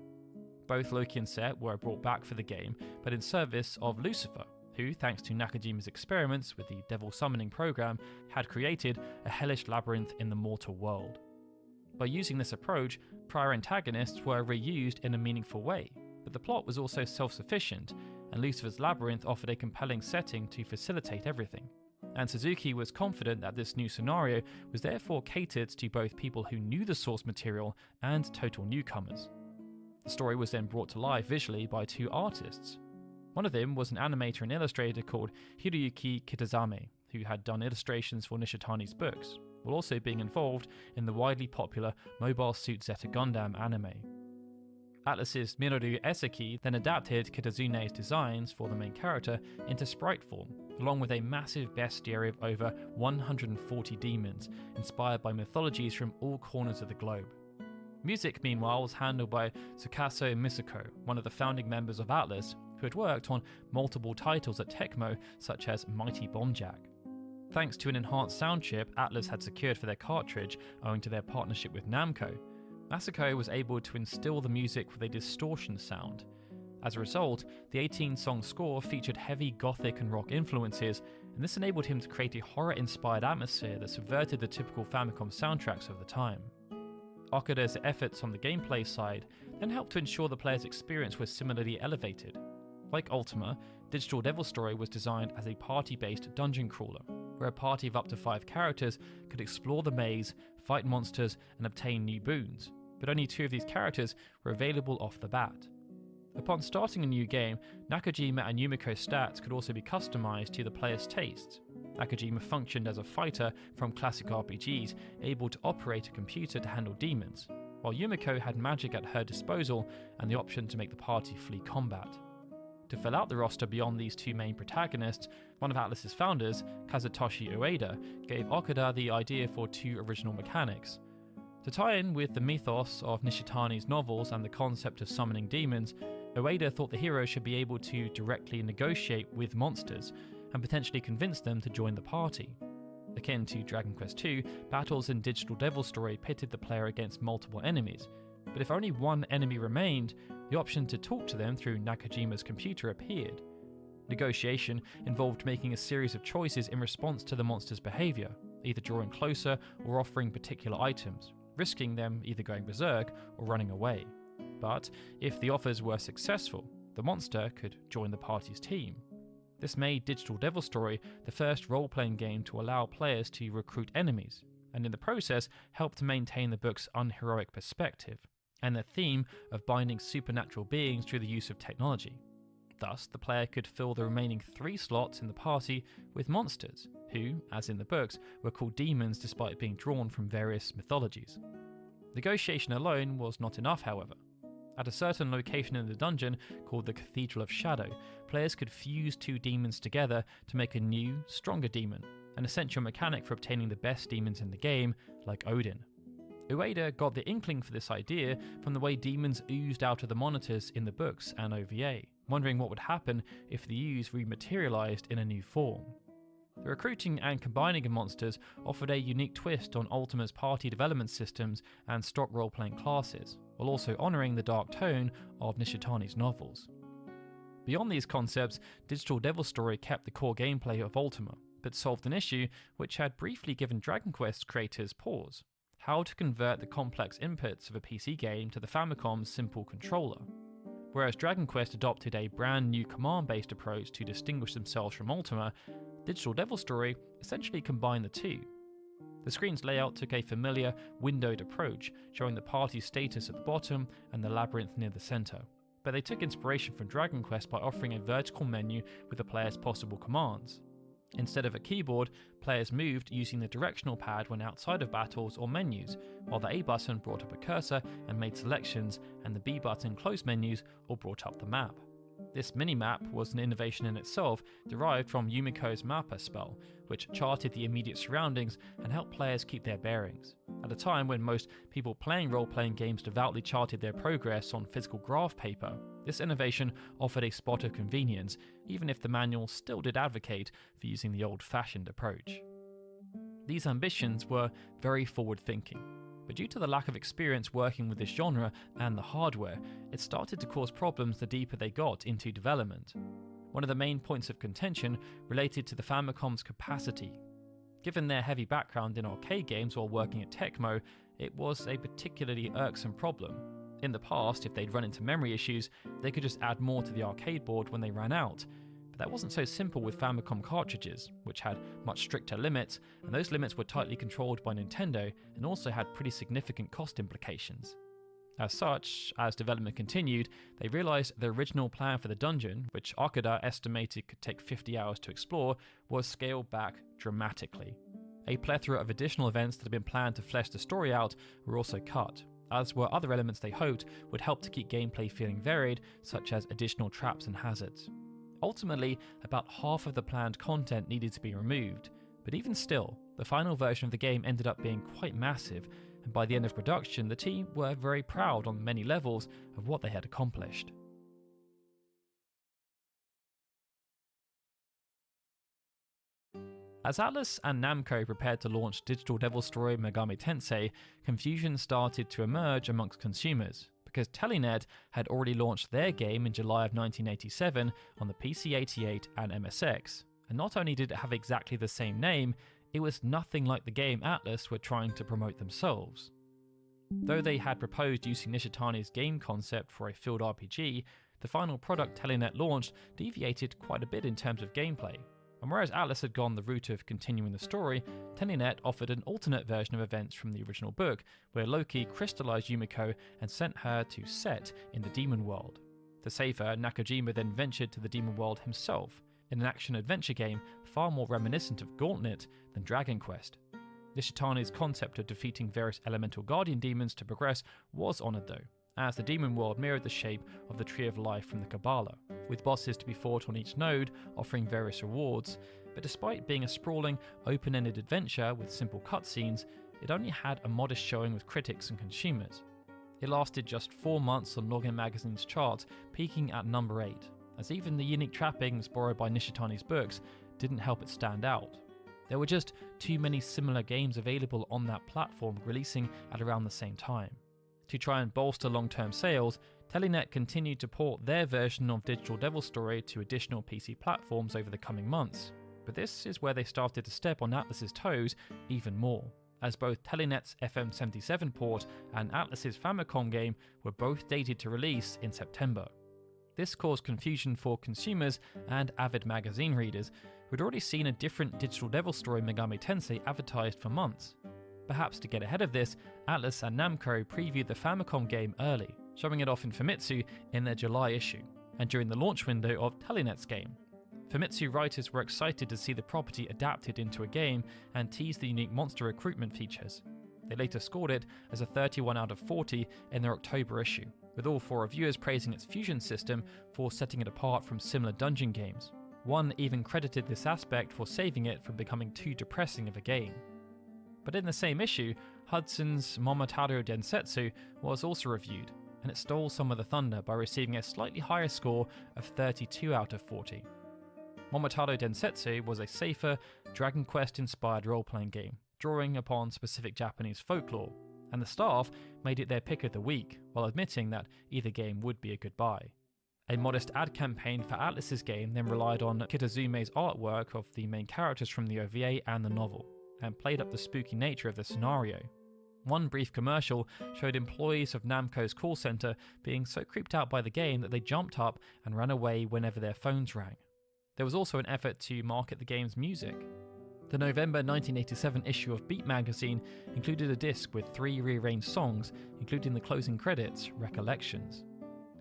Both Loki and Set were brought back for the game, but in service of Lucifer, who, thanks to Nakajima's experiments with the devil summoning program, had created a hellish labyrinth in the mortal world. By using this approach, prior antagonists were reused in a meaningful way, but the plot was also self-sufficient, and Lucifer's labyrinth offered a compelling setting to facilitate everything. And Suzuki was confident that this new scenario was therefore catered to both people who knew the source material and total newcomers. The story was then brought to life visually by two artists. One of them was an animator and illustrator called Hiroyuki Kitazame, who had done illustrations for Nishitani's books, while also being involved in the widely popular Mobile Suit Zeta Gundam anime. Atlus's Minoru Eseki then adapted Kitazune's designs for the main character into sprite form, along with a massive bestiary of over 140 demons, inspired by mythologies from all corners of the globe. Music, meanwhile, was handled by Tsukasa Misuko, one of the founding members of Atlus, who had worked on multiple titles at Tecmo, such as Mighty Bomb Jack. Thanks to an enhanced sound chip Atlus had secured for their cartridge owing to their partnership with Namco, Masuko was able to instill the music with a distortion sound. As a result, the 18-song score featured heavy gothic and rock influences, and this enabled him to create a horror-inspired atmosphere that subverted the typical Famicom soundtracks of the time. Okuda's efforts on the gameplay side then helped to ensure the player's experience was similarly elevated. Like Ultima, Digital Devil Story was designed as a party-based dungeon crawler, where a party of up to 5 characters could explore the maze, fight monsters, and obtain new boons, but only 2 of these characters were available off the bat. Upon starting a new game, Nakajima and Yumiko's stats could also be customized to the player's tastes. Nakajima functioned as a fighter from classic RPGs, able to operate a computer to handle demons, while Yumiko had magic at her disposal and the option to make the party flee combat. To fill out the roster beyond these 2 main protagonists, one of Atlus's founders, Kazutoshi Ueda, gave Okuda the idea for 2 original mechanics. To tie in with the mythos of Nishitani's novels and the concept of summoning demons, Ueda thought the hero should be able to directly negotiate with monsters and potentially convince them to join the party. Akin to Dragon Quest II, battles in Digital Devil Story pitted the player against multiple enemies, but if only one enemy remained, the option to talk to them through Nakajima's computer appeared. Negotiation involved making a series of choices in response to the monster's behaviour, either drawing closer or offering particular items, risking them either going berserk or running away. But if the offers were successful, the monster could join the party's team. This made Digital Devil Story the first role-playing game to allow players to recruit enemies, and in the process help to maintain the book's unheroic perspective, and the theme of binding supernatural beings through the use of technology. Thus, the player could fill the remaining 3 slots in the party with monsters, who, as in the books, were called demons despite being drawn from various mythologies. Negotiation alone was not enough, however. At a certain location in the dungeon, called the Cathedral of Shadow, players could fuse 2 demons together to make a new, stronger demon, an essential mechanic for obtaining the best demons in the game, like Odin. Ueda got the inkling for this idea from the way demons oozed out of the monitors in the books and OVA, wondering what would happen if the ooze rematerialized in a new form. The recruiting and combining of monsters offered a unique twist on Ultima's party development systems and stock role-playing classes, while also honouring the dark tone of Nishitani's novels. Beyond these concepts, Digital Devil Story kept the core gameplay of Ultima, but solved an issue which had briefly given Dragon Quest creators pause: how to convert the complex inputs of a PC game to the Famicom's simple controller. Whereas Dragon Quest adopted a brand new command-based approach to distinguish themselves from Ultima, Digital Devil Story essentially combined the two. The screen's layout took a familiar, windowed approach, showing the party's status at the bottom and the labyrinth near the centre. But they took inspiration from Dragon Quest by offering a vertical menu with the player's possible commands. Instead of a keyboard, players moved using the directional pad when outside of battles or menus, while the A button brought up a cursor and made selections, and the B button closed menus or brought up the map. This mini-map was an innovation in itself, derived from Yumiko's Mappa spell, which charted the immediate surroundings and helped players keep their bearings. At a time when most people playing role-playing games devoutly charted their progress on physical graph paper, this innovation offered a spot of convenience, even if the manual still did advocate for using the old-fashioned approach. These ambitions were very forward-thinking, but due to the lack of experience working with this genre and the hardware, it started to cause problems the deeper they got into development. One of the main points of contention related to the Famicom's capacity. Given their heavy background in arcade games while working at Tecmo, it was a particularly irksome problem. In the past, if they'd run into memory issues, they could just add more to the arcade board when they ran out. But that wasn't so simple with Famicom cartridges, which had much stricter limits, and those limits were tightly controlled by Nintendo and also had pretty significant cost implications. As such, as development continued, they realised the original plan for the dungeon, which Okuda estimated could take 50 hours to explore, was scaled back dramatically. A plethora of additional events that had been planned to flesh the story out were also cut, as were other elements they hoped would help to keep gameplay feeling varied, such as additional traps and hazards. Ultimately, about half of the planned content needed to be removed, but even still, the final version of the game ended up being quite massive, and by the end of production, the team were very proud on many levels of what they had accomplished. As Atlus and Namco prepared to launch Digital Devil Story Megami Tensei, confusion started to emerge amongst consumers, because Telenet had already launched their game in July of 1987 on the PC-88 and MSX, and not only did it have exactly the same name, it was nothing like the game Atlus were trying to promote themselves. Though they had proposed using Nishitani's game concept for a field RPG, the final product Telenet launched deviated quite a bit in terms of gameplay. And whereas Atlus had gone the route of continuing the story, Telenet offered an alternate version of events from the original book, where Loki crystallized Yumiko and sent her to Set in the Demon World. To save her, Nakajima then ventured to the Demon World himself, in an action-adventure game far more reminiscent of Gauntlet than Dragon Quest. Nishitani's concept of defeating various elemental guardian demons to progress was honoured though, as the Demon World mirrored the shape of the Tree of Life from the Kabbalah, with bosses to be fought on each node offering various rewards, but despite being a sprawling, open-ended adventure with simple cutscenes, it only had a modest showing with critics and consumers. It lasted just 4 months on Login Magazine's charts, peaking at number 8, as even the unique trappings borrowed by Nishitani's books didn't help it stand out. There were just too many similar games available on that platform releasing at around the same time. To try and bolster long-term sales, Telenet continued to port their version of Digital Devil Story to additional PC platforms over the coming months, but this is where they started to step on Atlus's toes even more, as both Telenet's FM77 port and Atlus's Famicom game were both dated to release in September. This caused confusion for consumers and avid magazine readers who had already seen a different Digital Devil Story Megami Tensei advertised for months. Perhaps to get ahead of this, Atlus and Namco previewed the Famicom game early, showing it off in Famitsu in their July issue, and during the launch window of Telenet's game. Famitsu writers were excited to see the property adapted into a game and teased the unique monster recruitment features. They later scored it as a 31 out of 40 in their October issue, with all 4 reviewers praising its fusion system for setting it apart from similar dungeon games. One even credited this aspect for saving it from becoming too depressing of a game. But in the same issue, Hudson's Momotaro Densetsu was also reviewed, and it stole some of the thunder by receiving a slightly higher score of 32 out of 40. Momotaro Densetsu was a safer, Dragon Quest-inspired role-playing game, drawing upon specific Japanese folklore, and the staff made it their pick of the week, while admitting that either game would be a good buy. A modest ad campaign for Atlus's game then relied on Kitazume's artwork of the main characters from the OVA and the novel, and played up the spooky nature of the scenario. One brief commercial showed employees of Namco's call center being so creeped out by the game that they jumped up and ran away whenever their phones rang. There was also an effort to market the game's music. The November 1987 issue of Beat magazine included a disc with 3 rearranged songs, including the closing credits, Recollections.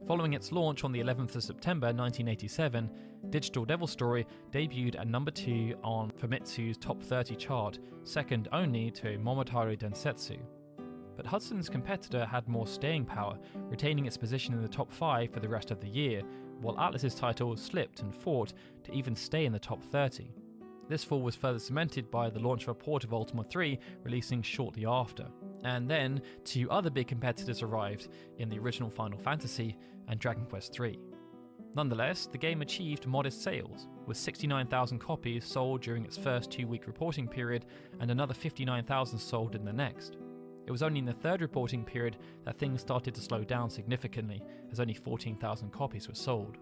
Following its launch on the 11th of September 1987, Digital Devil Story debuted at number 2 on Famitsu's Top 30 chart, second only to Momotaro Densetsu. But Hudson's competitor had more staying power, retaining its position in the top 5 for the rest of the year, while Atlus's title slipped and fought to even stay in the top 30. This fall was further cemented by the launch of a port of Ultima 3 releasing shortly after. And then 2 other big competitors arrived in the original Final Fantasy and Dragon Quest III. Nonetheless, the game achieved modest sales, with 69,000 copies sold during its first 2-week reporting period and another 59,000 sold in the next. It was only in the third reporting period that things started to slow down significantly, as only 14,000 copies were sold.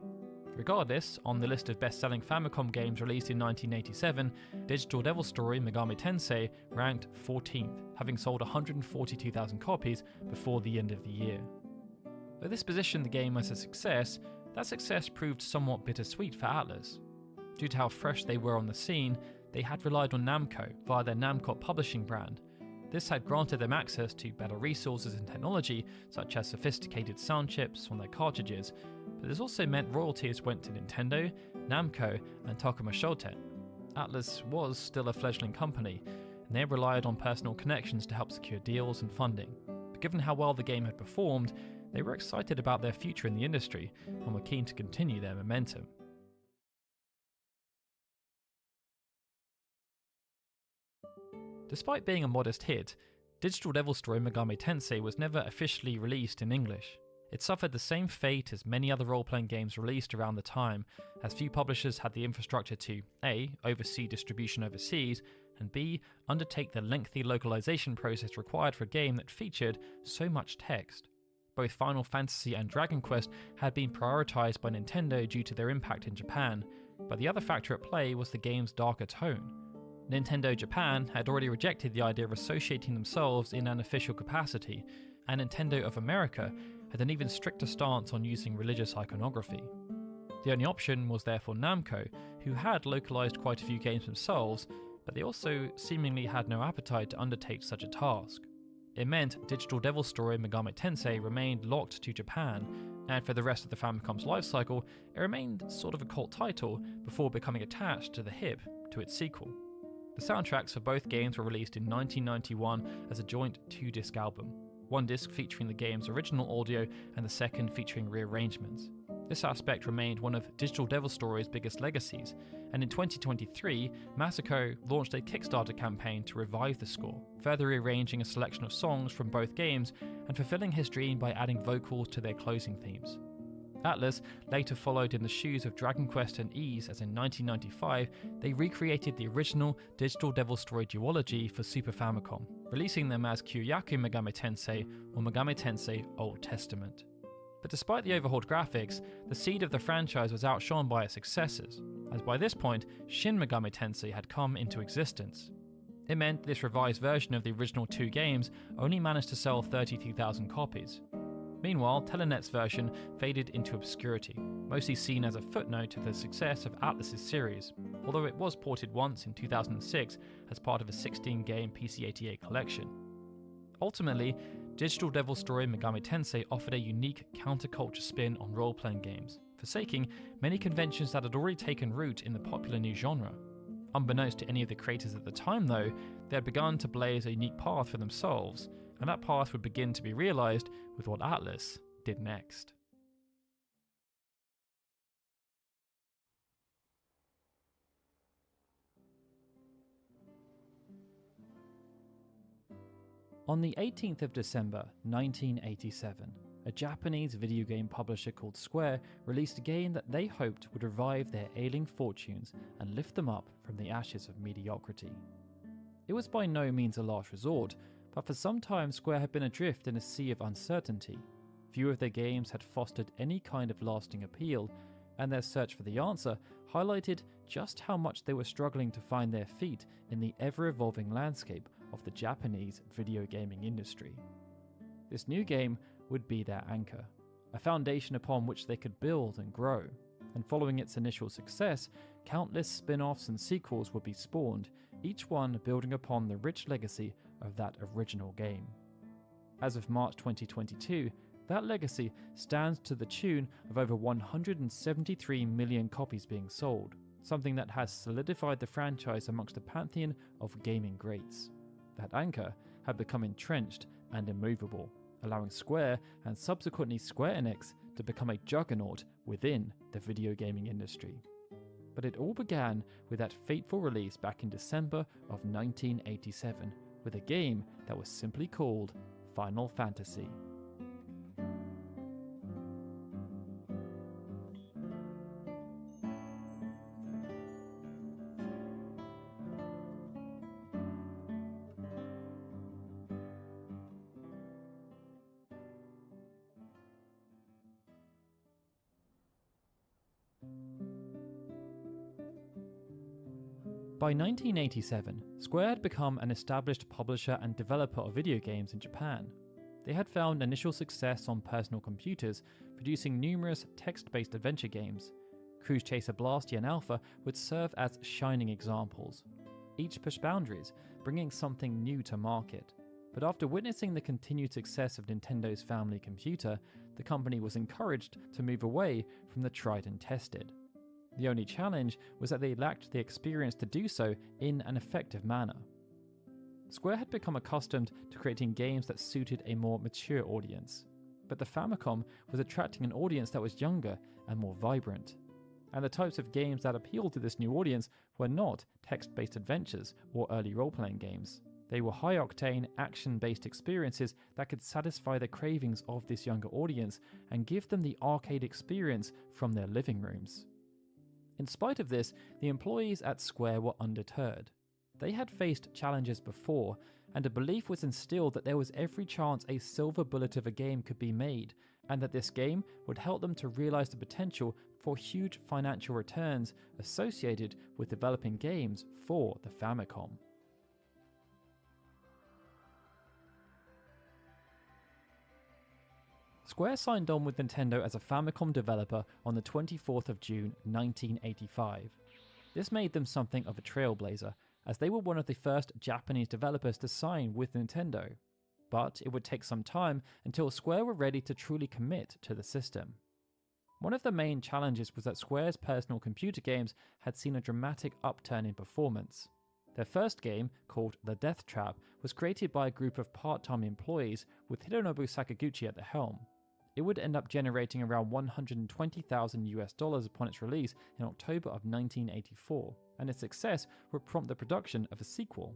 Regardless, on the list of best-selling Famicom games released in 1987, Digital Devil Story Megami Tensei ranked 14th, having sold 142,000 copies before the end of the year. Though this positioned the game as a success, that success proved somewhat bittersweet for Atlus. Due to how fresh they were on the scene, they had relied on Namco via their Namco publishing brand. This had granted them access to better resources and technology, such as sophisticated sound chips on their cartridges, but this also meant royalties went to Nintendo, Namco, and Takuma Shoten. Atlus was still a fledgling company, and they relied on personal connections to help secure deals and funding. But given how well the game had performed, they were excited about their future in the industry and were keen to continue their momentum. Despite being a modest hit, Digital Devil Story Megami Tensei was never officially released in English. It suffered the same fate as many other role-playing games released around the time, as few publishers had the infrastructure to A. oversee distribution overseas, and B. undertake the lengthy localization process required for a game that featured so much text. Both Final Fantasy and Dragon Quest had been prioritized by Nintendo due to their impact in Japan, but the other factor at play was the game's darker tone. Nintendo Japan had already rejected the idea of associating themselves in an official capacity, and Nintendo of America had an even stricter stance on using religious iconography. The only option was therefore Namco, who had localized quite a few games themselves, but they also seemingly had no appetite to undertake such a task. It meant Digital Devil Story Megami Tensei remained locked to Japan, and for the rest of the Famicom's lifecycle, it remained sort of a cult title before becoming attached to the hip to its sequel. The soundtracks for both games were released in 1991 as a joint 2-disc album, one disc featuring the game's original audio and the second featuring rearrangements. This aspect remained one of Digital Devil Story's biggest legacies, and in 2023, Masako launched a Kickstarter campaign to revive the score, further rearranging a selection of songs from both games and fulfilling his dream by adding vocals to their closing themes. Atlus later followed in the shoes of Dragon Quest and Ys, as in 1995, they recreated the original Digital Devil Story duology for Super Famicom, releasing them as Kyoyaku Megami Tensei or Megami Tensei Old Testament. But despite the overhauled graphics, the seed of the franchise was outshone by its successors, as by this point, Shin Megami Tensei had come into existence. It meant this revised version of the original 2 games only managed to sell 32,000 copies. Meanwhile, Telenet's version faded into obscurity, mostly seen as a footnote to the success of Atlus's series, although it was ported once in 2006 as part of a 16-game PC-88 collection. Ultimately, Digital Devil Story Megami Tensei offered a unique counterculture spin on role-playing games, forsaking many conventions that had already taken root in the popular new genre. Unbeknownst to any of the creators at the time though, they had begun to blaze a unique path for themselves, and that path would begin to be realised with what Atlus did next. On the 18th of December 1987, a Japanese video game publisher called Square released a game that they hoped would revive their ailing fortunes and lift them up from the ashes of mediocrity. It was by no means a last resort, but for some time Square had been adrift in a sea of uncertainty. Few of their games had fostered any kind of lasting appeal, and their search for the answer highlighted just how much they were struggling to find their feet in the ever-evolving landscape of the Japanese video gaming industry. This new game would be their anchor, a foundation upon which they could build and grow, and following its initial success, countless spin-offs and sequels would be spawned, each one building upon the rich legacy of that original game. As of March 2022, that legacy stands to the tune of over 173 million copies being sold, something that has solidified the franchise amongst a pantheon of gaming greats. That anchor had become entrenched and immovable, allowing Square and subsequently Square Enix to become a juggernaut within the video gaming industry. But it all began with that fateful release back in December of 1987, with a game that was simply called Final Fantasy. By 1987, Square had become an established publisher and developer of video games in Japan. They had found initial success on personal computers, producing numerous text-based adventure games. Cruise Chaser Blasty and Alpha would serve as shining examples. Each pushed boundaries, bringing something new to market. But after witnessing the continued success of Nintendo's family computer, the company was encouraged to move away from the tried and tested. The only challenge was that they lacked the experience to do so in an effective manner. Square had become accustomed to creating games that suited a more mature audience, but the Famicom was attracting an audience that was younger and more vibrant. And the types of games that appealed to this new audience were not text-based adventures or early role-playing games. They were high-octane, action-based experiences that could satisfy the cravings of this younger audience and give them the arcade experience from their living rooms. In spite of this, the employees at Square were undeterred. They had faced challenges before, and a belief was instilled that there was every chance a silver bullet of a game could be made, and that this game would help them to realize the potential for huge financial returns associated with developing games for the Famicom. Square signed on with Nintendo as a Famicom developer on the 24th of June 1985. This made them something of a trailblazer, as they were one of the first Japanese developers to sign with Nintendo. But it would take some time until Square were ready to truly commit to the system. One of the main challenges was that Square's personal computer games had seen a dramatic upturn in performance. Their first game, called The Death Trap, was created by a group of part-time employees with Hironobu Sakaguchi at the helm. It would end up generating around $120,000 upon its release in October of 1984, and its success would prompt the production of a sequel.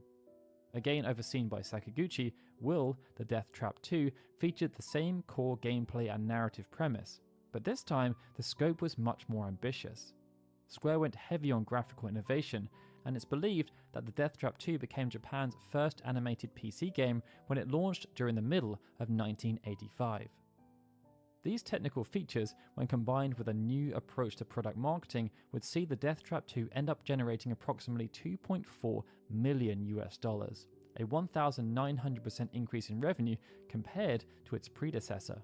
Again overseen by Sakaguchi, Will, The Death Trap 2 featured the same core gameplay and narrative premise, but this time the scope was much more ambitious. Square went heavy on graphical innovation, and it's believed that The Death Trap 2 became Japan's first animated PC game when it launched during the middle of 1985. These technical features, when combined with a new approach to product marketing, would see The Death Trap 2 end up generating approximately $2.4 million, a 1,900% increase in revenue compared to its predecessor.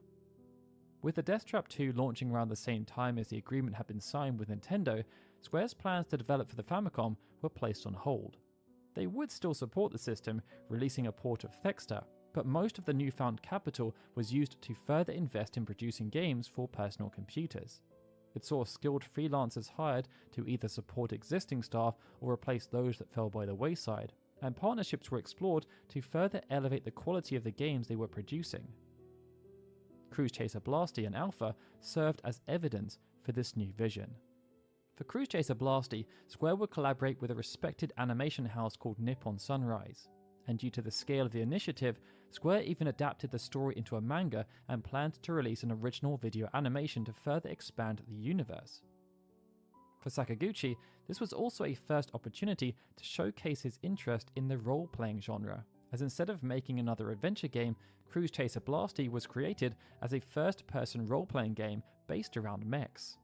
With The Death Trap 2 launching around the same time as the agreement had been signed with Nintendo, Square's plans to develop for the Famicom were placed on hold. They would still support the system, releasing a port of Thexter, but most of the newfound capital was used to further invest in producing games for personal computers. It saw skilled freelancers hired to either support existing staff or replace those that fell by the wayside, and partnerships were explored to further elevate the quality of the games they were producing. Cruise Chaser Blasty and Alpha served as evidence for this new vision. For Cruise Chaser Blasty, Square would collaborate with a respected animation house called Nippon Sunrise. And due to the scale of the initiative, Square even adapted the story into a manga and planned to release an original video animation to further expand the universe. For Sakaguchi, this was also a first opportunity to showcase his interest in the role-playing genre, as instead of making another adventure game, Cruise Chaser Blasty was created as a first-person role-playing game based around mechs.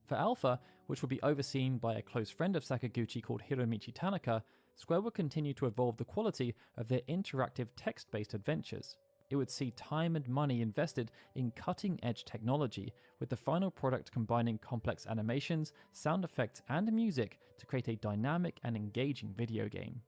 For Alpha, which would be overseen by a close friend of Sakaguchi called Hiromichi Tanaka, Square would continue to evolve the quality of their interactive text-based adventures. It would see time and money invested in cutting-edge technology, with the final product combining complex animations, sound effects, and music to create a dynamic and engaging video game.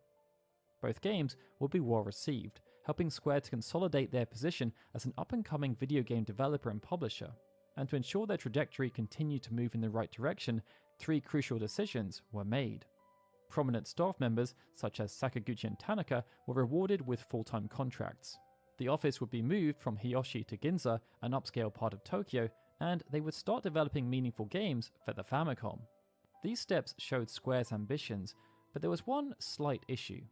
Both games would be well received, helping Square to consolidate their position as an up-and-coming video game developer and publisher. And to ensure their trajectory continued to move in the right direction, 3 crucial decisions were made. Prominent staff members, such as Sakaguchi and Tanaka, were rewarded with full-time contracts. The office would be moved from Hiyoshi to Ginza, an upscale part of Tokyo, and they would start developing meaningful games for the Famicom. These steps showed Square's ambitions, but there was one slight issue.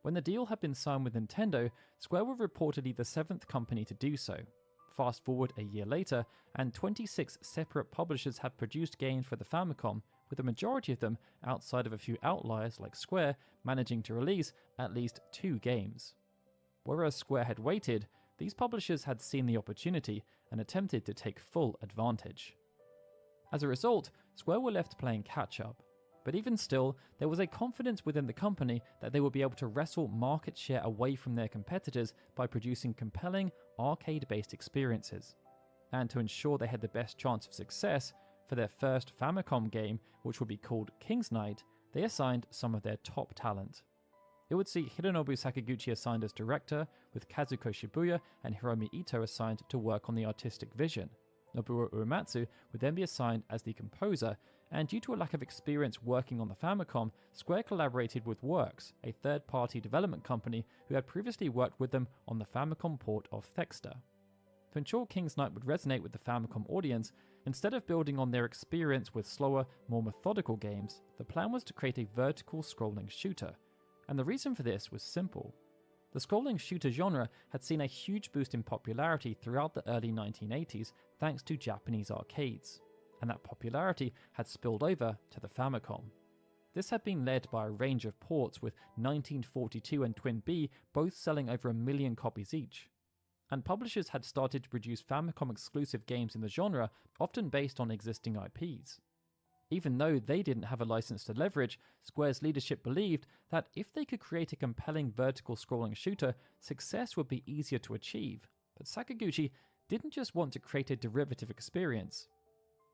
When the deal had been signed with Nintendo, Square were reportedly the 7th company to do so. Fast forward a year later, and 26 separate publishers had produced games for the Famicom, with the majority of them, outside of a few outliers like Square, managing to release at least 2 games. Whereas Square had waited, these publishers had seen the opportunity and attempted to take full advantage. As a result, Square were left playing catch-up. But even still, there was a confidence within the company that they would be able to wrestle market share away from their competitors by producing compelling, arcade-based experiences. And to ensure they had the best chance of success, for their first Famicom game, which would be called King's Knight, they assigned some of their top talent. It would see Hironobu Sakaguchi assigned as director, with Kazuko Shibuya and Hiromi Ito assigned to work on the artistic vision. Nobuo Uematsu would then be assigned as the composer, and due to a lack of experience working on the Famicom, Square collaborated with Works, a third-party development company who had previously worked with them on the Famicom port of Thexter. To ensure King's Knight would resonate with the Famicom audience, instead of building on their experience with slower, more methodical games, the plan was to create a vertical scrolling shooter. And the reason for this was simple. The scrolling shooter genre had seen a huge boost in popularity throughout the early 1980s thanks to Japanese arcades, and that popularity had spilled over to the Famicom. This had been led by a range of ports, with 1942 and Twin B both selling over 1 million copies each. And publishers had started to produce Famicom exclusive games in the genre, often based on existing IPs. Even though they didn't have a license to leverage, Square's leadership believed that if they could create a compelling vertical scrolling shooter, success would be easier to achieve. But Sakaguchi didn't just want to create a derivative experience.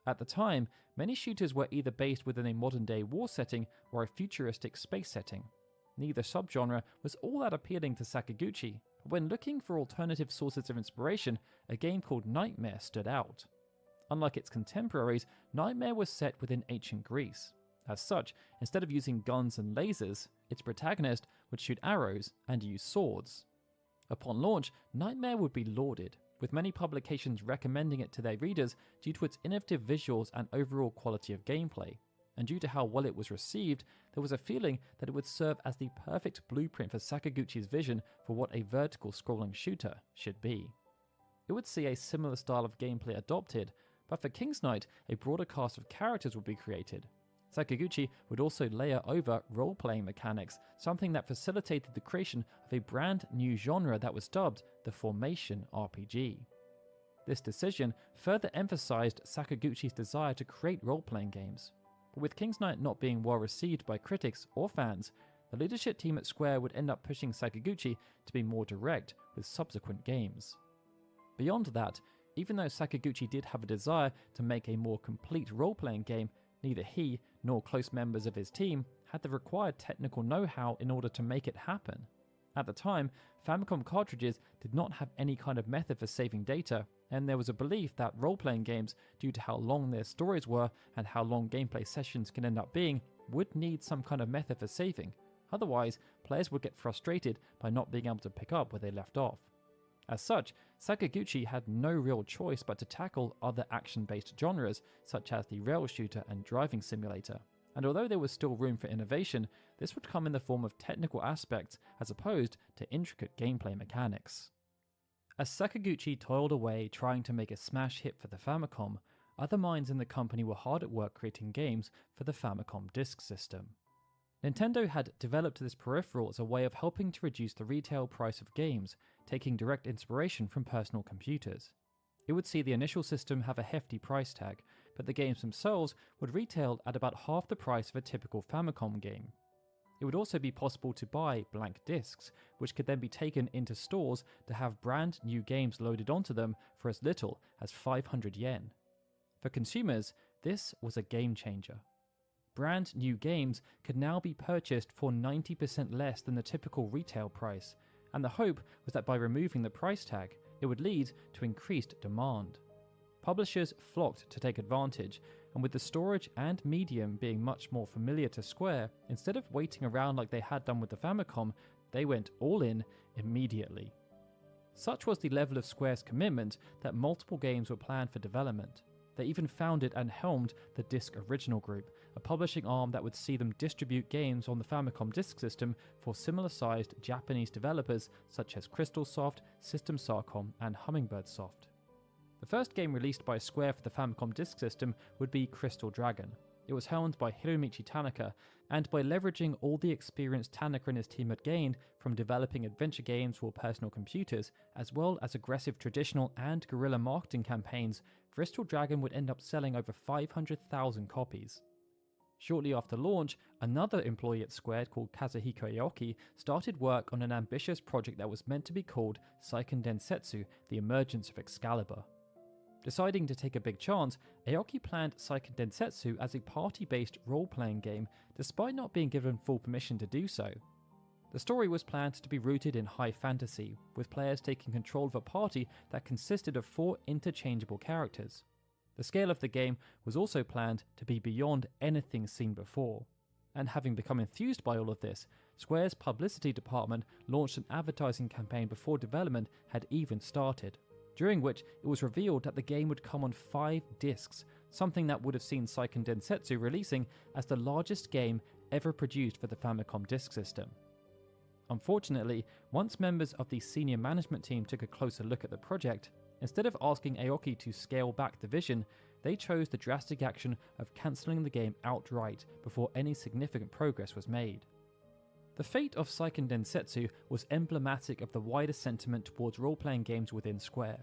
At the time, many shooters were either based within a modern-day war setting or a futuristic space setting. Neither subgenre was all that appealing to Sakaguchi, but when looking for alternative sources of inspiration, a game called Nightmare stood out. Unlike its contemporaries, Nightmare was set within ancient Greece. As such, instead of using guns and lasers, its protagonist would shoot arrows and use swords. Upon launch, Nightmare would be lauded, with many publications recommending it to their readers due to its innovative visuals and overall quality of gameplay. And due to how well it was received, there was a feeling that it would serve as the perfect blueprint for Sakaguchi's vision for what a vertical scrolling shooter should be. It would see a similar style of gameplay adopted, but for King's Knight, a broader cast of characters would be created. Sakaguchi would also layer over role-playing mechanics, something that facilitated the creation of a brand new genre that was dubbed the Formation RPG. This decision further emphasized Sakaguchi's desire to create role-playing games. But with King's Knight not being well received by critics or fans, the leadership team at Square would end up pushing Sakaguchi to be more direct with subsequent games. Beyond that, even though Sakaguchi did have a desire to make a more complete role-playing game, neither he nor close members of his team had the required technical know-how in order to make it happen. At the time, Famicom cartridges did not have any kind of method for saving data, and there was a belief that role-playing games, due to how long their stories were and how long gameplay sessions can end up being, would need some kind of method for saving. Otherwise, players would get frustrated by not being able to pick up where they left off. As such, Sakaguchi had no real choice but to tackle other action-based genres such as the rail shooter and driving simulator. And although there was still room for innovation, this would come in the form of technical aspects as opposed to intricate gameplay mechanics. As Sakaguchi toiled away trying to make a smash hit for the Famicom, other minds in the company were hard at work creating games for the Famicom Disk System. Nintendo had developed this peripheral as a way of helping to reduce the retail price of games, taking direct inspiration from personal computers. It would see the initial system have a hefty price tag, but the games themselves would retail at about half the price of a typical Famicom game. It would also be possible to buy blank discs, which could then be taken into stores to have brand new games loaded onto them for as little as 500 yen. For consumers, this was a game changer. Brand new games could now be purchased for 90% less than the typical retail price, and the hope was that by removing the price tag, it would lead to increased demand. Publishers flocked to take advantage, and with the storage and medium being much more familiar to Square, instead of waiting around like they had done with the Famicom, they went all in immediately. Such was the level of Square's commitment that multiple games were planned for development. They even founded and helmed the Disk Original Group, a publishing arm that would see them distribute games on the Famicom Disk System for similar-sized Japanese developers such as Crystalsoft, System Sarcom, and Hummingbird Soft. The first game released by Square for the Famicom Disk System would be Crystal Dragon. It was helmed by Hiromichi Tanaka, and by leveraging all the experience Tanaka and his team had gained from developing adventure games for personal computers, as well as aggressive traditional and guerrilla marketing campaigns, Crystal Dragon would end up selling over 500,000 copies. Shortly after launch, another employee at Square called Kazuhiko Aoki started work on an ambitious project that was meant to be called Seiken Densetsu: The Emergence of Excalibur. Deciding to take a big chance, Aoki planned Seiken Densetsu as a party-based role-playing game despite not being given full permission to do so. The story was planned to be rooted in high fantasy, with players taking control of a party that consisted of 4 interchangeable characters. The scale of the game was also planned to be beyond anything seen before. And having become enthused by all of this, Square's publicity department launched an advertising campaign before development had even started, during which it was revealed that the game would come on 5 discs, something that would have seen Seiken Densetsu releasing as the largest game ever produced for the Famicom Disk System. Unfortunately, once members of the senior management team took a closer look at the project, instead of asking Aoki to scale back the vision, they chose the drastic action of cancelling the game outright before any significant progress was made. The fate of Seiken Densetsu was emblematic of the wider sentiment towards role-playing games within Square.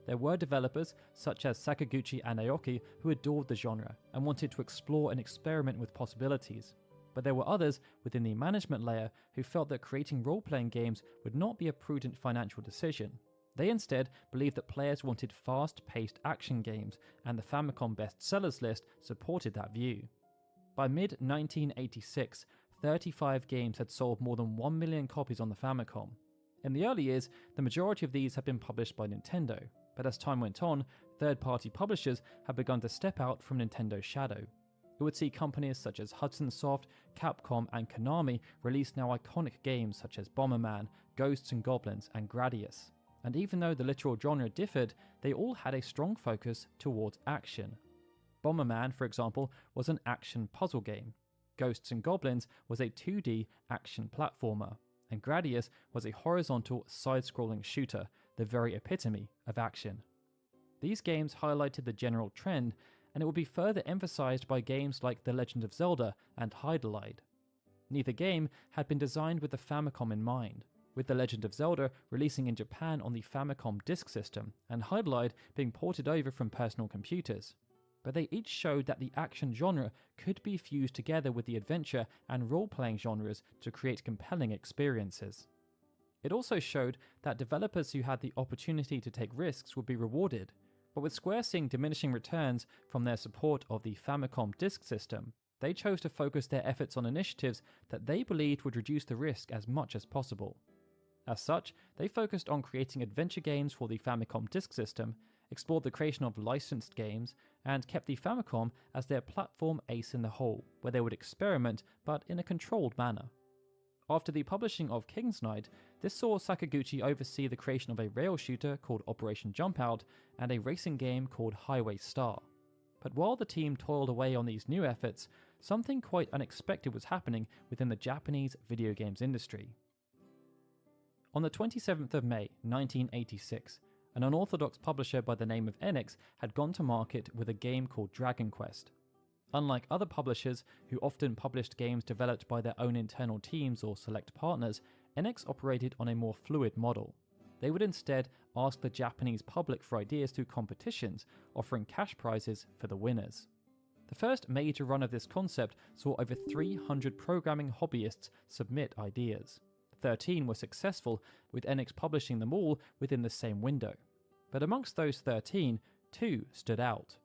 There were developers, such as Sakaguchi and Aoki, who adored the genre and wanted to explore and experiment with possibilities. But there were others within the management layer who felt that creating role-playing games would not be a prudent financial decision. They instead believed that players wanted fast-paced action games, and the Famicom bestsellers list supported that view. By mid-1986, 35 games had sold more than 1 million copies on the Famicom. In the early years, the majority of these had been published by Nintendo, but as time went on, third-party publishers had begun to step out from Nintendo's shadow. It would see companies such as Hudson Soft, Capcom, and Konami release now iconic games such as Bomberman, Ghosts and Goblins, and Gradius. And even though the literal genre differed, they all had a strong focus towards action. Bomberman, for example, was an action puzzle game. Ghosts and Goblins was a 2D action platformer, and Gradius was a horizontal side-scrolling shooter, the very epitome of action. These games highlighted the general trend, and it would be further emphasized by games like The Legend of Zelda and Hyderlight. Neither game had been designed with the Famicom in mind, with The Legend of Zelda releasing in Japan on the Famicom Disk System, and Hyderlight being ported over from personal computers. But they each showed that the action genre could be fused together with the adventure and role-playing genres to create compelling experiences. It also showed that developers who had the opportunity to take risks would be rewarded, but with Square seeing diminishing returns from their support of the Famicom Disk System, they chose to focus their efforts on initiatives that they believed would reduce the risk as much as possible. As such, they focused on creating adventure games for the Famicom Disk System, explored the creation of licensed games, and kept the Famicom as their platform ace in the hole, where they would experiment but in a controlled manner. After the publishing of King's Knight, this saw Sakaguchi oversee the creation of a rail shooter called Operation Jumpout and a racing game called Highway Star. But while the team toiled away on these new efforts, something quite unexpected was happening within the Japanese video games industry. On the 27th of May 1986, an unorthodox publisher by the name of Enix had gone to market with a game called Dragon Quest. Unlike other publishers who often published games developed by their own internal teams or select partners, Enix operated on a more fluid model. They would instead ask the Japanese public for ideas through competitions, offering cash prizes for the winners. The first major run of this concept saw over 300 programming hobbyists submit ideas. 13 were successful, with Enix publishing them all within the same window. But amongst those 13, 2 stood out.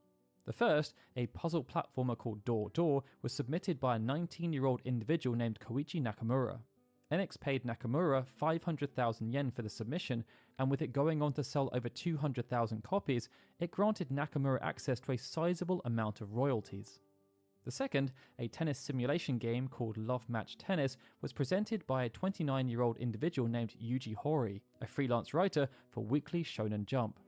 The first, a puzzle platformer called Door Door, was submitted by a 19-year-old individual named Koichi Nakamura. Enix paid Nakamura 500,000 yen for the submission, and with it going on to sell over 200,000 copies, it granted Nakamura access to a sizable amount of royalties. The second, a tennis simulation game called Love Match Tennis, was presented by a 29-year-old individual named Yuji Horii, a freelance writer for Weekly Shonen Jump.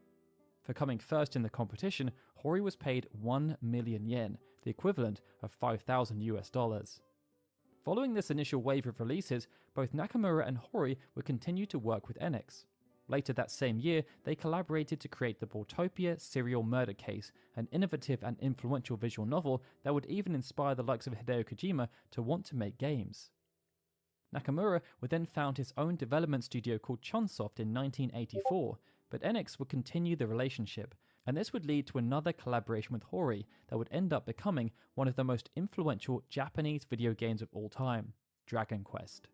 For coming first in the competition, Horii was paid 1 million yen, the equivalent of $5,000. Following this initial wave of releases, both Nakamura and Horii would continue to work with Enix. Later that same year, they collaborated to create the Balltopia Serial Murder Case, an innovative and influential visual novel that would even inspire the likes of Hideo Kojima to want to make games. Nakamura would then found his own development studio called Chunsoft in 1984, but Enix would continue the relationship, and this would lead to another collaboration with Horii that would end up becoming one of the most influential Japanese video games of all time, Dragon Quest.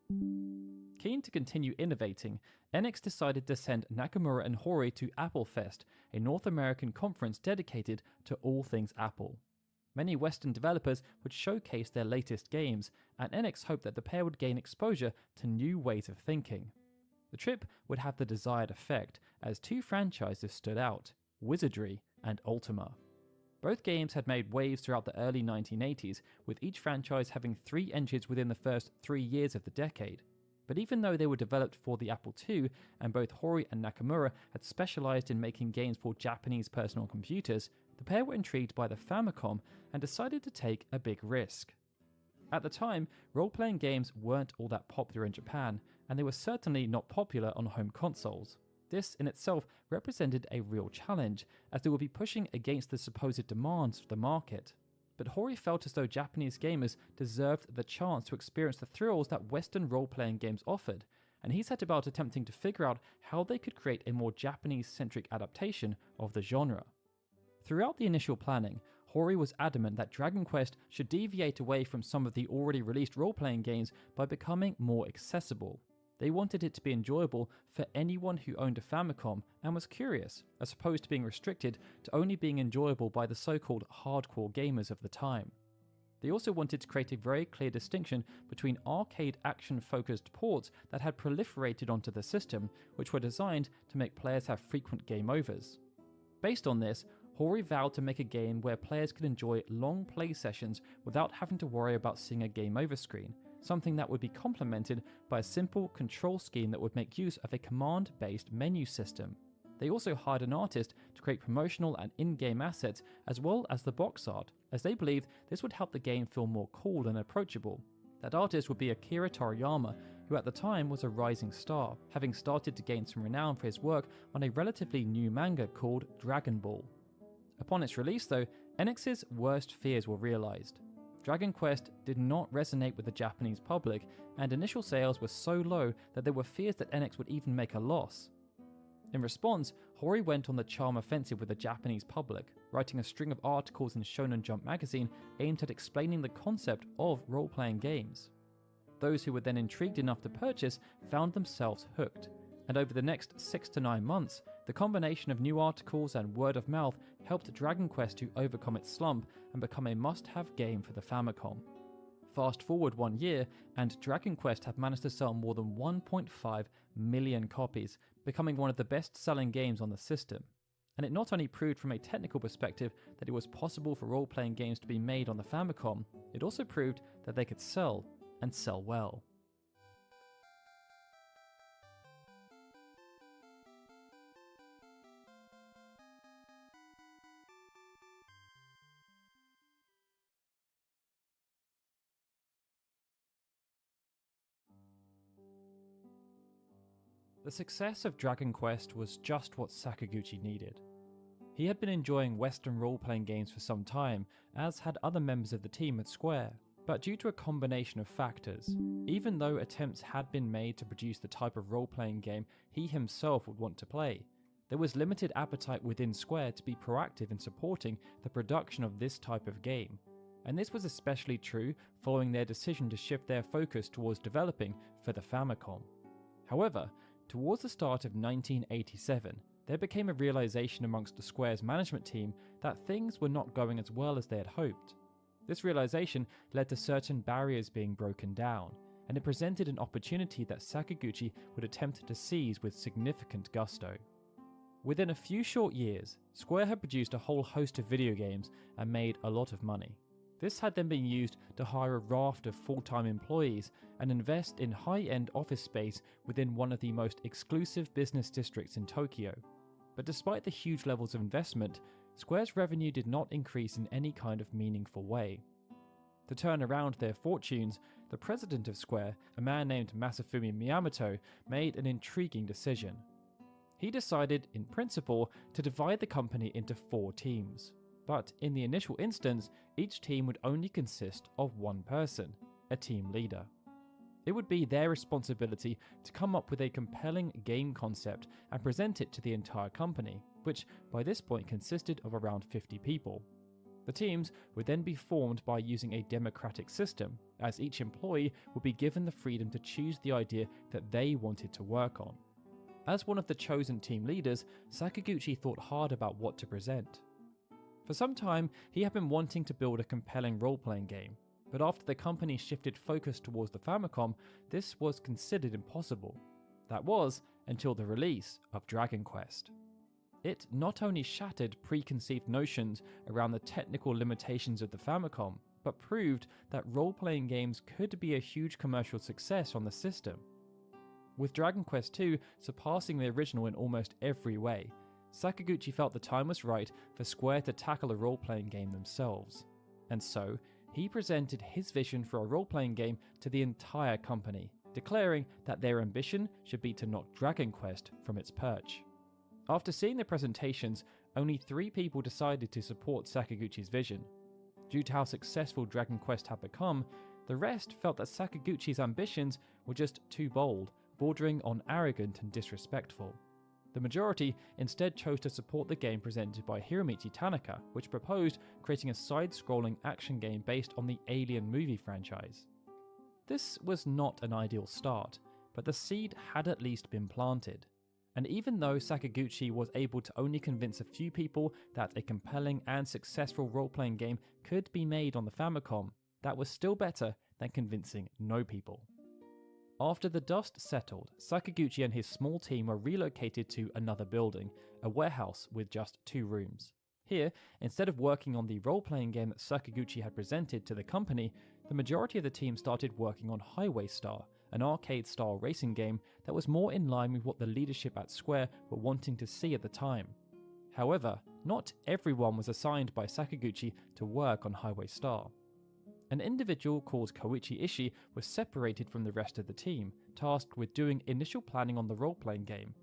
Keen to continue innovating, Enix decided to send Nakamura and Horii to Applefest, a North American conference dedicated to all things Apple. Many Western developers would showcase their latest games, and Enix hoped that the pair would gain exposure to new ways of thinking. The trip would have the desired effect, as 2 franchises stood out, Wizardry and Ultima. Both games had made waves throughout the early 1980s, with each franchise having 3 entries within the first 3 years of the decade. But even though they were developed for the Apple II, and both Horii and Nakamura had specialized in making games for Japanese personal computers, the pair were intrigued by the Famicom and decided to take a big risk. At the time, role-playing games weren't all that popular in Japan, and they were certainly not popular on home consoles. This in itself represented a real challenge, as they would be pushing against the supposed demands of the market. But Horii felt as though Japanese gamers deserved the chance to experience the thrills that Western role-playing games offered, and he set about attempting to figure out how they could create a more Japanese-centric adaptation of the genre. Throughout the initial planning, Horii was adamant that Dragon Quest should deviate away from some of the already released role-playing games by becoming more accessible. They wanted it to be enjoyable for anyone who owned a Famicom and was curious, as opposed to being restricted to only being enjoyable by the so-called hardcore gamers of the time. They also wanted to create a very clear distinction between arcade action-focused ports that had proliferated onto the system, which were designed to make players have frequent game overs. Based on this, Horii vowed to make a game where players could enjoy long play sessions without having to worry about seeing a game over screen, something that would be complemented by a simple control scheme that would make use of a command-based menu system. They also hired an artist to create promotional and in-game assets as well as the box art, as they believed this would help the game feel more cool and approachable. That artist would be Akira Toriyama, who at the time was a rising star, having started to gain some renown for his work on a relatively new manga called Dragon Ball. Upon its release though, Enix's worst fears were realised. Dragon Quest did not resonate with the Japanese public, and initial sales were so low that there were fears that Enix would even make a loss. In response, Horii went on the charm offensive with the Japanese public, writing a string of articles in Shonen Jump magazine aimed at explaining the concept of role-playing games. Those who were then intrigued enough to purchase found themselves hooked, and over the next 6 to 9 months, the combination of new articles and word of mouth helped Dragon Quest to overcome its slump and become a must-have game for the Famicom. Fast forward 1 year, and Dragon Quest had managed to sell more than 1.5 million copies, becoming one of the best-selling games on the system. And it not only proved from a technical perspective that it was possible for role-playing games to be made on the Famicom, it also proved that they could sell, and sell well. The success of Dragon Quest was just what Sakaguchi needed. He had been enjoying Western role-playing games for some time, as had other members of the team at Square, But due to a combination of factors, even though attempts had been made to produce the type of role-playing game he himself would want to play, there was limited appetite within Square to be proactive in supporting the production of this type of game. And this was especially true following their decision to shift their focus towards developing for the Famicom. However, towards the start of 1987, there became a realization amongst the Square's management team that things were not going as well as they had hoped. This realization led to certain barriers being broken down, and it presented an opportunity that Sakaguchi would attempt to seize with significant gusto. Within a few short years, Square had produced a whole host of video games and made a lot of money. This had then been used to hire a raft of full-time employees and invest in high-end office space within one of the most exclusive business districts in Tokyo. But despite the huge levels of investment, Square's revenue did not increase in any kind of meaningful way. To turn around their fortunes, the president of Square, a man named Masafumi Miyamoto, made an intriguing decision. He decided, in principle, to divide the company into 4 teams. But in the initial instance, each team would only consist of one person, a team leader. It would be their responsibility to come up with a compelling game concept and present it to the entire company, which by this point consisted of around 50 people. The teams would then be formed by using a democratic system, as each employee would be given the freedom to choose the idea that they wanted to work on. As one of the chosen team leaders, Sakaguchi thought hard about what to present. For some time, he had been wanting to build a compelling role-playing game, but after the company shifted focus towards the Famicom, this was considered impossible. That was until the release of Dragon Quest. It not only shattered preconceived notions around the technical limitations of the Famicom, but proved that role-playing games could be a huge commercial success on the system. With Dragon Quest II surpassing the original in almost every way, Sakaguchi felt the time was right for Square to tackle a role-playing game themselves. And so, he presented his vision for a role-playing game to the entire company, declaring that their ambition should be to knock Dragon Quest from its perch. After seeing the presentations, only 3 people decided to support Sakaguchi's vision. Due to how successful Dragon Quest had become, the rest felt that Sakaguchi's ambitions were just too bold, bordering on arrogant and disrespectful. The majority instead chose to support the game presented by Hiromichi Tanaka, which proposed creating a side-scrolling action game based on the Alien movie franchise. This was not an ideal start, but the seed had at least been planted. And even though Sakaguchi was able to only convince a few people that a compelling and successful role-playing game could be made on the Famicom, that was still better than convincing no people. After the dust settled, Sakaguchi and his small team were relocated to another building, a warehouse with just 2 rooms. Here, instead of working on the role-playing game that Sakaguchi had presented to the company, the majority of the team started working on Highway Star, an arcade-style racing game that was more in line with what the leadership at Square were wanting to see at the time. However, not everyone was assigned by Sakaguchi to work on Highway Star. An individual called Koichi Ishii was separated from the rest of the team, tasked with doing initial planning on the role-playing game,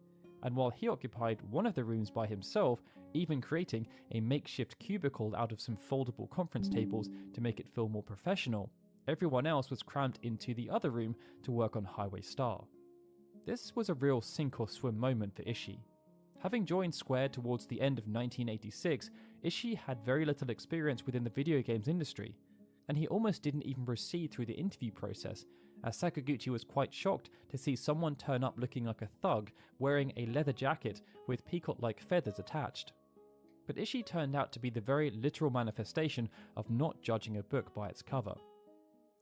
and while he occupied one of the rooms by himself, even creating a makeshift cubicle out of some foldable conference tables to make it feel more professional, everyone else was crammed into the other room to work on Highway Star. This was a real sink-or-swim moment for Ishii. Having joined Square towards the end of 1986, Ishii had very little experience within the video games industry, and he almost didn't even proceed through the interview process, as Sakaguchi was quite shocked to see someone turn up looking like a thug, wearing a leather jacket with peacock-like feathers attached. But Ishii turned out to be the very literal manifestation of not judging a book by its cover.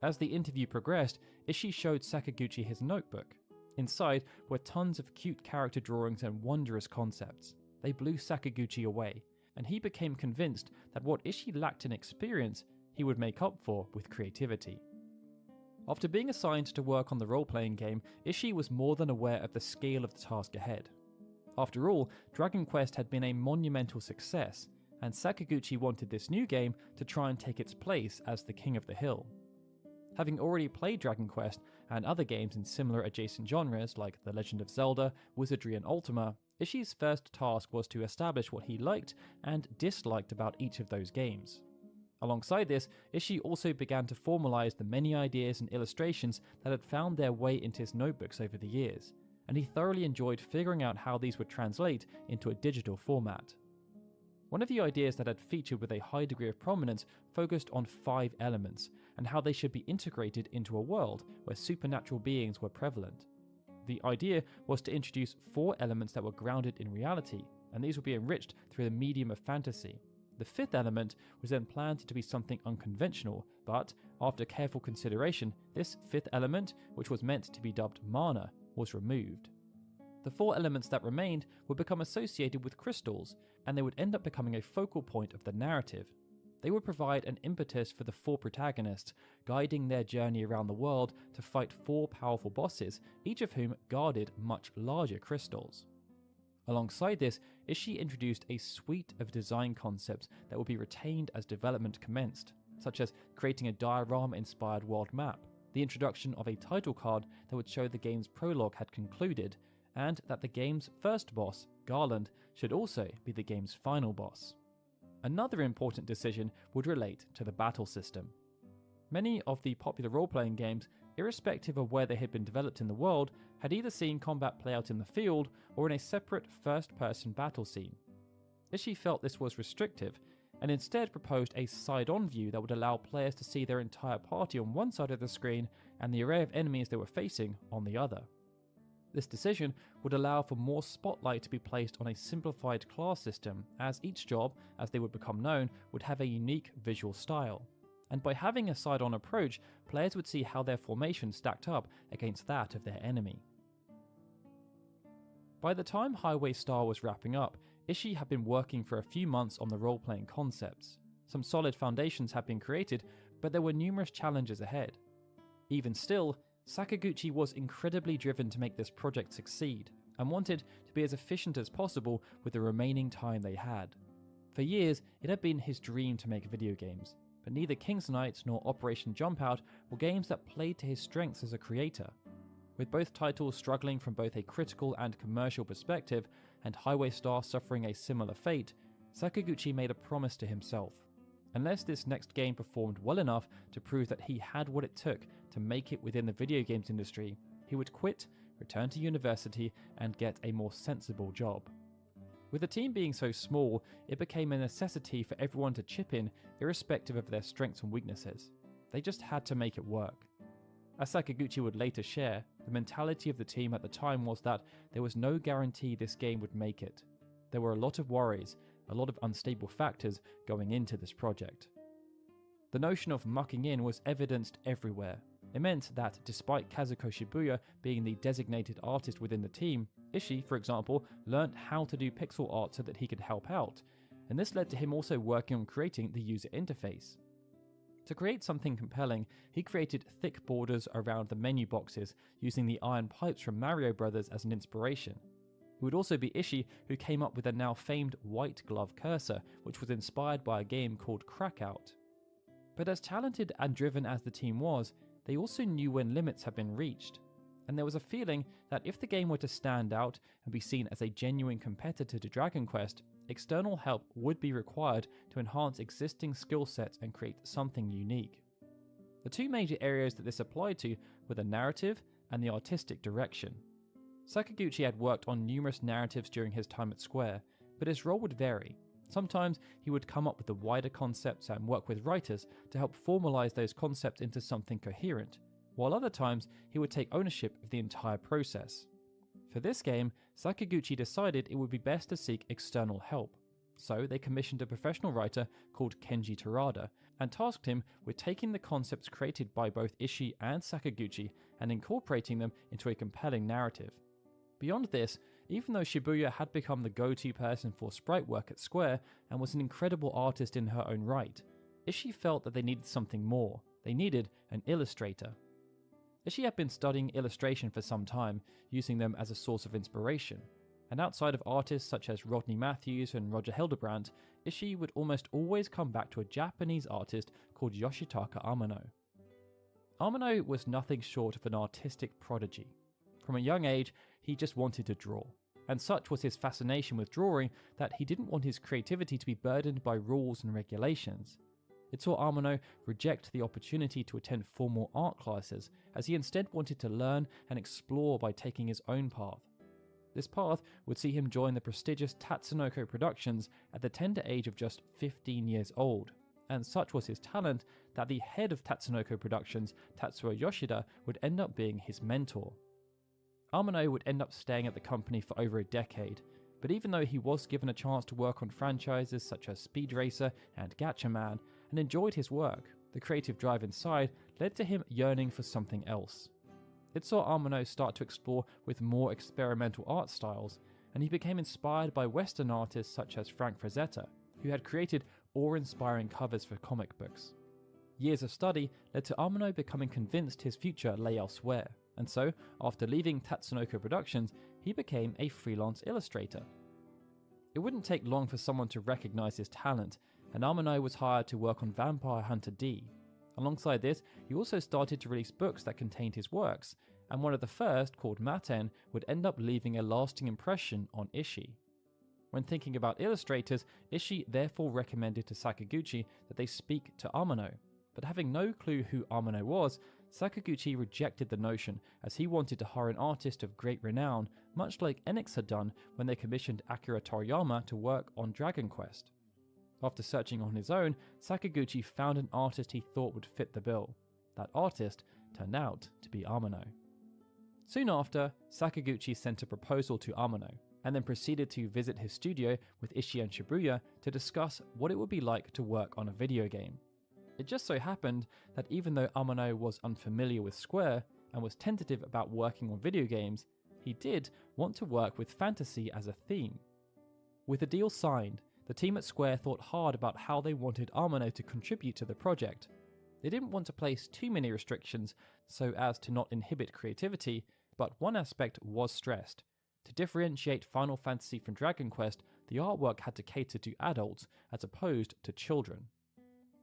As the interview progressed, Ishii showed Sakaguchi his notebook. Inside were tons of cute character drawings and wondrous concepts. They blew Sakaguchi away, and he became convinced that what Ishii lacked in experience, he would make up for with creativity. After being assigned to work on the role-playing game, Ishii was more than aware of the scale of the task ahead. After all, Dragon Quest had been a monumental success, and Sakaguchi wanted this new game to try and take its place as the king of the hill. Having already played Dragon Quest and other games in similar adjacent genres like The Legend of Zelda, Wizardry and Ultima, Ishii's first task was to establish what he liked and disliked about each of those games. Alongside this, Ishii also began to formalize the many ideas and illustrations that had found their way into his notebooks over the years, and he thoroughly enjoyed figuring out how these would translate into a digital format. One of the ideas that had featured with a high degree of prominence focused on 5 elements, and how they should be integrated into a world where supernatural beings were prevalent. The idea was to introduce 4 elements that were grounded in reality, and these would be enriched through the medium of fantasy. The 5th element was then planned to be something unconventional, but after careful consideration, this 5th element, which was meant to be dubbed mana, was removed. The 4 elements that remained would become associated with crystals, and they would end up becoming a focal point of the narrative. They would provide an impetus for the 4 protagonists, guiding their journey around the world to fight 4 powerful bosses, each of whom guarded much larger crystals. Alongside this, Ishii introduced a suite of design concepts that would be retained as development commenced, such as creating a diorama-inspired world map, the introduction of a title card that would show the game's prologue had concluded, and that the game's first boss, Garland, should also be the game's final boss. Another important decision would relate to the battle system. Many of the popular role-playing games, irrespective of where they had been developed in the world, had either seen combat play out in the field or in a separate first-person battle scene. Ishii felt this was restrictive, and instead proposed a side-on view that would allow players to see their entire party on one side of the screen and the array of enemies they were facing on the other. This decision would allow for more spotlight to be placed on a simplified class system, as each job, as they would become known, would have a unique visual style. And by having a side-on approach, players would see how their formation stacked up against that of their enemy. By the time Highway Star was wrapping up, Ishii had been working for a few months on the role-playing concepts. Some solid foundations had been created, but there were numerous challenges ahead. Even still, Sakaguchi was incredibly driven to make this project succeed, and wanted to be as efficient as possible with the remaining time they had. For years, it had been his dream to make video games, but neither King's Knight nor Operation Jumpout were games that played to his strengths as a creator. With both titles struggling from both a critical and commercial perspective, and Highway Star suffering a similar fate, Sakaguchi made a promise to himself. Unless this next game performed well enough to prove that he had what it took to make it within the video games industry, he would quit, return to university, and get a more sensible job. With the team being so small, it became a necessity for everyone to chip in, irrespective of their strengths and weaknesses. They just had to make it work. As Sakaguchi would later share, the mentality of the team at the time was that there was no guarantee this game would make it. There were a lot of worries, a lot of unstable factors going into this project. The notion of mucking in was evidenced everywhere. It meant that despite Kazuko Shibuya being the designated artist within the team, Ishii, for example, learnt how to do pixel art so that he could help out, and this led to him also working on creating the user interface. To create something compelling, he created thick borders around the menu boxes using the iron pipes from Mario Bros. As an inspiration. It would also be Ishii who came up with the now famed white glove cursor, which was inspired by a game called Crackout. But as talented and driven as the team was, they also knew when limits had been reached, and there was a feeling that if the game were to stand out and be seen as a genuine competitor to Dragon Quest, external help would be required to enhance existing skill sets and create something unique. The two major areas that this applied to were the narrative and the artistic direction. Sakaguchi had worked on numerous narratives during his time at Square, but his role would vary. Sometimes he would come up with the wider concepts and work with writers to help formalize those concepts into something coherent, while other times he would take ownership of the entire process. For this game, Sakaguchi decided it would be best to seek external help, so they commissioned a professional writer called Kenji Terada and tasked him with taking the concepts created by both Ishii and Sakaguchi and incorporating them into a compelling narrative. Beyond this, even though Shibuya had become the go-to person for sprite work at Square and was an incredible artist in her own right, Ishii felt that they needed something more. They needed an illustrator. Ishii had been studying illustration for some time, using them as a source of inspiration, and outside of artists such as Rodney Matthews and Roger Hildebrandt, Ishii would almost always come back to a Japanese artist called Yoshitaka Amano. Amano was nothing short of an artistic prodigy. From a young age, he just wanted to draw, and such was his fascination with drawing that he didn't want his creativity to be burdened by rules and regulations. It saw Amano reject the opportunity to attend formal art classes, as he instead wanted to learn and explore by taking his own path. This path would see him join the prestigious Tatsunoko Productions at the tender age of just 15 years old, and such was his talent that the head of Tatsunoko Productions, Tatsuo Yoshida, would end up being his mentor. Amano would end up staying at the company for over a decade, but even though he was given a chance to work on franchises such as Speed Racer and Gatchaman, and enjoyed his work, the creative drive inside led to him yearning for something else. It saw Amano start to explore with more experimental art styles, and he became inspired by Western artists such as Frank Frazetta, who had created awe-inspiring covers for comic books. Years of study led to Amano becoming convinced his future lay elsewhere, and so, after leaving Tatsunoko Productions, he became a freelance illustrator. It wouldn't take long for someone to recognize his talent, and Amano was hired to work on Vampire Hunter D. Alongside this, he also started to release books that contained his works, and one of the first, called Maten, would end up leaving a lasting impression on Ishii. When thinking about illustrators, Ishii therefore recommended to Sakaguchi that they speak to Amano, but having no clue who Amano was, Sakaguchi rejected the notion, as he wanted to hire an artist of great renown, much like Enix had done when they commissioned Akira Toriyama to work on Dragon Quest. After searching on his own, Sakaguchi found an artist he thought would fit the bill. That artist turned out to be Amano. Soon after, Sakaguchi sent a proposal to Amano, and then proceeded to visit his studio with Ishii and Shibuya to discuss what it would be like to work on a video game. It just so happened that even though Amano was unfamiliar with Square and was tentative about working on video games, he did want to work with fantasy as a theme. With the deal signed, the team at Square thought hard about how they wanted Amano to contribute to the project. They didn't want to place too many restrictions so as to not inhibit creativity, but one aspect was stressed. To differentiate Final Fantasy from Dragon Quest, the artwork had to cater to adults as opposed to children.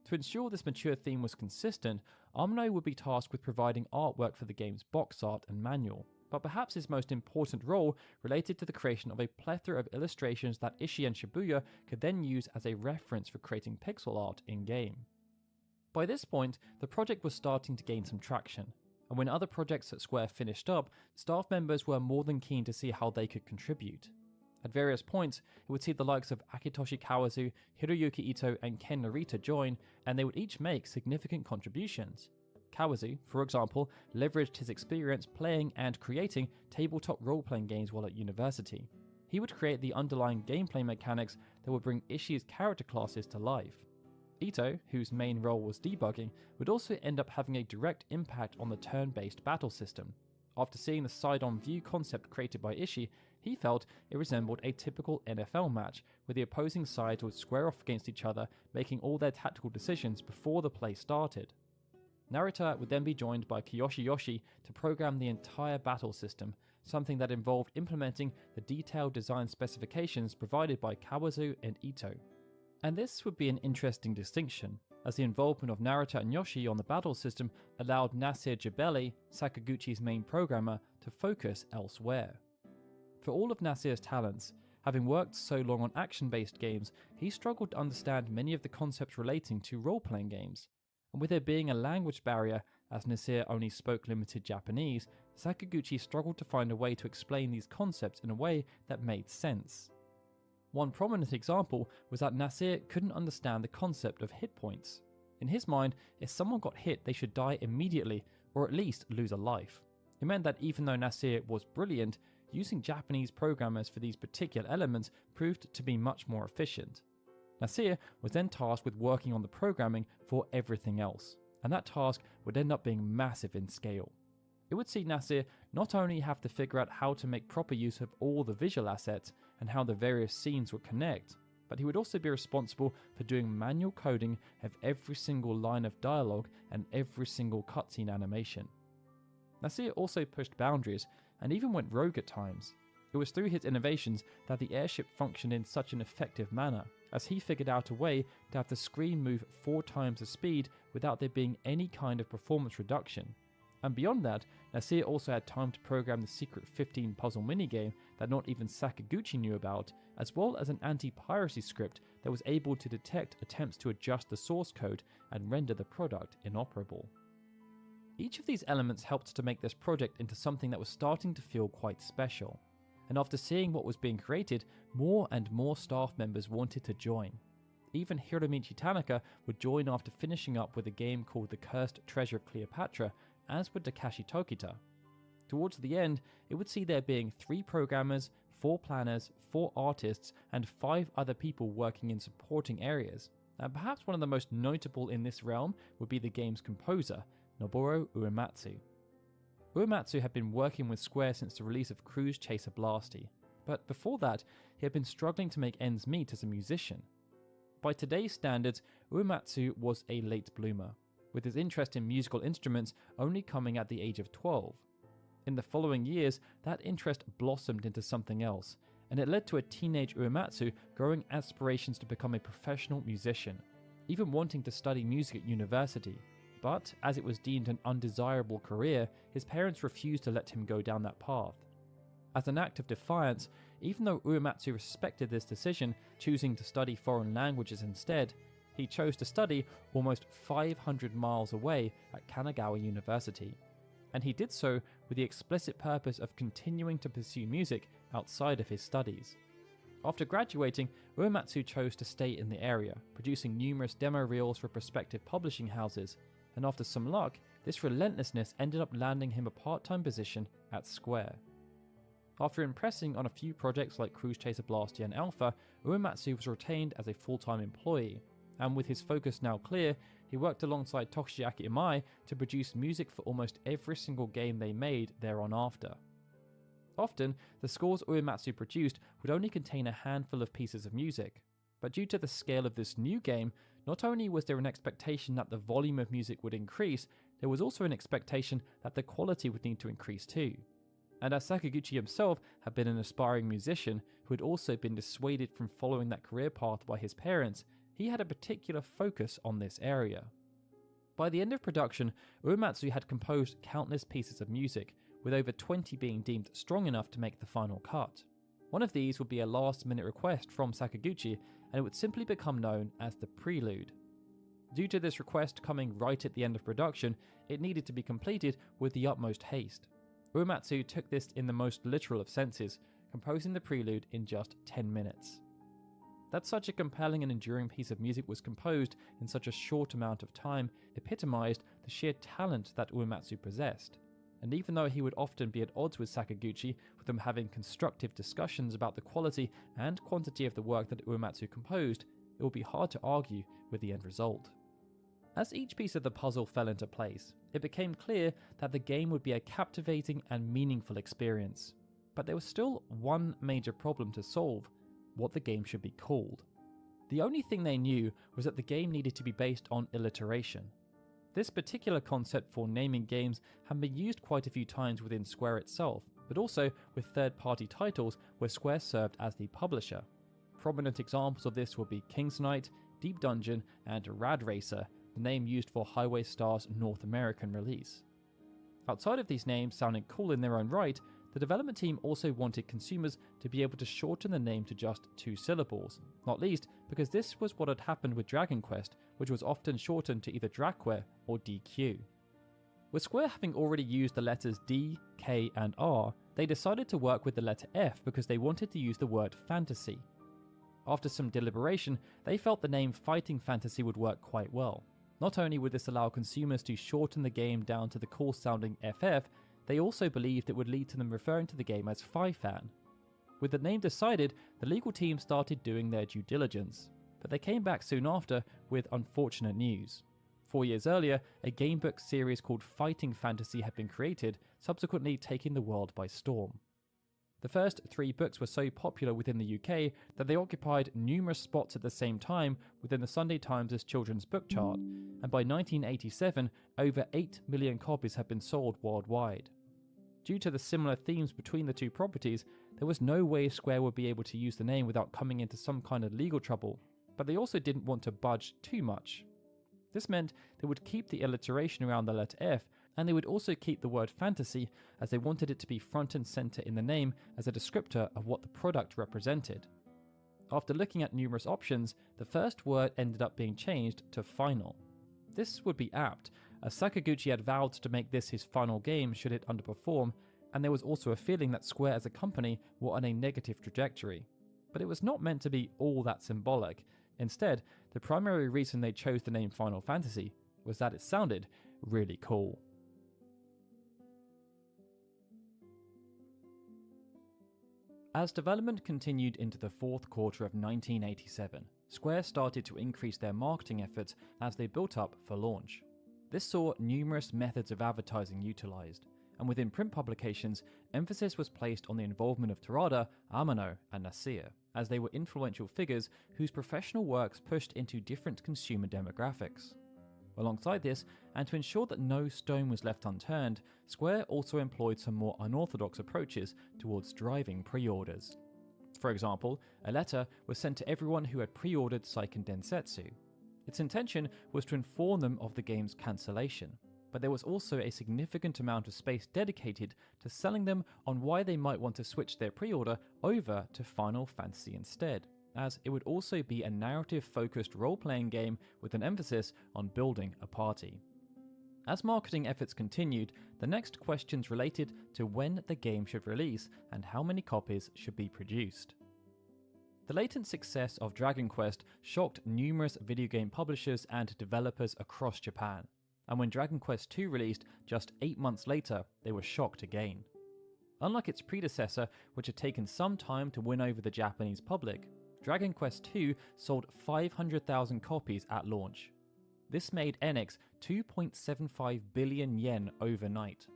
To ensure this mature theme was consistent, Amano would be tasked with providing artwork for the game's box art and manual, but perhaps his most important role related to the creation of a plethora of illustrations that Ishii and Shibuya could then use as a reference for creating pixel art in-game. By this point, the project was starting to gain some traction, and when other projects at Square finished up, staff members were more than keen to see how they could contribute. At various points, it would see the likes of Akitoshi Kawazu, Hiroyuki Ito, and Ken Narita join, and they would each make significant contributions. Kawazu, for example, leveraged his experience playing and creating tabletop role-playing games while at university. He would create the underlying gameplay mechanics that would bring Ishii's character classes to life. Ito, whose main role was debugging, would also end up having a direct impact on the turn-based battle system. After seeing the side-on view concept created by Ishii, he felt it resembled a typical NFL match, where the opposing sides would square off against each other, making all their tactical decisions before the play started. Narita would then be joined by Kiyoshi Yoshi to program the entire battle system, something that involved implementing the detailed design specifications provided by Kawazu and Ito. And this would be an interesting distinction, as the involvement of Narita and Yoshi on the battle system allowed Nasir Jebeli, Sakaguchi's main programmer, to focus elsewhere. For all of Nasir's talents, having worked so long on action-based games, he struggled to understand many of the concepts relating to role-playing games. And with there being a language barrier, as Nasir only spoke limited Japanese, Sakaguchi struggled to find a way to explain these concepts in a way that made sense. One prominent example was that Nasir couldn't understand the concept of hit points. In his mind, if someone got hit, they should die immediately, or at least lose a life. It meant that even though Nasir was brilliant, using Japanese programmers for these particular elements proved to be much more efficient. Nasir was then tasked with working on the programming for everything else, and that task would end up being massive in scale. It would see Nasir not only have to figure out how to make proper use of all the visual assets and how the various scenes would connect, but he would also be responsible for doing manual coding of every single line of dialogue and every single cutscene animation. Nasir also pushed boundaries and even went rogue at times. It was through his innovations that the airship functioned in such an effective manner, as he figured out a way to have the screen move 4 times the speed without there being any kind of performance reduction. And beyond that, Nasir also had time to program the secret 15 puzzle minigame that not even Sakaguchi knew about, as well as an anti-piracy script that was able to detect attempts to adjust the source code and render the product inoperable. Each of these elements helped to make this project into something that was starting to feel quite special, and after seeing what was being created, more and more staff members wanted to join. Even Hiromichi Tanaka would join after finishing up with a game called The Cursed Treasure of Cleopatra, as would Takashi Tokita. Towards the end, it would see there being 3 programmers, 4 planners, 4 artists, and 5 other people working in supporting areas. And perhaps one of the most notable in this realm would be the game's composer, Noboru Uematsu. Uematsu had been working with Square since the release of Cruise Chaser Blasty, but before that, he had been struggling to make ends meet as a musician. By today's standards, Uematsu was a late bloomer, with his interest in musical instruments only coming at the age of 12. In the following years, that interest blossomed into something else, and it led to a teenage Uematsu growing aspirations to become a professional musician, even wanting to study music at university. But, as it was deemed an undesirable career, his parents refused to let him go down that path. As an act of defiance, even though Uematsu respected this decision, choosing to study foreign languages instead, he chose to study almost 500 miles away at Kanagawa University. And he did so with the explicit purpose of continuing to pursue music outside of his studies. After graduating, Uematsu chose to stay in the area, producing numerous demo reels for prospective publishing houses, and after some luck, this relentlessness ended up landing him a part-time position at Square. After impressing on a few projects like Cruise Chaser Blasty and Alpha, Uematsu was retained as a full-time employee, and with his focus now clear, he worked alongside Toshiaki Imai to produce music for almost every single game they made thereon after. Often, the scores Uematsu produced would only contain a handful of pieces of music, but due to the scale of this new game, not only was there an expectation that the volume of music would increase, there was also an expectation that the quality would need to increase too. And as Sakaguchi himself had been an aspiring musician who had also been dissuaded from following that career path by his parents, he had a particular focus on this area. By the end of production, Uematsu had composed countless pieces of music, with over 20 being deemed strong enough to make the final cut. One of these would be a last-minute request from Sakaguchi, and it would simply become known as the Prelude. Due to this request coming right at the end of production, it needed to be completed with the utmost haste. Uematsu took this in the most literal of senses, composing the Prelude in just 10 minutes. That such a compelling and enduring piece of music was composed in such a short amount of time epitomized the sheer talent that Uematsu possessed. And even though he would often be at odds with Sakaguchi, with them having constructive discussions about the quality and quantity of the work that Uematsu composed, it would be hard to argue with the end result. As each piece of the puzzle fell into place, it became clear that the game would be a captivating and meaningful experience. But there was still one major problem to solve: what the game should be called. The only thing they knew was that the game needed to be based on alliteration. This particular concept for naming games had been used quite a few times within Square itself, but also with third-party titles where Square served as the publisher. Prominent examples of this would be King's Knight, Deep Dungeon, and Rad Racer, the name used for Highway Star's North American release. Outside of these names sounding cool in their own right, the development team also wanted consumers to be able to shorten the name to just 2 syllables, not least because this was what had happened with Dragon Quest, which was often shortened to either Draqware or DQ. With Square having already used the letters D, K, and R, they decided to work with the letter F because they wanted to use the word fantasy. After some deliberation, they felt the name Fighting Fantasy would work quite well. Not only would this allow consumers to shorten the game down to the cool sounding FF, they also believed it would lead to them referring to the game as Fi-Fan. With the name decided, the legal team started doing their due diligence, but they came back soon after with unfortunate news. 4 years earlier, a gamebook series called Fighting Fantasy had been created, subsequently taking the world by storm. The first 3 books were so popular within the UK that they occupied numerous spots at the same time within the Sunday Times' children's book chart, and by 1987, over 8 million copies had been sold worldwide. Due to the similar themes between the 2 properties, there was no way Square would be able to use the name without coming into some kind of legal trouble, but they also didn't want to budge too much. This meant they would keep the alliteration around the letter F, and they would also keep the word fantasy, as they wanted it to be front and center in the name as a descriptor of what the product represented. After looking at numerous options, the first word ended up being changed to final. This would be apt, as Sakaguchi had vowed to make this his final game should it underperform, and there was also a feeling that Square as a company were on a negative trajectory. But it was not meant to be all that symbolic. Instead, the primary reason they chose the name Final Fantasy was that it sounded really cool. As development continued into the fourth quarter of 1987, Square started to increase their marketing efforts as they built up for launch. This saw numerous methods of advertising utilized, and within print publications, emphasis was placed on the involvement of Terada, Amano, and Nasir, as they were influential figures whose professional works pushed into different consumer demographics. Alongside this, and to ensure that no stone was left unturned, Square also employed some more unorthodox approaches towards driving pre-orders. For example, a letter was sent to everyone who had pre-ordered Seiken Densetsu. Its intention was to inform them of the game's cancellation, but there was also a significant amount of space dedicated to selling them on why they might want to switch their pre-order over to Final Fantasy instead, as it would also be a narrative-focused role-playing game with an emphasis on building a party. As marketing efforts continued, the next questions related to when the game should release and how many copies should be produced. The latent success of Dragon Quest shocked numerous video game publishers and developers across Japan, and when Dragon Quest II released just 8 months later, they were shocked again. Unlike its predecessor, which had taken some time to win over the Japanese public, Dragon Quest II sold 500,000 copies at launch. This made Enix 2.75 billion yen overnight.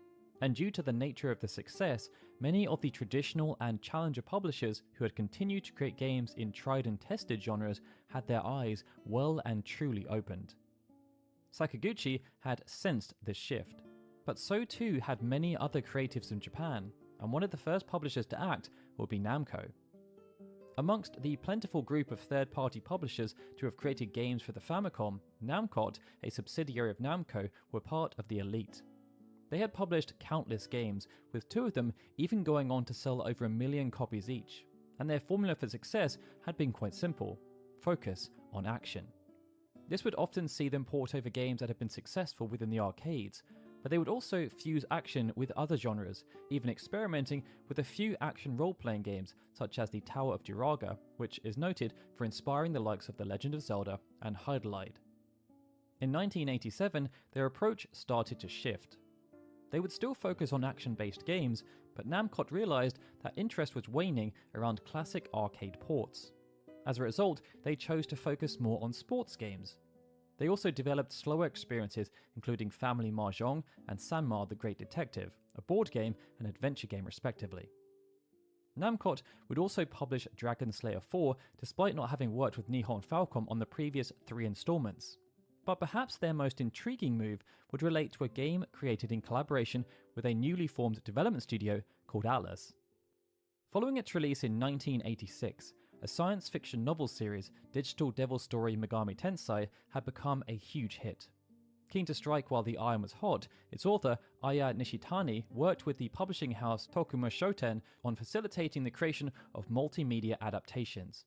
And due to the nature of the success, many of the traditional and challenger publishers who had continued to create games in tried and tested genres had their eyes well and truly opened. Sakaguchi had sensed this shift, but so too had many other creatives in Japan, and one of the first publishers to act would be Namco. Amongst the plentiful group of third-party publishers to have created games for the Famicom, Namcot, a subsidiary of Namco, were part of the elite. They had published countless games, with 2 of them even going on to sell over 1 million copies each, and their formula for success had been quite simple: focus on action. This would often see them port over games that had been successful within the arcades, but they would also fuse action with other genres, even experimenting with a few action role-playing games such as the Tower of Duraga, which is noted for inspiring the likes of The Legend of Zelda and Hydelide. In 1987, their approach started to shift. They would still focus on action-based games, but Namcot realized that interest was waning around classic arcade ports. As a result, they chose to focus more on sports games. They also developed slower experiences, including Family Mahjong and Sanma the Great Detective, a board game and adventure game respectively. Namcot would also publish Dragon Slayer 4 despite not having worked with Nihon Falcom on the previous 3 installments. But perhaps their most intriguing move would relate to a game created in collaboration with a newly formed development studio called Atlus. Following its release in 1986, a science fiction novel series, Digital Devil Story Megami Tensei, had become a huge hit. Keen to strike while the iron was hot, its author, Aya Nishitani, worked with the publishing house Tokuma Shoten on facilitating the creation of multimedia adaptations.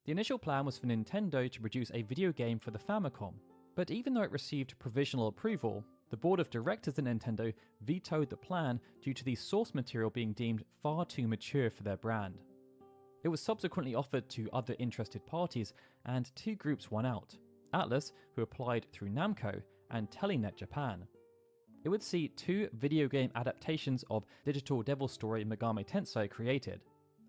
The initial plan was for Nintendo to produce a video game for the Famicom, but even though it received provisional approval, the board of directors at Nintendo vetoed the plan due to the source material being deemed far too mature for their brand. It was subsequently offered to other interested parties, and 2 groups won out: Atlus, who applied through Namco, and Telenet Japan. It would see 2 video game adaptations of Digital Devil Story Megami Tensei created.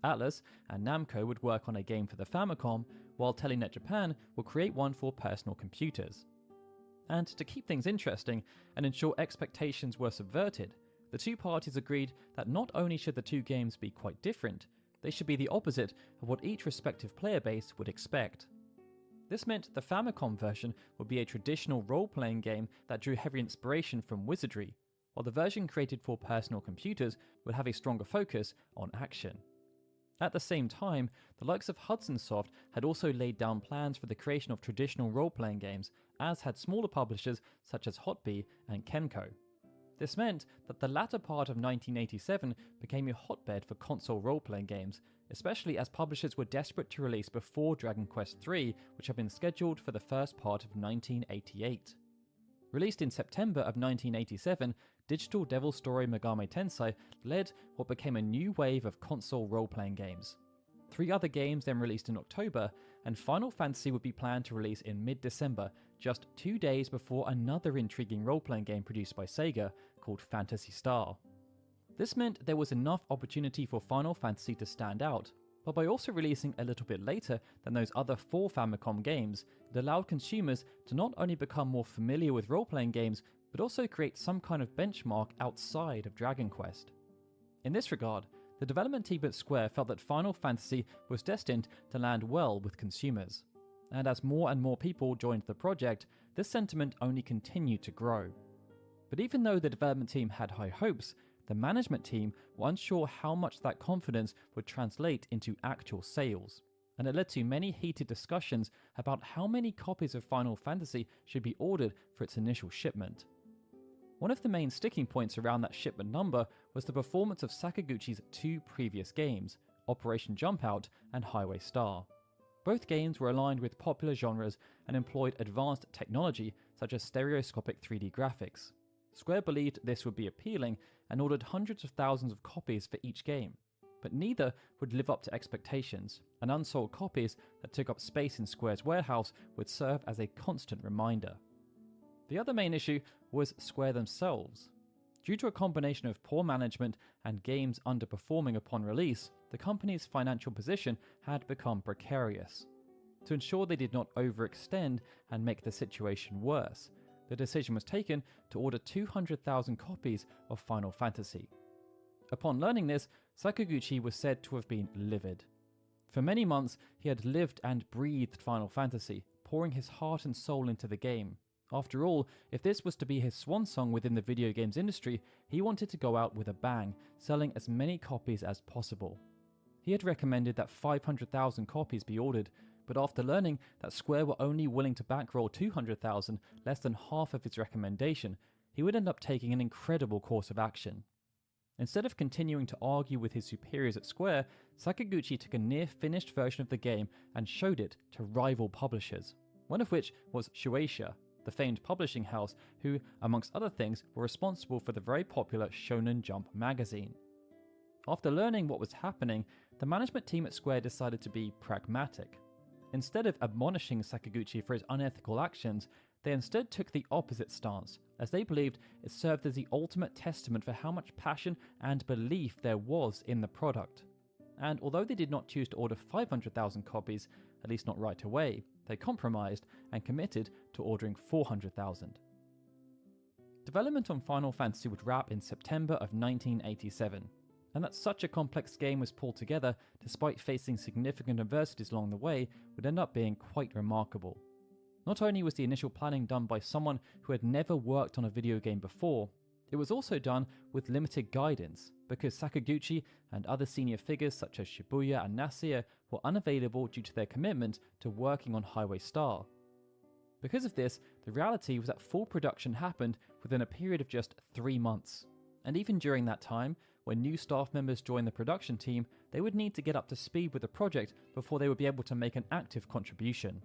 Atlus and Namco would work on a game for the Famicom, while Telenet Japan would create one for personal computers. And to keep things interesting and ensure expectations were subverted, the 2 parties agreed that not only should the 2 games be quite different, they should be the opposite of what each respective player base would expect. This meant the Famicom version would be a traditional role-playing game that drew heavy inspiration from wizardry, while the version created for personal computers would have a stronger focus on action. At the same time, the likes of Hudson Soft had also laid down plans for the creation of traditional role-playing games, as had smaller publishers such as Hotbee and Kenko. This meant that the latter part of 1987 became a hotbed for console role-playing games, especially as publishers were desperate to release before Dragon Quest III, which had been scheduled for the first part of 1988. Released in September of 1987, Digital Devil Story Megami Tensei led what became a new wave of console role-playing games. 3 other games then released in October, and Final Fantasy would be planned to release in mid-December, just 2 days before another intriguing role-playing game produced by Sega called Phantasy Star. This meant there was enough opportunity for Final Fantasy to stand out, but by also releasing a little bit later than those other 4 Famicom games, it allowed consumers to not only become more familiar with role-playing games, but also create some kind of benchmark outside of Dragon Quest. In this regard, the development team at Square felt that Final Fantasy was destined to land well with consumers. And as more and more people joined the project, this sentiment only continued to grow. But even though the development team had high hopes, the management team were unsure how much that confidence would translate into actual sales, and it led to many heated discussions about how many copies of Final Fantasy should be ordered for its initial shipment. One of the main sticking points around that shipment number was the performance of Sakaguchi's 2 previous games, Operation Jumpout and Highway Star. Both games were aligned with popular genres and employed advanced technology such as stereoscopic 3D graphics. Square believed this would be appealing and ordered hundreds of thousands of copies for each game, but neither would live up to expectations, and unsold copies that took up space in Square's warehouse would serve as a constant reminder. The other main issue was Square themselves. Due to a combination of poor management and games underperforming upon release, the company's financial position had become precarious. To ensure they did not overextend and make the situation worse, the decision was taken to order 200,000 copies of Final Fantasy. Upon learning this, Sakaguchi was said to have been livid. For many months, he had lived and breathed Final Fantasy, pouring his heart and soul into the game. After all, if this was to be his swan song within the video games industry, he wanted to go out with a bang, selling as many copies as possible. He had recommended that 500,000 copies be ordered, but after learning that Square were only willing to bankroll 200,000, less than half of his recommendation, he would end up taking an incredible course of action. Instead of continuing to argue with his superiors at Square, Sakaguchi took a near-finished version of the game and showed it to rival publishers, one of which was Shueisha, the famed publishing house who, amongst other things, were responsible for the very popular Shonen Jump magazine. After learning what was happening, the management team at Square decided to be pragmatic. Instead of admonishing Sakaguchi for his unethical actions, they instead took the opposite stance, as they believed it served as the ultimate testament for how much passion and belief there was in the product. And although they did not choose to order 500,000 copies, at least not right away, they compromised and committed to ordering 400,000. Development on Final Fantasy would wrap in September of 1987, and that such a complex game was pulled together despite facing significant adversities along the way would end up being quite remarkable. Not only was the initial planning done by someone who had never worked on a video game before, it was also done with limited guidance, because Sakaguchi and other senior figures such as Shibuya and Nasir were unavailable due to their commitment to working on Highway Star. Because of this, the reality was that full production happened within a period of just 3 months. And even during that time, when new staff members joined the production team, they would need to get up to speed with the project before they would be able to make an active contribution.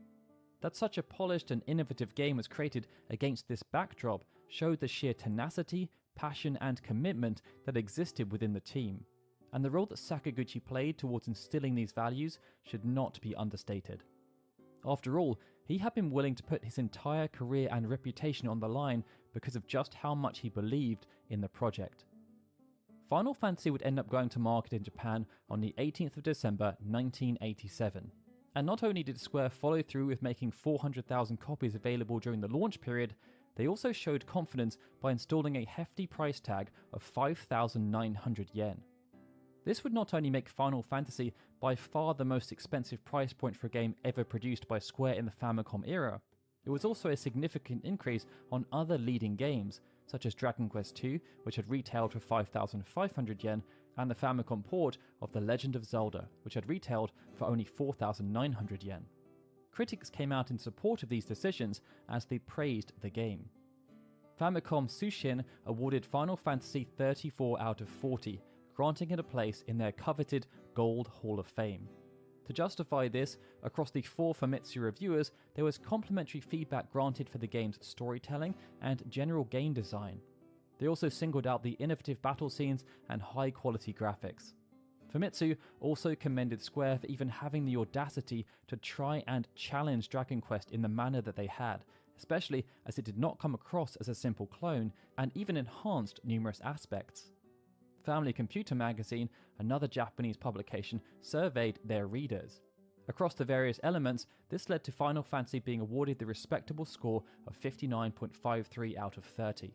That such a polished and innovative game was created against this backdrop showed the sheer tenacity, passion and commitment that existed within the team. And the role that Sakaguchi played towards instilling these values should not be understated. After all, he had been willing to put his entire career and reputation on the line because of just how much he believed in the project. Final Fantasy would end up going to market in Japan on the 18th of December 1987. And not only did Square follow through with making 400,000 copies available during the launch period, they also showed confidence by installing a hefty price tag of 5,900 yen. This would not only make Final Fantasy by far the most expensive price point for a game ever produced by Square in the Famicom era, it was also a significant increase on other leading games, such as Dragon Quest II, which had retailed for 5,500 yen, and the Famicom port of The Legend of Zelda, which had retailed for only 4,900 yen. Critics came out in support of these decisions as they praised the game. Famicom Tsushin awarded Final Fantasy 34 out of 40, granting it a place in their coveted Gold Hall of Fame. To justify this, across the 4 Famitsu reviewers, there was complimentary feedback granted for the game's storytelling and general game design. They also singled out the innovative battle scenes and high-quality graphics. Famitsu also commended Square for even having the audacity to try and challenge Dragon Quest in the manner that they had, especially as it did not come across as a simple clone and even enhanced numerous aspects. Family Computer Magazine, another Japanese publication, surveyed their readers. Across the various elements, this led to Final Fantasy being awarded the respectable score of 59.53 out of 30.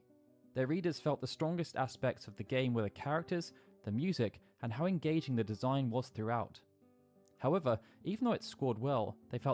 Their readers felt the strongest aspects of the game were the characters, the music, and how engaging the design was throughout. However, even though it scored well, they felt